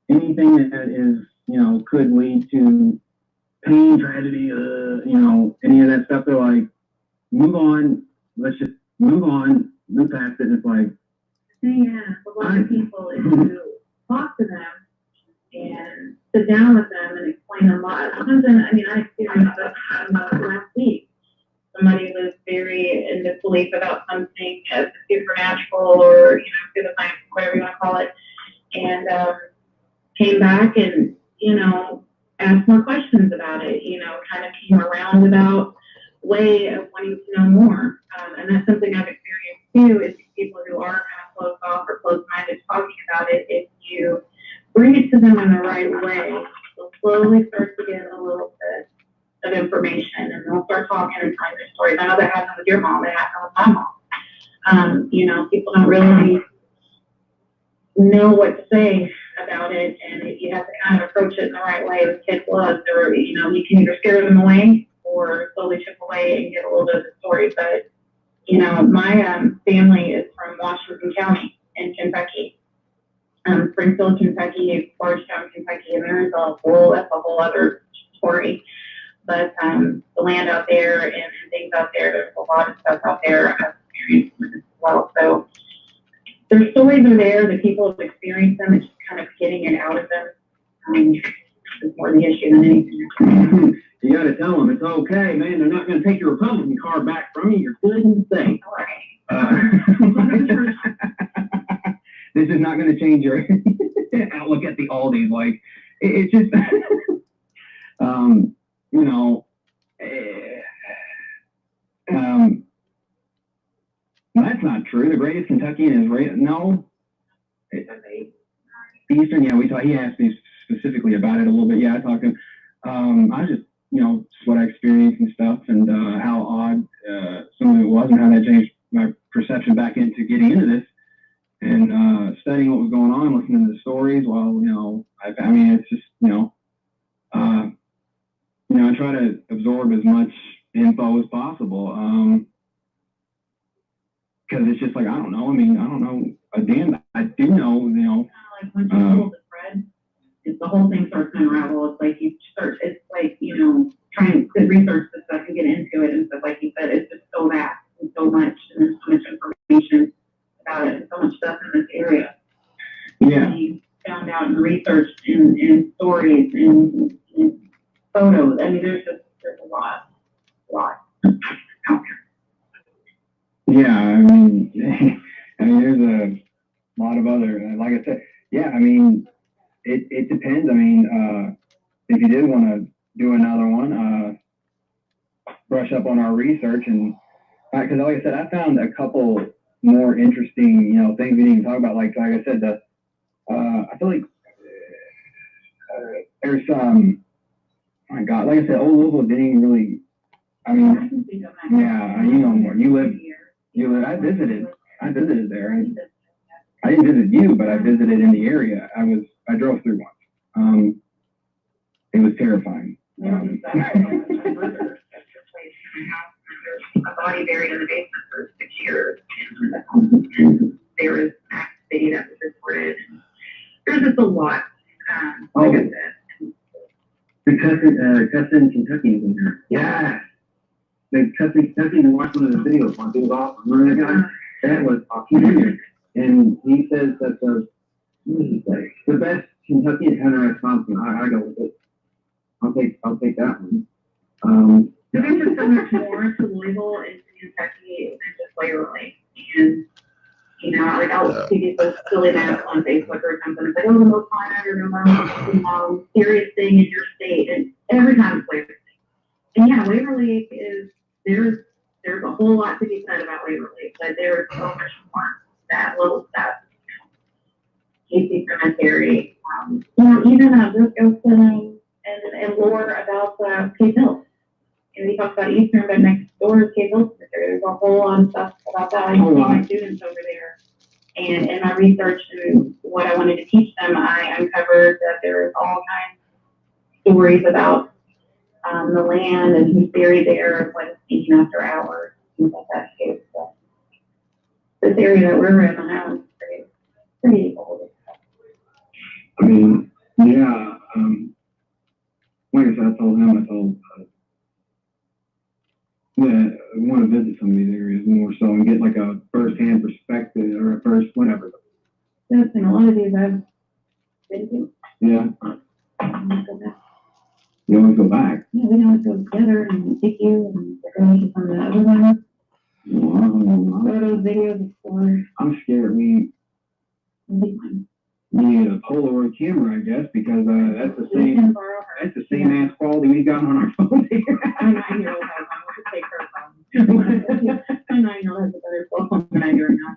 Anything that is, could lead to pain, tragedy, any of that stuff, they're like, move on, let's just move on, move past it. And it's like, a lot of people, if you talk to them and sit down with them and explain a lot. I experienced this last week. Somebody was very in disbelief about something as supernatural or, pseudoscience, whatever you want to call it, and came back and, asked more questions about it, kind of came around about way of wanting to know more. And that's something I've experienced too, is people who are kind of closed off or closed-minded talking about it. If you bring it to them in the right way, they'll slowly start to get a little bit of information, and they'll start talking and telling their stories. I know that happened with your mom. It happened with my mom. People don't really know what to say about it, and you have to kind of approach it in the right way with kid gloves, or you can either scare them away or slowly chip away and get a little bit of the story. But my family is from Washington County in Kentucky, Springfield, Kentucky, Bardstown, Kentucky, and that's a whole other story. But the land out there and things out there, there's a lot of stuff out there I've experienced as well. So their stories are there, the people have experienced them, it's just kind of getting it out of them is more the issue than anything. You got to tell them it's okay, man. They're not going to take your Republican card back from you. You're good and safe. This is not going to change your outlook at the Aldi's. Like, it's just, that's not true. The greatest Kentuckian is no. Eastern, yeah, he asked me specifically about it a little bit. Yeah, I talked to him. I was just, what I experienced and stuff, and how odd some of it was, and how that changed my perception back into getting into this, and studying what was going on, listening to the stories. Well, it's just, I try to absorb as much info as possible, because it's just like, I don't know. I don't know a damn. I do know, like when you hold the thread, the whole thing starts to unravel. It's like trying to research this stuff and get into it, and stuff, like you said, it's just so vast and so much, and there's so much information about it, and so much stuff in this area. Yeah. You found out and researched in stories and photos. There's a lot out there. Yeah, there's a lot of other, like I said, yeah, it depends. If you did want to do another one, brush up on our research, and because like I said, I found a couple more interesting, things we didn't even talk about. Like I said, I feel like there's some. Oh my God, like I said, old Louisville didn't even really. Yeah, more. You live. I visited there. I didn't visit you, but I visited in the area. I drove through once. It was terrifying. there's a body buried in the basement for 6 years, and there was activity that was reported. There's just a lot, like I said. The cousin in Kentucky is in here. Yeah. The cousin Kentucky, and watched one of the videos on Big Off. Remember that guy? That was awesome. And he says that the best Kentucky and Hunter Wisconsin. I go with it. I'll take that one. There's just so much more to Louisville and Kentucky than just Waverly. And, you know, like I'll see these silly maps on Facebook or something. It's like, oh, the most haunted or the most serious thing in your state. And every time it's Waverly. And yeah, Waverly is, there's a whole lot to be said about Waverly, but there's so much more. That little stuff. Casey Cemetery, you know, even Bruce Gilson and lore about Cave Hill. And we talked about Eastern, but next door is Cave Hill Cemetery. There's a whole lot of stuff about that. I see my students over there. And in my research and what I wanted to teach them, I uncovered that there's all kinds of stories about the land and who's buried there, what is taken after hours, things like that too. So this area that we're in now is pretty old. I mean, yeah, like I said, I told that I want to visit some of these areas more so and get like a first-hand perspective or a first, whatever. Yes, and a lot of these I've been to. Yeah. You always go back. Yeah, we always go together and take you and go to some of the other ones. Photos, videos, explore. I'm scared. We need a Polaroid camera, I guess, because that's the same ass quality we got on our phone here. My 9-year-old has one. We'll take her phone. My 9-year-old has a better phone than I do right now.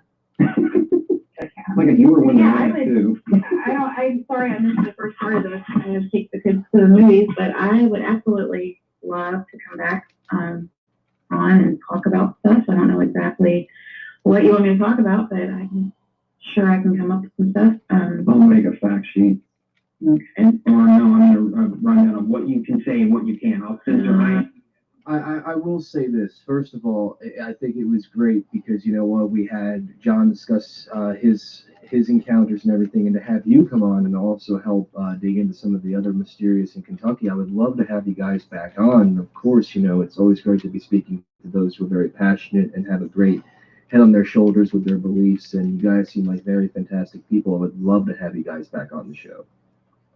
Like a newer one too. I'm sorry I missed the first part of this. I have to take the kids to the movies, but I would absolutely love to come back on and talk about stuff. I don't know exactly what you want me to talk about, but I'm sure I can come up with some stuff. I'll make a fact sheet. Okay. Or no, I'm going to run down on what you can say and what you can't. I'll send you I will say this. First of all, I think it was great because, you know what, we had John discuss his encounters and everything, and to have you come on and also help dig into some of the other mysterious in Kentucky. I would love to have you guys back on. Of course, you know, it's always great to be speaking to those who are very passionate and have a great head on their shoulders with their beliefs, and you guys seem like very fantastic people. I would love to have you guys back on the show.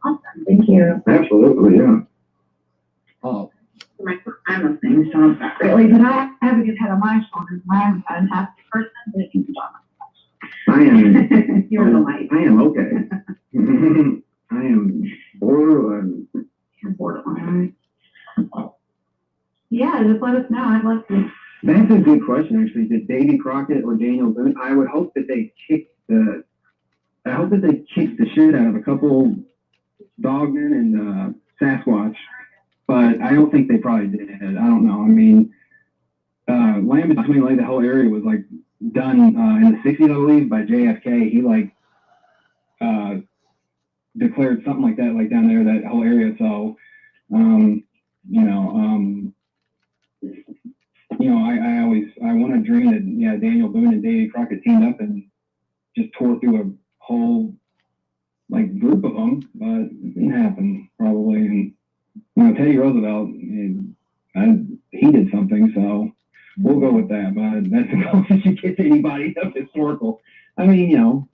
Awesome. Thank you. Absolutely, yeah. Oh. My first time listening, so not really, but I have a good head on my shoulders. I'm a fantastic person, but you can talk. I am. You're the light. I am okay. I am borderline. You're borderline. Yeah, just let us know. I'd love to. That's a good question, actually. Did Davy Crockett or Daniel Boone? I would hope that they kicked the shit out of a couple Dogman and Sasquatch. But I don't think they probably did. I don't know. I mean, Land Between, like, the whole area was like done in the 60s, I believe, by JFK. He declared something like that, like down there, that whole area. So, I want to dream that, yeah, Daniel Boone and Davy Crockett teamed up and just tore through a whole like group of them, but it didn't happen probably. And Teddy Roosevelt, he did something, so we'll go with that. But that's the closest you get to anybody of historical. I mean, you know,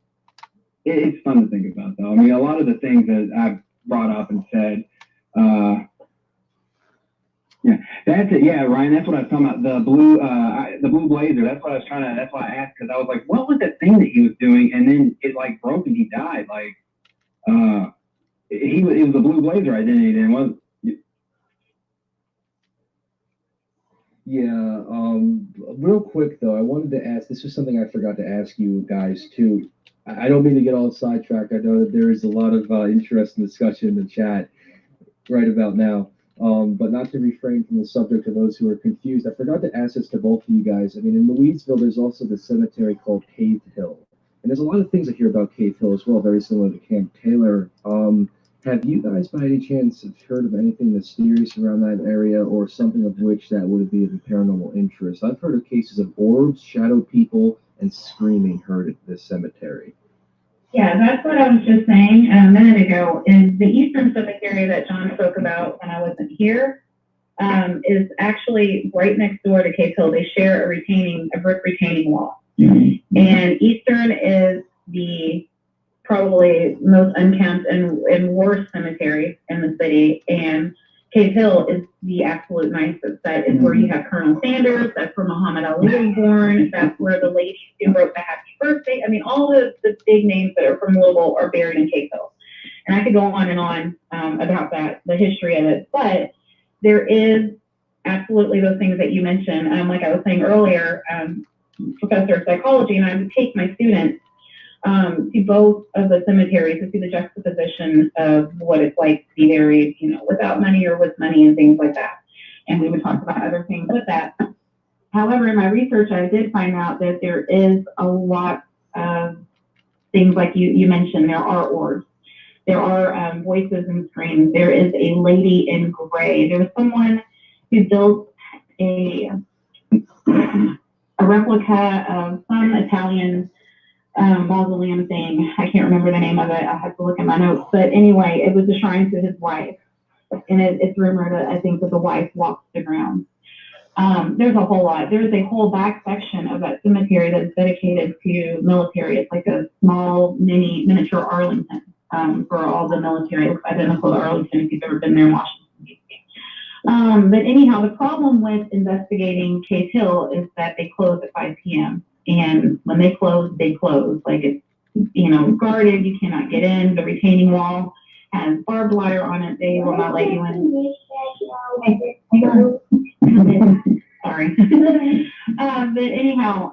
it's fun to think about, though. I mean, a lot of the things that I've brought up and said, yeah, that's it. Yeah, Ryan, that's what I was talking about. The blue blazer. That's what I was trying to. That's why I asked, because I was like, what was that thing that he was doing? And then it like broke and he died. Like, it was a blue blazer identity. Then was. Yeah, real quick though, I wanted to ask, this was something I forgot to ask you guys too. I don't mean to get all sidetracked. I know that there is a lot of interest and discussion in the chat right about now, but not to refrain from the subject to those who are confused. I forgot to ask this to both of you guys. I mean, in Louisville, there's also the cemetery called Cave Hill. And there's a lot of things I hear about Cave Hill as well, very similar to Camp Taylor. Have you guys, by any chance, have heard of anything mysterious around that area, or something of which that would be of paranormal interest? I've heard of cases of orbs, shadow people, and screaming heard at this cemetery. Yeah, that's what I was just saying a minute ago. In the Eastern Cemetery that John spoke about when I wasn't here, is actually right next door to Cave Hill. They share a brick retaining wall. Mm-hmm. And Eastern is the probably most unkempt and worst cemetery in the city. And Cave Hill is the absolute nicest. That is where you have Colonel Sanders. That's where Muhammad Ali was born. That's where the lady who wrote the Happy Birthday. I mean, all the big names that are from Louisville are buried in Cave Hill. And I could go on and on about that, the history of it. But there is absolutely those things that you mentioned. Like I was saying earlier, professor of psychology, and I would take my students to both of the cemeteries to see the juxtaposition of what it's like to be buried, without money or with money and things like that. And we would talk about other things with that. However, in my research, I did find out that there is a lot of things like you mentioned. There are orbs. There are voices and screams. There is a lady in gray. There was someone who built a replica of some Italian mausoleum thing. I can't remember the name of it. I have to look at my notes. But anyway, it was a shrine to his wife. And it's rumored that I think that the wife walks the ground. There's a whole lot. There's a whole back section of that cemetery that is dedicated to military. It's like a small miniature Arlington for all the military. It looks identical to Arlington if you've ever been there in Washington, D.C. But anyhow, the problem with investigating Cave Hill is that they close at 5 p.m. And when they close, they close. Like it's, guarded. You cannot get in. The retaining wall has barbed wire on it. They will not let you in. Sorry. But anyhow,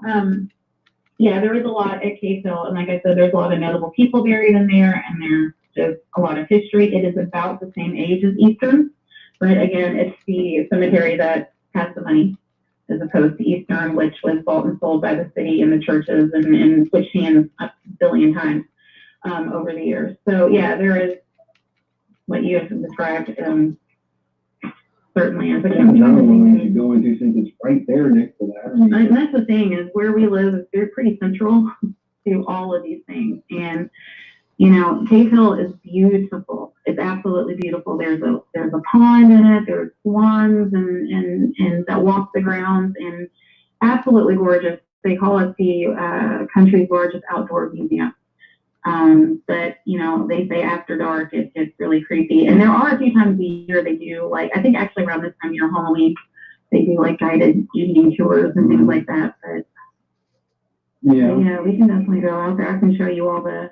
yeah, there is a lot at Cave Hill. And like I said, there's a lot of notable people buried in there. And there's just a lot of history. It is about the same age as Eastern. But again, it's the cemetery that has the money, as opposed to Eastern, which was bought and sold by the city and the churches and switched hands a billion times over the years. So yeah, there is what you have described certainly as a community. Go into since it's right there next to that. And that's the thing is where we live is very pretty central to all of these things. And Cave Hill is beautiful. It's absolutely beautiful. There's a pond in it. There's swans and that walk the grounds and absolutely gorgeous. They call it the country's largest outdoor museum. But they say after dark it gets really creepy. And there are a few times a year they do I think actually around this time of year, Halloween, they do guided evening tours and things like that. But yeah, we can definitely go out there. I can show you all the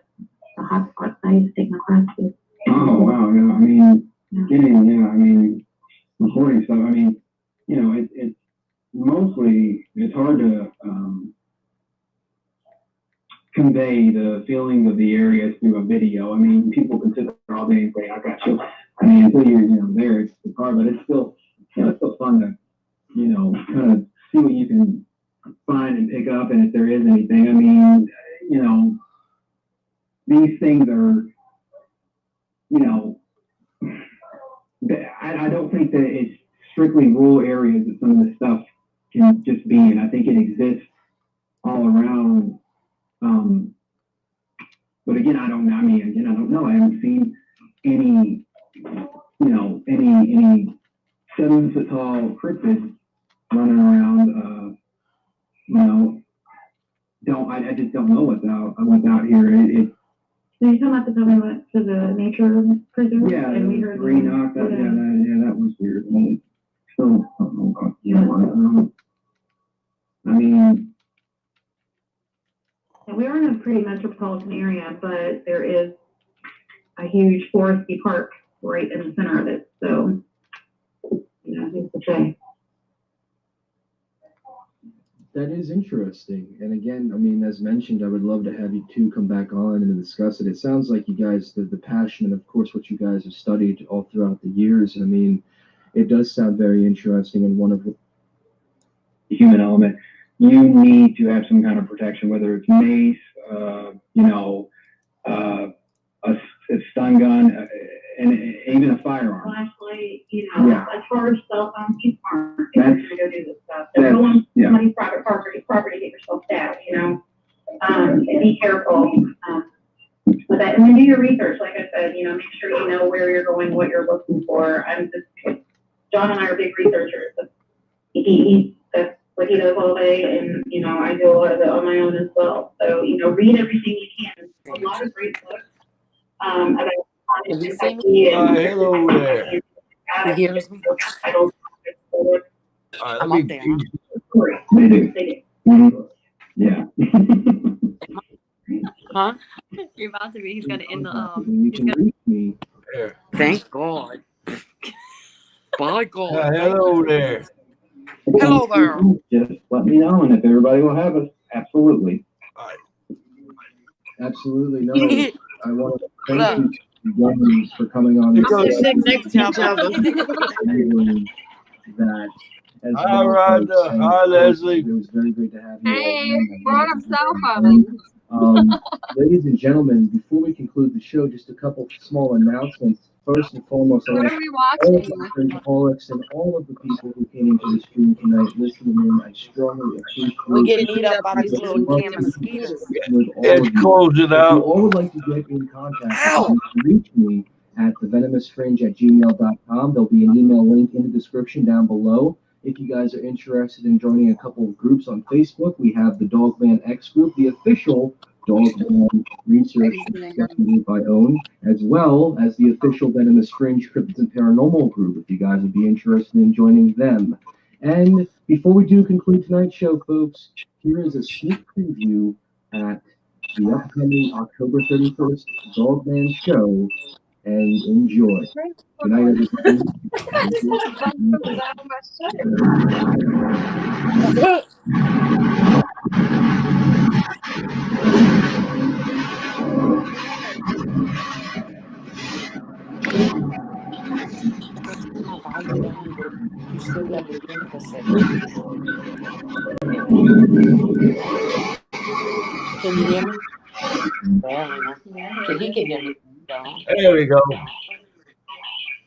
hotspot sites, take my classes. Oh wow, yeah. I mean, recording stuff. I mean, it's mostly it's hard to convey the feeling of the area through a video. I mean, people can sit there all day and say, "I got you." I mean, until you're there, it's hard, but it's still fun to kind of see what you can find and pick up, and if there is anything. I mean, these things are, I don't think that it's strictly rural areas that some of this stuff can just be, and I think it exists all around. But again, I don't know. I don't know. I haven't seen any, any 7-foot tall cryptids running around. I just don't know what's out here. So you're talking about the building went to the nature preserve? Yeah, and we heard green knock. That was weird. Still don't know about I mean, we are in a pretty metropolitan area, but there is a huge foresty park right in the center of it. So, who's to say? That is interesting. And again, I mean, as mentioned, I would love to have you two come back on and discuss it. It sounds like you guys, the passion and of course what you guys have studied all throughout the years. I mean, it does sound very interesting. And one of the human element, you need to have some kind of protection, whether it's mace, a stun gun. bit, and then do your research. Like I said, make sure you know where you're going, what you're looking for. John and I are big researchers. That's what he does all day, and I do a lot of it on my own as well. So read everything you can. There's a lot of great books about psyche and hello there. He hears me. All right, I'm let up me. there. Yeah. Huh? You're about to be. He's gonna end the You He's can gonna. reach me. There. Thank God. By God. Thank Hello you. there. Hello there. Just let me know, and if everybody will have us, absolutely. All right. Absolutely no. I want to thank Look. you guys for coming on. Here goes Next to each other. That as Hi, well, Rhonda. folks, and Hi, Leslie. It was very great to have you. Hey, all. we're on our cell phones. Ladies and gentlemen, before we conclude the show, just a couple small announcements. First and foremost, I What want are to we all of watching? the alcoholics and all of the people who came into the stream tonight listening in. I strongly appreciate We get it. beat up by these With little all damn mosquitoes. with all Let's of you. close it If you out. all would like to get in contact Ow! with me, you can reach me at thevenomousfringe@gmail.com. There'll be an email link in the description down below. If you guys are interested in joining a couple of groups on Facebook, we have the Dogman X group, the official Dogman Research group I own, as well as the official Venomous Fringe Cryptids and Paranormal group, if you guys would be interested in joining them. And before we do conclude tonight's show, folks, here is a sneak preview at the upcoming October 31st Dogman show, and enjoy. Good night, everybody. My volume down. You still got to hear me a second. Can you hear me? Barely. Can he hear me? No. There we go.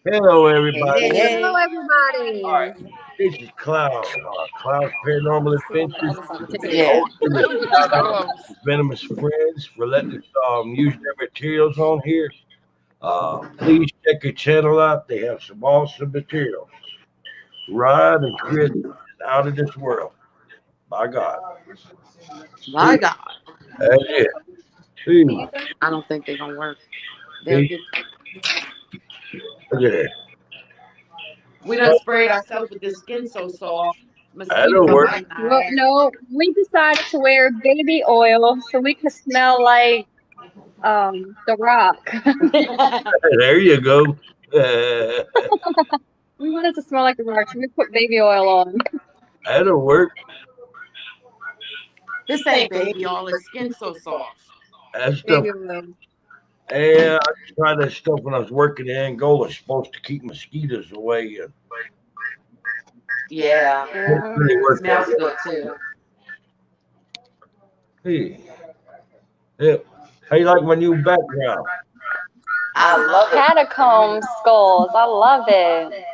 Hello, everybody. Hey. Hello, everybody. All right. This is Clown. Clown's Paranormal Adventures. Yeah. Venomous Friends for letting us use their materials on here. Please check your channel out. They have some awesome materials. Ryan and Chris is out of this world. By God. My God. That's it. See, I don't think they're going to work. look at that. We done sprayed ourselves with this skin so soft. That'll work. Well, no, we decided to wear baby oil so we could smell like The Rock. There you go. We wanted to smell like The Rock, so we put baby oil on. That'll work. This ain't baby oil. His skin's so soft. That stuff. Baby oil. Yeah, I tried that stuff when I was working in Angola. It's supposed to keep mosquitoes away. Yeah. It really worked Smells out. good too. Hey. Yeah. How you like my new background? I love it. Catacomb skulls. I love it.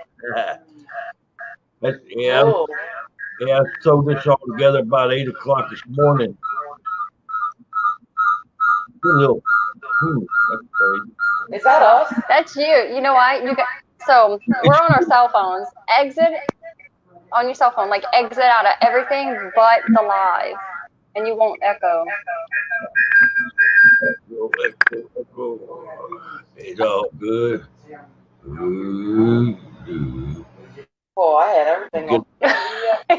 Yeah, Oh. I sewed this all together about 8 o'clock this morning. Good little, that's crazy. Is that us? That's you. You know why? So we're on our cell phones. Exit on your cell phone. Like exit out of everything but the live, and you won't echo. It's all good. Oh, I had everything on.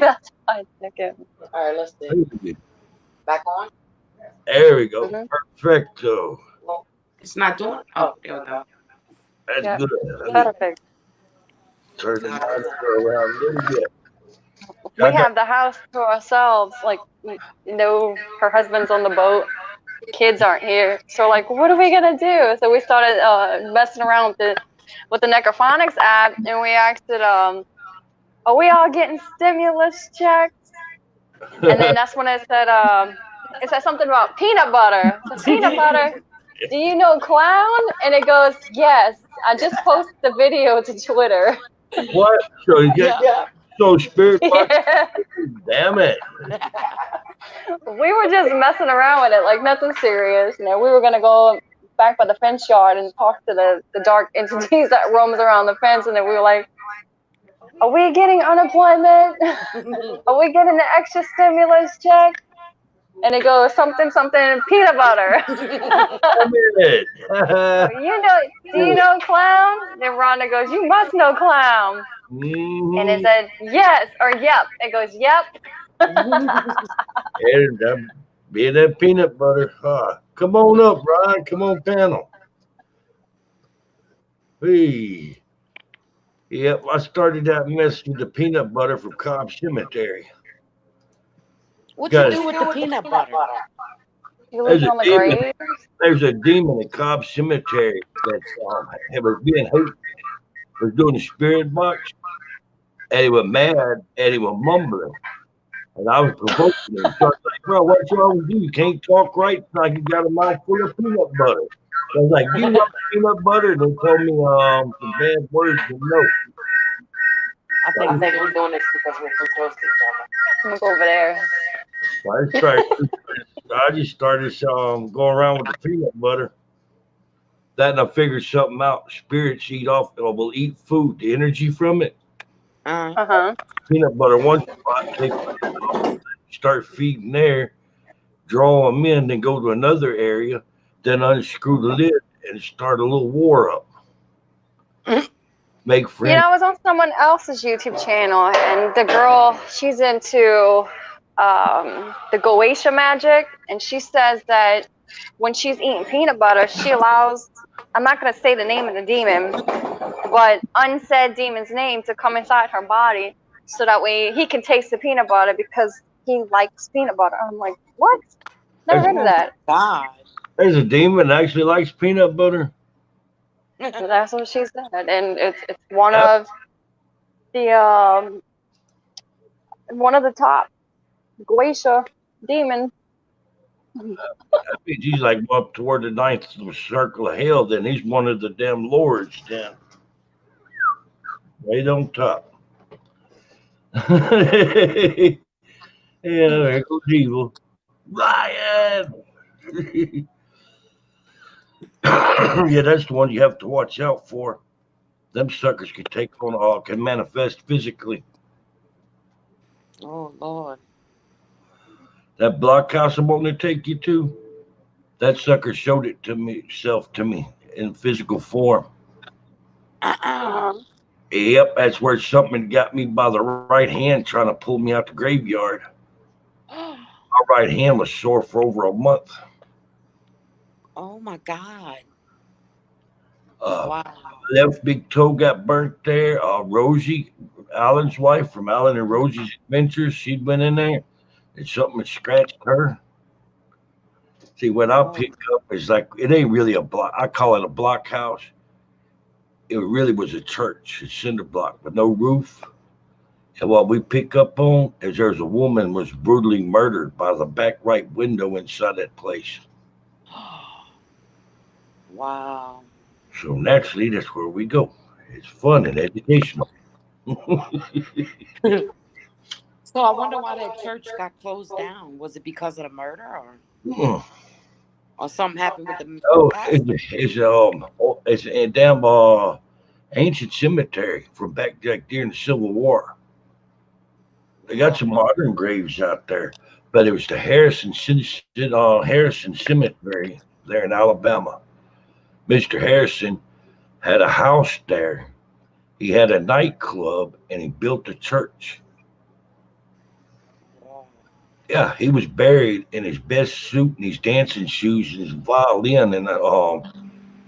That's fine. Okay. All right, let's see. Back on? There we go. Mhm. Perfecto. It's not doing. Oh, there we go. That's Yeah. good. Perfect. Turn the monitor around a little bit. We have the house to ourselves. Like, her husband's on the boat. Kids aren't here. So, like, what are we gonna do? So we started messing around with the Necrophonics app, and we asked it, are we all getting stimulus checks? And then that's when it said something about peanut butter. So peanut butter. Do you know Clown? And it goes, yes. I just posted the video to Twitter. What? So you get so spirit box? Yeah. Damn it. We were just messing around with it, like nothing serious. We were gonna go back by the fence yard and talked to the dark entities that roams around the fence, and then we were like, are we getting unemployment? Are we getting the extra stimulus check? And it goes something peanut butter. Do you know Clown? Then Rhonda goes, you must know Clown. And it said yes or yep. It goes yep. And be that peanut butter. Come on up, Ron. Come on, panel. Hey. Yep, I started that mess with the peanut butter from Cobb Cemetery. What you do with the peanut butter? You leave it on the grave? There's a demon at Cobb Cemetery that was being hateful. Was doing the spirit box, and he was mad, and he was mumbling. And I was provoking him. So I was like, bro, what's wrong with you? You can't talk right. It's like you got a mouth full of peanut butter. So I was like, do you want peanut butter? And they told me some bad words and no. I think we're doing this because we're so close to each other. I'm gonna go over there. I just started going around with the peanut butter. Then I figured something out. Spirits will eat food, the energy from it. Peanut butter one spot, start feeding there, draw them in, then go to another area, then unscrew the lid and start a little war up. Make friends. You know, I was on someone else's YouTube channel, and the girl, she's into the Goetia magic, and she says that when she's eating peanut butter, she allows, I'm not going to say the name of the demon, but unsaid demon's name to come inside her body so that way he can taste the peanut butter because he likes peanut butter. I'm like, what? Never heard of that. God. There's a demon that actually likes peanut butter. That's what she said, and it's one of the top Goetia demon. I mean, he's like up toward the ninth circle of hell. Then he's one of the damn lords. Then right on top. Yeah, there goes evil. Ryan. Yeah, that's the one you have to watch out for. Them suckers can manifest physically. Oh Lord. That blockhouse I'm going to take you to, that sucker showed it to me in physical form. Yep, that's where something got me by the right hand trying to pull me out the graveyard. My right hand was sore for over a month. Oh my God. Wow. Left big toe got burnt there. Rosie, Alan's wife from Alan and Rosie's Adventures, she'd been in there. And something had scratched her. See, what I pick up is like, it ain't really a block. I call it a block house. It really was a church, a cinder block with no roof. And what we pick up on is there's a woman was brutally murdered by the back right window inside that place. Wow. So naturally, that's where we go. It's fun and educational. So I wonder why that church got closed down. Was it because of the murder, or something happened with the? Oh, it's a damn ancient cemetery from back during the Civil War. They got some modern graves out there, but it was the Harrison Cemetery there in Alabama. Mr. Harrison had a house there. He had a nightclub, and he built a church. Yeah, he was buried in his best suit and his dancing shoes and his violin in a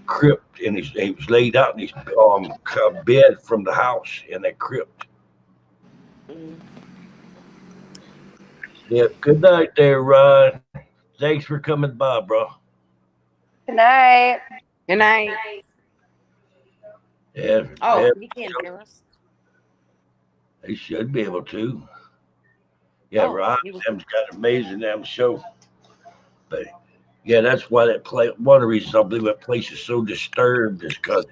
crypt, and he was laid out in his bed from the house in that crypt. Yeah, good night there, Ryan. Thanks for coming by, bro. Good night. Good night. Yeah. He can't hear us. They should be able to. Yeah, Ryan's got an amazing damn show. But yeah, that's why one of the reasons I believe that place is so disturbed is because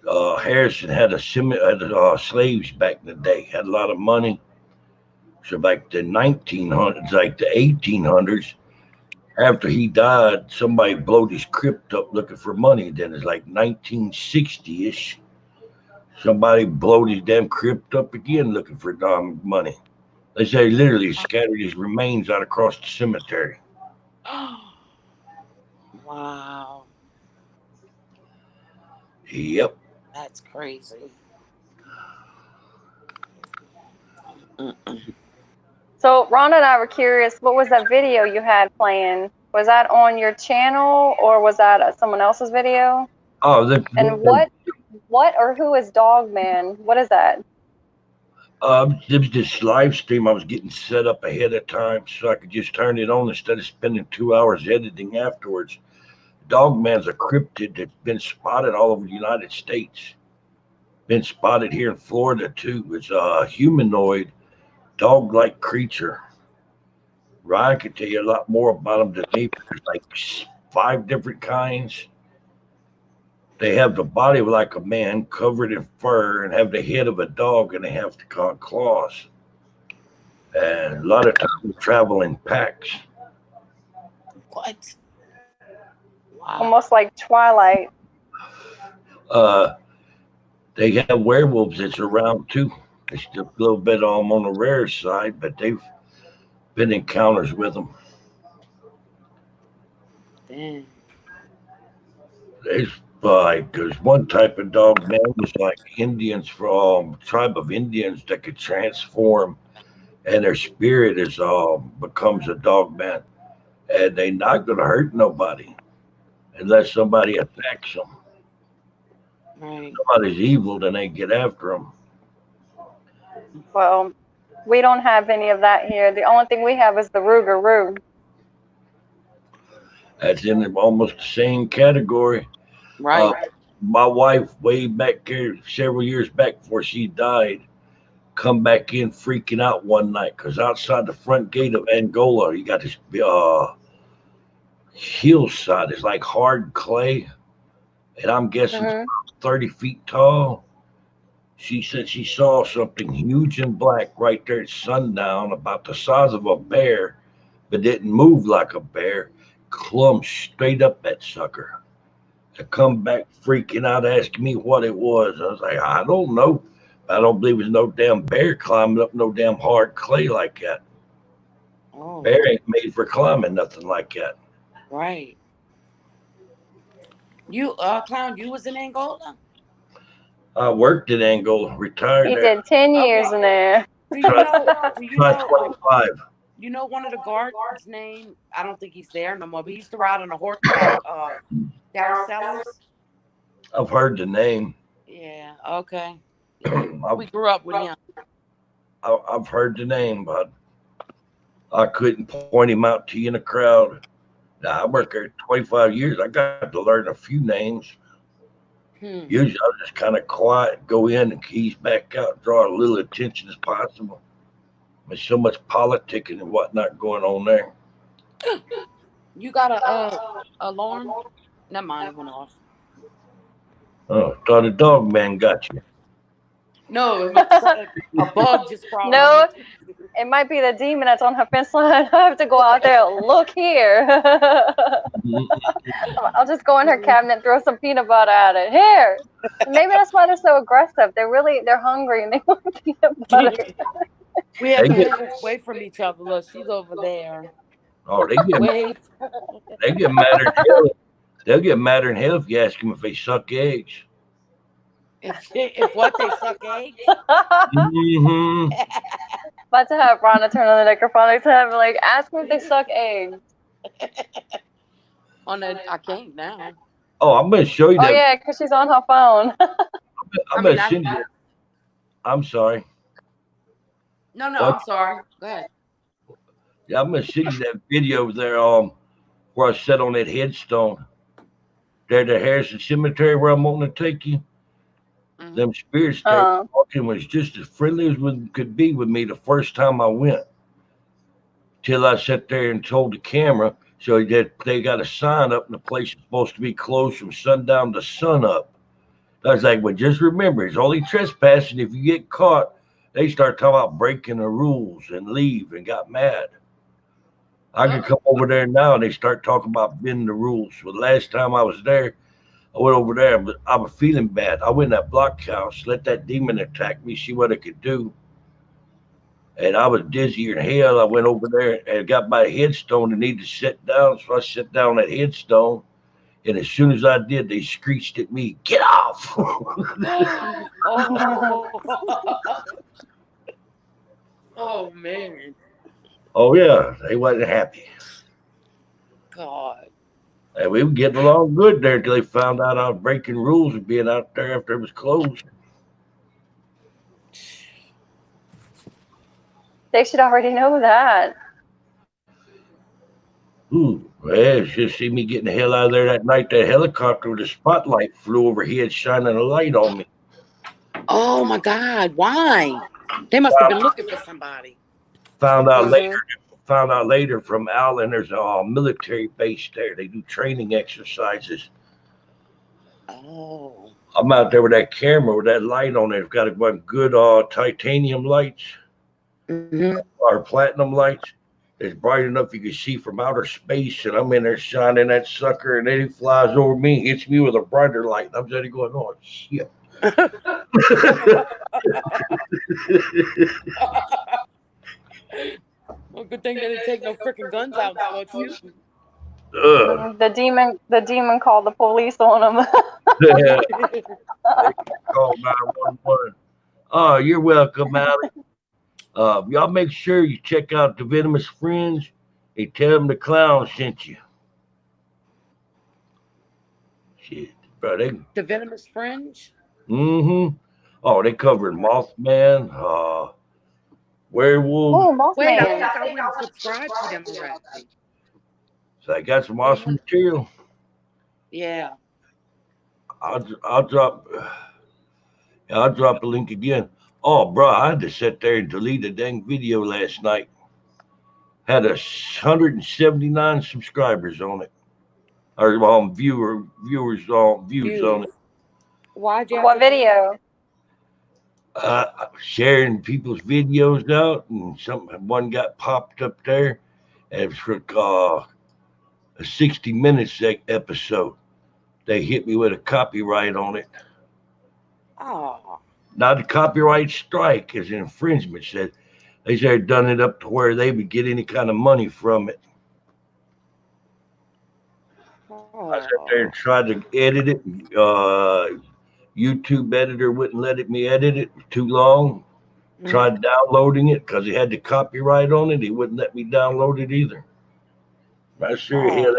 Harrison had slaves back in the day, had a lot of money. So back the 1900s, like the 1800s, After he died, somebody blowed his crypt up looking for money. Then it's like 1960-ish. Somebody blowed his damn crypt up again looking for money. They say literally scattered his remains out across the cemetery. Wow. Yep. That's crazy. Mm-mm. So Ron and I were curious, what was that video you had playing? Was that on your channel or was that someone else's video? Oh, And what or who is Dogman? What is that? it was this live stream I was getting set up ahead of time so I could just turn it on instead of spending 2 hours editing afterwards. Dogman's a cryptid that's been spotted all over the United States. Been spotted here in Florida too. It's a humanoid, dog-like creature. Ryan could tell you a lot more about them than me. But there's like 5 different kinds. They have the body of like a man covered in fur and have the head of a dog and they have the claws. And a lot of times they travel in packs. What? Wow. Almost like Twilight. They have werewolves that's around too. It's a little bit on the rare side, but they've been encounters with them. Damn. There's one type of dog man was like Indians from tribe of Indians that could transform, and their spirit is becomes a dog man, and they not gonna hurt nobody unless somebody attacks them. Right. Somebody's evil, then they get after them. Well, we don't have any of that here. The only thing we have is the Rougarou. That's in almost the same category. Right. My wife, way back there, several years back before she died, come back in freaking out one night because outside the front gate of Angola, you got this hillside. It's like hard clay, and I'm guessing it's about 30 feet tall. She said she saw something huge and black right there at sundown, about the size of a bear, but didn't move like a bear. Clumb straight up that sucker. To come back freaking out, asking me what it was. I was like, I don't know. I don't believe there's no damn bear climbing up no damn hard clay like that. Oh. Bear ain't made for climbing nothing like that. Right. You, Clown, you was in Angola? I worked in Angola, retired He there. did 10 years in there. Do you know, 25. you know one of the guards' name? I don't think he's there no more, but he used to ride on a horseback, Darryl Sellers. I've heard the name. Yeah, okay. We grew up with him. I've heard the name, but I couldn't point him out to you in a crowd. Now, I worked there 25 years. I got to learn a few names. Usually I'll just kind of quiet, go in and keys back out, draw a little attention as possible. There's so much politicking and whatnot going on there. You got a alarm? Never mind, it went off. Oh, thought a dog man got you. No, a bug just crawled. No, it might be the demon that's on her fence line. I have to go out there. Look here. I'll just go in her cabinet and throw some peanut butter at it. Here. Maybe that's why they're so aggressive. They're hungry and they want peanut butter. We have to move away from each other. Look, she's over there. Oh, they get madder than hell. They'll get madder than hell if you ask them if they suck eggs. If what, they suck eggs? About to have Rhonda turn on the microphone to have like ask me if they suck eggs. I can't now. Oh, I'm gonna show you that. Oh yeah, because she's on her phone. I'm gonna send you. I'm sorry. No, I'm sorry. Go ahead. Yeah, I'm gonna send you that video there. Where I sat on that headstone. There, the Harrison Cemetery, where I'm wanting to take you. Them spirits there walking was just as friendly as could be with me the first time I went. Till I sat there and told the camera, so they got a sign up and the place is supposed to be closed from sundown to sun up. I was like, well, just remember, it's only trespassing. If you get caught, they start talking about breaking the rules and leave and got mad. I could come over there now and they start talking about bending the rules. Well, the last time I was there, I went over there, but I was feeling bad. I went in that blockhouse, let that demon attack me, see what it could do. And I was dizzy in hell. I went over there and got my headstone and needed to sit down. So I sat down on that headstone. And as soon as I did, they screeched at me, "Get off!" Oh man. Oh, yeah. They wasn't happy. God. And we were getting along good there until they found out I was breaking rules and being out there after it was closed. They should already know that. Ooh, well, just see me getting the hell out of there that night. That helicopter with a spotlight flew overhead, shining a light on me. Oh my God. Why? They must have been looking for somebody. Found out later from Allen, there's a military base there. They do training exercises. Oh. I'm out there with that camera with that light on it. It's got one good titanium lights or platinum lights. It's bright enough you can see from outer space, and I'm in there shining that sucker, and then he flies over me, hits me with a brighter light. I'm just going, oh shit. Well, good thing they didn't take no freaking guns out and start shooting. The demon called the police on him. Yeah. They call 911. Oh, you're welcome, Allie. Y'all make sure you check out the Venomous Fringe and tell them the Klowns sent you. Shit, bro. The Venomous Fringe? Mm-hmm. Oh, they covered Mothman, werewolf. Oh, Mothman. Wait, I think I went and subscribed to them already. So I got some awesome material. Yeah. I'll drop the link again. Oh, bro, I had to sit there and delete a dang video last night. Had 179 subscribers on it, or views on it. Why'd you? What video? Sharing people's videos out, and one got popped up there. And it was for a 60 minutes episode. They hit me with a copyright on it. Oh. Not a copyright strike, as an infringement. Said they said done it up to where they would get any kind of money from it. I sat there and tried to edit it. YouTube editor wouldn't let me edit it. It was too long. Tried downloading it because he had the copyright on it. He wouldn't let me download it either. I sure hell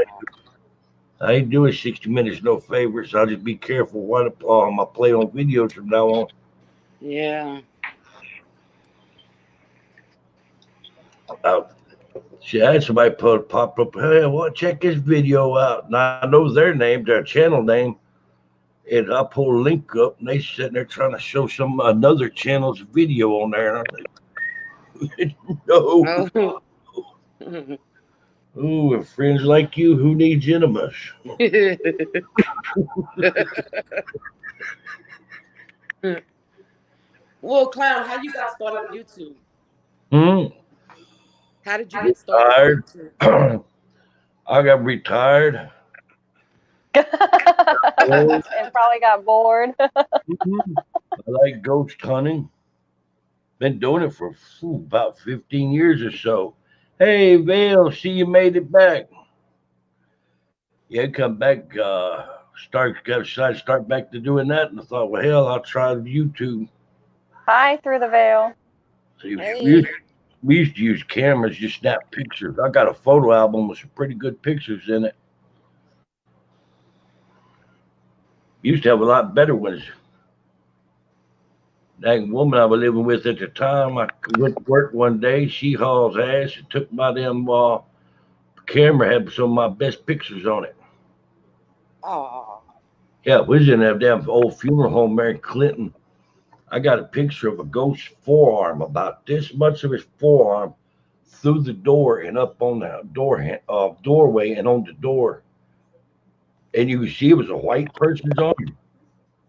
I ain't doing 60 minutes no favors. I'll just be careful what I play on videos from now on. Yeah. She had somebody pop up, hey, well, check this video out. Now I know their name, their channel name. And I pull a link up and they sitting there trying to show another channel's video on there. And I'm like, no. Oh. Ooh, and friends like you, who needs enemies? Well, Clown, how you got started with YouTube? How did you get started? With YouTube? I got retired. And probably got bored. I like ghost hunting. Been doing it for about 15 years or so. Hey, Vale, see you made it back. Yeah, come back, start back to doing that. And I thought, well, hell, I'll try YouTube. Hi, through the veil. See, we used to use cameras, just snap pictures. I got a photo album with some pretty good pictures in it. Used to have a lot better ones. That woman I was living with at the time, I went to work one day. She hauls ass and took my damn camera, had some of my best pictures on it. Oh. Yeah, we was in that damn old funeral home there in Clinton. I got a picture of a ghost forearm, about this much of his forearm, through the door and up on the doorway and on the door. And you could see it was a white person's arm,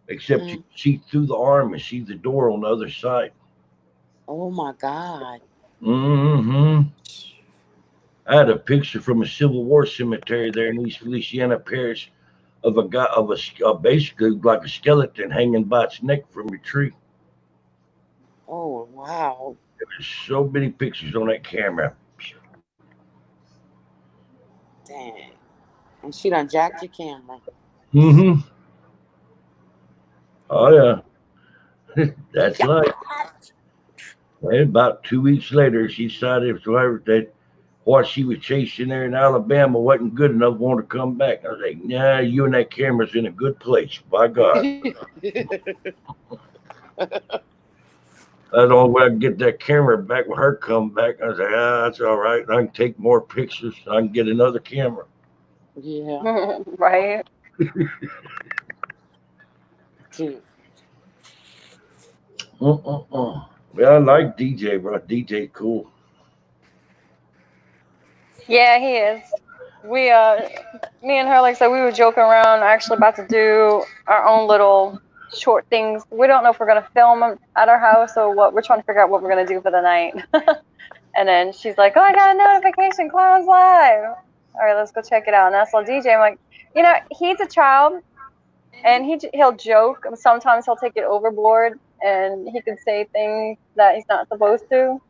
except you could see through the arm and see the door on the other side. Oh my God. Mm-hmm. I had a picture from a Civil War cemetery there in East Feliciana Parish of a guy basically like a skeleton hanging by its neck from a tree. Oh, wow. There's so many pictures on that camera. Dang. And she done jacked your camera. Mm-hmm. Oh yeah, that's life. And about 2 weeks later, she decided that what she was chasing there in Alabama wasn't good enough. Want to come back? I was like, nah, you and that camera's in a good place. By God, I don't know where I can get that camera back with her come back. I was like, that's all right. I can take more pictures. I can get another camera. Yeah. Right. Dude. Yeah, I like DJ, bro. DJ cool. Yeah, he is. We me and her, like I said, we were joking around, actually about to do our own little short things. We don't know if we're gonna film them at our house or what. We're trying to figure out what we're gonna do for the night. And then she's like, "Oh, I got a notification, Klowns Live. All right, let's go check it out." And I saw DJ. I'm like, he's a child, and he'll joke. Sometimes he'll take it overboard, and he can say things that he's not supposed to.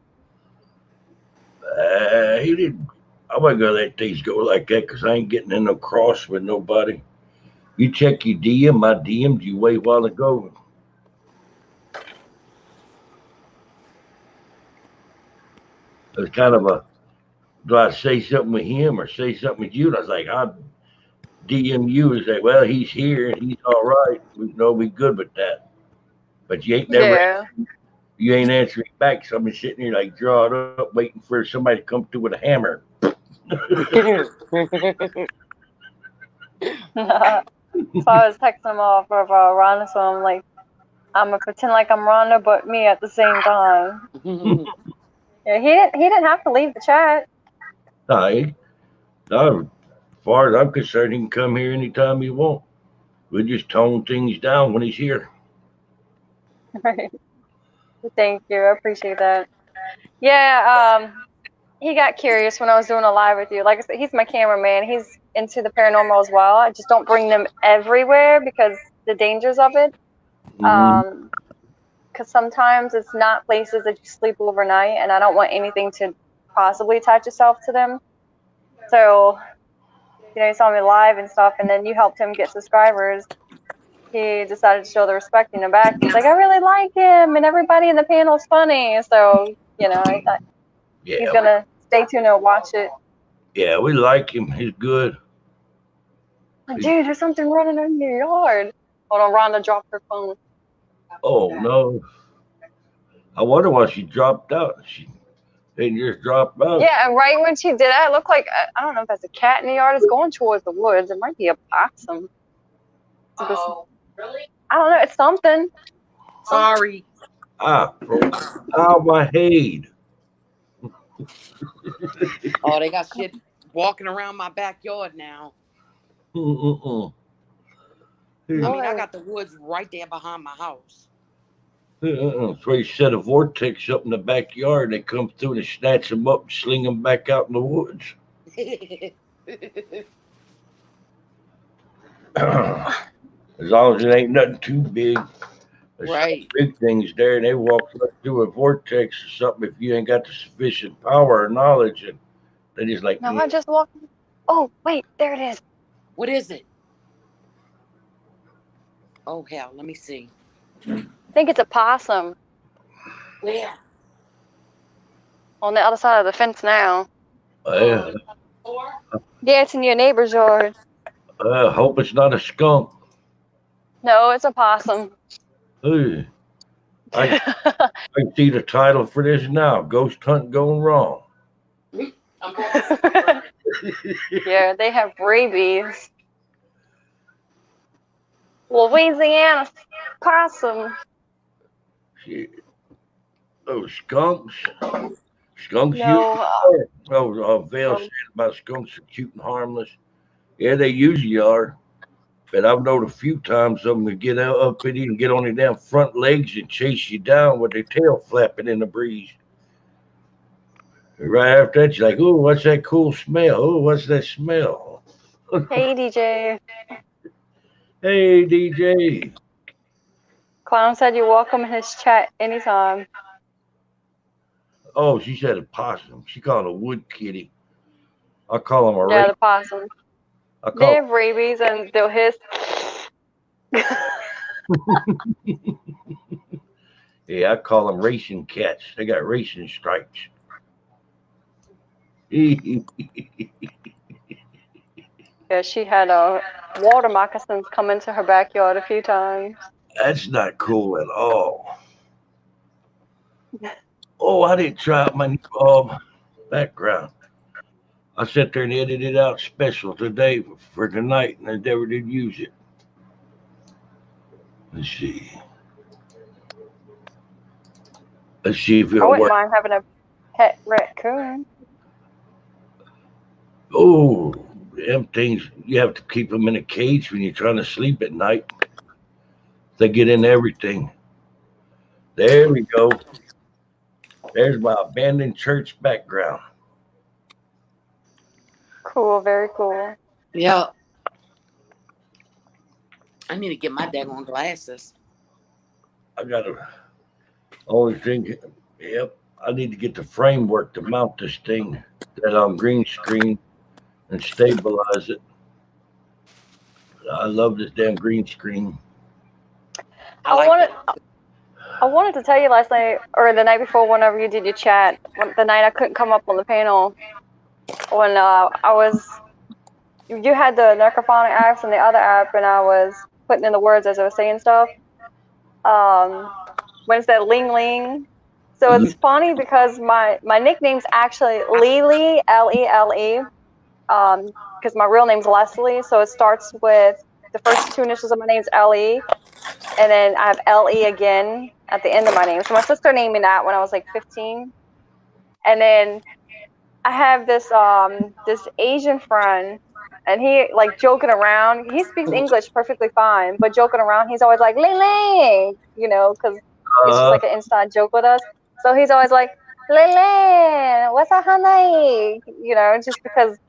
He didn't. I wasn't gonna let things go like that because I ain't getting in no cross with nobody. You check your DM. I DM'd you way while ago. It's kind of a, do I say something with him or say something with you? And I was like, I DM you and say, well, he's here and he's all right. We know we good with that. But you ain't never, Yeah. you ain't answering back. So I've been sitting here like drawed up, waiting for somebody to come through with a hammer. So I was texting him off of Rhonda, so I'm like, I'm gonna pretend like I'm Rhonda, but me at the same time. Yeah, he didn't have to leave the chat. No, as far as I'm concerned, he can come here anytime he wants. We just tone things down when he's here. Right. Thank you, I appreciate that. Yeah, he got curious when I was doing a live with you. Like I said, he's my cameraman. He's into the paranormal as well. I just don't bring them everywhere because the dangers of it. Because sometimes it's not places that you sleep overnight, and I don't want anything to possibly attach itself to them. So, he saw me live and stuff, and then you helped him get subscribers. He decided to show the respect in the back. He's like, I really like him, and everybody in the panel's funny. So, he's gonna stay tuned and watch it. Yeah, we like him. He's good. Like, dude, there's something running in your yard. Hold on, Rhonda dropped her phone. Oh no! I wonder why she dropped out. She didn't just drop out. Yeah, and right when she did that, it looked like, I don't know if that's a cat in the yard. It's going towards the woods. It might be a possum. Oh, really? I don't know. It's something. Sorry. My head. Oh, they got shit walking around my backyard now. I mean, I got the woods right there behind my house. So he set a vortex up in the backyard, and they come through and snatch them up and sling them back out in the woods. As long as it ain't nothing too big. There's right. Big things there, and they walk through a vortex or something if you ain't got the sufficient power or knowledge. And they just like, No, I just walked. Oh, wait, there it is. What is it? Oh, hell, let me see. I think it's a possum. Where? On the other side of the fence now. Yeah, it's in your neighbor's yard. I hope it's not a skunk. No, it's a possum. Hey, I see the title for this now. Ghost hunt gone wrong. Yeah, they have rabies. Louisiana possum. Shit. Oh, skunks. Skunks. No. Vail said about skunks are cute and harmless. Yeah, they usually are. But I've known a few times some to get up at you and get on your damn front legs and chase you down with their tail flapping in the breeze. Right after that, you're like, "Oh, what's that cool smell? Oh, what's that smell?" Hey, DJ. Hey, DJ. Clown said you're welcome in his chat anytime. Oh, she said a possum. She called him a wood kitty. I call him a Yeah, the possum. I They call. have rabies and they'll hiss. Yeah, I call them racing cats. They got racing stripes. Yeah, she had water moccasins come into her backyard a few times. That's not cool at all. Oh, I didn't try out my new background. I sat there and edited it out special today for tonight, and I never did use it. Let's see. Let's see if I it'll wouldn't work. mind having a pet raccoon. Oh, them things, you have to keep them in a cage when you're trying to sleep at night. They get in everything. There we go. There's my abandoned church background. Cool, very cool. Yeah. I need to get my daggone glasses. I gotta always think, yep, I need to get the framework to mount this thing that on green screen and stabilize it. I love this damn green screen. I wanted to tell you last night or the night before, whenever you did your chat, the night I couldn't come up on the panel, when you had the necrophonic apps and the other app, and I was putting in the words as I was saying stuff. When it said ling ling. So it's funny because my nickname's actually Lele, Lele, because my real name's Leslie. So it starts with the first two initials of my name's Le, and then I have Le again at the end of my name. So my sister named me that when I was like 15, and then I have this Asian friend, and he like joking around. He speaks English perfectly fine, but joking around, he's always like Ling Ling, because it's just like an inside joke with us. So he's always like Ling Ling, what's up, honey? Just because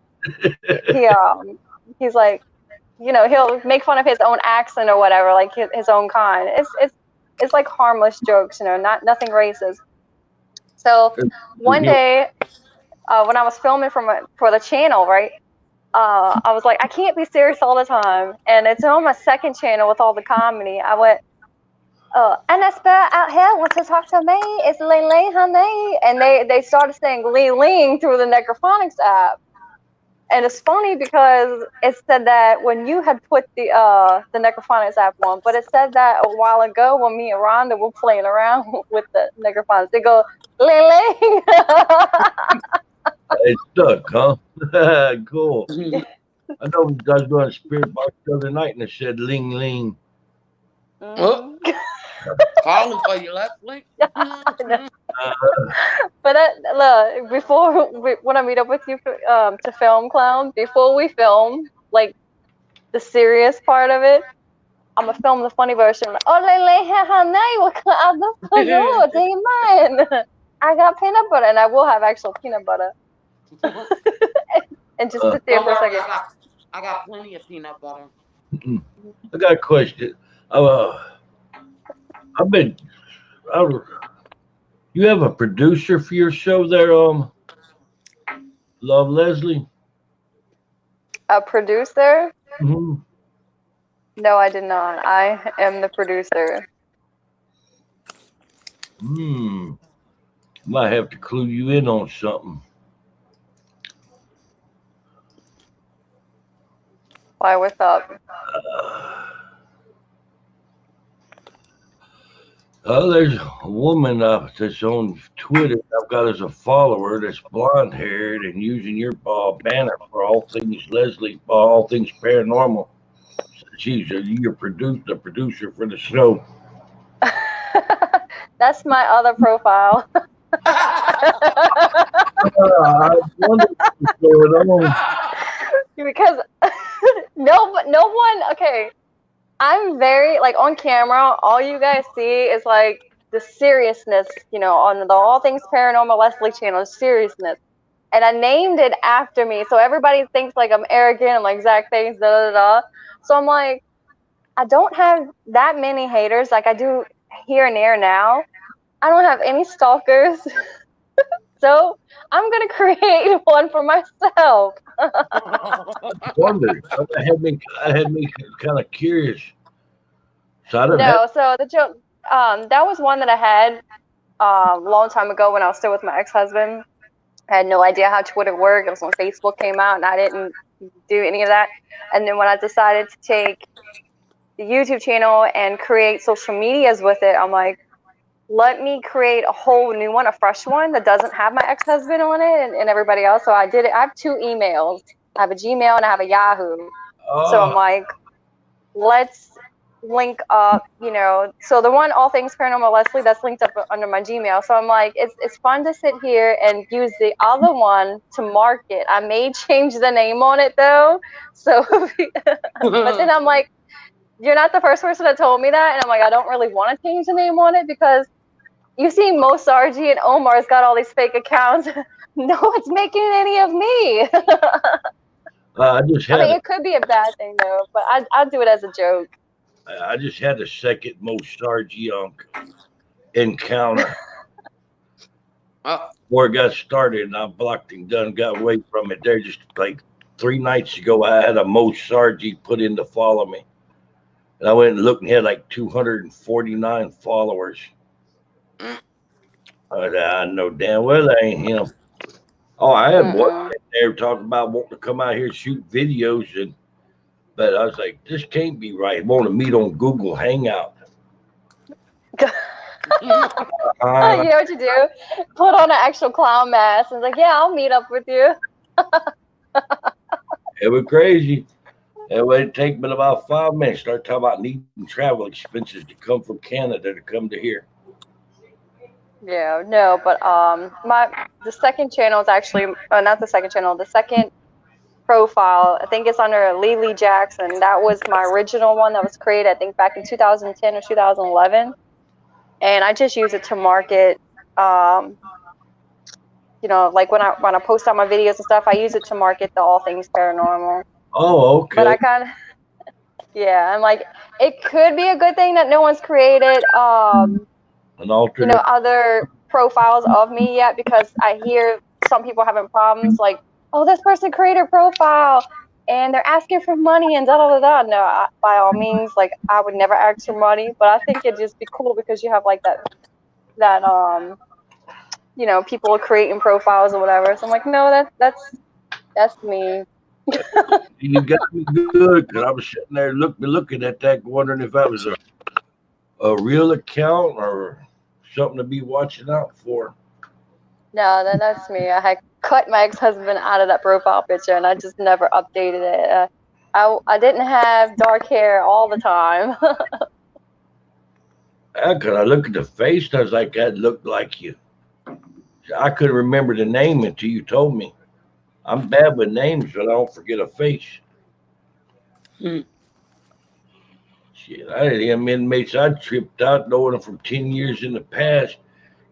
he's like, he'll make fun of his own accent or whatever, like his own kind. It's like harmless jokes, nothing racist. So one day, when I was filming for the channel, right? I was like, I can't be serious all the time, and it's on my second channel with all the comedy. I went, Annabelle out here wants to talk to me. It's Ling Ling, honey, and they started saying Ling Ling through the Necrophonics app. And it's funny because it said that when you had put the Necrophonics app on, but it said that a while ago when me and Rhonda were playing around with the Necrophonics. They go, Ling Ling. It stuck, huh? Cool. I know we guys doing a spirit box the other night and it said ling ling. Oh. Calling for you, Leslie. But look, when I meet up with you to film Clown, before we film like the serious part of it, I'm gonna film the funny version. Like, oh, Lele, honey, what can I do? Do you mind? I got peanut butter, and I will have actual peanut butter. And just sit there for a second. I got plenty of peanut butter. I got a question. You have a producer for your show there, Love Leslie? A producer? Mm-hmm. No, I did not. I am the producer. Might have to clue you in on something. Why, what's up? There's a woman that's on Twitter I've got as a follower that's blonde haired and using your banner for all things Leslie, all things paranormal. She's the producer for the show. That's my other profile. I wonder what's going on. Because no one. Okay, I'm very like on camera. All you guys see is like the seriousness, you know, on the All Things Paranormal Leslie channel, seriousness. And I named it after me. So everybody thinks like I'm arrogant. I'm like, Zach thinks, da da da. So I'm like, I don't have that many haters like I do here and there now. I don't have any stalkers. So I'm going to create one for myself. Wonder. That had me kind of curious. So I don't No, so the joke, that was one that I had a long time ago when I was still with my ex-husband. I had no idea how Twitter worked. It was when Facebook came out, and I didn't do any of that. And then when I decided to take the YouTube channel and create social medias with it, I'm like, let me create a whole new one, a fresh one that doesn't have my ex-husband on it and everybody else. So I did it. I have 2 emails. I have a Gmail and I have a Yahoo. So I'm like, let's link up, you know. So the one, All Things Paranormal Leslie, that's linked up under my Gmail. So I'm like, it's fun to sit here and use the other one to market. I may change the name on it though. So, but then I'm like, you're not the first person that told me that. And I'm like, I don't really want to change the name on it because you see Mo Sargi and Omar's got all these fake accounts. No one's making any of me. I just had. I mean, it could be a bad thing though, but I do it as a joke. I just had a second most Sargionk encounter. Before it got started, and I blocked and got away from it. There, just like 3 nights ago, I had a Mo Sargi put in to follow me. And I went and looked and had like 249 followers. I know damn well that ain't him. Oh, I had one there talking about wanting to come out here and shoot videos, but I was like, this can't be right. Want to meet on Google Hangout. You know what you do? Put on an actual clown mask and like, yeah, I'll meet up with you. It was crazy. It would take but about 5 minutes. Start talking about needing travel expenses to come from Canada to come to here. Yeah, no, but the second channel is actually not the second channel. The second profile, I think it's under Lily Jackson. That was my original one that was created, I think, back in 2010 or 2011, and I just use it to market. You know, like when I post out my videos and stuff, I use it to market the All Things Paranormal. Oh, okay. But I kind of, yeah, I'm like, it could be a good thing that no one's created. An alternate, you know, other profiles of me yet, because I hear some people having problems like, oh, this person created a profile and they're asking for money and da da da da. No, by all means, like I would never ask for money, but I think it'd just be cool because you have like that you know, people creating profiles or whatever. So I'm like, no, that's me. You got me good because I was sitting there looking at that, wondering if that was a real account or something to be watching out for. No, that's me. I had cut my ex-husband out of that profile picture, and I just never updated it. I didn't have dark hair all the time. Because I looked at the face, and I was like, that looked like you. I couldn't remember the name until you told me. I'm bad with names, but I don't forget a face. Shit, I had them inmates I tripped out knowing them from 10 years in the past.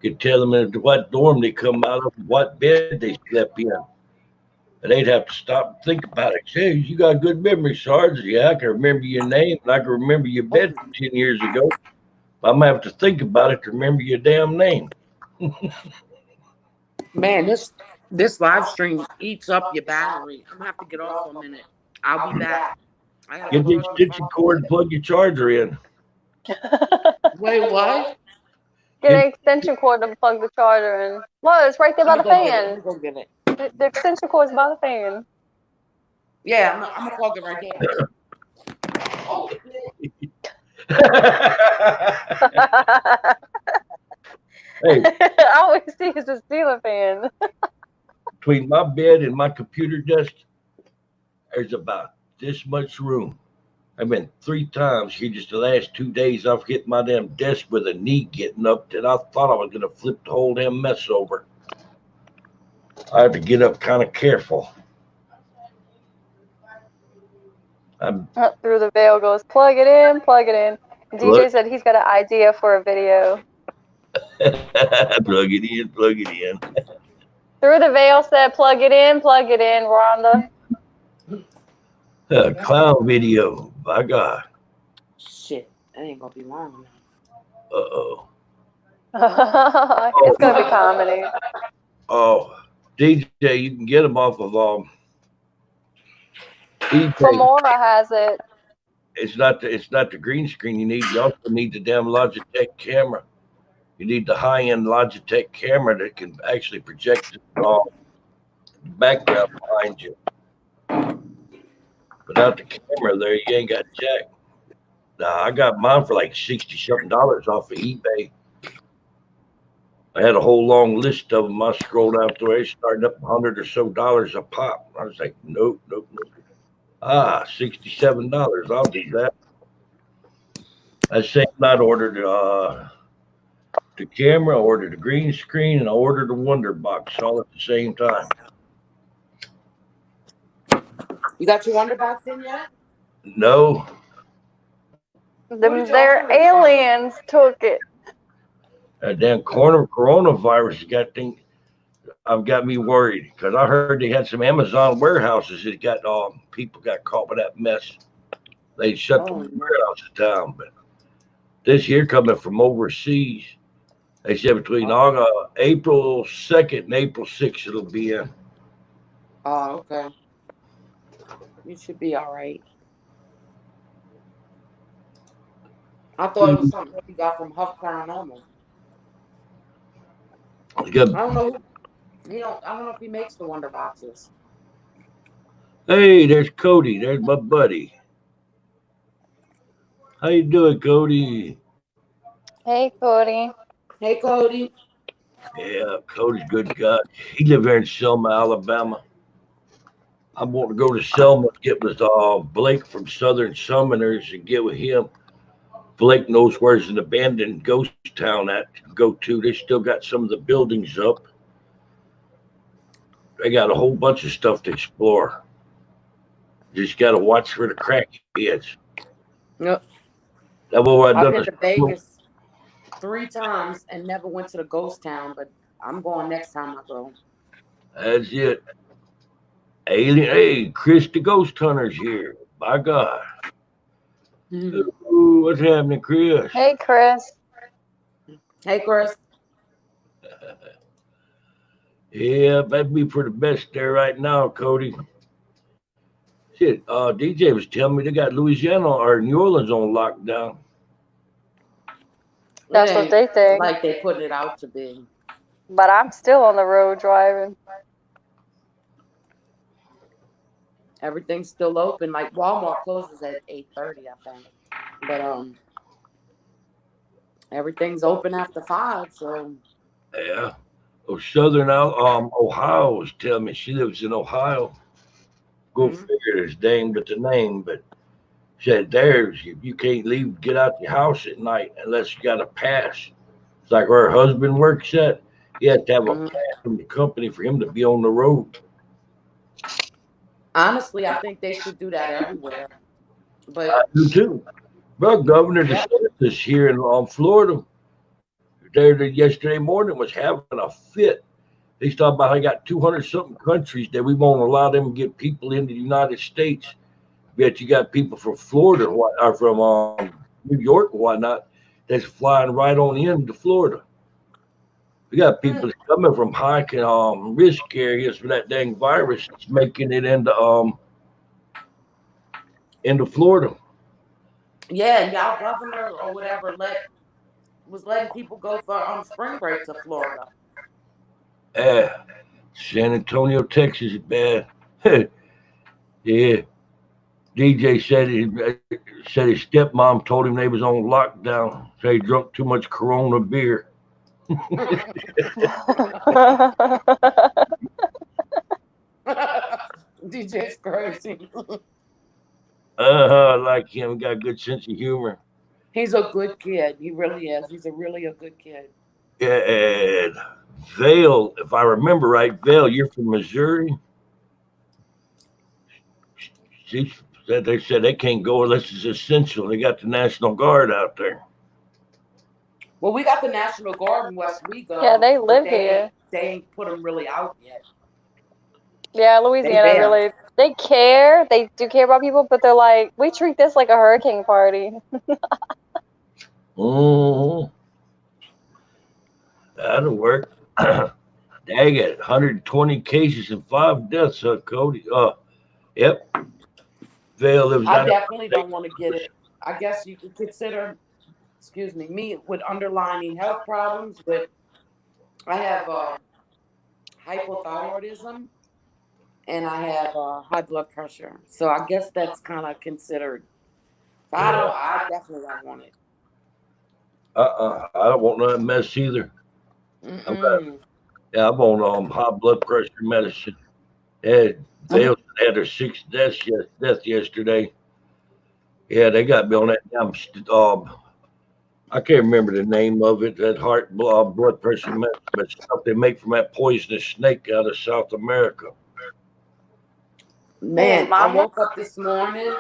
Could tell them in what dorm they come out of, what bed they slept in. And they'd have to stop and think about it. Say, you got good memory, Sarge. Yeah, I can remember your name and I can remember your bed from 10 years ago. I'm gonna have to think about it to remember your damn name. Man, this live stream eats up your battery. I'm gonna have to get off for a minute. I'll be back. Get the extension cord and plug your charger in. Wait, what? Get an extension cord to plug the charger in. Well, it's right there by the fan. Go get it. The extension cord's by the fan. Yeah, I'm gonna plug it right there. Oh, hey, I always see it's a ceiling fan. Between my bed and my computer desk, there's about this much room. I've been 3 times here just the last 2 days. I've hit my damn desk with a knee getting up that I thought I was going to flip the whole damn mess over. I have to get up kind of careful. Through the veil goes, plug it in, plug it in. DJ said he's got an idea for a video. Plug it in, plug it in. Through the Veil said, plug it in, Rhonda. Clown video. My God. Shit, that ain't gonna be long enough. Uh-oh. It's going to be comedy. Oh, DJ, you can get them off of eBay. Femora has it. It's not the green screen you need. You also need the damn Logitech camera. You need the high-end Logitech camera that can actually project the background behind you. Without the camera there, you ain't got jack. Nah, I got mine for like $60-something off of eBay. I had a whole long list of them. I scrolled out through it, starting up $100 or so a pop. I was like, nope. $67. I'll do that. I say I ordered the camera, I ordered the green screen, and I ordered the Wonder Box all at the same time. You got your Wonder Box in yet? No. Their aliens took it. That damn coronavirus got me worried because I heard they had some Amazon warehouses that got people got caught with that mess. They shut the warehouses down, but this year coming from overseas, they said between April 2nd and April 6th it'll be in. Oh, okay. You should be all right. I thought it was something that you got from Huff Paranormal. I don't know. I don't know if he makes the Wonder Boxes. Hey, there's Cody. There's my buddy. How you doing, Cody? Hey, Cody. Hey, Cody. Yeah, Cody's a good guy. He lives there in Selma, Alabama. I want to go to Selma and get with Blake from Southern Summoners and get with him. Blake knows where's an abandoned ghost town at to go to. They still got some of the buildings up. They got a whole bunch of stuff to explore. Just got to watch for the crackheads. Yep. I've been to Vegas 3 times and never went to the ghost town, but I'm going next time I go. That's it. Alien. Hey, Chris the Ghost Hunter's here. By God. Ooh, what's happening, Chris? Hey, Chris. Hey, Chris. Yeah, that'd be for the best there right now, Cody. Shit, DJ was telling me they got Louisiana or New Orleans on lockdown. That's what they think. Like they put it out to be. But I'm still on the road driving. Everything's still open. Like Walmart closes at 8:30, I think. But everything's open after 5. So yeah. Oh, Southern Ohio was telling me she lives in Ohio. Go figure his name but the name, but said there's you can't leave, get out your house at night unless you got a pass. It's like where her husband works at. He had to have a pass from the company for him to be on the road. Honestly, I think they should do that everywhere. But I do too. Well, Governor DeSantis here in Florida, there yesterday morning was having a fit. He's talking about how he got 200-something countries that we won't allow them to get people into the United States. Yet you got people from Florida or from New York and whatnot that's flying right on into Florida. We got people that's coming from high risk areas for that dang virus that's making it into Florida. Yeah, and y'all governor or whatever was letting people go for spring break to Florida. Yeah, San Antonio, Texas is bad. Yeah, DJ said his stepmom told him they was on lockdown. Said he drunk too much Corona beer. DJ's crazy. I like him. Got a good sense of humor. He's a good kid. He really is. He's really a good kid. Yeah, and Vale, if I remember right, Vale, you're from Missouri. They said they can't go unless it's essential. They got the National Guard out there. Well, we got the National Guard in West Wego. Yeah, they but live here. They ain't put them really out yet. Yeah, Louisiana really, they care. They do care about people, but they're like, we treat this like a hurricane party. That'll work. Dang it, 120 cases and 5 deaths, Cody. Yep. Vale lives I down definitely don't want to get it. I guess you could consider, excuse me with underlying health problems, but I have hypothyroidism and I have high blood pressure. So I guess that's kind of considered. So I definitely don't want it. I don't want no mess either. I'm on high blood pressure medicine. Vale had her 6th death yesterday. Yeah, they got me on that damn. I can't remember the name of it. That heart blood pressure medicine, but stuff they make from that poisonous snake out of South America. Man, I woke up this morning.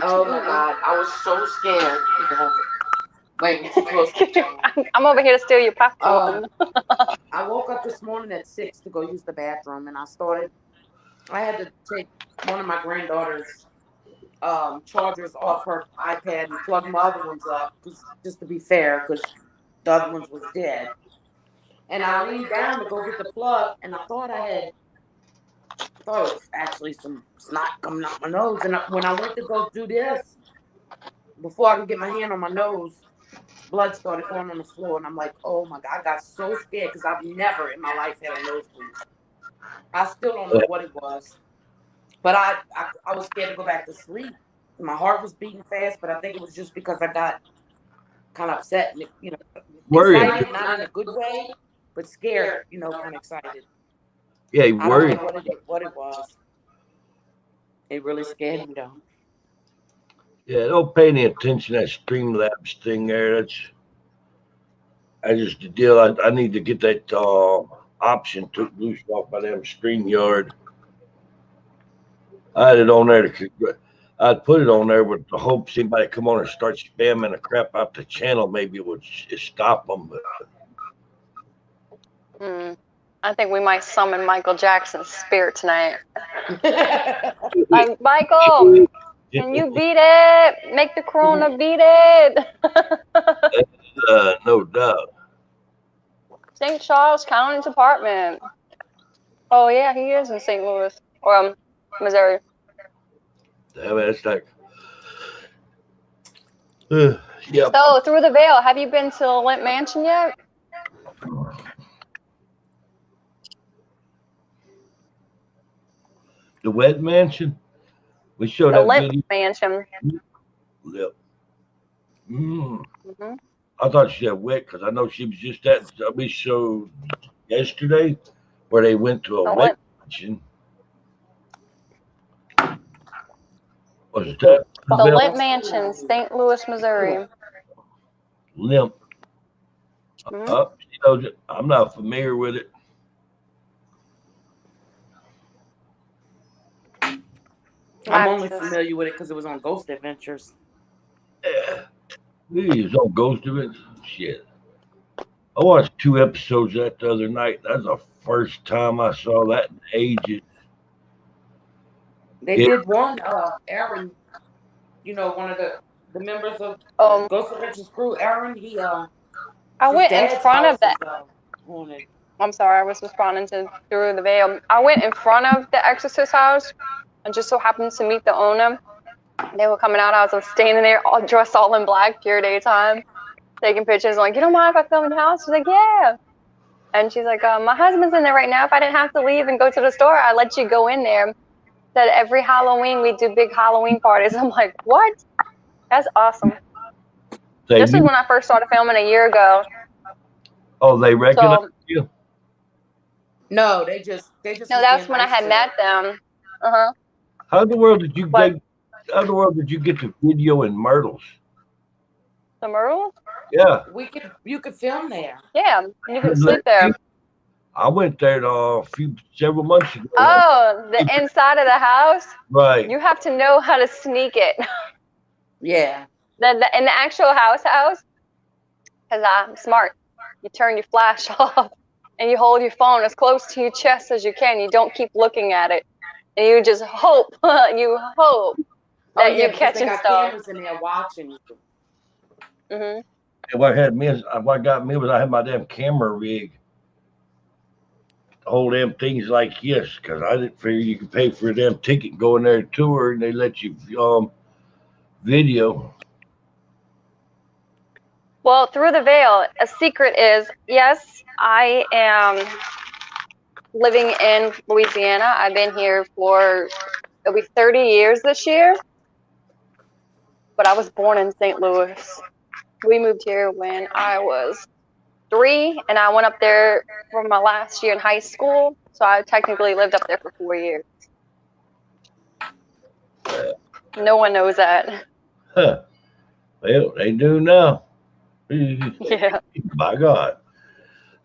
Oh my God, I was so scared. Wait, too close. I'm over here to steal your popcorn. I woke up this morning at 6 to go use the bathroom, and I had to take one of my granddaughter's chargers off her iPad and plug my other ones up, just to be fair, because the other ones was dead. And I leaned down to go get the plug, and I thought it was actually some snot coming out my nose. And when I went to go do this, before I could get my hand on my nose, blood started going on the floor, and I'm like, oh my God, I got so scared because I've never in my life had a nosebleed. I still don't know what it was, but I was scared to go back to sleep. My heart was beating fast, but I think it was just because I got kind of upset and excited, not in a good way, but scared, kind of excited. Yeah, you worried. I don't know what it was. It really scared me though. Yeah, don't pay any attention to that Streamlabs thing there. I just the deal. I need to get that option took loose off by them StreamYard. I had it on there I'd put it on there with the hopes anybody come on and start spamming the crap out the channel. Maybe it would stop them. I think we might summon Michael Jackson's spirit tonight. Michael, can you beat it? Make the corona beat it. No doubt. St. Charles County Department. Oh yeah, he is in St. Louis or Missouri. I mean, it's like, yeah. So through the veil, have you been to Lint Mansion yet? The Wet Mansion? We showed the that Lint video. Mansion. Yep. I thought she said wet because I know she was just at we showed yesterday where they went to a wet mansion. Was that the Lint Mansion, St. Louis, Missouri? Limp. I'm not familiar with it. I'm only familiar with it because it was on Ghost Adventures. Yeah. It was on Ghost Adventures. Shit. I watched 2 episodes of that the other night. That's the first time I saw that in ages. They did one, Aaron, one of the members of Ghost Adventures crew, Aaron, I went in front of that. I'm sorry, I was responding to Through the Veil. I went in front of the Exorcist house and just so happened to meet the owner. They were coming out. I was standing there all dressed all in black, pure daytime, taking pictures. I'm like, you don't mind if I film in your house? She's like, yeah. And she's like, my husband's in there right now. If I didn't have to leave and go to the store, I'd let you go in there. Said every Halloween we do big Halloween parties. I'm like, what? That's awesome. This is when I first started filming a year ago. Oh, they recognize you? No, they just. No, that's when I had met them. How in the world did you get? How in the world did you get the video in Myrtles? The Myrtles? Yeah. You could film there. Yeah, you could sleep there. I went there several months ago. Oh, the inside of the house? Right. You have to know how to sneak it. Yeah. In the actual house, because I'm smart. You turn your flash off and you hold your phone as close to your chest as you can. You don't keep looking at it. And you just hope, you hope that you're catching got stuff. cameras in there watching you. Mm-hmm. And what got me was I had my damn camera rig to hold them things like this, because I didn't figure you could pay for a damn ticket, go in there tour, and they let you video. Well, through the veil, a secret is, yes, I am living in Louisiana. I've been here for, it'll be 30 years this year. But I was born in St. Louis. We moved here when I was 3, and I went up there for my last year in high school. So I technically lived up there for 4 years. No one knows that. Huh. Well, they do now. Yeah. By God.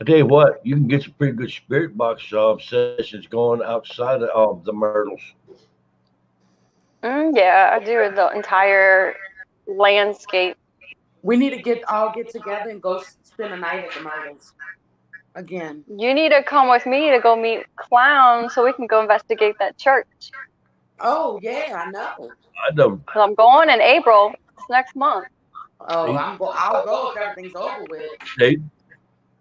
I tell you what, you can get some pretty good spirit box sessions going outside of the Myrtles. Yeah, I do the entire landscape. We need to all get together and go spend a night at the Myrtles again. You need to come with me to go meet Klowns so we can go investigate that church. Oh, yeah, I know. I know. I'm going in April. It's next month. Oh, I'll go if everything's over with. They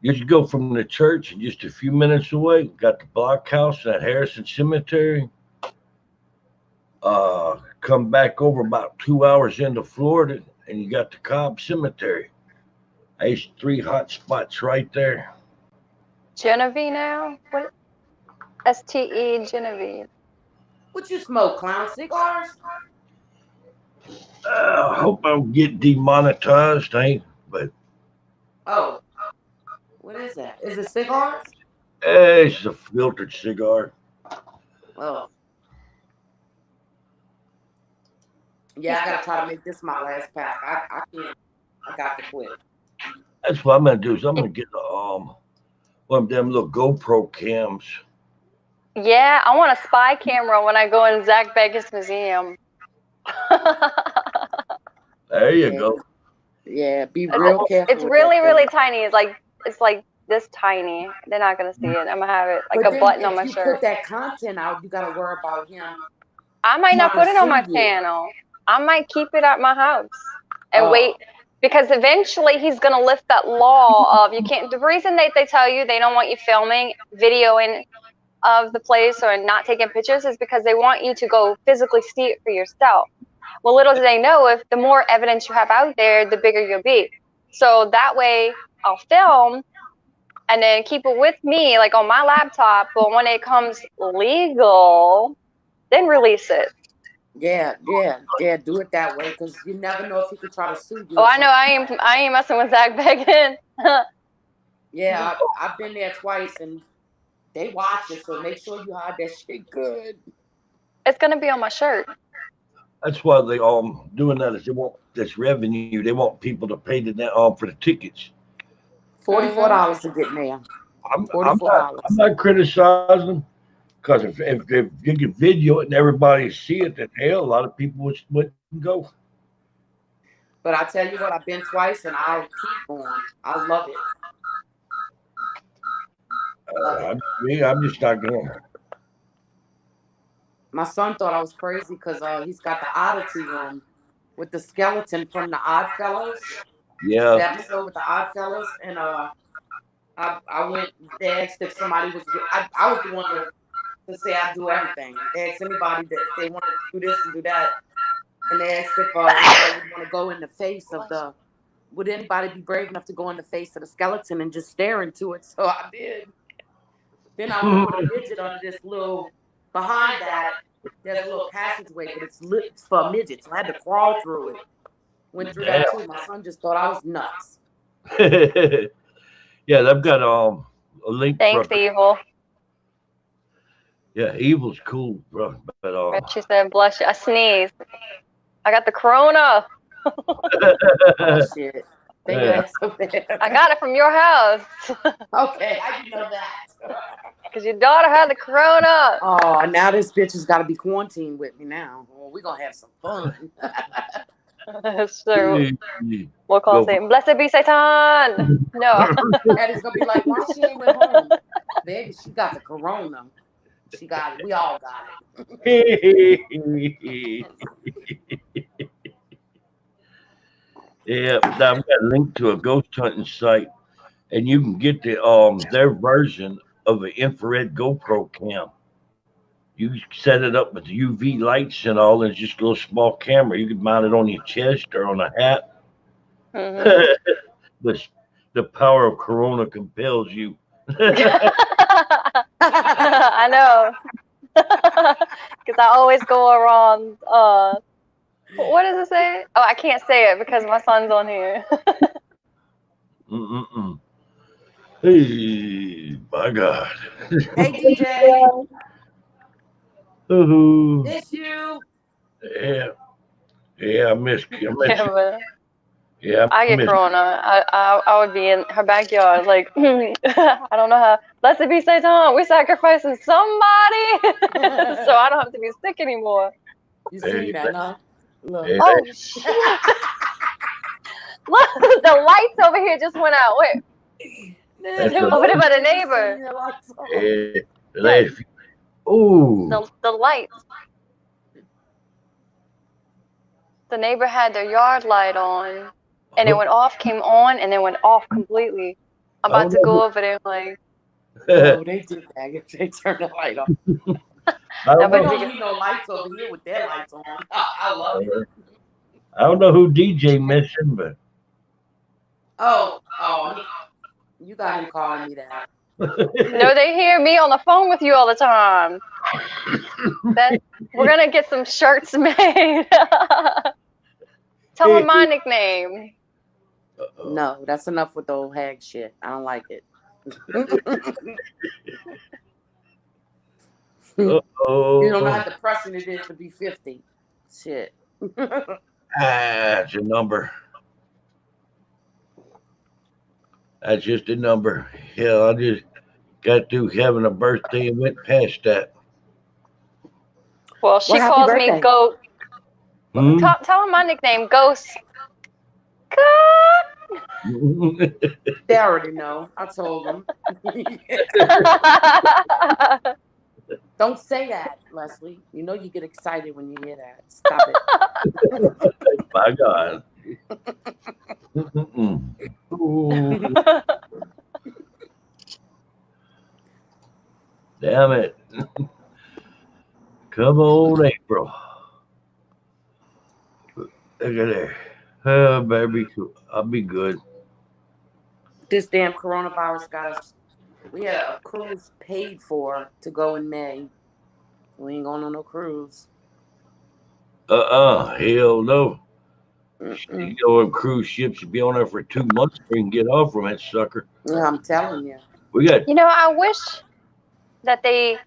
just go from the church and just a few minutes away. Got the blockhouse at Harrison Cemetery. Come back over about 2 hours into Florida, and you got the Cobb Cemetery. There's 3 hot spots right there. Genevieve now? What? STE Genevieve. What you smoke, Clown? Cigars? I hope I don't get demonetized, but. Oh. What is that? Is it cigars? It's a filtered cigar. Oh. Yeah, I gotta try to make this my last pack. I can't. I got to quit. That's what I'm gonna do. Is I'm gonna get one of them little GoPro cams. Yeah, I want a spy camera when I go in Zach Vegas Museum. There you go. Yeah, be real careful. It's really, really tiny. It's like this tiny. They're not gonna see it. I'm gonna have it like a button on my shirt. If you put that content out, you gotta worry about him. I might not put it on my channel. I might keep it at my house and wait, because eventually he's going to lift that law of you can't. The reason they tell you they don't want you filming, videoing of the place or not taking pictures is because they want you to go physically see it for yourself. Well, little do they know, if the more evidence you have out there, the bigger you'll be. So that way I'll film and then keep it with me, like on my laptop. But when it comes legal, then release it. Yeah, do it that way, because you never know if he could try to sue you. Oh, I know, I ain't messing with Zach Began. Yeah, I've been there twice, and they watch it, so make sure you hide that shit good. It's gonna be on my shirt. That's why they doing that, is they want this revenue. They want people to pay for the tickets. $44 to get in there. I'm not criticizing them. Because if you can video it and everybody see it, then hell, a lot of people wouldn't go. But I tell you what, I've been twice, and I'll keep going. I love it. I'm just not going. My son thought I was crazy because he's got the oddity room with the skeleton from the Oddfellows. Yeah. The episode with the Oddfellows, and I went. They asked if somebody was. I was the one to say I do everything. They asked anybody that they want to do this and do that, and they asked if I would want to go in the face of the. Would anybody be brave enough to go in the face of the skeleton and just stare into it? So I did. Then I went with a midget under this little. Behind that, there's a little passageway, but it's for midgets. So I had to crawl through it. Went through that too. My son just thought I was nuts. Yeah, they've got a link. Thanks, Evil. Yeah, Evil's cool, bro. But she said, "Bless you." I sneezed. I got the corona. Oh shit! I got it from your house. Okay, I didn't know that. Because your daughter had the corona. Oh, now this bitch has got to be quarantined with me now. Well, we're going to have some fun. So we'll call Satan. Blessed be Satan. No. Eddie's gonna be like, why she ain't went home? Baby, she got the corona. She got it. We all got it. Yeah, I've got a link to a ghost hunting site, and you can get their version of an infrared GoPro cam. You set it up with UV lights and all, and it's just a little small camera. You can mount it on your chest or on a hat. Mhm. The power of Corona compels you. I know. Because I always go around. What does it say? Oh, I can't say it because my son's on here. Hey, my God. Hey, DJ. Ooh. Miss you. Yeah, I miss you. Yeah, I get Corona. I would be in her backyard, like, I don't know how. Blessed be Satan, we're sacrificing somebody, so I don't have to be sick anymore. You see that, huh? Look. Oh, shit. Look, the lights over here just went out. Wait. Over there by the neighbor. Oh. The lights. The neighbor had their yard light on, and it went off, came on, and then went off completely. I'm about to go over there, like. Oh, they did that. They turned the light off. We don't need no lights over here with their lights on. I love it. I don't know who DJ missing, but. Oh, you got him calling me that. No, they hear me on the phone with you all the time. We're gonna get some shirts made. Tell them my nickname. No, that's enough with the old hag shit. I don't like it. You don't know how depressing it is to be 50. Shit. It's a number. That's just a number. Hell, I just got through having a birthday and went past that. Well, she calls me Ghost. Tell them my nickname, Ghost. They already know. I told them. Don't say that, Leslie. You know you get excited when you hear that. Stop it. My God. Damn it. Come on, April. Look at there. Oh, baby, I'll be good. This damn coronavirus got us. We had a cruise paid for to go in May. We ain't going on no cruise. Hell no. You know, cruise ships should be on there for 2 months before you can get off from that sucker. Yeah, I'm telling you. You know, I wish that they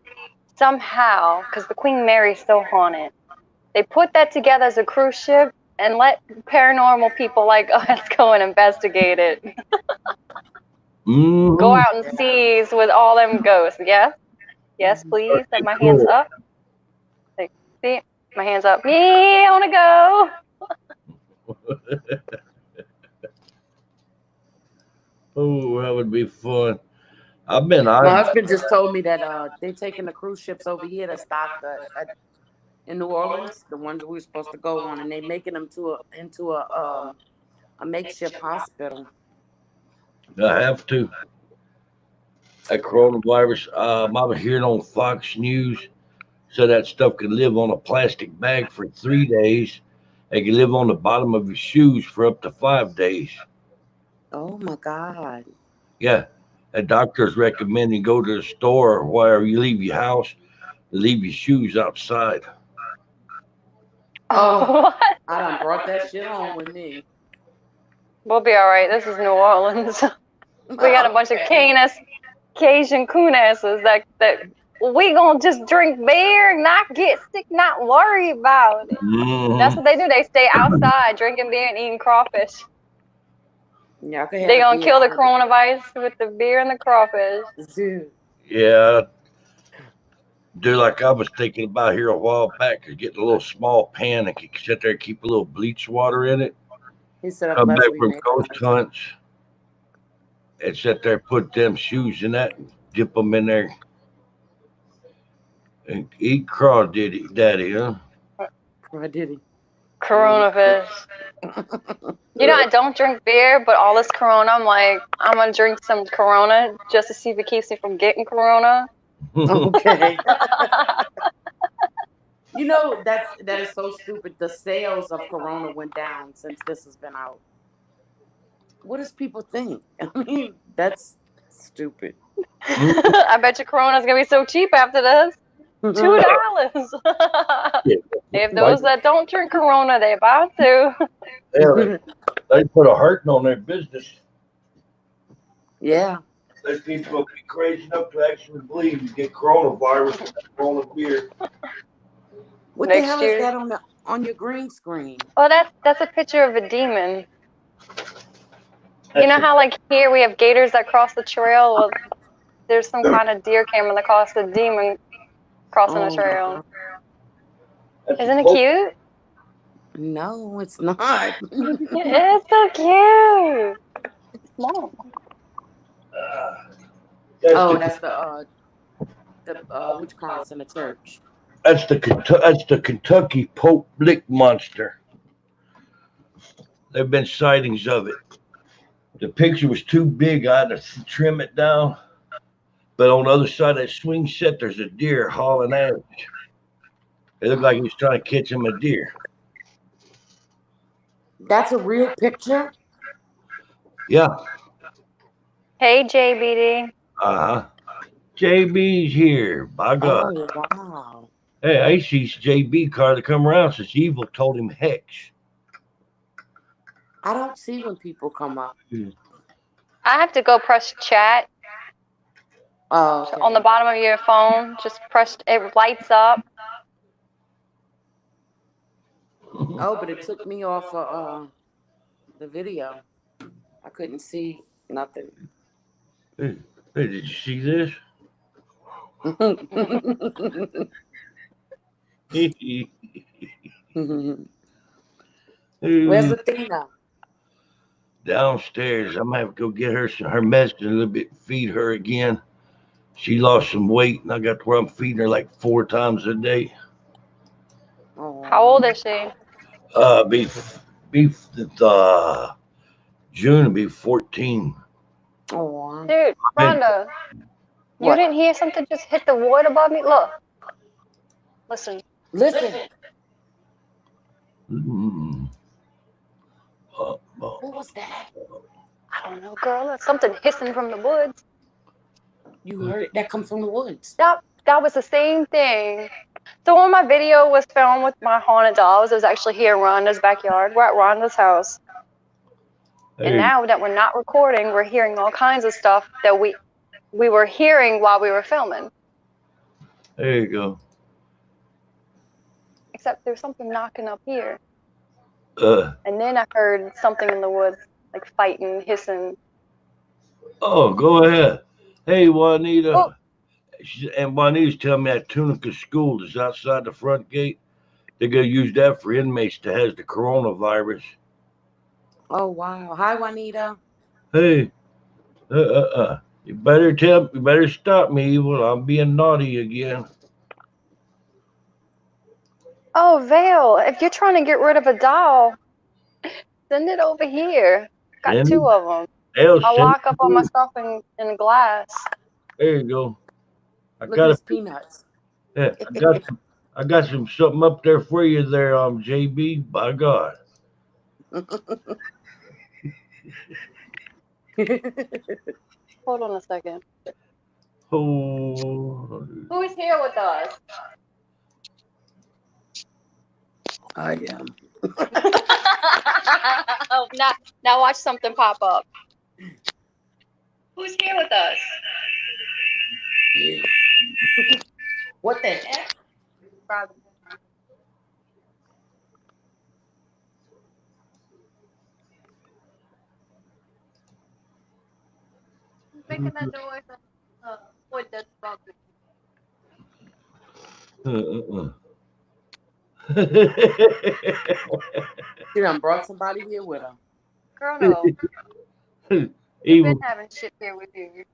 somehow, because the Queen Mary's still haunted, they put that together as a cruise ship and let paranormal people like us go and investigate it. Go out and seas with all them ghosts. Yes? Yes, please. Have my hands up. Like, see? My hands up. Yeah, I want to go. Oh, that would be fun. My husband just told me that they're taking the cruise ships over here that stocked in New Orleans, the ones that we were supposed to go on, and they're making them into a makeshift hospital. I have to. That coronavirus, I was hearing on Fox News, so that stuff can live on a plastic bag for 3 days. It can live on the bottom of your shoes for up to 5 days. Oh my God. Yeah. A doctor's recommending go to the store or wherever you leave your house, leave your shoes outside. Oh, I done brought that shit home with me. We'll be all right. This is New Orleans. We got a bunch of Cajun coonasses that we gonna just drink beer, not get sick, not worry about it. That's what they do. They stay outside drinking beer and eating crawfish. Yeah, they gonna kill the coronavirus with the beer and the crawfish. Yeah. do like I was thinking about here a while back, is getting a little small pan and can sit there and keep a little bleach water in it. He said, I'm Come glad back we from made ghost it. hunts and sit there, put them shoes in that, and dip them in there and eat crawdaddy, daddy, huh? I did it. Corona fish. You know, I don't drink beer, but all this Corona, I'm like, I'm gonna drink some Corona just to see if it keeps me from getting Corona. Okay. You know, that is so stupid. The sales of Corona went down since this has been out. What does people think? I mean, that's stupid. I bet you Corona's gonna be so cheap after this. $2. If Like, those that don't drink Corona, they about to. yeah, they put a hurting on their business. Yeah. Those people will be crazy enough to actually believe you get coronavirus with Corona beer. What the Next hell is year. that on your green screen? Oh, that's a picture of a demon. You know how like here we have gators that cross the trail? Well, there's some kind of deer camera that caused the demon crossing the Oh, trail. That's Isn't it cute? no, it's not. It's so cute. It's small. That's the which car's in the church. That's the Kentucky Pope Blick monster. There've been sightings of it. The picture was too big. I had to trim it down. But on the other side of that swing set, there's a deer hauling ass. It looked like he was trying to catch him a deer. That's a real picture? Yeah. Hey, JBD. Uh-huh. JB's here. By God. Oh, wow. Hey, I see JB car to come around since Evil told him Hex. I don't see when people come up. I have to go press chat. Oh, okay. So on the bottom of your phone, just press, it lights up. Oh, but it took me off the video. I couldn't see nothing. Hey, did you see this? Where's Athena? Downstairs. I'm gonna have to go get her medicine a little bit, feed her again. She lost some weight, and I got to where I'm feeding her like 4 times a day. Oh. How old is she? June will be 14. Oh. Dude, Rhonda, you didn't hear something just hit the wood above me? Look. Listen. Listen. What was that? I don't know, girl. That's something hissing from the woods. You heard it? That comes from the woods. That was the same thing. So when my video was filmed with my haunted dolls, it was actually here in Rhonda's backyard. We're at Rhonda's house. Hey. And now that we're not recording, we're hearing all kinds of stuff that we were hearing while we were filming. There you go. Except there's something knocking up here. And then I heard something in the woods, like fighting, hissing. Oh, go ahead. Hey, Juanita. Oh. And Juanita's telling me that Tunica School is outside the front gate. They're going to use that for inmates that has the coronavirus. Oh, wow. Hi, Juanita. Hey. You better stop me, Evil. I'm being naughty again. Oh, Vale, if you're trying to get rid of a doll, send it over here. Got 2 of them. I'll lock up all my stuff in glass. There you go. Look at his peanuts. Yeah, I got something up there for you there, JB. By God. Hold on a second. Oh. Who's here with us? I am. Oh, now watch something pop up. Who's here with us? Yeah. What the heck? Making that noise. Wood that's bumping. Uh-uh. She done brought somebody here with her. Girl, no. You've been Evil. having shit here with you.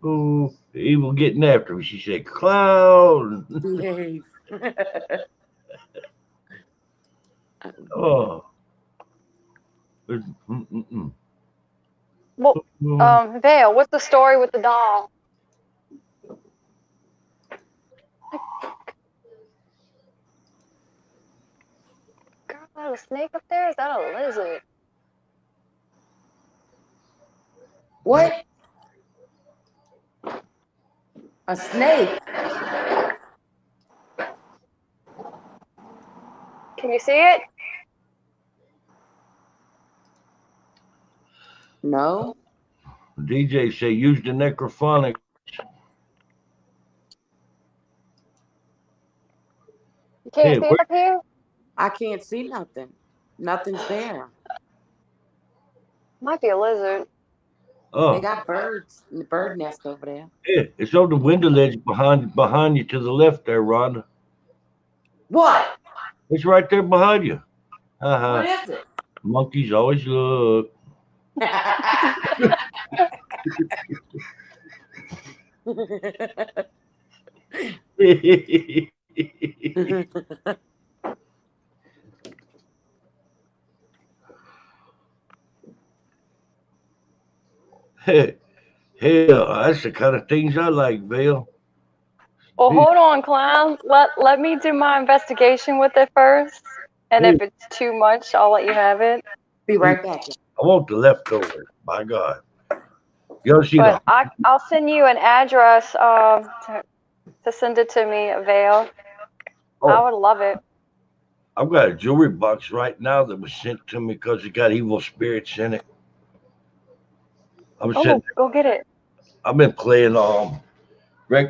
Oh, Evil getting after me. She said, "Clown." Behave. Oh. Mm-mm-mm. Well, Vale, what's the story with the doll? Girl, is that a snake up there? Is that a lizard? What? A snake? Can you see it? No. DJ say use the necrophonic. You can't Hey, see where? it up here? I can't see nothing. Nothing's there. Might be a lizard. They Oh, got birds in the bird nest over there. yeah, it's on the window ledge behind you to the left there, Rhonda. What? It's right there behind you. What Uh-huh. is it? Monkeys always look. Hell, that's the kind of things I like, Vale. Well, Hey, hold on, clown. Let me do my investigation with it first. And hey, if it's too much, I'll let you have it. Be right back. I want the leftovers. My God. You ever see But the? I'll send you an address to send it to me, Vale. I Oh, would love it. I've got a jewelry box right now that was sent to me because it got evil spirits in it. I'm sitting. Oh, go get it. I've been playing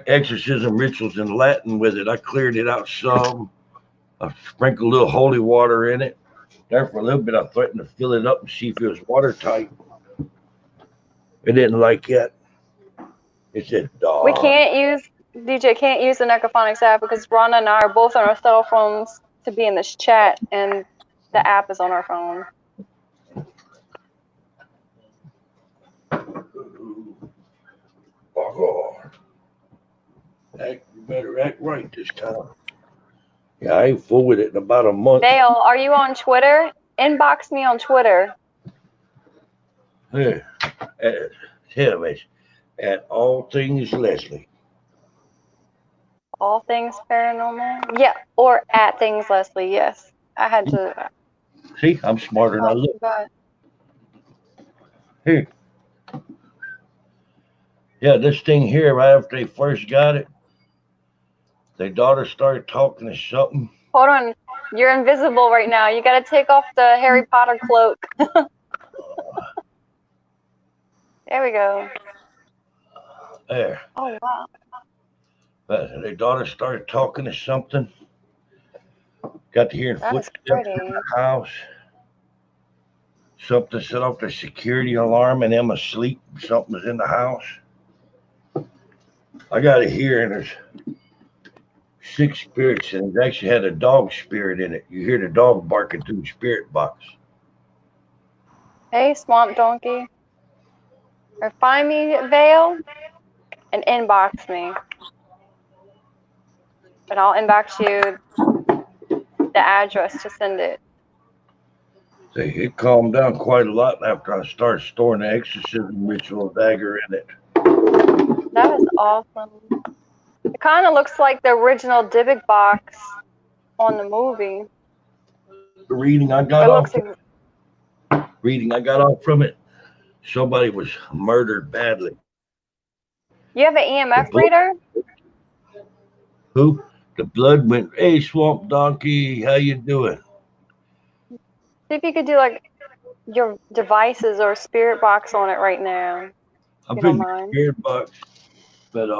exorcism rituals in Latin with it. I cleared it out some. I sprinkled a little holy water in it. There for a little bit, I threatened to fill it up and see if it was watertight. It didn't like it. It said, We "Dog." can't use DJ can't use the Necrophonics app because Rhonda and I are both on our cell phones to be in this chat, and the app is on our phone. Oh, you better act right this time. Yeah, I ain't fool with it in about a month. Vale, are you on Twitter? Inbox me on Twitter. Yeah, tell me, at all things Leslie. All Things Paranormal? Yeah, or at Things Leslie, yes. I had to. See, I'm smarter than I Oh, look. God. Here. Yeah, this thing here, right after they first got it, their daughter started talking to something. Hold on. You're invisible right now. You gotta take off the Harry Potter cloak. There we go. There. Oh, wow. Their daughter started talking to something. Got to hearing That is footsteps pretty. in the house. Something set off the security alarm and them asleep. Something was in the house. I got it here, and there's 6 spirits, and it actually had a dog spirit in it. You hear the dog barking through the spirit box. Hey, Swamp Donkey. Or find me, Vale, and inbox me. And I'll inbox you the address to send it. See, it calmed down quite a lot after I started storing the exorcism ritual dagger in it. That is awesome. It kind of looks like the original Dybbuk box on the movie. The reading I got off from it, somebody was murdered badly. You have an EMF reader? Who? The blood went, "Hey, Swamp Donkey, how you doing?" See if you could do like your devices or spirit box on it right now. I'm You don't in the mind. spirit box, but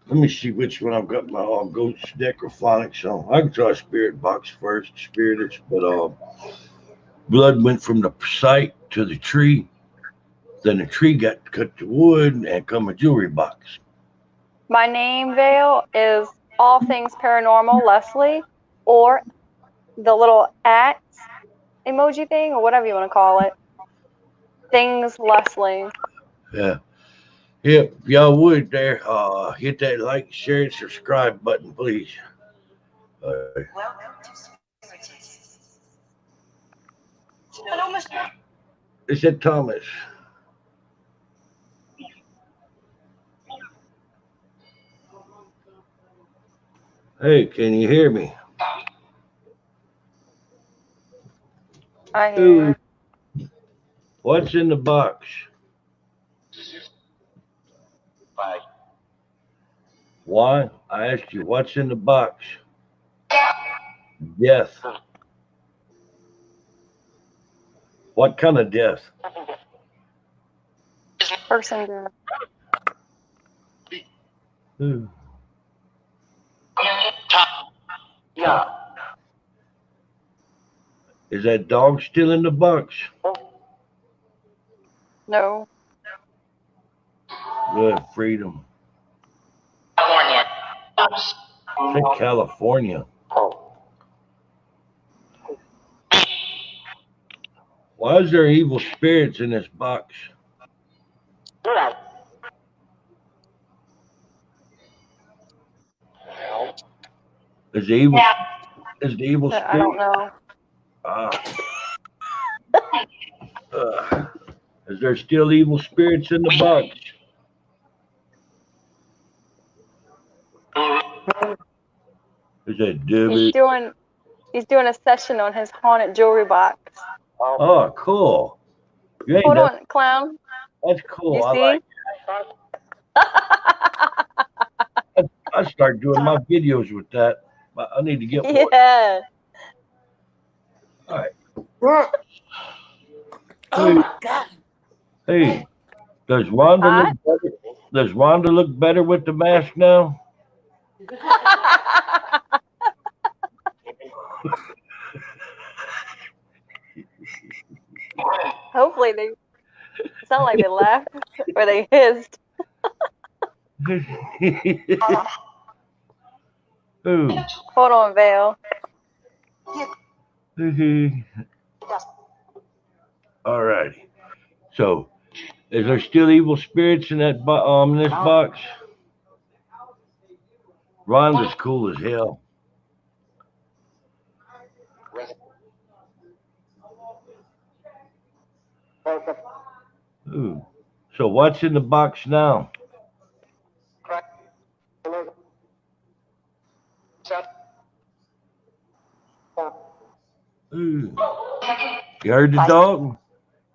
let me see which one I've got my ghost necrophonics on. I can try spirit box first, spirits, but blood went from the site to the tree. Then the tree got cut to wood and come a jewelry box. My name, Vale, is All Things Paranormal Leslie, or the little @ emoji thing, or whatever you want to call it. Things Leslie. Yeah. Yep, if y'all would there, hit that like, share, and subscribe button, please. Is that Thomas? Hey, can you hear me? I hear you. What's in the box? Why? I asked you, what's in the box? Death. What kind of death? Person death. Yeah. Is that dog still in the box? No. Good, freedom. California. Say California. Why is there evil spirits in this box? Is the evil spirit? I don't know. Is there still evil spirits in the box? Is that Debbie? He's doing a session on his haunted jewelry box. Oh, cool. Hold on, clown. That's cool. You I see? like it. I start doing my videos with that. I need to get one. Yeah. All right. Oh my God. Hey, does Rhonda look better? Does Rhonda look better with the mask now? Hopefully they sound like they laughed or they hissed. Hold on, Vale. All righty. So, is there still evil spirits in that this box? Rhonda's cool as hell. Ooh. So what's in the box now? Ooh. You heard the dog?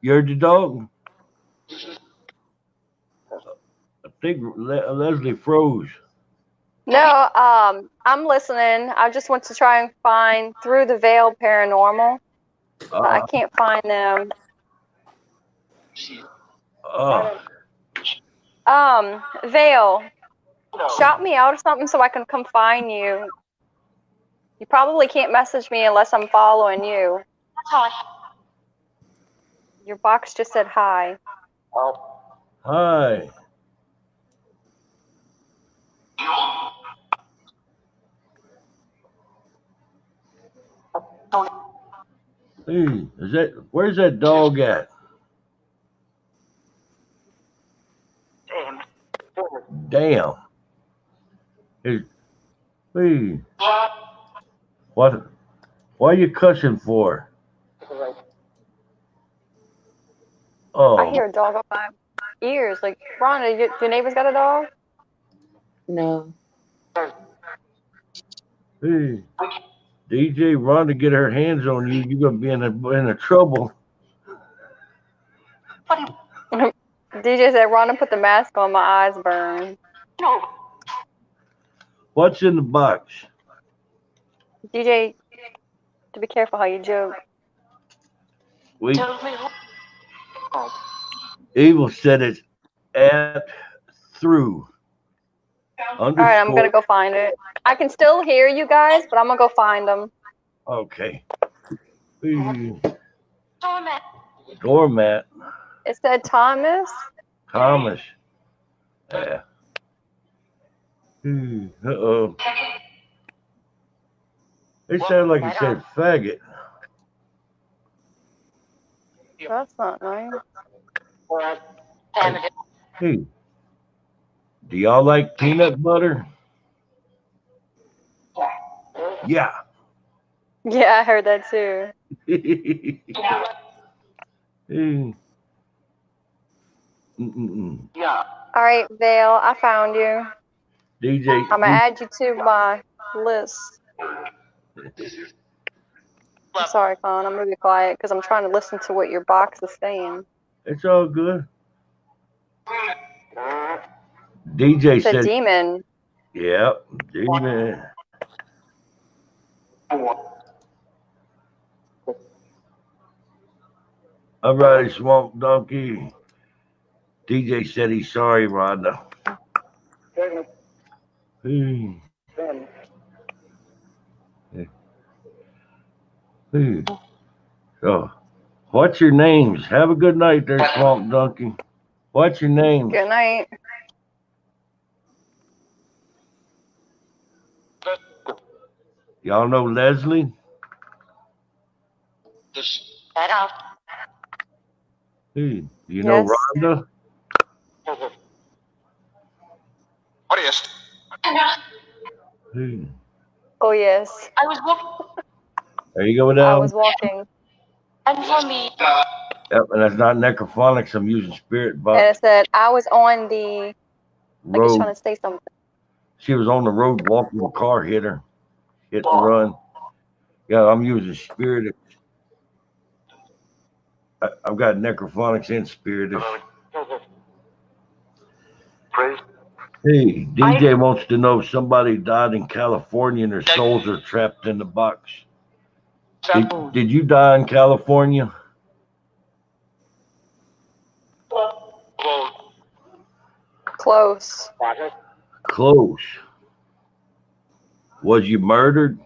You heard the dog? I think Leslie froze. No, I'm listening. I just want to try and find through the Veil Paranormal, but I can't find them. Veil, shout me out or something so I can come find you. You probably can't message me unless I'm following you. Your box just said hi. Hi. Hey, where's that dog at? Damn. Hey, what are you cussing for? Oh. I hear a dog on my ears. Like, Rhonda, your neighbor's got a dog? No. Hey, DJ, Rhonda get her hands on you, you're gonna be in a trouble. DJ said, Rhonda put the mask on, my eyes burn. What's in the box? DJ, to be careful how you joke. Evil said it's @through. All right, I'm gonna go find it. I can still hear you guys, but I'm gonna go find them. Okay. Doormat. It said Thomas. Thomas. Yeah. Uh-oh. It sounded like he said faggot. That's not nice. Hey, do y'all like peanut butter? Yeah. Yeah, I heard that too. Hey. All right, Vale, I found you. DJ. I'm gonna add you to my list. I'm sorry, Con. I'm gonna be quiet because I'm trying to listen to what your box is saying. It's all good. DJ It's a said, demon. yeah, demon. All right, Swamp Donkey. DJ said he's sorry, Rhonda. Hey. Hey. So, what's your names? Have a good night there, Swamp Donkey. What's your names? Good night. Y'all know Leslie? Hey, you know Yes. Rhonda? Hey. Oh yes. There you go I down. was walking, Yep, and that's not necrophonics. I'm using spirit and box it said I was on the. Like it's trying road. to say something. She was on the road walking, the car hit her. Hit and run. Yeah, I'm using spirit. I've got necrophonics and spiritish. Hey, DJ wants to know if somebody died in California and their souls are trapped in the box. Did you die in California? Close. Close. Was you murdered?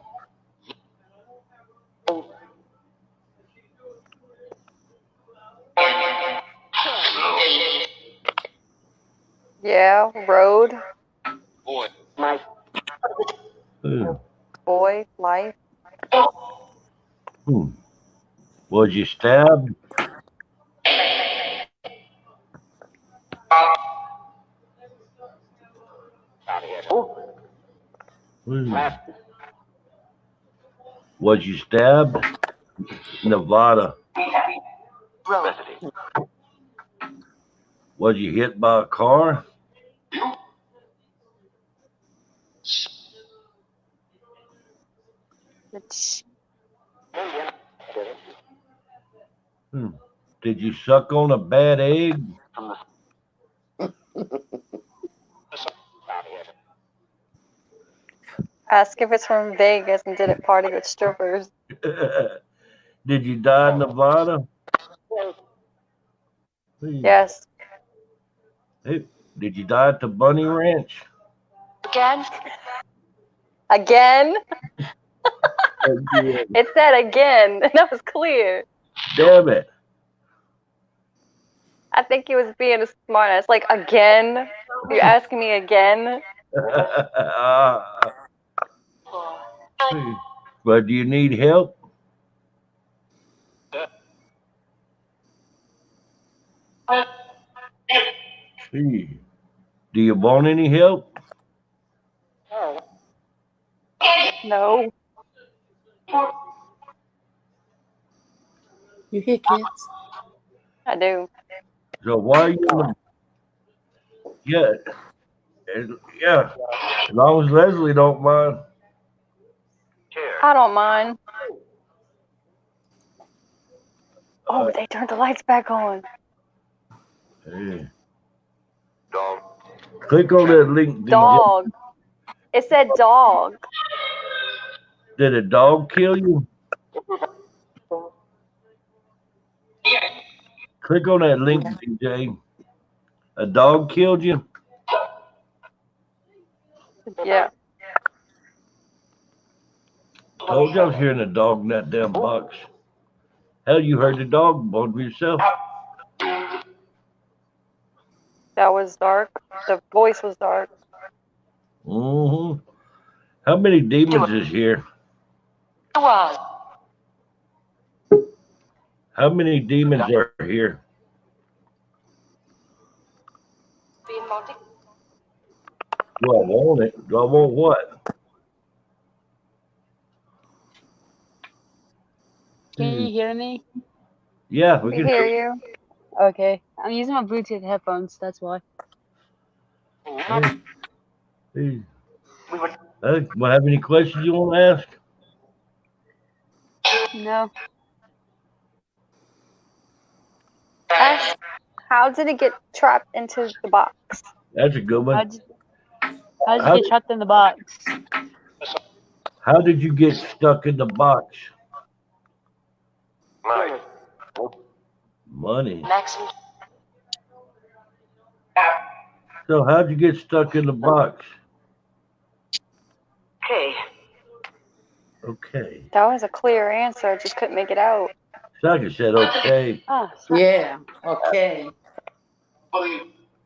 Yeah. Road. Hmm. Boy. Life. Hmm. Was you stabbed? Hmm. Was you stabbed? Nevada. Was you hit by a car? It's, Hmm. Did you suck on a bad egg? ask if it's from Vegas and did it party with strippers. Did you die in Nevada? Hmm. Yes. Hey, did you die at the Bunny Ranch? Again? Again. It said again. That was clear. Damn it. I think he was being a smartass. Like, again? You asking me again? But do you need help? Hey, do you want any help? No. You hear kids? I do. So why are you in the... Yeah, yeah. As long as Leslie don't mind. I don't mind. Oh, they turned the lights back on. Hey. Click on that link, DJ. Dog. It said dog. Did a dog kill you? Click on that link, DJ. A dog killed you? Yeah. Told you I was hearing a dog in that damn box. Hell, you heard the dog born for yourself. That was dark. The voice was dark. Mm-hmm. How many demons is here? How many demons are here? Do I want it? Do I want what? Can you hear me? Yeah, we We can hear hear you. Okay. I'm using my Bluetooth headphones, that's why. you. Hey. Well, have any questions you want to ask? No. Ash, how did it get trapped into the box? That's a good one. How'd you How, get trapped in the box? how did you get stuck in the box? Money. So how'd you get stuck in the box? Okay. That was a clear answer. I just couldn't make it out. Shaka said okay. Oh, Yeah. Okay.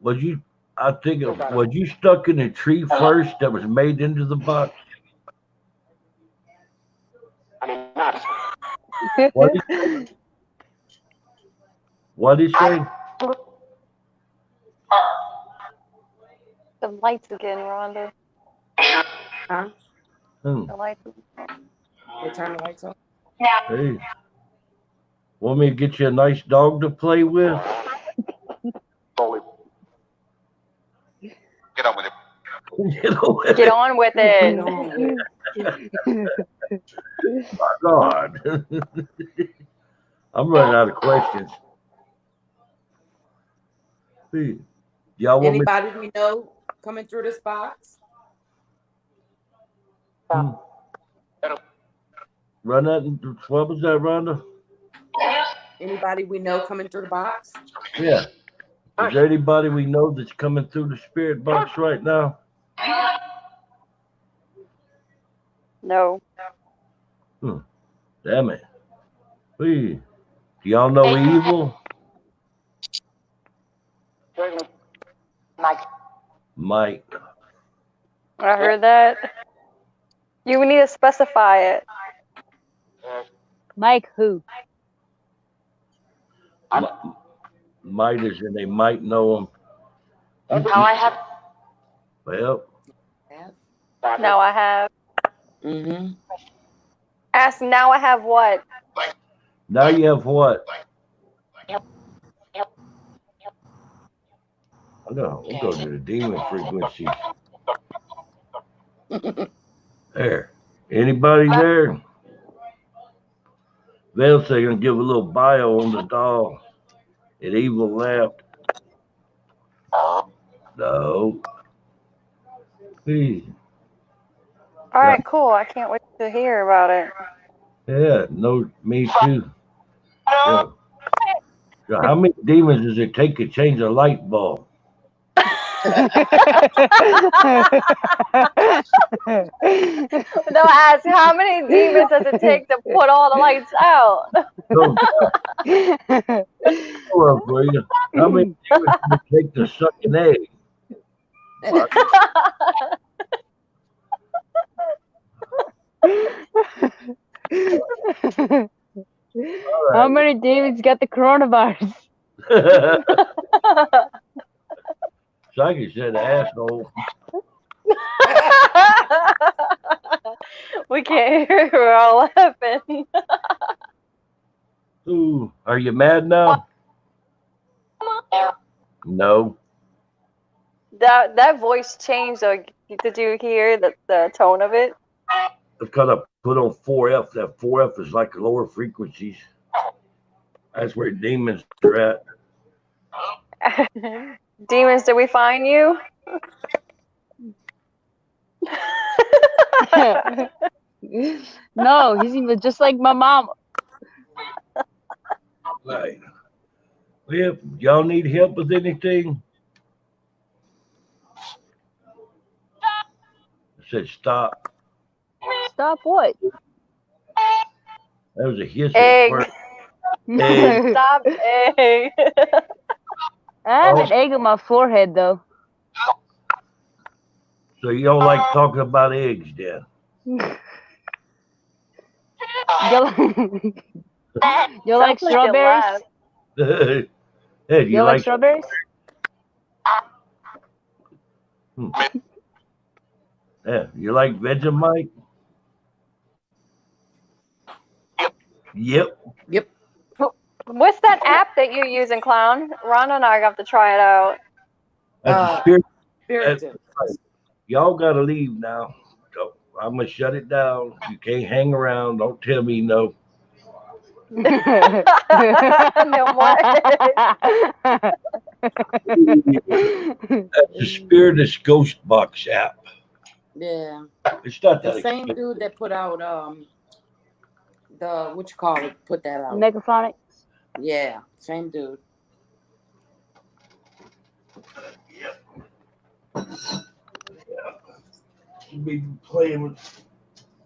Was you? I think was you stuck in a tree first that was made into the box? What did he say? The lights again, Rhonda. Huh? The lights. They turn the lights off. Hey, want me to get you a nice dog to play with? Get on with it. My God. I'm running out of questions. Hey, y'all want Anybody we know coming through this box? me? Run that. What was that, Rhonda? Anybody we know coming through the box? Yeah. Is there anybody we know that's coming through the spirit box right now? No. Damn it. Hey, do y'all know evil? Mike. I heard that. You need to specify it. Mike who? Might is and they might know him. Well. Now I have. Mm-hmm. Ask now I have what? Now you have what? I'm going to the demon frequency. There. Anybody there? They'll say gonna give a little bio on the doll. It evil laughed. No. Hey. All right, cool. I can't wait to hear about it. Yeah, no, me too. Yeah. So how many demons does it take to change a light bulb? No, ask how many demons does it take to put all the lights out? For you. How many demons does it take to suck an egg? How many demons got the coronavirus? Psyche said asshole. We can't hear. We're all laughing. Ooh, are you mad now? No. That voice changed. Did you hear the tone of it? It's because I put on 4F. That 4F is like lower frequencies. That's where demons are at. Demons, did we find you? No, he's even just like my mom. Right. Well, y'all need help with anything? I said stop. Stop what? That was a hissing Egg. word. Egg. Stop egg. I have an egg on my forehead though. So you don't like talking about eggs, then? You like strawberries? Hey, do You like strawberries? Yeah, you like Vegemite? Yep. What's that app that you're using, Clown? Ron and I have to try it out. Spirit. Y'all gotta leave now. So I'm gonna shut it down. You can't hang around. Don't tell me no. No more. That's the Spiritist Ghost Box app. Yeah. It's not that the same expensive. dude that put out the what you call it put that out. Necrophonics. Yeah, same dude. You be playing with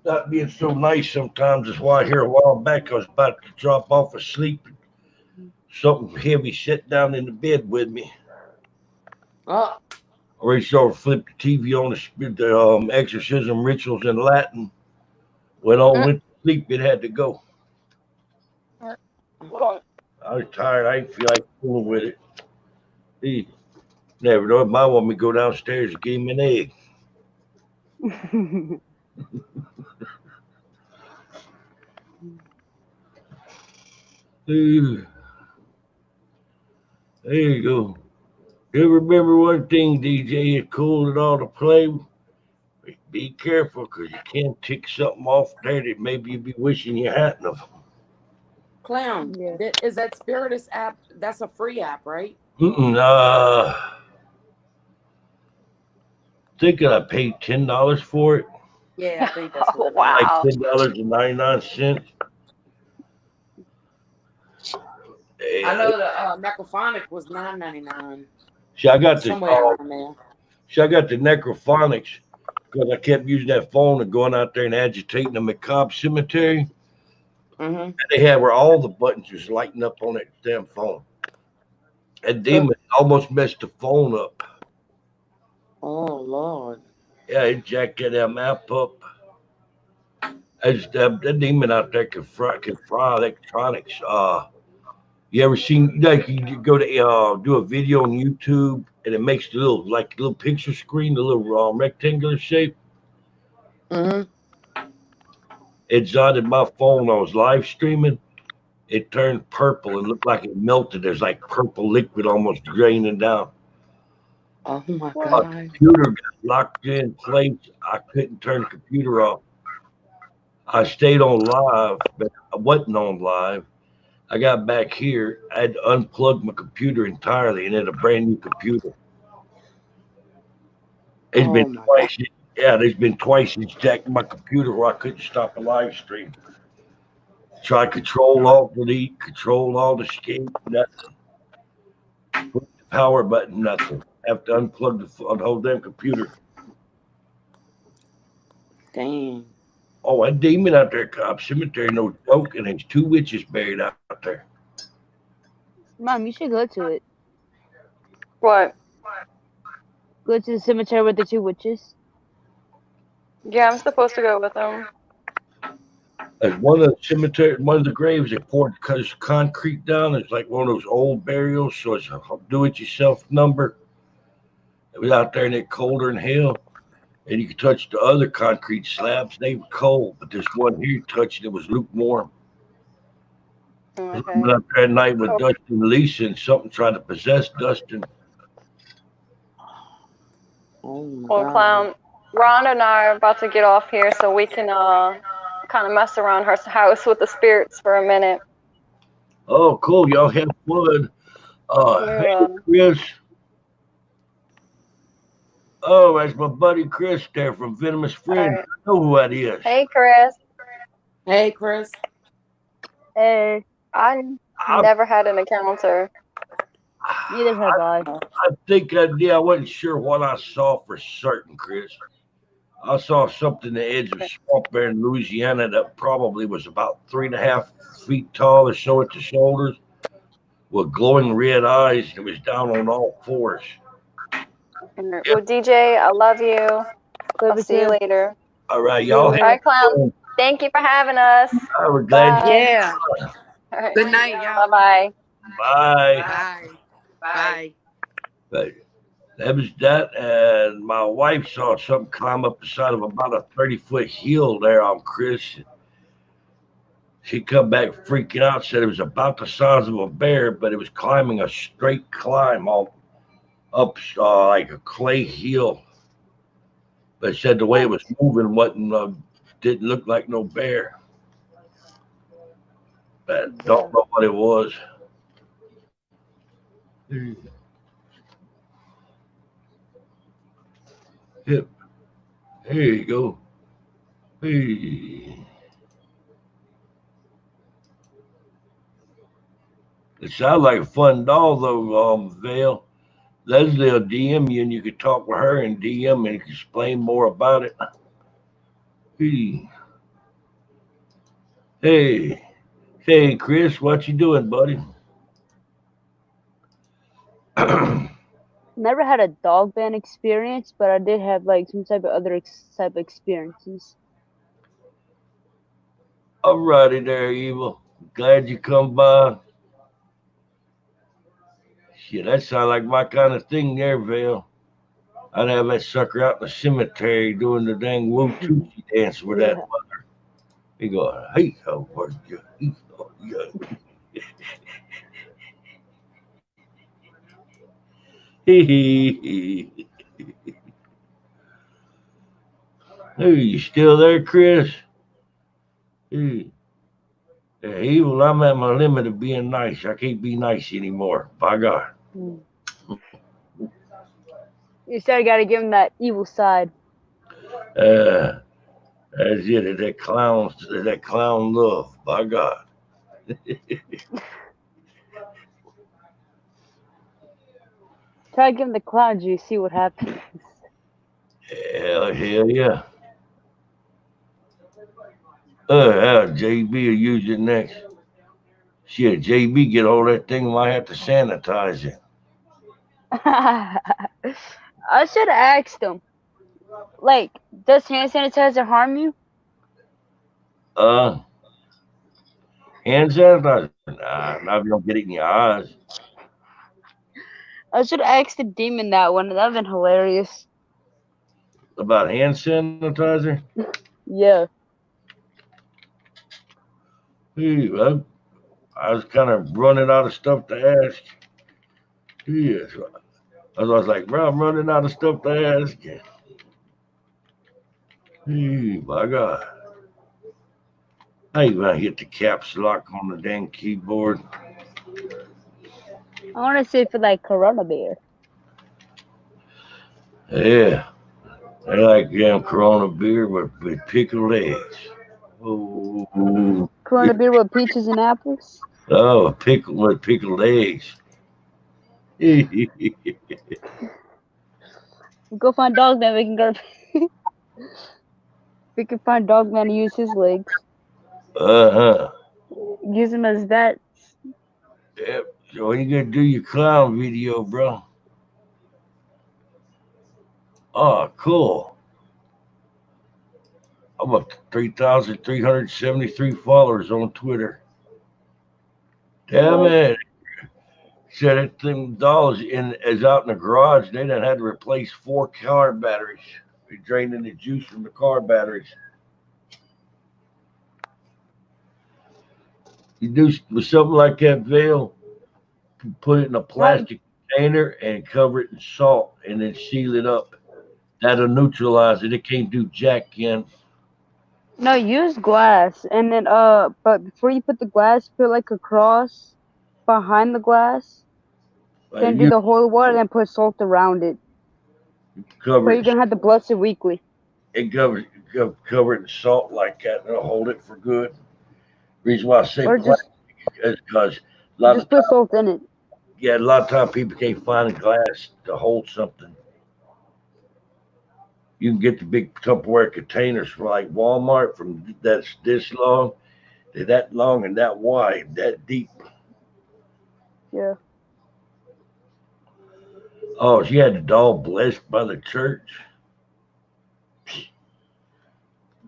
not being so nice sometimes. That's why here a while back I was about to drop off asleep. Something heavy sat down in the bed with me. Oh. I reached over, flipped the TV on the exorcism rituals in Latin. Went to sleep, it had to go. I was tired. I didn't feel like fooling with it. He never know. It might want me to go downstairs and give him an egg. There you go. You remember one thing, DJ, it's cool and all to play. Be careful, because you can't tick something off there that maybe you'd be wishing you hadn't of. Clown, is that Spiritist app? That's a free app, right? Thinking I paid $10 for it. Yeah, I think that's what wow. Like $10.99. I know the necrophonic was $9.99. See, I got somewhere around there. See, I got the necrophonics because I kept using that phone and going out there and agitating the macabre cemetery. And they had where all the buttons was lighting up on that damn phone. And demon almost messed the phone up. Oh Lord! Yeah, it jacked that map up. That demon out there can fry electronics. You ever seen like you go to do a video on YouTube and it makes the little picture screen, the little rectangular shape? It's on my phone. I was live streaming. It turned purple and looked like it melted. There's like purple liquid almost draining down. Oh my God! My computer got locked in place. I couldn't turn the computer off. I stayed on live, but I wasn't on live. I got back here. I had to unplug my computer entirely and had a brand new computer. It's been twice. Yeah, there's been twice it's jacked my computer where I couldn't stop a live stream. Try Control Alt Delete, Control Alt Escape, nothing. Put the power button, nothing. Have to unplug the whole damn computer. Dang. Oh, that demon out there, Cobb Cemetery, no joke, and there's 2 witches buried out there. Mom, you should go to it. What? Go to the cemetery with the 2 witches. Yeah, I'm supposed to go with them. There's one of the graves, they poured concrete down. It's like one of those old burials, so it's a do-it-yourself number. It was out there and it's colder than hell. And you could touch the other concrete slabs. They were cold, but this one here touched it was lukewarm. Okay. I went up there at night with Dustin and Lisa, and something tried to possess Dustin. Well, Clown, Ron and I are about to get off here so we can kind of mess around her house with the spirits for a minute. Oh, cool. Y'all have fun. Hey, Chris. Oh, that's my buddy Chris there from Venomous Fringe. Right. I know who that is. Hey, Chris. Hey, Chris. Hey. I never had an encounter. Neither have I. I think I did. I wasn't sure what I saw for certain, Chris. I saw something at the edge of a swamp there in Louisiana that probably was about 3.5 feet tall or so at the shoulders. with glowing red eyes. It was down on all fours. Well, DJ, I love you. Love I'll you see you too. later. All right, See you y'all All have later. right, clown. fun. Thank you for having us. We're glad you. Bye. Yeah. All right. Good night, y'all. Bye-bye. Bye. Bye. Bye. But that was that, and my wife saw something climb up the side of about a 30-foot hill there on Chris. She come back freaking out, said it was about the size of a bear, but it was climbing a straight climb all up like a clay hill. But said the way it was moving wasn't didn't look like no bear. But don't know what it was. Yep. There you go. Hey. It sounds like a fun doll though, Vale. Leslie will DM you and you could talk with her and DM and explain more about it. Hey. Hey. Hey Chris, what you doing, buddy? Never had a dog band experience, but I did have like some type of other type of experiences. Alrighty there, Evil. Glad you come by. Shit, that sounds like my kind of thing there, Vale. I'd have that sucker out in the cemetery doing the dang woo tootsie dance with that Yeah. mother. He go, hey, how are you? Hey, you still there, Chris? Hey, Evil, I'm at my limit of being nice. I can't be nice anymore. By God. Mm. You still gotta give him that evil side. That's it. That clown love. By God. Try to give him the clown juice, see what happens. Hell yeah. JB will use it next. Shit, JB get all that thing, might have to sanitize it. I should have asked him. Like, does hand sanitizer harm you? Uh, Hand sanitizer? Nah, not if you don't get it in your eyes. I should have asked the demon that one. That'd been hilarious. About hand sanitizer? Yeah. Hey, I was kind of running out of stuff to ask. Yes. I was like, bro, I'm running out of stuff to ask. Hey, my God. I ain't gonna hit the caps lock on the dang keyboard. I want to say for like Corona Beer. Yeah. I like damn Corona beer with pickled eggs. Oh, Corona Beer with peaches and apples. oh, pickle with pickled eggs. Go find Dogman. We can go. We can find Dogman to use his legs. Uh-huh. Use him as that. Yep. So when you gonna do your clown video, bro? Oh, cool. I'm up to 3,373 followers on Twitter. Damn it. Said that thing doll is out in the garage. They done had to replace 4 car batteries. They draining the juice from the car batteries. You do with something like that, Vale, put it in a plastic container and cover it in salt and then seal it up. That'll neutralize it. It can't do jack in. No, use glass, and then but before you put the glass, put like a cross behind the glass. Then do You the whole water, then put salt around it. cover So you're it. gonna have to bless it weekly. It cover it in salt like that, and it'll hold it for good. Reason why I say Or just plastic is because a lot of put time, salt in it. a lot of time people can't find a glass to hold something. You can get the big Tupperware containers from like Walmart from that's this long, they're that long and that wide, that deep. Yeah. Oh, she had the doll blessed by the church.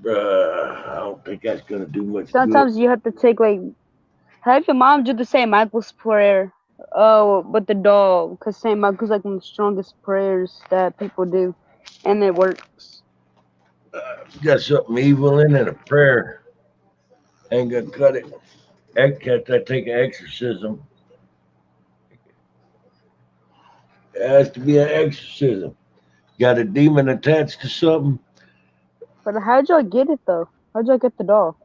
Bruh, I don't think that's gonna do much good. Sometimes you have to take like have your mom do the St. Michael's prayer. With the doll, because St. Michael's like one of the strongest prayers that people do, and it works. Got something evil in it, a prayer. Ain't gonna cut it. Can't that take an exorcism? It has to be an exorcism. Got a demon attached to something? But how'd y'all get it though? How'd y'all get the doll?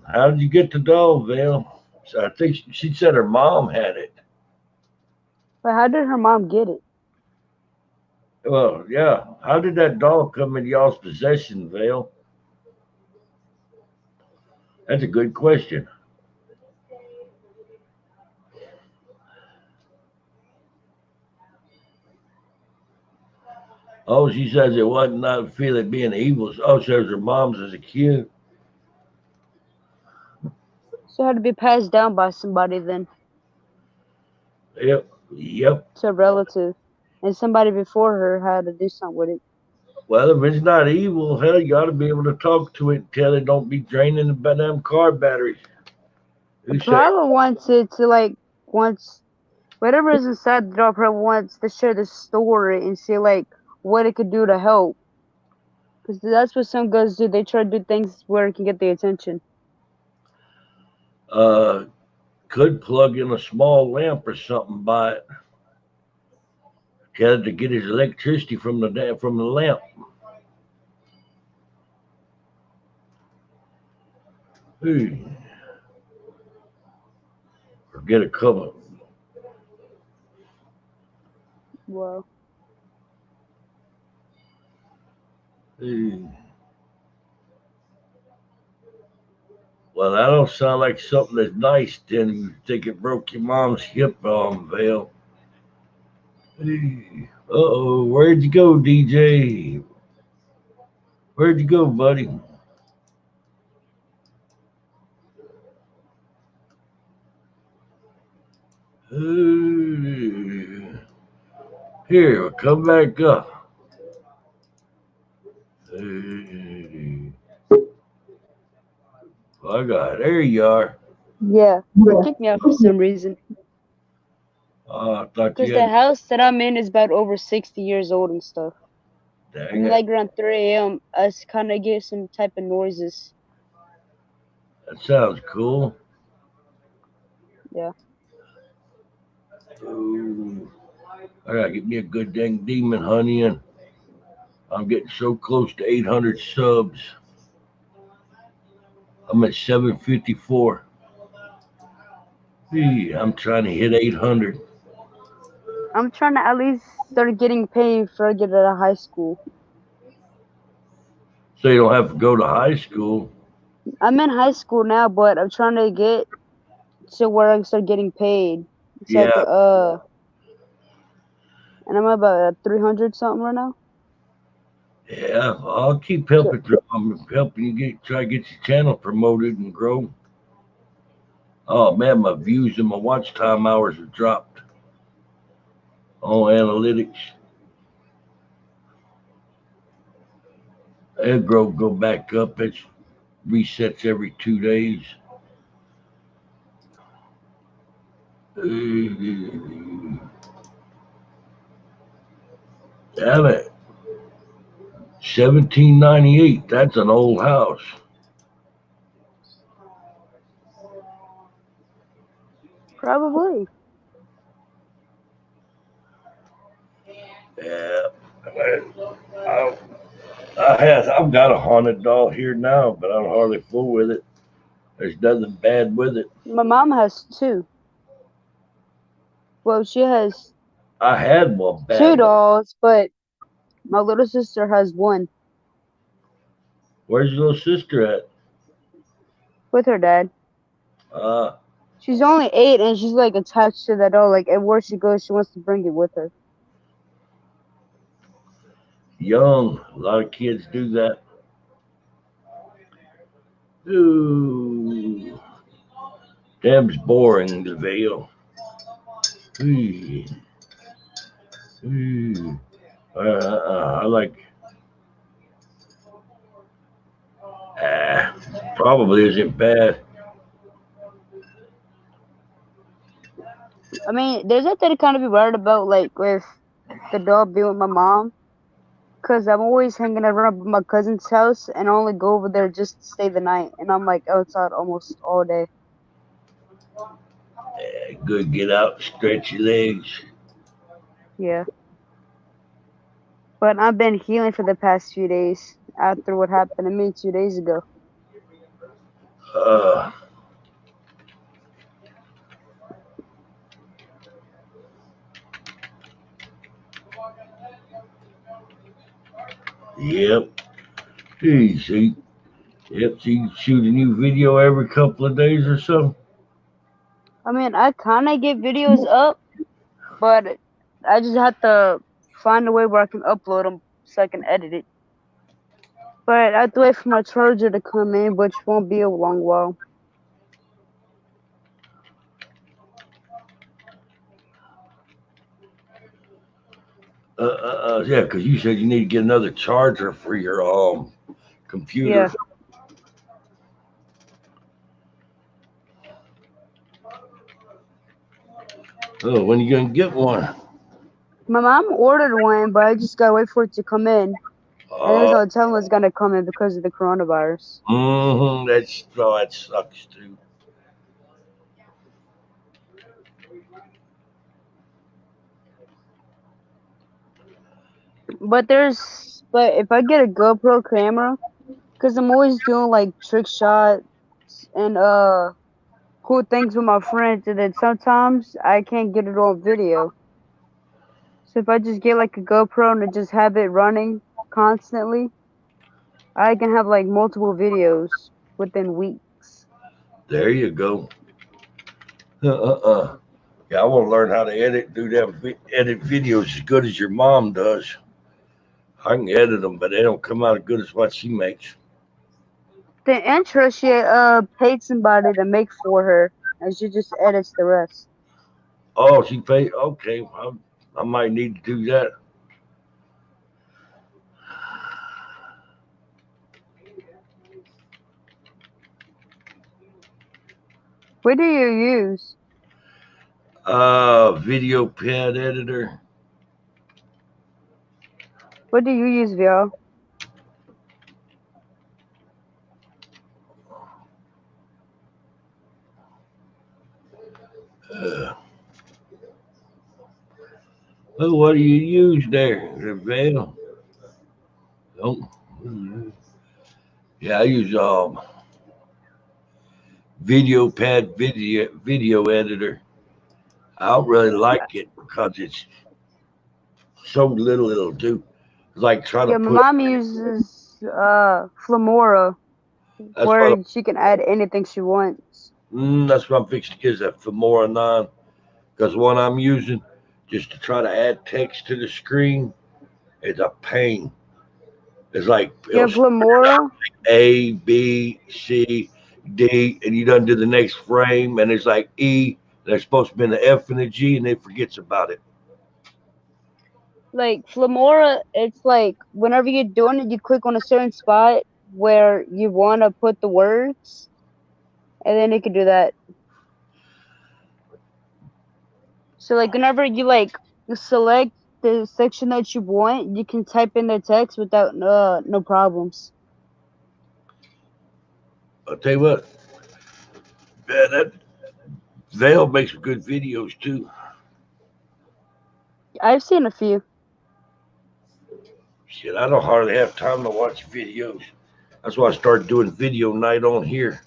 How did you get the doll, Vale? So I think she said her mom had it. But how did her mom get it? Well, yeah. How did that doll come in y'all's possession, Vale? That's a good question. Oh, she says it wasn't not feel it being evil. Oh, she says her mom's as a kid. So it had to be passed down by somebody then. Yep. To a relative. And somebody before her had to do something with it. Well, if it's not evil, hell, you got to be able to talk to it and tell it don't be draining the damn car batteries. The probably wants it to like wants whatever is inside the doll probably wants to share the story and see like what it could do to help. Because that's what some ghosts do. They try to do things where it can get the attention. Could plug in a small lamp or something by it. Tell it to get his electricity from the lamp. Hey. Or get a cover. Wow. Hey. Well, that don't sound like something that's nice. Then you think it broke your mom's hip, Vale. Hey. Uh-oh, where'd you go, DJ? Where'd you go, buddy? Here, come back up. I got it. There you are. Yeah, it kicked me out for some reason. I thought Because you the had. house that I'm in is about over 60 years old and stuff. Dang And it. like around 3 a.m., us kind of get some type of noises. That sounds cool. Yeah. Ooh. I gotta get me a good dang demon honey, and I'm getting so close to 800 subs. I'm at 754. Hey, I'm trying to hit 800. I'm trying to at least start getting paid before I get out of high school. So you don't have to go to high school. I'm in high school now, but I'm trying to get to where I can start getting paid. So Yeah. I could, and I'm about 300 something right now. Yeah, I'll keep helping. I'm helping you try to get your channel promoted and grow. Oh man, my views and my watch time hours have dropped. Oh, analytics. It'll go back up. It resets every 2 days. Damn it. 1798. That's an old house. Probably. Yeah. I've got a haunted doll here now, but I'm hardly fool with it. There's nothing bad with it. My mom has 2. Well, she has I had one 2 bad one. dolls, but my little sister has 1 Where's your little sister at? with her dad. Uh, She's only 8 and she's like attached to that doll. Like everywhere she goes, she wants to bring it with her. Young. A lot of kids do that. Ooh. Damn's boring, the veil. I like. Probably isn't bad. I mean, there's nothing to kind of be worried about, like with the dog being with my mom, because I'm always hanging around with my cousin's house and I only go over there just to stay the night, and I'm like outside almost all day. Good, get out, stretch your legs. Yeah. But I've been healing for the past few days after what happened to me 2 days ago. Yep. Hey, see. Yep, so you shoot a new video every couple of days or so? I mean, I kind of get videos up, but I just have to find a way where I can upload them so I can edit it. But I have to wait for my charger to come in, which won't be a long while. Yeah, because you said you need to get another charger for your computer. Yeah. Oh, when are you gonna get one? My mom ordered one, but I just gotta wait for it to come in. And there's no telling what's gonna come in because of the coronavirus. That sucks too. But if I get a GoPro camera, because I'm always doing like trick shots and cool things with my friends, and then sometimes I can't get it on video. So if I just get like a GoPro and I just have it running constantly, I can have like multiple videos within weeks. There you go. Yeah, I want to learn how to edit videos as good as your mom does. I can edit them, but they don't come out as good as what she makes. The intro she paid somebody to make for her, and she just edits the rest. Oh, she paid. Okay, I might need to do that. What do you use? Video pad editor. What do you use, Vio? Well, what do you use there, Veil? Oh, yeah, I use video pad video editor. I don't really like it because it's so little it'll do. It's like trying to Yeah, my put. mom uses Flamora, That's where what. she can add anything she wants. That's what I'm fixing to get is that Filmora 9 because one I'm using just to try to add text to the screen is a pain. It's like Yeah, Flamora. A, B, C, D, and you done do the next frame, and it's like E. There's supposed to be an F and a G, and it forgets about it. Like Flamora, it's like whenever you're doing it, you click on a certain spot where you want to put the words, and then it can do that. So like whenever you select the section that you want, you can type in the text without no problems. I'll tell you what, man, that Veil makes good videos too. I've seen a few. Shit, I don't hardly have time to watch videos. That's why I started doing video night on here.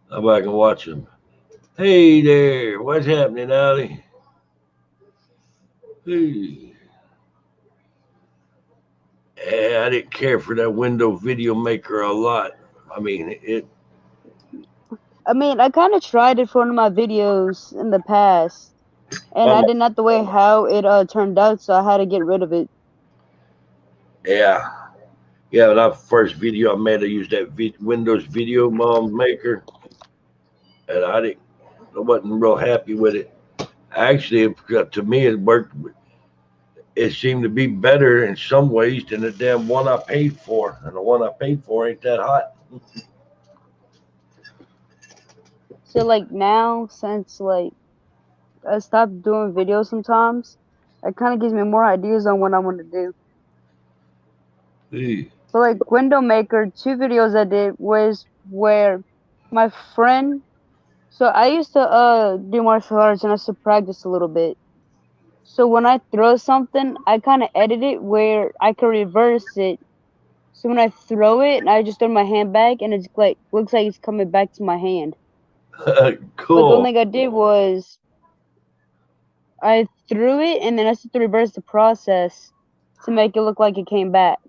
That way I can watch them. Hey there, what's happening, Allie? Hey. Yeah, I didn't care for that window video maker a lot. I mean, I kind of tried it for one of my videos in the past, and I didn't like the way how it turned out, so I had to get rid of it. Yeah, Yeah, that first video I made, I used that Windows Video Maker, and I wasn't real happy with it. Actually, to me, it worked. It seemed to be better in some ways than the damn one I paid for, and the one I paid for ain't that hot. So like now, since like I stopped doing videos sometimes, it kind of gives me more ideas on what I want to do. Hey. So like Window Maker, two videos I did was where my friend. So I used to do martial arts and I used to practice a little bit. So when I throw something, I kind of edit it where I can reverse it. So when I throw it, I just throw my hand back and it's like looks like it's coming back to my hand. But the Cool. only thing I did was I threw it and then I had to reverse the process to make it look like it came back.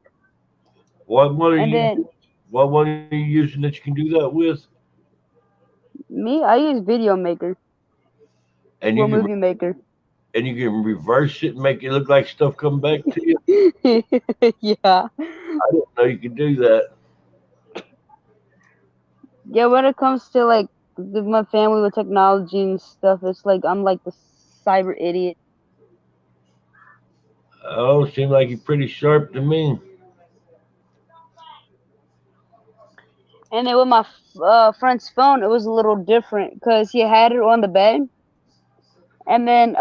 What one are And you? then What one are you using that you can do that with? I use Video Maker, And you well, can Movie Maker. reverse it and make it look like stuff come back to you. Yeah. I didn't know you could do that. Yeah, when it comes to like my family with technology and stuff, it's like I'm like the cyber idiot. Oh, seemed like you're pretty sharp to me. And then with my friend's phone, it was a little different because he had it on the bed, and then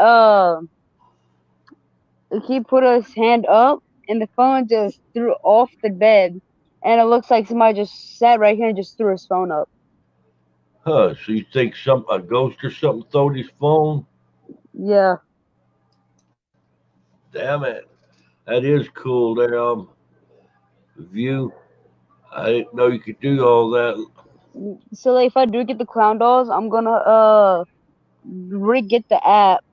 he put his hand up, and the phone just threw off the bed, and it looks like somebody just sat right here and just threw his phone up. Huh? So you think a ghost or something stole his phone? Yeah. Damn it! That is cool. There, view. I didn't know you could do all that. So like, if I do get the clown dolls, I'm gonna re-get the app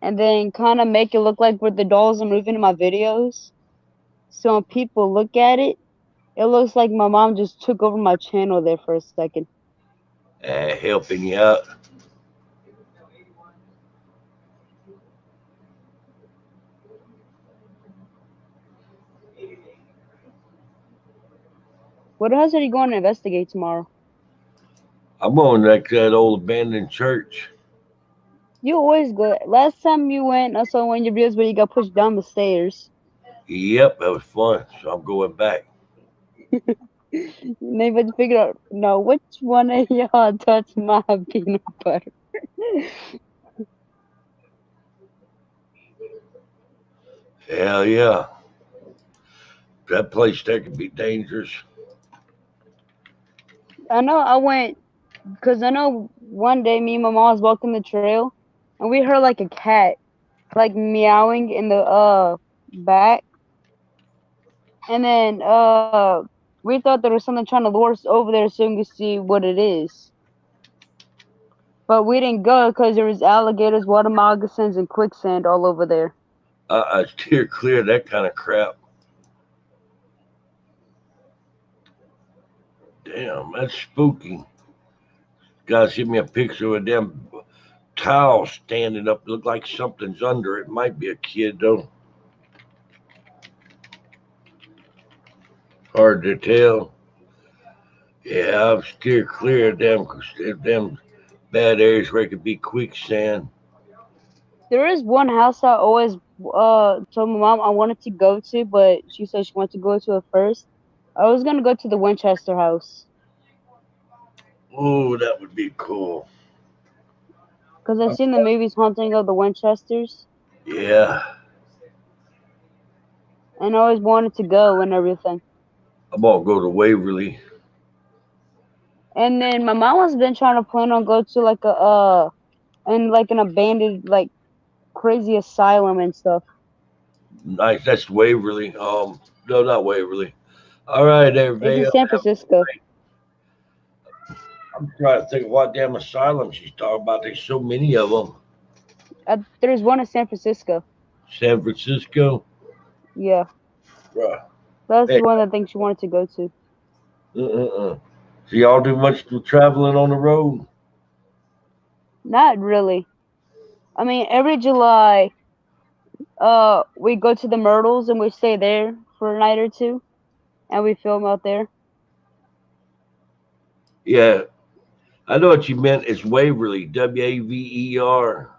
and then kind of make it look like where the dolls are moving in my videos. So when people look at it, it looks like my mom just took over my channel there for a second. Helping you out. What else are you going to investigate tomorrow? I'm going like that old abandoned church. You always go. Last time you went, I saw one of your videos where you got pushed down the stairs. Yep, that was fun. So I'm going back. Maybe I just figured out, no, which one of y'all touched my peanut butter? Hell yeah. That place there could be dangerous. I know I went, because I know one day me and my mom was walking the trail, and we heard like a cat, like meowing in the back. And then we thought there was something trying to lure us over there so we could see what it is. But we didn't go because there was alligators, water moccasins, and quicksand all over there. I steer clear of that kind of crap. Damn, that's spooky. Guys, sent me a picture of them towel standing up. Look like something's under it. Might be a kid though. Hard to tell. Yeah, I've steered clear of them bad areas where it could be quicksand. There is one house I always told my mom I wanted to go to, but she said she wanted to go to it first. I was gonna go to the Winchester house Oh, that would be cool. because I've seen the movies Haunting of the Winchesters, Yeah, and I always wanted to go and everything. I'm gonna go to Waverly. And then my mom has been trying to plan on go to like a and like an abandoned like crazy asylum and stuff. Nice, that's Waverly. No, not Waverly. All right, there, It's in Vale. San Francisco. I'm trying to think of what damn asylum she's talking about. There's so many of them. There's one in San Francisco. San Francisco. Yeah, Bruh. that's Hey, the one I think she wanted to go to. So y'all do much traveling on the road? Not really. I mean, every July, we go to the Myrtles and we stay there for a night or two. and we film out there. Yeah, I know what you meant. It's Waverly, Waver.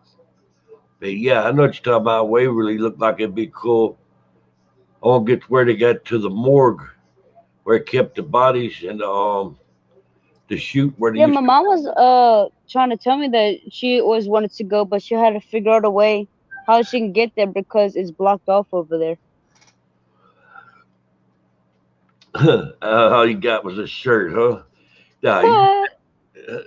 But yeah, I know what you're talking about. Waverly looked like it'd be cool. I won't get to where they got to the morgue where it kept the bodies and the chute where they Yeah, used my mom was trying to tell me that she always wanted to go, but she had to figure out a way how she can get there because it's blocked off over there. all you got was a shirt, huh? Nah, you uh,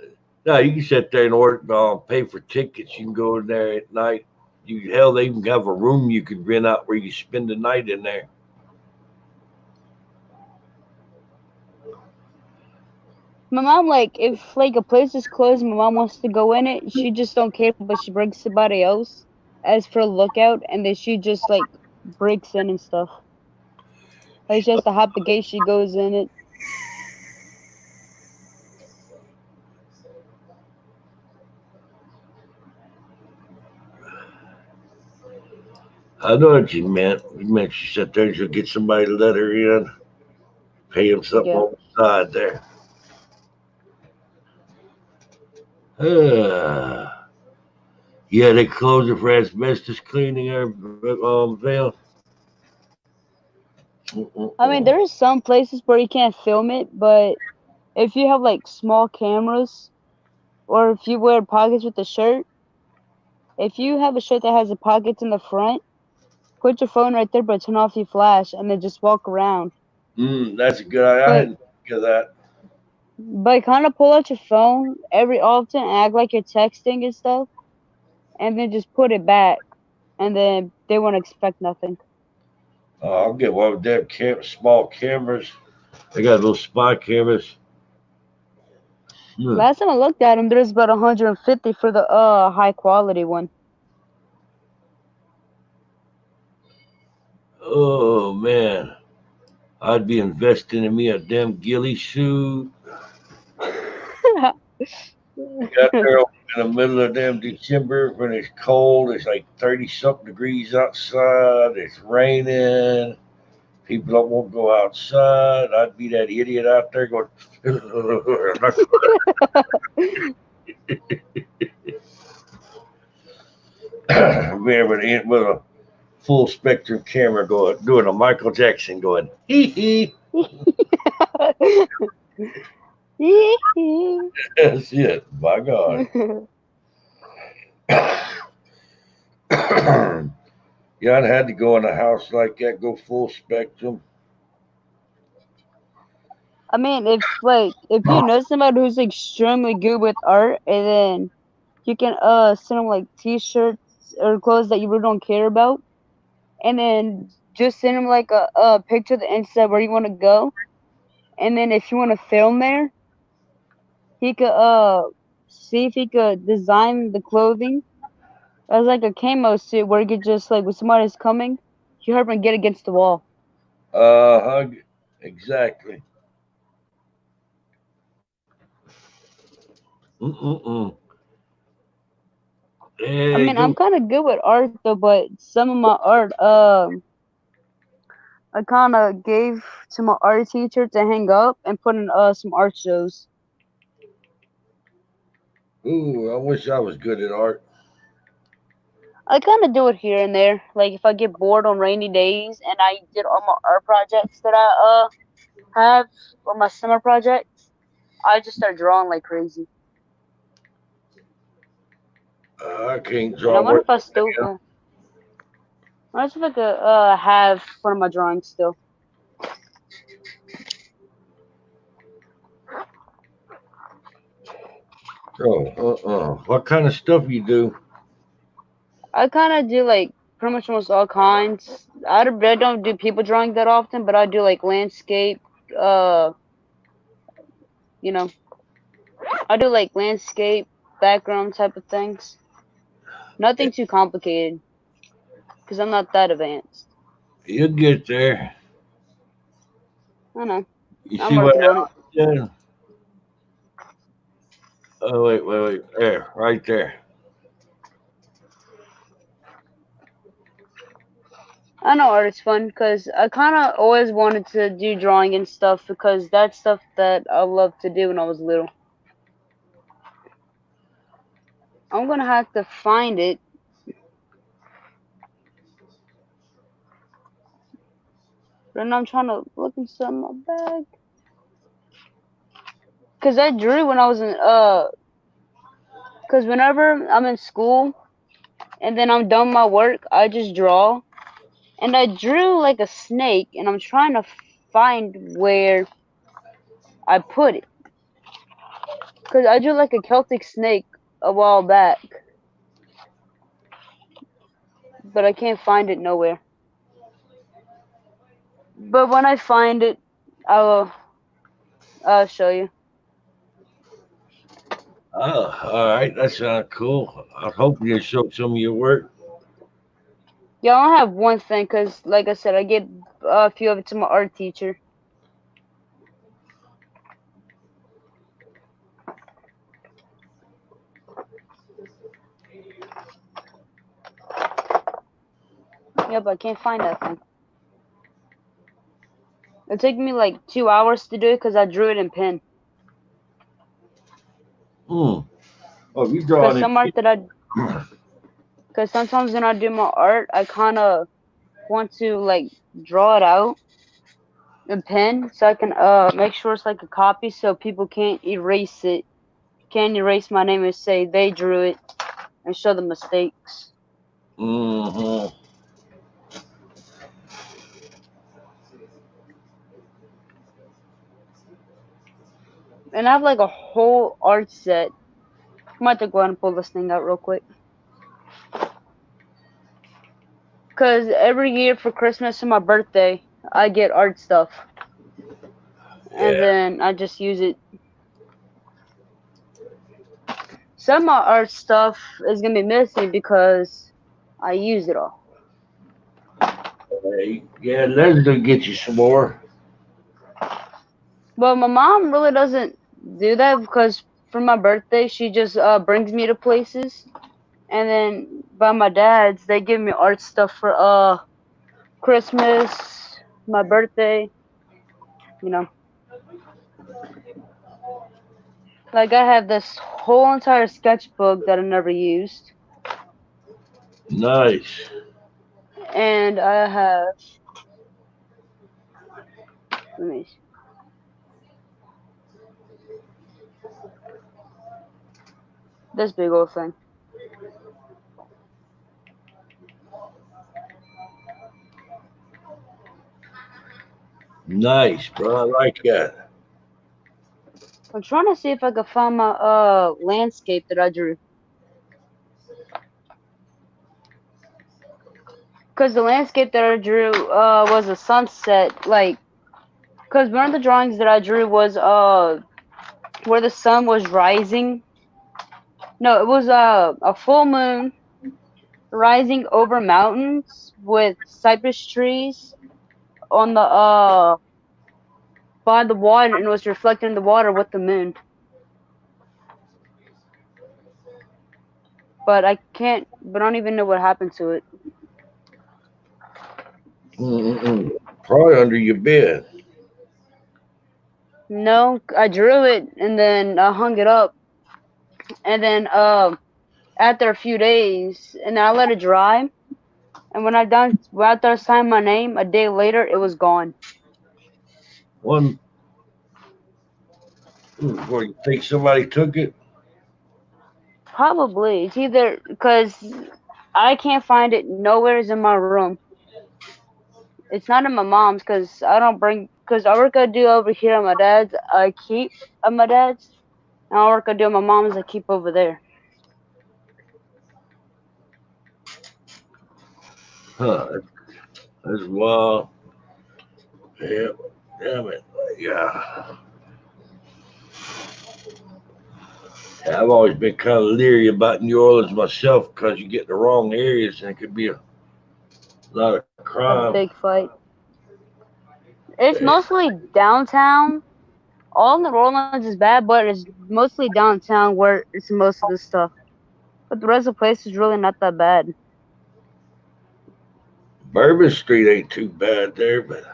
nah, you can sit there and order, pay for tickets. You can go in there at night. You hell, they even have a room you could rent out where you spend the night in there. My mom, like, if like a place is closed, my mom wants to go in it. She just don't care, but she brings somebody else as for a lookout, and then she just like breaks in and stuff. Like she has to hop the gate. She goes in it. I know what you meant. You meant she sat there and she'll get somebody to let her in, pay him something Yeah. on the side there. Uh, yeah, they closed it for asbestos cleaning or Vale. I mean, Mm-mm-mm. there are some places where you can't film it, but if you have like small cameras, or if you wear pockets with the shirt, if you have a shirt that has the pockets in the front, put your phone right there, but turn off your flash, and then just walk around. That's a good idea. I But hadn't think of that. kind of pull out your phone every often, and act like you're texting and stuff, and then just put it back, and then they won't expect nothing. I'll get one of them small cameras. They got little spy cameras. Hmm. Last time I looked at them, there's about 150 for the high quality one. Oh man, I'd be investing in me a damn ghillie suit. Got there in the middle of damn December when it's cold. It's like 30 something degrees outside. It's raining. People don't want to go outside. I'd be that idiot out there going. Remember with a full spectrum camera going, doing a Michael Jackson going, hee hee. That's it. My God. Yeah, I'd had to go in a house like that, go full spectrum. I mean, if you know somebody who's extremely good with art, and then you can send them like T-shirts or clothes that you really don't care about, and then just send them like a picture of the inside where you want to go, and then if you want to film there, he could see if he could design the clothing as like a camo suit where you could just like when somebody's coming, you help them get against the wall. Hug. Exactly. Mm-mm-mm. I There you mean, I'm go. kind of good with art though, but some of my art, I kind of gave to my art teacher to hang up and put in some art shows. Ooh, I wish I was good at art. I kind of do it here and there. Like if I get bored on rainy days and I did all my art projects that I have or my summer projects, I just start drawing like crazy. I can't And I draw wonder worth if I a still damn. I wonder if I could have one of my drawings still. Oh, what kind of stuff you do? I kind of do like pretty much almost all kinds. I don't do people drawing that often, but I do like landscape. Uh, you know, I do like landscape background type of things. Nothing too complicated because I'm not that advanced. You get there. I know. You I'm see what working on it. else? Yeah. Oh, wait. There, right there. I know art is fun because I kind of always wanted to do drawing and stuff because that's stuff that I loved to do when I was little. I'm gonna have to find it. Right now I'm trying to look inside my bag. Cause I drew when I was in cause whenever I'm in school and then I'm done my work, I just draw. And I drew like a snake and I'm trying to find where I put it. Cause I drew like a Celtic snake a while back. But I can't find it nowhere. But when I find it, I'll show you. Oh, all right. That sounds cool. I hope you show some of your work. Yeah, I only have one thing because, like I said, I get a few of it to my art teacher. Yeah, but I can't find that thing. It took me like 2 hours to do it because I drew it in pen. Hmm. Oh, you Because drawing some art it? that because sometimes when I do my art, I kind of want to like draw it out in pen so I can make sure it's like a copy so people can't erase it. Can't erase my name and say they drew it and show the mistakes. Mm-hmm. And I have like a whole art set. I might have to go ahead and pull this thing out real quick. Because every year for Christmas and my birthday, I get art stuff. And Yeah. then I just use it. Some of my art stuff is going to be missing because I use it all. Hey, yeah, Leslie get you some more. Well, my mom really doesn't do that because for my birthday, she just brings me to places. And then by my dad's, they give me art stuff for Christmas, my birthday, you know. Like I have this whole entire sketchbook that I never used. Nice. And I have, let me see. This big old thing. Nice, bro. I like that. I'm trying to see if I can find my landscape that I drew. Cause the landscape that I drew was a sunset, like. Cause one of the drawings that I drew was where the sun was rising. No, it was a full moon rising over mountains with cypress trees on the by the water, and it was reflecting the water with the moon. But I can't. But I don't even know what happened to it. Mm-mm. Probably under your bed. No, I drew it and then I hung it up, and then after a few days, and then I let it dry. And after I signed my name, a day later, it was gone. One, where you think somebody took it? Probably it's either because I can't find it nowhere in my room. It's not in my mom's because I don't bring because I work I do over here at my dad's. I keep at my dad's. And I work I do at my mom's. I keep over there. Huh. That's wild. Yeah. Damn it. Yeah. I've always been kind of leery about New Orleans myself because you get the wrong areas and it could be a lot of A crime. big fight. It's Yeah. mostly downtown. All New Orleans is bad, but it's mostly downtown where it's most of the stuff. But the rest of the place is really not that bad. Bourbon Street ain't too bad there, but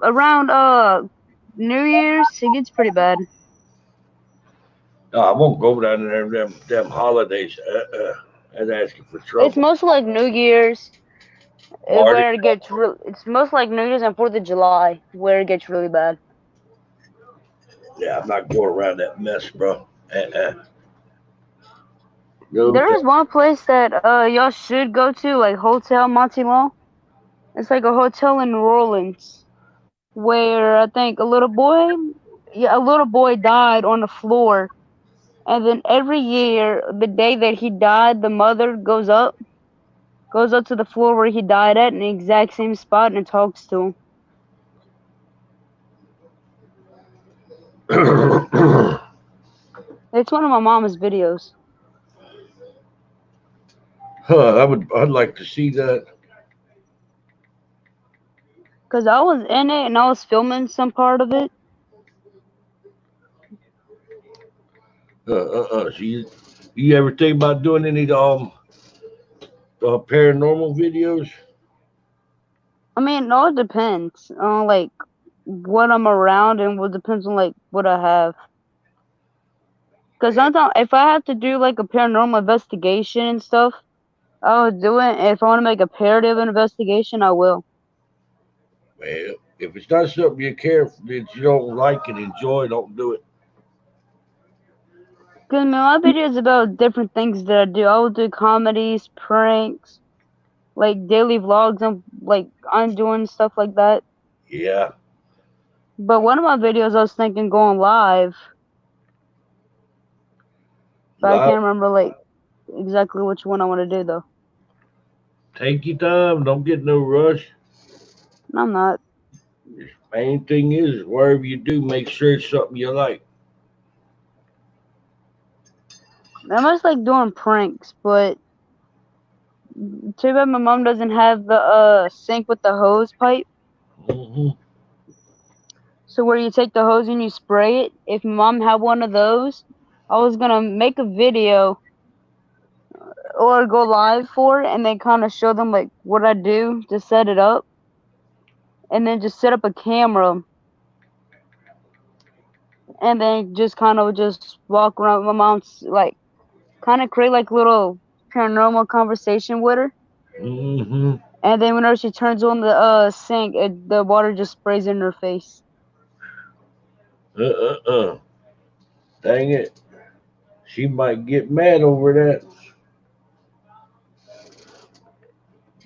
Around New Year's, it gets pretty bad. no, I won't go down there them holidays. And asking for It's trouble. mostly like New Year's Marty, where it gets real. It's most like New Year's and 4th of July where it gets really bad. yeah, I'm not going around that mess, bro. No, There is one place that y'all should go to, like Hotel Montelon. It's like a hotel in New Orleans where I think a little boy died on the floor, and then every year, the day that he died, the mother goes up to the floor where he died at in the exact same spot and talks to him. It's one of my mama's videos. I'd like to see that. Cause I was in it and I was filming some part of it. So you ever think about doing any paranormal videos? I mean, it all depends on like what I'm around and what depends on like what I have. Cause sometimes if I have to do like a paranormal investigation and stuff, I'll do it. If I want to make a parody of an investigation, I will. Well, if it's not something you care that you don't like and enjoy, don't do it. Cause I mean, my videos about different things that I do. I will do comedies, pranks, like daily vlogs. I'm doing stuff like that. Yeah, But one of my videos, I was thinking going live, but I live. can't remember like exactly which one I want to do though. Take your time. Don't get no rush. I'm not. Main thing is, wherever you do, make sure it's something you like. I must like doing pranks, but too bad my mom doesn't have the sink with the hose pipe. Hmm. So where you take the hose and you spray it. If my mom had one of those, I was gonna make a video or go live for it and then kind of show them like what I do to set it up, and then just set up a camera and then just kind of just walk around with my mom's like kind of create like little paranormal conversation with her. Hmm. And then whenever she turns on the sink, the water just sprays in her face. Uh. Dang it. She might get mad over that.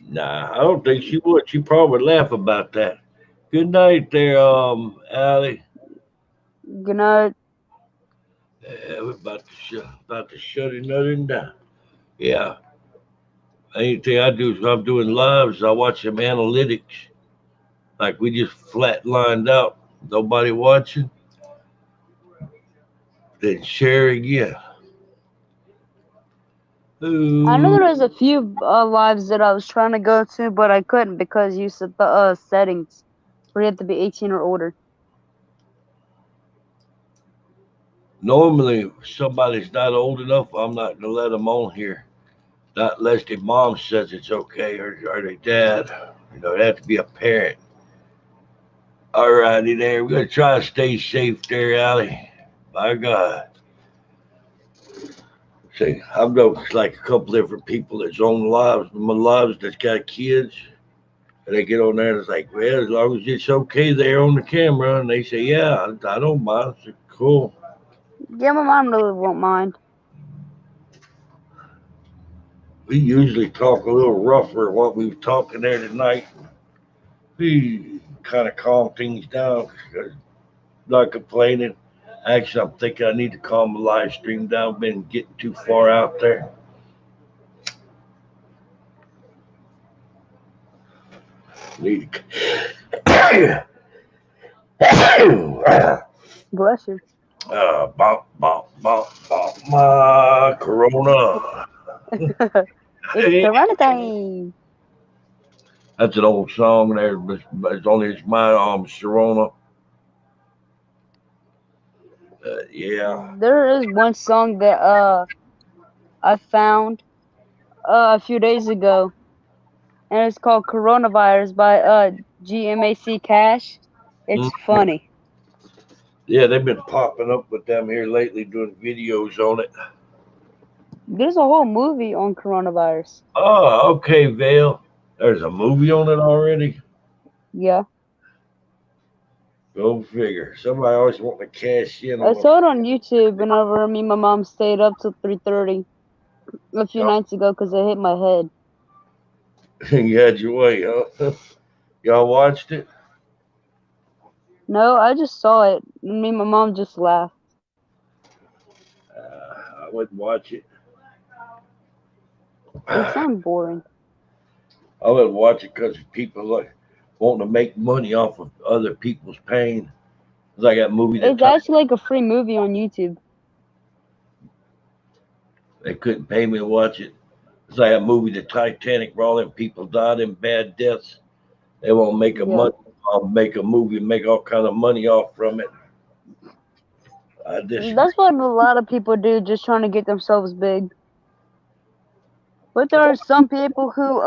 Nah, I don't think she would. She probably would laugh about that. Good night there, Allie. You know, Yeah, we're about to shut another down. Yeah. Anything I do is I'm doing lives, I watch them analytics. Like we just flat lined out. Nobody watching. Then sharing, yeah. I know Ooh. there was a few lives that I was trying to go to, but I couldn't because you set the settings where you have to be 18 or older. Normally, if somebody's not old enough, I'm not gonna let them on here. Not unless their mom says it's okay or their dad. You know, they have to be a parent. All righty there. We're gonna try to stay safe there, Allie. By God. See, I've known like a couple different people that's on lives that's got kids. And they get on there and it's like, well, as long as it's okay there on the camera. And they say, yeah, I don't mind. I said, cool. Yeah, my mom really won't mind. We usually talk a little rougher than what we were talking there tonight. We kind of calm things down. Not complaining. Actually, I'm thinking I need to calm the live stream down. Been getting too far out there. Need to. Bless you. Bop, my Corona. It's Corona time. That's an old song there, but it's only it's my Sharona. Yeah. There is one song that I found a few days ago. and it's called Coronavirus by GMAC Cash. It's funny. Yeah, they've been popping up with them here lately, doing videos on it. There's a whole movie on coronavirus. Oh, okay, Vale. There's a movie on it already. Yeah. Go figure. Somebody always wanting to cash in I on saw it on YouTube whenever me and my mom stayed up till 3:30 a few nights ago because it hit my head. You had your way, huh? Y'all watched it? No, I just saw it. Me and my mom just laughed. I wouldn't watch it. It sounds boring. I wouldn't watch it because people like wanting to make money off of other people's pain. It's like that movie that It's actually like a free movie on YouTube. they couldn't pay me to watch it. It's like that movie, The Titanic, where all them people died in bad deaths. They won't make money. I'll make a movie and make all kind of money off from it. I disagree. That's what a lot of people do, just trying to get themselves big. But there are some people who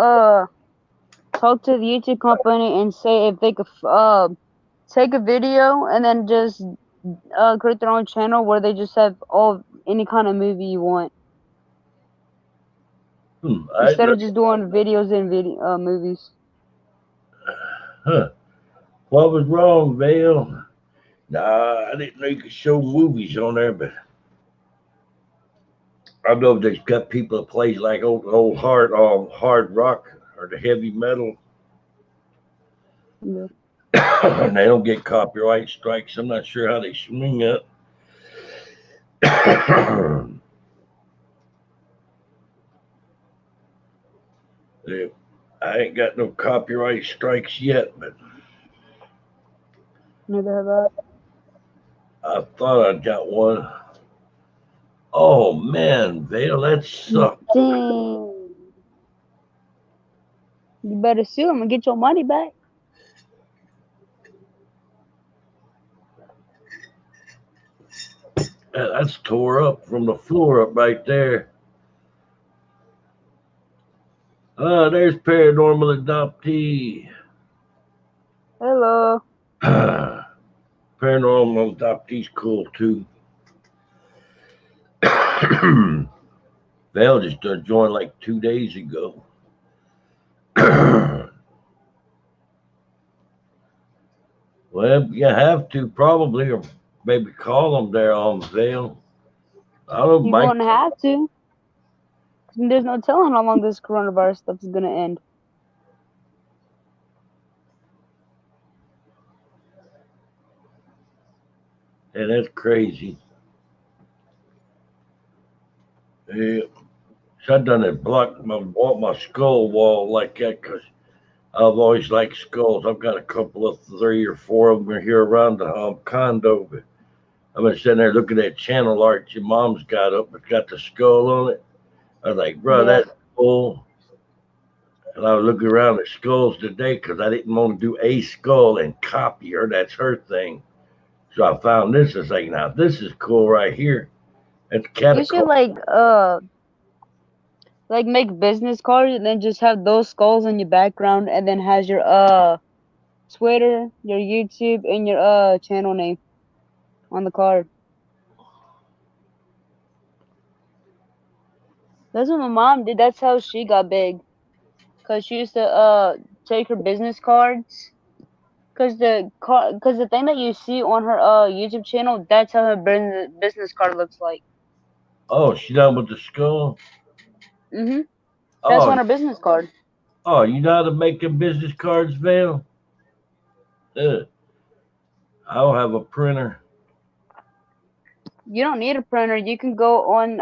talk to the YouTube company and say if they could take a video and then just create their own channel where they just have any kind of movie you want. Instead of just doing videos and movies. Huh. What was wrong, Vale? Nah, I didn't know you could show movies on there, but I know they've got people that play like old hard rock or the heavy metal. Yeah. And they don't get copyright strikes. I'm not sure how they swing that. I ain't got no copyright strikes yet, but neither have I. I thought I got one. Oh man, Vale, that sucks. Dang. You better sue him and get your money back. That's tore up from the floor up right there. There's Paranormal Adoptee. Hello. Paranormal Adoptee's cool too. Val just joined like 2 days ago. Well, you have to probably, or maybe call them there on Vale. I don't know. You won't have to. There's no telling how long this coronavirus stuff is gonna end. Yeah, that's crazy. Yeah. So I done it blocked my skull wall like that because I've always liked skulls. I've got a couple of 3 or 4 of them here around the condo. But I've been sitting there looking at channel art your mom's got up. It's got the skull on it. I was like, bro, that's cool. And I was looking around at skulls today because I didn't want to do a skull and copy her. That's her thing. So I found this. It's like, now this is cool right here. It's catacomb. You should like make business cards and then just have those skulls in your background and then has your Twitter, your YouTube, and your channel name on the card. That's what my mom did. That's how she got big. Cause she used to take her business cards. Cause the thing that you see on her YouTube channel, that's how her business card looks like. Oh, she done with the skull? Mhm. That's on her business card. Oh, you know how to make your business cards, Vale? I don't have a printer. You don't need a printer. You can go on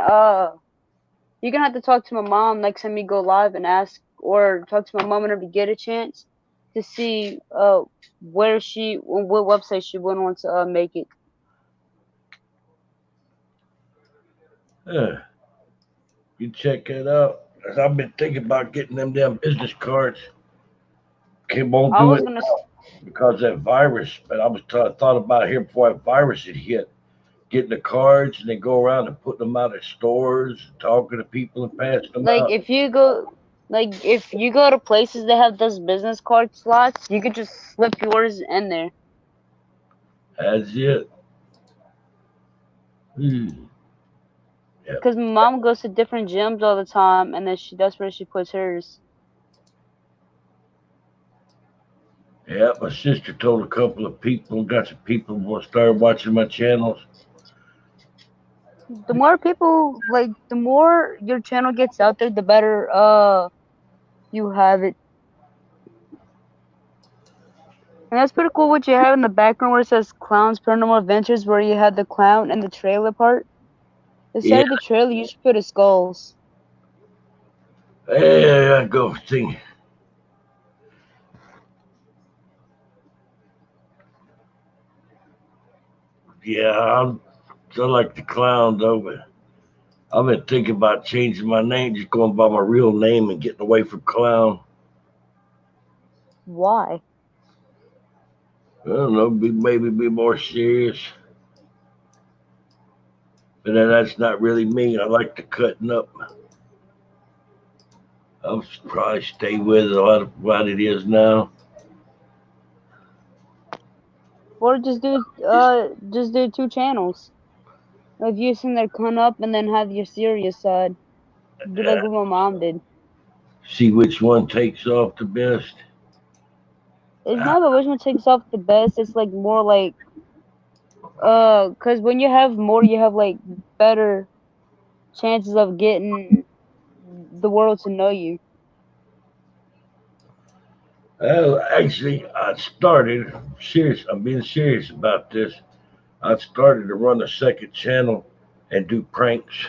you're gonna have to talk to my mom next time you go live and ask, or talk to my mom whenever you get a chance to see what website she would want to make it. You check it out. I've been thinking about getting them damn business cards. Won't do it because of that virus. But I was thought about it here before that virus had hit. Getting the cards and then go around and putting them out at stores, talking to people and passing them out. Like if you go Like, if you go to places that have those business card slots, you could just slip yours in there. That's it. Hmm. Yep. Because my mom goes to different gyms all the time, and then that's where she puts hers. Yeah, my sister told a couple of people, got some people will start watching my channels. The more people, like, the more your channel gets out there, the better you have it. And that's pretty cool what you have in the background where it says Clowns Paranormal Adventures, where you had the clown and the trailer part. Instead Yeah, of the trailer, you should put the skulls. yeah, I go see. Yeah, I like the clown though, but I've been thinking about changing my name, just going by my real name and getting away from clown. Why? I don't know, maybe be more serious. But then that's not really me. I like the cutting up. I'll probably stay with it a lot of what it is now. Or just do 2 channels. Like you sitting there cutting up and then have your serious side. Do like what my mom did. See which one takes off the best. It's not that which one takes off the best. It's like more like cause when you have more, you have like better chances of getting the world to know you. Well, actually, I started serious. I'm being serious about this. I started to run a second channel and do pranks.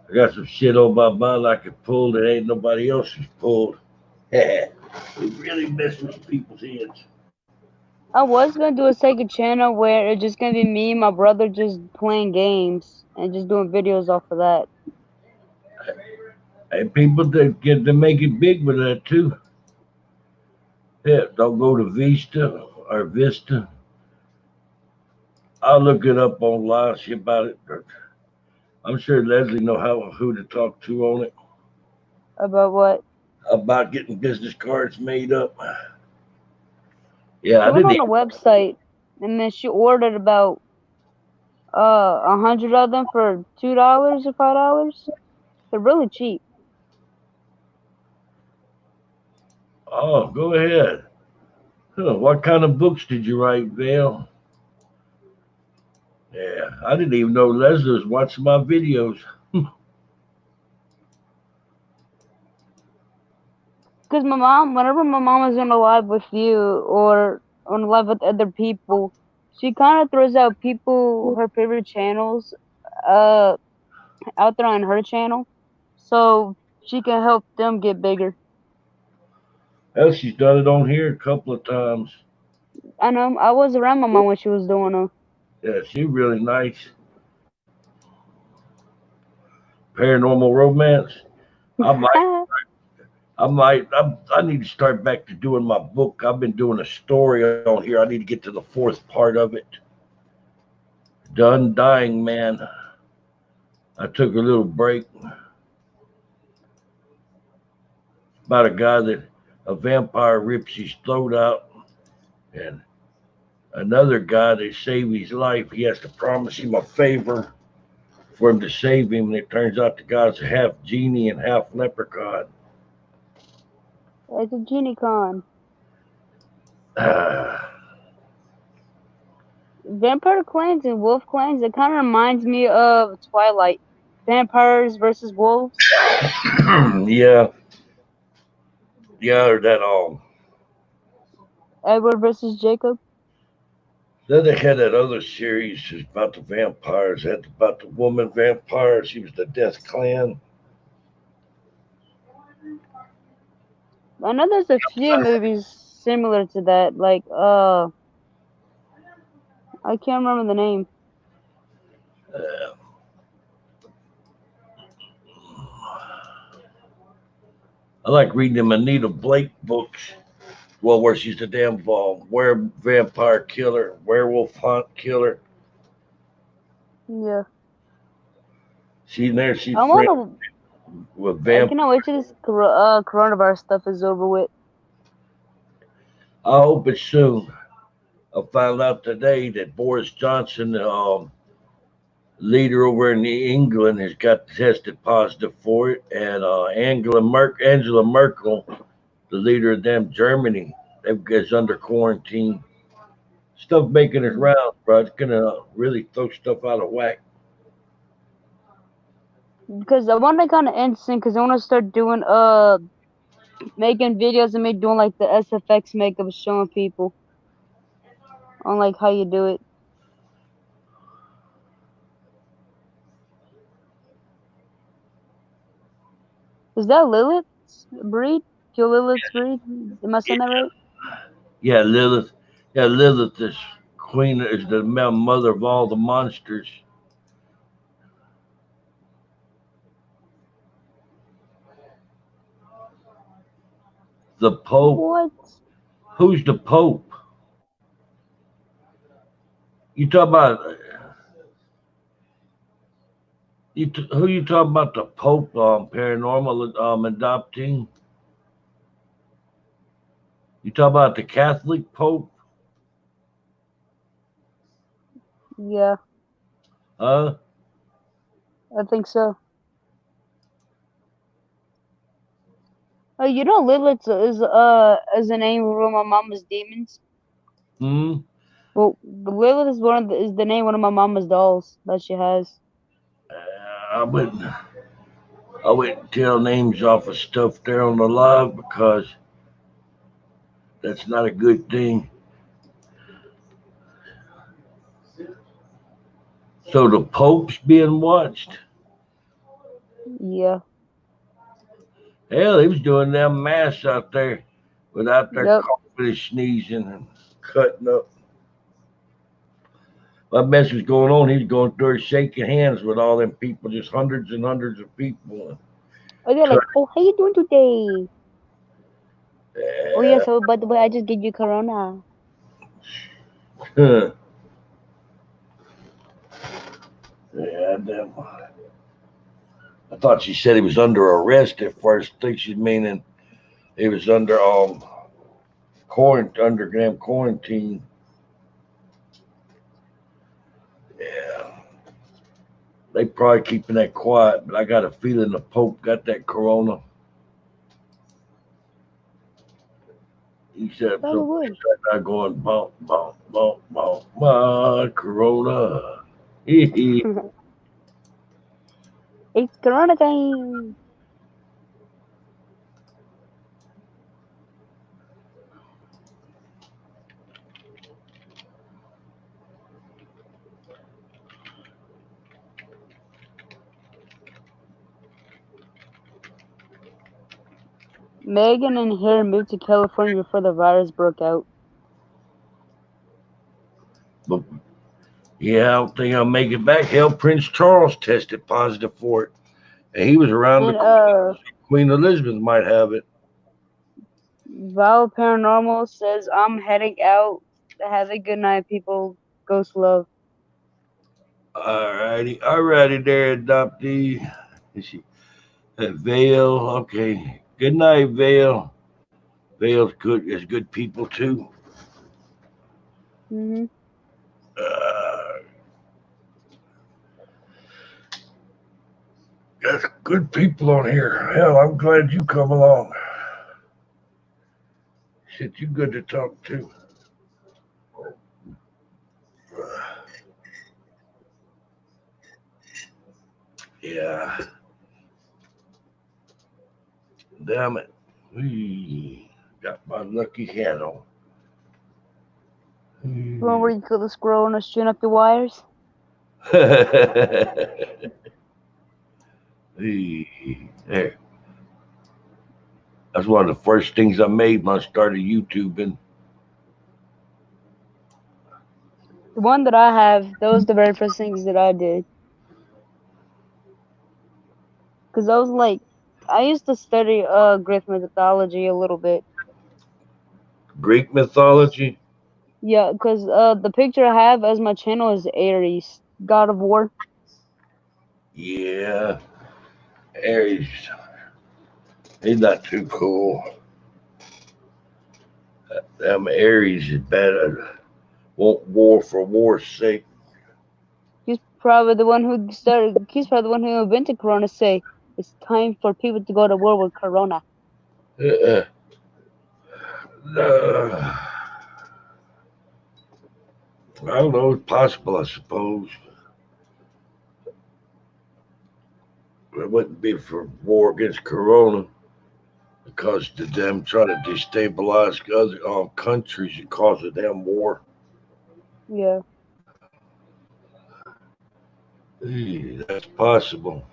I got some shit on my mind I could pull that ain't nobody else has pulled. It really messes with people's heads. I was gonna do a second channel where it's just gonna be me and my brother just playing games and just doing videos off of that. And people that get to make it big with that too. Yeah, don't go to Vista or Vista. I'll look it up online, see about it. I'm sure Leslie know who to talk to on it About what? about getting business cards made up. Yeah, She I went didn't. on the website and then she ordered about 100 of them for $2 or $5. They're really cheap. Oh, go ahead. Huh, what kind of books did you write, Vale? Yeah, I didn't even know Leslie was watching my videos. Because whenever my mom is on a live with you or on a live with other people, she kind of throws out her favorite channels, uh, out there on her channel, so she can help them get bigger. Well, she's done it on here a couple of times. I know I was around my mom when she was doing them. Yeah, she's really nice. Paranormal romance. I might, I need to start back to doing my book. I've been doing a story on here. I need to get to the fourth part of it. The Undying Man. I took a little break. About a guy that a vampire rips his throat out, and another guy that saved his life. He has to promise him a favor for him to save him, and it turns out the guy's half genie and half leprechaun. It's a genie con. Vampire clans and wolf clans. It kind of reminds me of Twilight. Vampires versus wolves. Yeah, or that all. Edward versus Jacob. Then they had that other series about the vampires. They had about the woman vampire. She was the Death Clan. I know there's a few movies similar to that. Like I can't remember the name. Uh, I like reading them Anita Blake books. Well, where she's the damn vampire killer, werewolf hunt killer. Yeah. She's there. She's I friend. wanna with I vamp. cannot wait till this coronavirus stuff is over with. I hope it's soon. I found out today that Boris Johnson, leader over in England, has got tested positive for it, and Angela Merkel, the leader of them Germany, is under quarantine. Stuff making its rounds, bro. It's gonna really throw stuff out of whack. Because I want to kind of interesting because I want to start doing making videos of me doing like the SFX makeup, showing people on like how you do it. Is that Lilith's breed? Your Lilith's breed? Am I saying that right? Yeah, Lilith. Yeah, Lilith is queen, is the mother of all the monsters. The Pope. What? Who's the Pope? You talk about who you talking about? The Pope, paranormal adopting. You talk about the Catholic Pope, Yeah, huh? I think so. Oh, you know Lilith is a name of one of my mama's demons. Hmm. Well, Lilith is is the name of one of my mama's dolls that she has. I wouldn't. I wouldn't tell names off of stuff there on the live because that's not a good thing. So the Pope's being watched. Yeah. Hell, he was doing them mass out there without their Yep. coughing and sneezing and cutting up. What mess was going on? He was going through there shaking hands with all them people, just hundreds and hundreds of people. Oh, they're like, oh, how you doing today? Oh yeah, so by the way, I just gave you corona. Yeah, damn. I thought she said he was under arrest at first. I think she's meaning he was under quarantine. Yeah, they probably keeping that quiet, but I got a feeling the Pope got that corona. He said Probably something would. like going bump, bump, bump, bump, my corona. Hee It's corona time. Megan and Harry moved to California before the virus broke out. But yeah, I don't think I'll make it back. Hell, Prince Charles tested positive for it, and he was around the And Queen Elizabeth might have it. Val Paranormal says I'm heading out. Have a good night, people. Ghost love. All righty there, adoptee. Is she Vale? Okay. Good night, Vale. Vale's good. Is good people too. Mhm. Uh, That's good people on here. Hell, I'm glad you come along. Shit, you good to talk to. Yeah. Damn it. Whee. Got my lucky hat on. The one where you kill the squirrel and string up your wires. There. That's one of the first things I made when I started YouTubing. The one that I have, those are the very first things that I did. Cause I was like, I used to study Greek mythology a little bit. Greek mythology? Yeah, cause the picture I have as my channel is Ares, god of war. Yeah. Aries, he's not too cool. Them Aries is bad. Want war for war's sake. He's probably the one who started. He's probably the one who invented Corona. Say it's time for people to go to war with Corona. Uh, I don't know. It's possible, I suppose. It wouldn't be for war against Corona because of them trying to destabilize other countries and cause a damn war. Yeah. Hey, that's possible.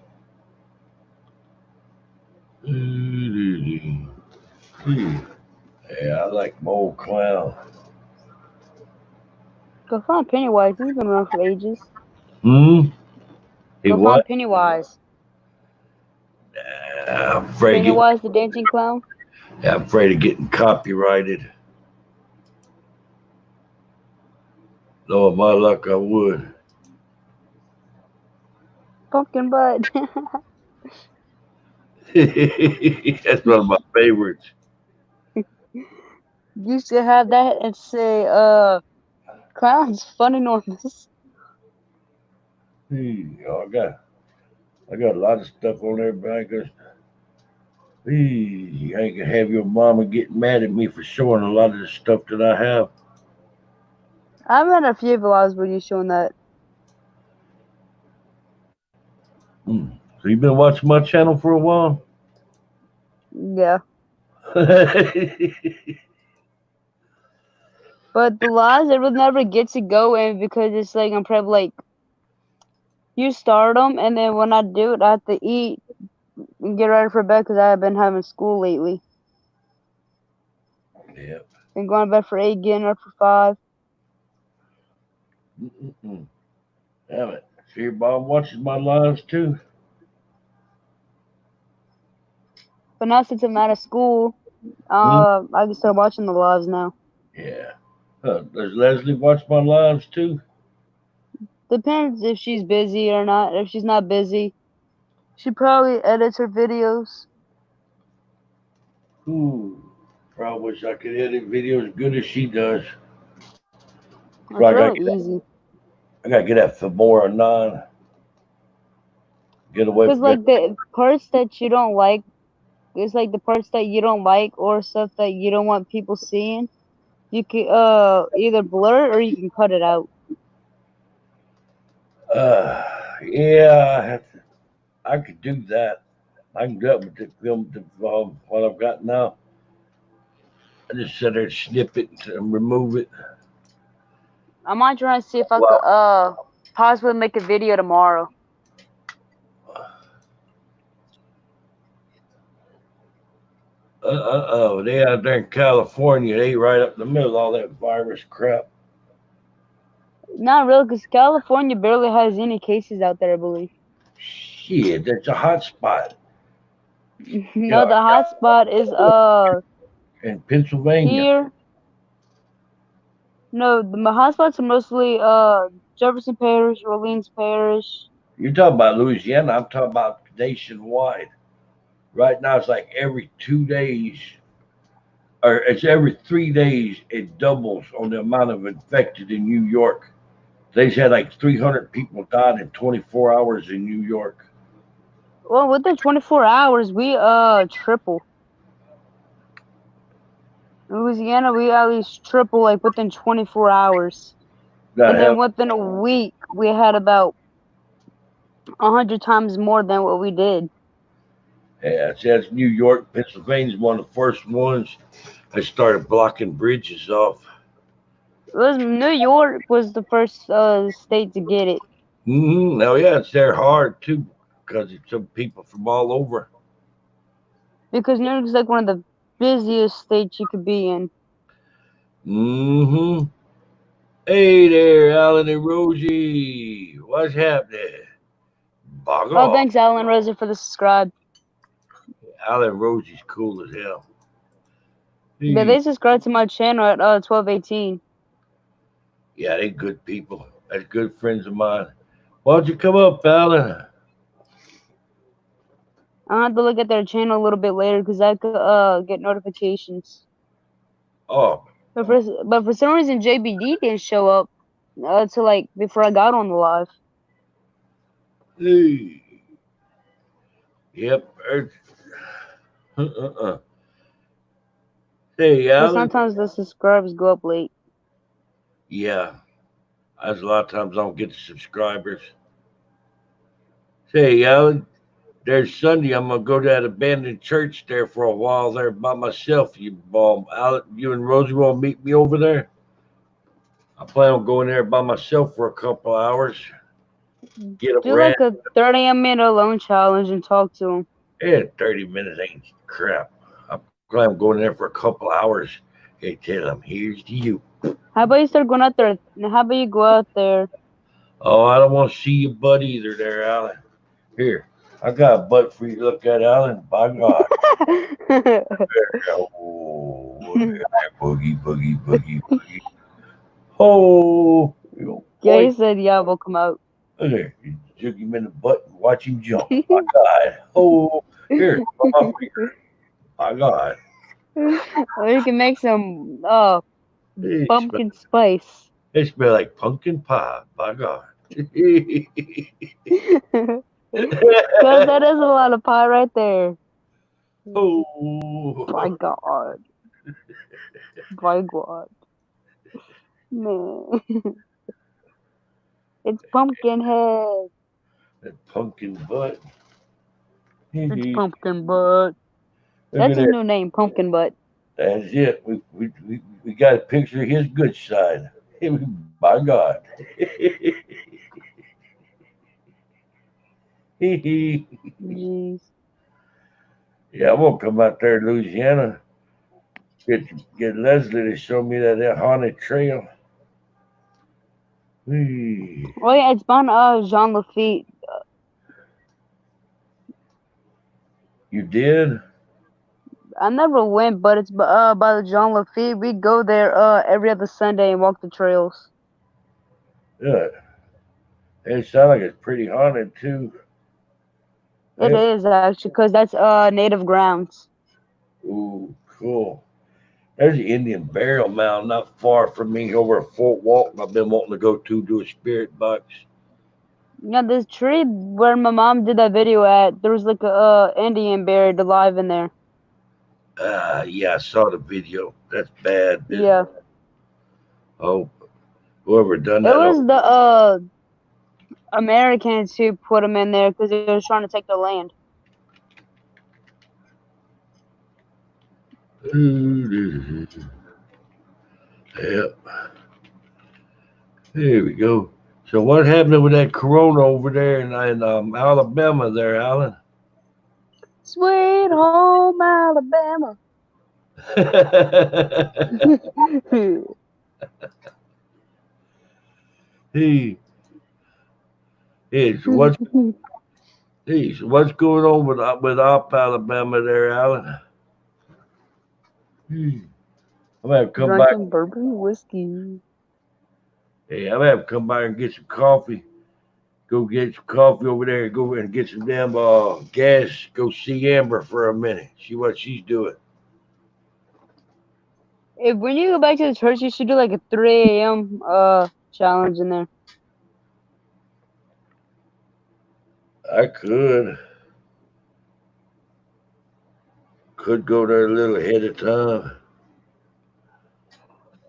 Yeah, I like my old clown. Go find Pennywise. He's been around for ages. Hmm? He Go what? find Pennywise. I'm afraid of Pennywise the dancing clown. I'm afraid of getting copyrighted. No, with my luck, I would. Pumpkin butt. That's one of my favorites. You should have that and say, clowns fun enormous. Hey, I got a lot of stuff on there, but I guess I ain't gonna have your mama get mad at me for showing a lot of the stuff that I have. I've had a few vlogs where you showing that. So you've been watching my channel for a while? Yeah. Yeah. But the lives I would never get to go in because it's like I'm probably like you start them and then when I do it I have to eat and get ready for bed because I've been having school lately. Been going to bed for 8, getting up for 5. Damn it. So your mom watches my lives too? But now since I'm out of school, I can start watching the lives now. Yeah. Does Leslie watch my lives too? Depends if she's busy or not. If she's not busy, she probably edits her videos. Ooh. Probably wish I could edit videos as good as she does. It's really easy. I gotta get that Fedora 9. Get away Because from it. like the parts that you don't like, it's like the parts that you don't like or stuff that you don't want people seeing. You can either blur it or you can cut it out. Yeah, I could do that. I can do it with the film, what I've got now. I just sit there and snip it and remove it. I might try and see if I could possibly make a video tomorrow. They out there in California, they right up the middle of all that virus crap. Not really, because California barely has any cases out there, I believe. Shit, that's a hot spot. No, the hot spot is in Pennsylvania. Here. No, the hot spots are mostly Jefferson Parish, Orleans Parish. You're talking about Louisiana. I'm talking about nationwide. Right now, it's like every 2 days, or it's every 3 days, it doubles on the amount of infected in New York. They had like 300 people died in 24 hours in New York. Well, within 24 hours, we triple. Louisiana, we at least triple like within 24 hours. And then within a week, we had about 100 times more than what we did. Yeah, that's New York. Pennsylvania is one of the first ones that started blocking bridges off. New York was the first state to get it. Oh yeah, it's there hard too because it's some people from all over. Because New York is like one of the busiest states you could be in. Hey there, Alan and Rosie. What's happening? Bog Oh, off. thanks, Alan Rosa, for the subscribe. Alan Rosie's cool as hell. Yeah, they subscribe to my channel at 1218. Yeah, they good people. They're good friends of mine. Why don't you come up, Alan? I'll have to look at their channel a little bit later because I could get notifications. Oh, But for some reason JBD didn't show up till like before I got on the live. hey. Yep. Hey, But Alan. sometimes the subscribers go up late. Yeah. That's a lot of times I don't get the subscribers. Hey, Alan. There's Sunday. I'm gonna go to that abandoned church there for a while there by myself. Alan, you and Rosie will meet me over there. I plan on going there by myself for a couple hours. Get a Do rant. like a 30-minute alone challenge and talk to them. Yeah, 30 minutes ain't crap. I plan on going there for a couple hours. Hey, tell them, here's to you. How about you start going out there? How about you go out there? Oh, I don't want to see your butt either there, Alan. Here, I got a butt for you to look at, Alan. By God. Oh, boogie, boogie, boogie, boogie. Oh, Yeah, he said, yeah, we'll come out. Look there. You took him in the butt and watch him jump. My God. Oh, here, come up here. My God. Or you can make some It pumpkin spice. smell like pumpkin pie. My God. Cause that is a lot of pie right there. Oh. My God. My God. Man. It's pumpkin head. That pumpkin butt. It's pumpkin butt. Look That's at his that. new name, pumpkin butt. That's it. We got a picture of his good side. My God. Jeez. Yeah, I'm gonna come out there to Louisiana. Get Leslie to show me that haunted trail. Whee. Oh yeah, it's by Jean Lafitte. You did? I never went, but it's by the Jean Lafitte. We go there every other Sunday and walk the trails. Yeah. It sounds like it's pretty haunted too. It is actually, cause that's native grounds. Ooh, cool. There's an Indian burial mound not far from me over at Fort Walton. I've been wanting to go to do a spirit box. Yeah, this tree where my mom did that video at, there was like a Indian buried alive in there. Yeah, I saw the video. That's bad. Yeah. Oh, whoever done It that. was the Americans who put them in there because they were trying to take their land. Yep. Here we go. So what happened with that corona over there in Alabama there, Alan? Sweet home Alabama. Hey, so what's going on with Op Alabama there, Alan? I'm gonna have to come by. Drinking bourbon whiskey. Hey, I'm gonna have to come by and get some coffee. Go get some coffee over there. Go and get some damn gas. Go see Amber for a minute. See what she's doing. When you go back to the church, you should do like a 3 a.m. challenge in there. I could go there a little ahead of time.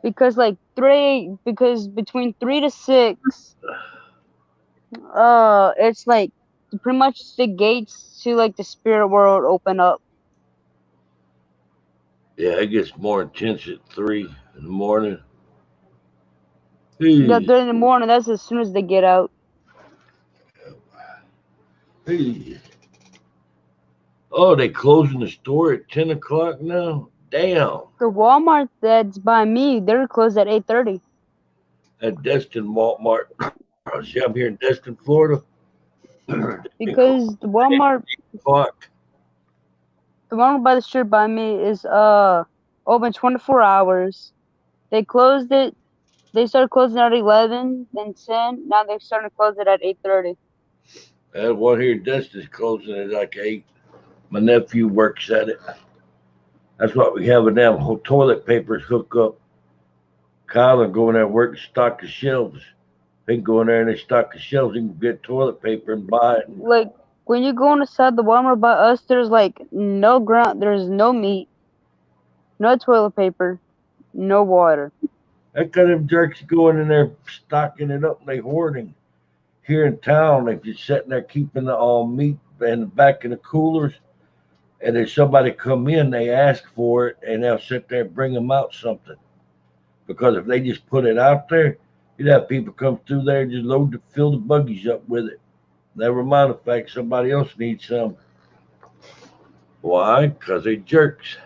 Because between 3 to 6, it's like pretty much the gates to like the spirit world open up. Yeah, it gets more intense at 3 in the morning. Yeah, 3 in the morning. That's as soon as they get out. Hey. Oh, they closing the store at 10 o'clock now? Damn. The Walmart that's by me, they're closed at 8:30. At Destin Walmart. See, I'm here in Destin, Florida. Because the Walmart by the street by me is open 24 hours. They closed it. They started closing at 11, then 10. Now they're starting to close it at 8:30. That one here in Destin's closing at like 8. My nephew works at it. That's what we have with them whole toilet papers hook up. Kyle and go in there and work and stock the shelves. They can go in there and they stock the shelves and get toilet paper and buy it. Like when you go inside the Walmart by us, there's like no ground, there's no meat, no toilet paper, no water. That kind of jerks going in there stocking it up and they hoarding. Here in town, if you're sitting there keeping the all meat in the back of the coolers, and if somebody come in, they ask for it, and they'll sit there and bring them out something. Because if they just put it out there, you'd have people come through there and just fill the buggies up with it. Never mind the fact somebody else needs some. Why? Because they jerks.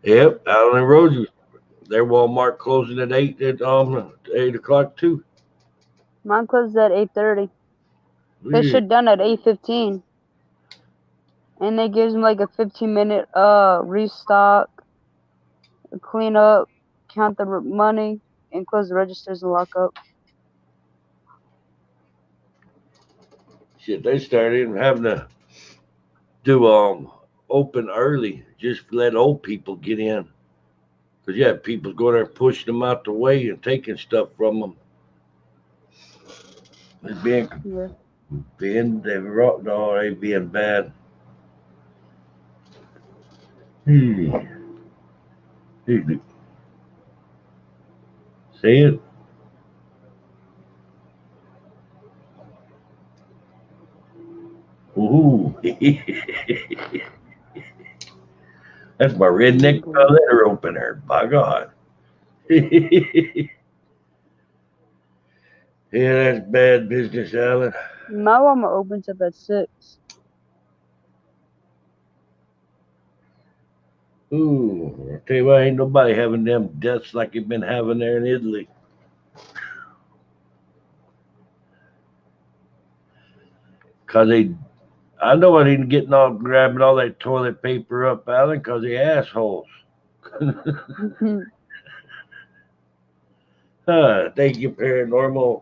Yep, Allen and Rosie, their Walmart closing at 8 o'clock too. Mine closes at 8:30. They shut down at 8:15. And they gives them like a 15-minute restock, clean up, count the money, and close the registers and lock up. Shit, they started having to do open early, just let old people get in. Because you had people going there pushing them out the way and taking stuff from them. It's being bad. See it? Ooh. That's my redneck letter opener, by God. Yeah, that's bad business, Alan. My Walmart opens up at 6. Ooh, I tell you what, ain't nobody having them deaths like you've been having there in Italy. Cause I know I didn't get grabbing all that toilet paper up, Alan, cause they assholes. Thank you, Paranormal.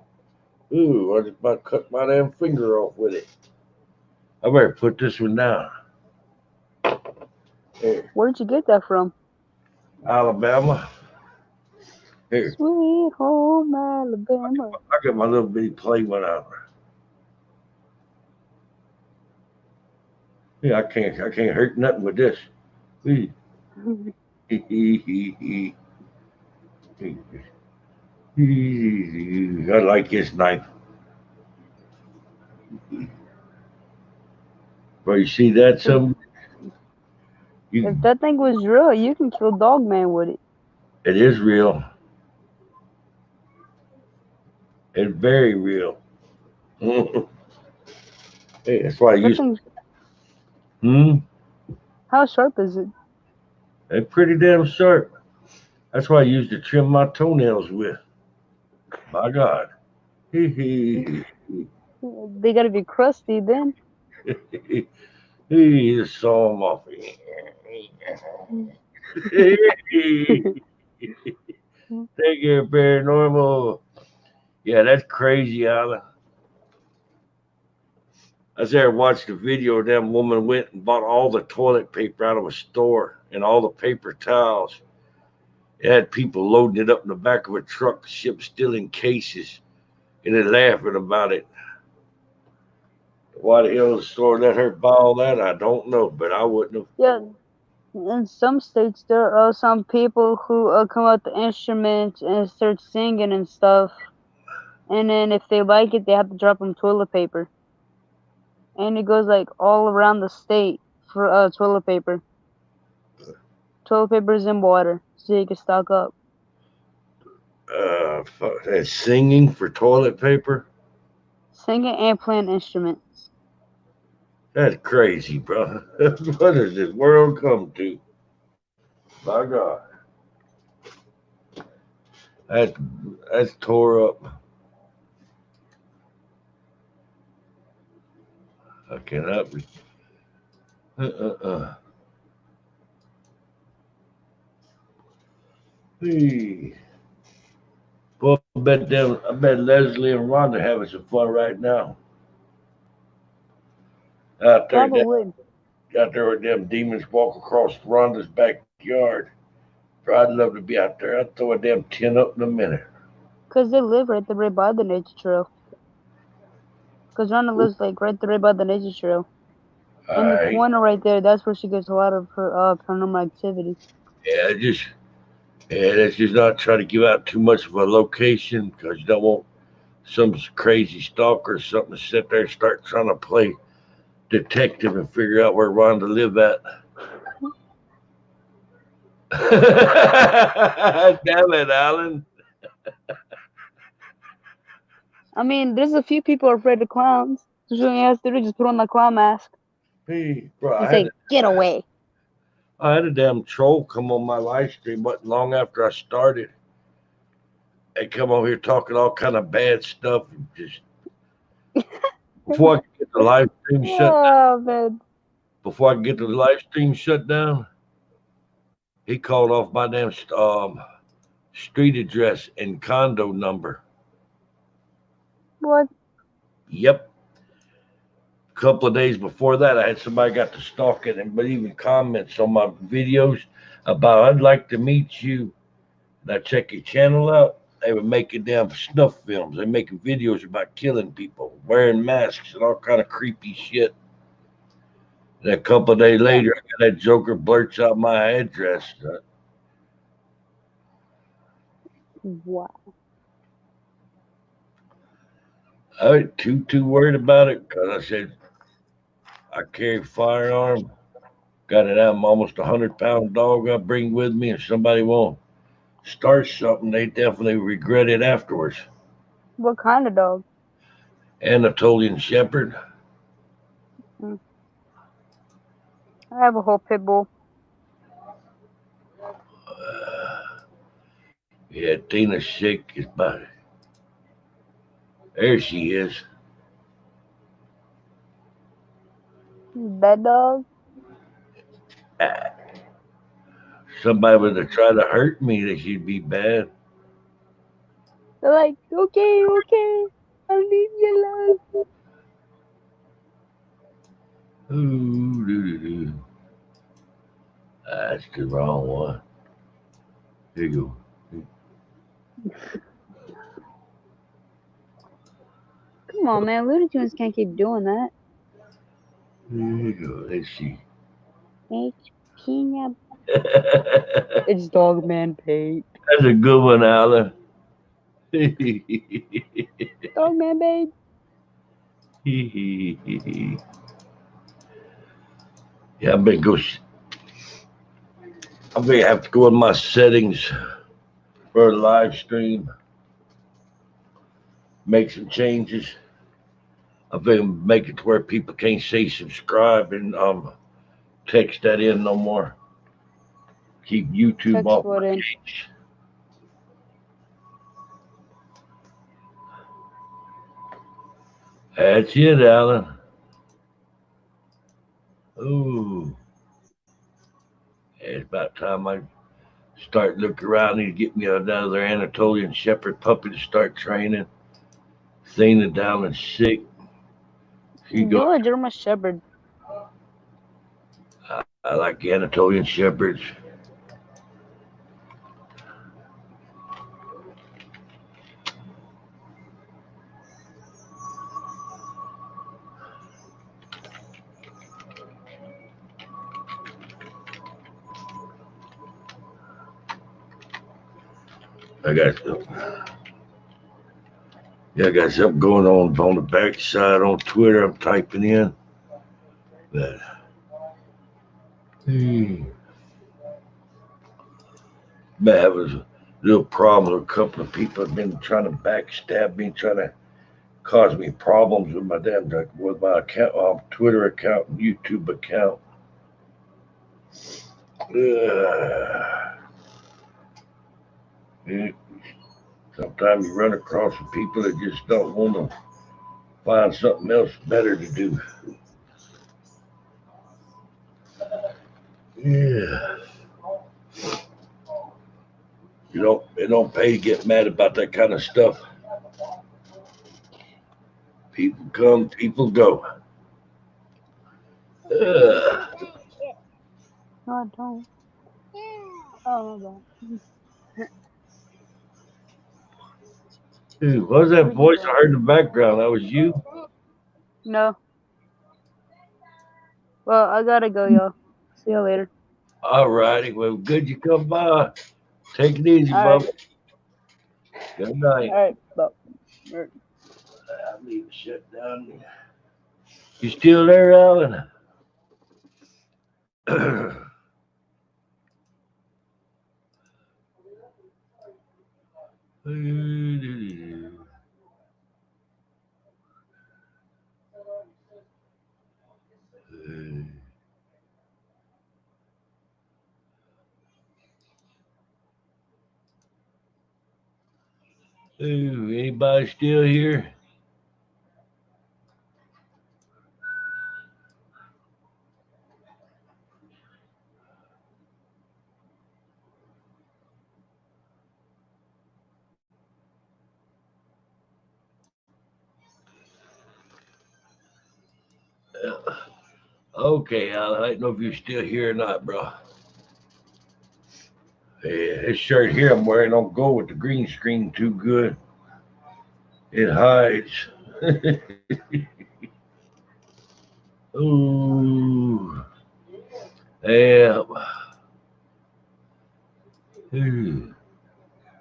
Ooh, I just about cut my damn finger off with it. I better put this one down. Here. Where'd you get that from? Alabama. Here. Sweet home Alabama. I got my little bitty play one out. Yeah, I can't hurt nothing with this. I like this knife. But you see that some? If that thing was real, you can kill Dogman with it. It is real. It's very real. Hey, that's why I use. How sharp is it? It's pretty damn sharp. That's why I used to trim my toenails with. My God. They gotta be crusty then. He just saw them off. Take care, Paranormal. Yeah, that's crazy, Alan. I was there and watched the video. That woman went and bought all the toilet paper out of a store and all the paper towels. It had people loading it up in the back of a truck, the ship still in cases, and they're laughing about it. Why the hell the store let her buy all that? I don't know, but I wouldn't have. Yeah, in some states there are some people who come out the instruments and start singing and stuff, and then if they like it, they have to drop them toilet paper, and it goes like all around the state for toilet paper. Toilet paper is in water, so you can stock up. Singing for toilet paper? Singing and playing instruments. That's crazy, bro. What does this world come to? My God. That's tore up. I cannot be. Hey. Well, I bet Leslie and Rhonda having some fun right now. Out there, Probably. out there where them demons walk across Rhonda's backyard. Bro, I'd love to be out there. I'd throw a damn tin up in a minute. Because they live right by the nature trail. Because Rhonda lives like right by the nature trail. In the Alright. corner right there, that's where she gets a lot of her paranormal activity. Yeah, let's just not try to give out too much of a location because you don't want some crazy stalker or something to sit there and start trying to play detective and figure out where Rhonda live at. Damn it, Alan. I mean, there's a few people afraid of clowns. So all you have to do is just put on the clown mask Hey, bro, and say, "Get away." I had a damn troll come on my live stream wasn't long after I started. They come over here talking all kind of bad stuff and just before I could get the live stream shut down, Oh man. before I could get the live stream shut down, he called off my damn street address and condo number. What? Yep. A couple of days before that, I had somebody got to stalking and leaving comments on my videos about I'd like to meet you. And I check your channel out. They were making damn snuff films. They're making videos about killing people, wearing masks and all kind of creepy shit. And a couple of days later, I got that joker blurts out my address. Wow. I wasn't too worried about it because I said I carry a firearm, got an almost 100-pound dog I bring with me, and somebody won't start something, they definitely regret it afterwards. What kind of dog? Anatolian Shepherd. I have a whole pit bull. Yeah, Tina's sick. Is by there she is. That dog? Somebody would have tried to hurt me, that she'd be bad. They're like, okay, I'll leave you alone. Ooh, that's the wrong one. Here you go. Come on, man. Looney Tunes can't keep doing that. Here you go. Let's see. It's peanut. It's Dogman Pate. That's a good one, Alan. Dogman Babe. Yeah, I'm gonna have to go in my settings for a live stream, make some changes. I'm gonna make it to where people can't say subscribe and text that in no more. Keep YouTube Text off what my in? cage. That's it, Alan. Ooh. It's about time I start looking around and get me another Anatolian Shepherd puppy to start training. Athena down and sick. She Do goes, a German Shepherd. I like Anatolian Shepherds. I got something going on the backside on Twitter. I'm typing in. But that was a little problem. A couple of people have been trying to backstab me, trying to cause me problems with my account, Twitter account, and YouTube account. Sometimes you run across some people that just don't want to find something else better to do. Yeah. It don't pay to get mad about that kind of stuff. People come, people go. No, I don't. Oh, my bad. Dude, what was that voice I heard in the background? That was you? No. Well, I gotta go, y'all. See you later. All righty. Well, good you come by. Take it easy, All right. bub. Good night. All right. Bye. All right. I need to shut down. You still there, Alan? Ooh, anybody still here? Okay, Alan, I don't know if you're still here or not, bro. Yeah, this shirt here I'm wearing don't go with the green screen too good. It hides. Ooh, yeah.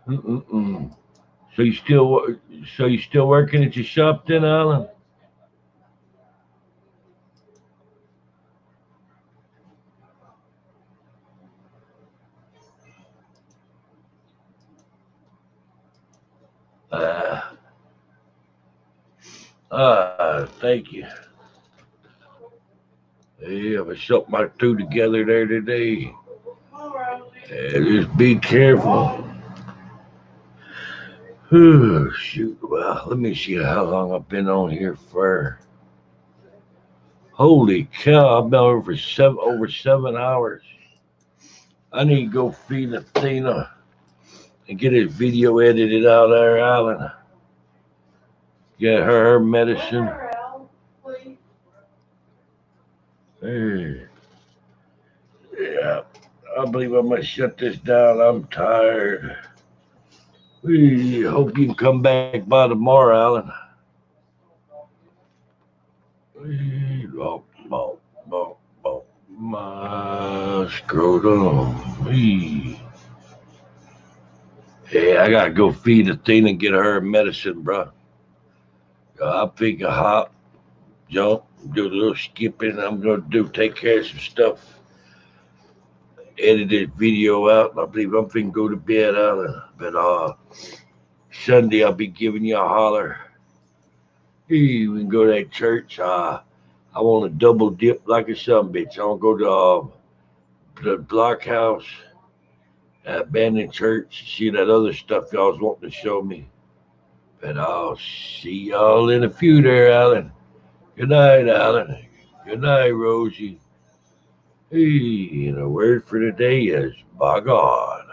Mm-mm-mm. So you still working at your shop then, Alan? Uh, thank you. Yeah, I shut my two together there today. Just be careful. Shoot, well, let me see how long I've been on here for. Holy cow, I've been over for over 7 hours. I need to go feed Athena and get his video edited out there, Alan. Get her medicine. Hey, yeah, I believe I must shut this down. I'm tired. We hope you can come back by tomorrow, Alan. Bop, bop, bop, bop. My scrotum. Hey, I gotta go feed Athena and get her medicine, bro. I pick a hop, jump, do a little skipping. I'm gonna take care of some stuff, edit this video out. I believe I'm finna go to bed, Alan. But Sunday I'll be giving you a holler. Hey, we can go to that church. I want to double dip like a son bitch. I want to go to the blockhouse, abandoned church, see that other stuff y'all was wanting to show me. But I'll see y'all in a few there, Alan. Good night, Alan. Good night, Rosie. Hey, and a word for today is by God.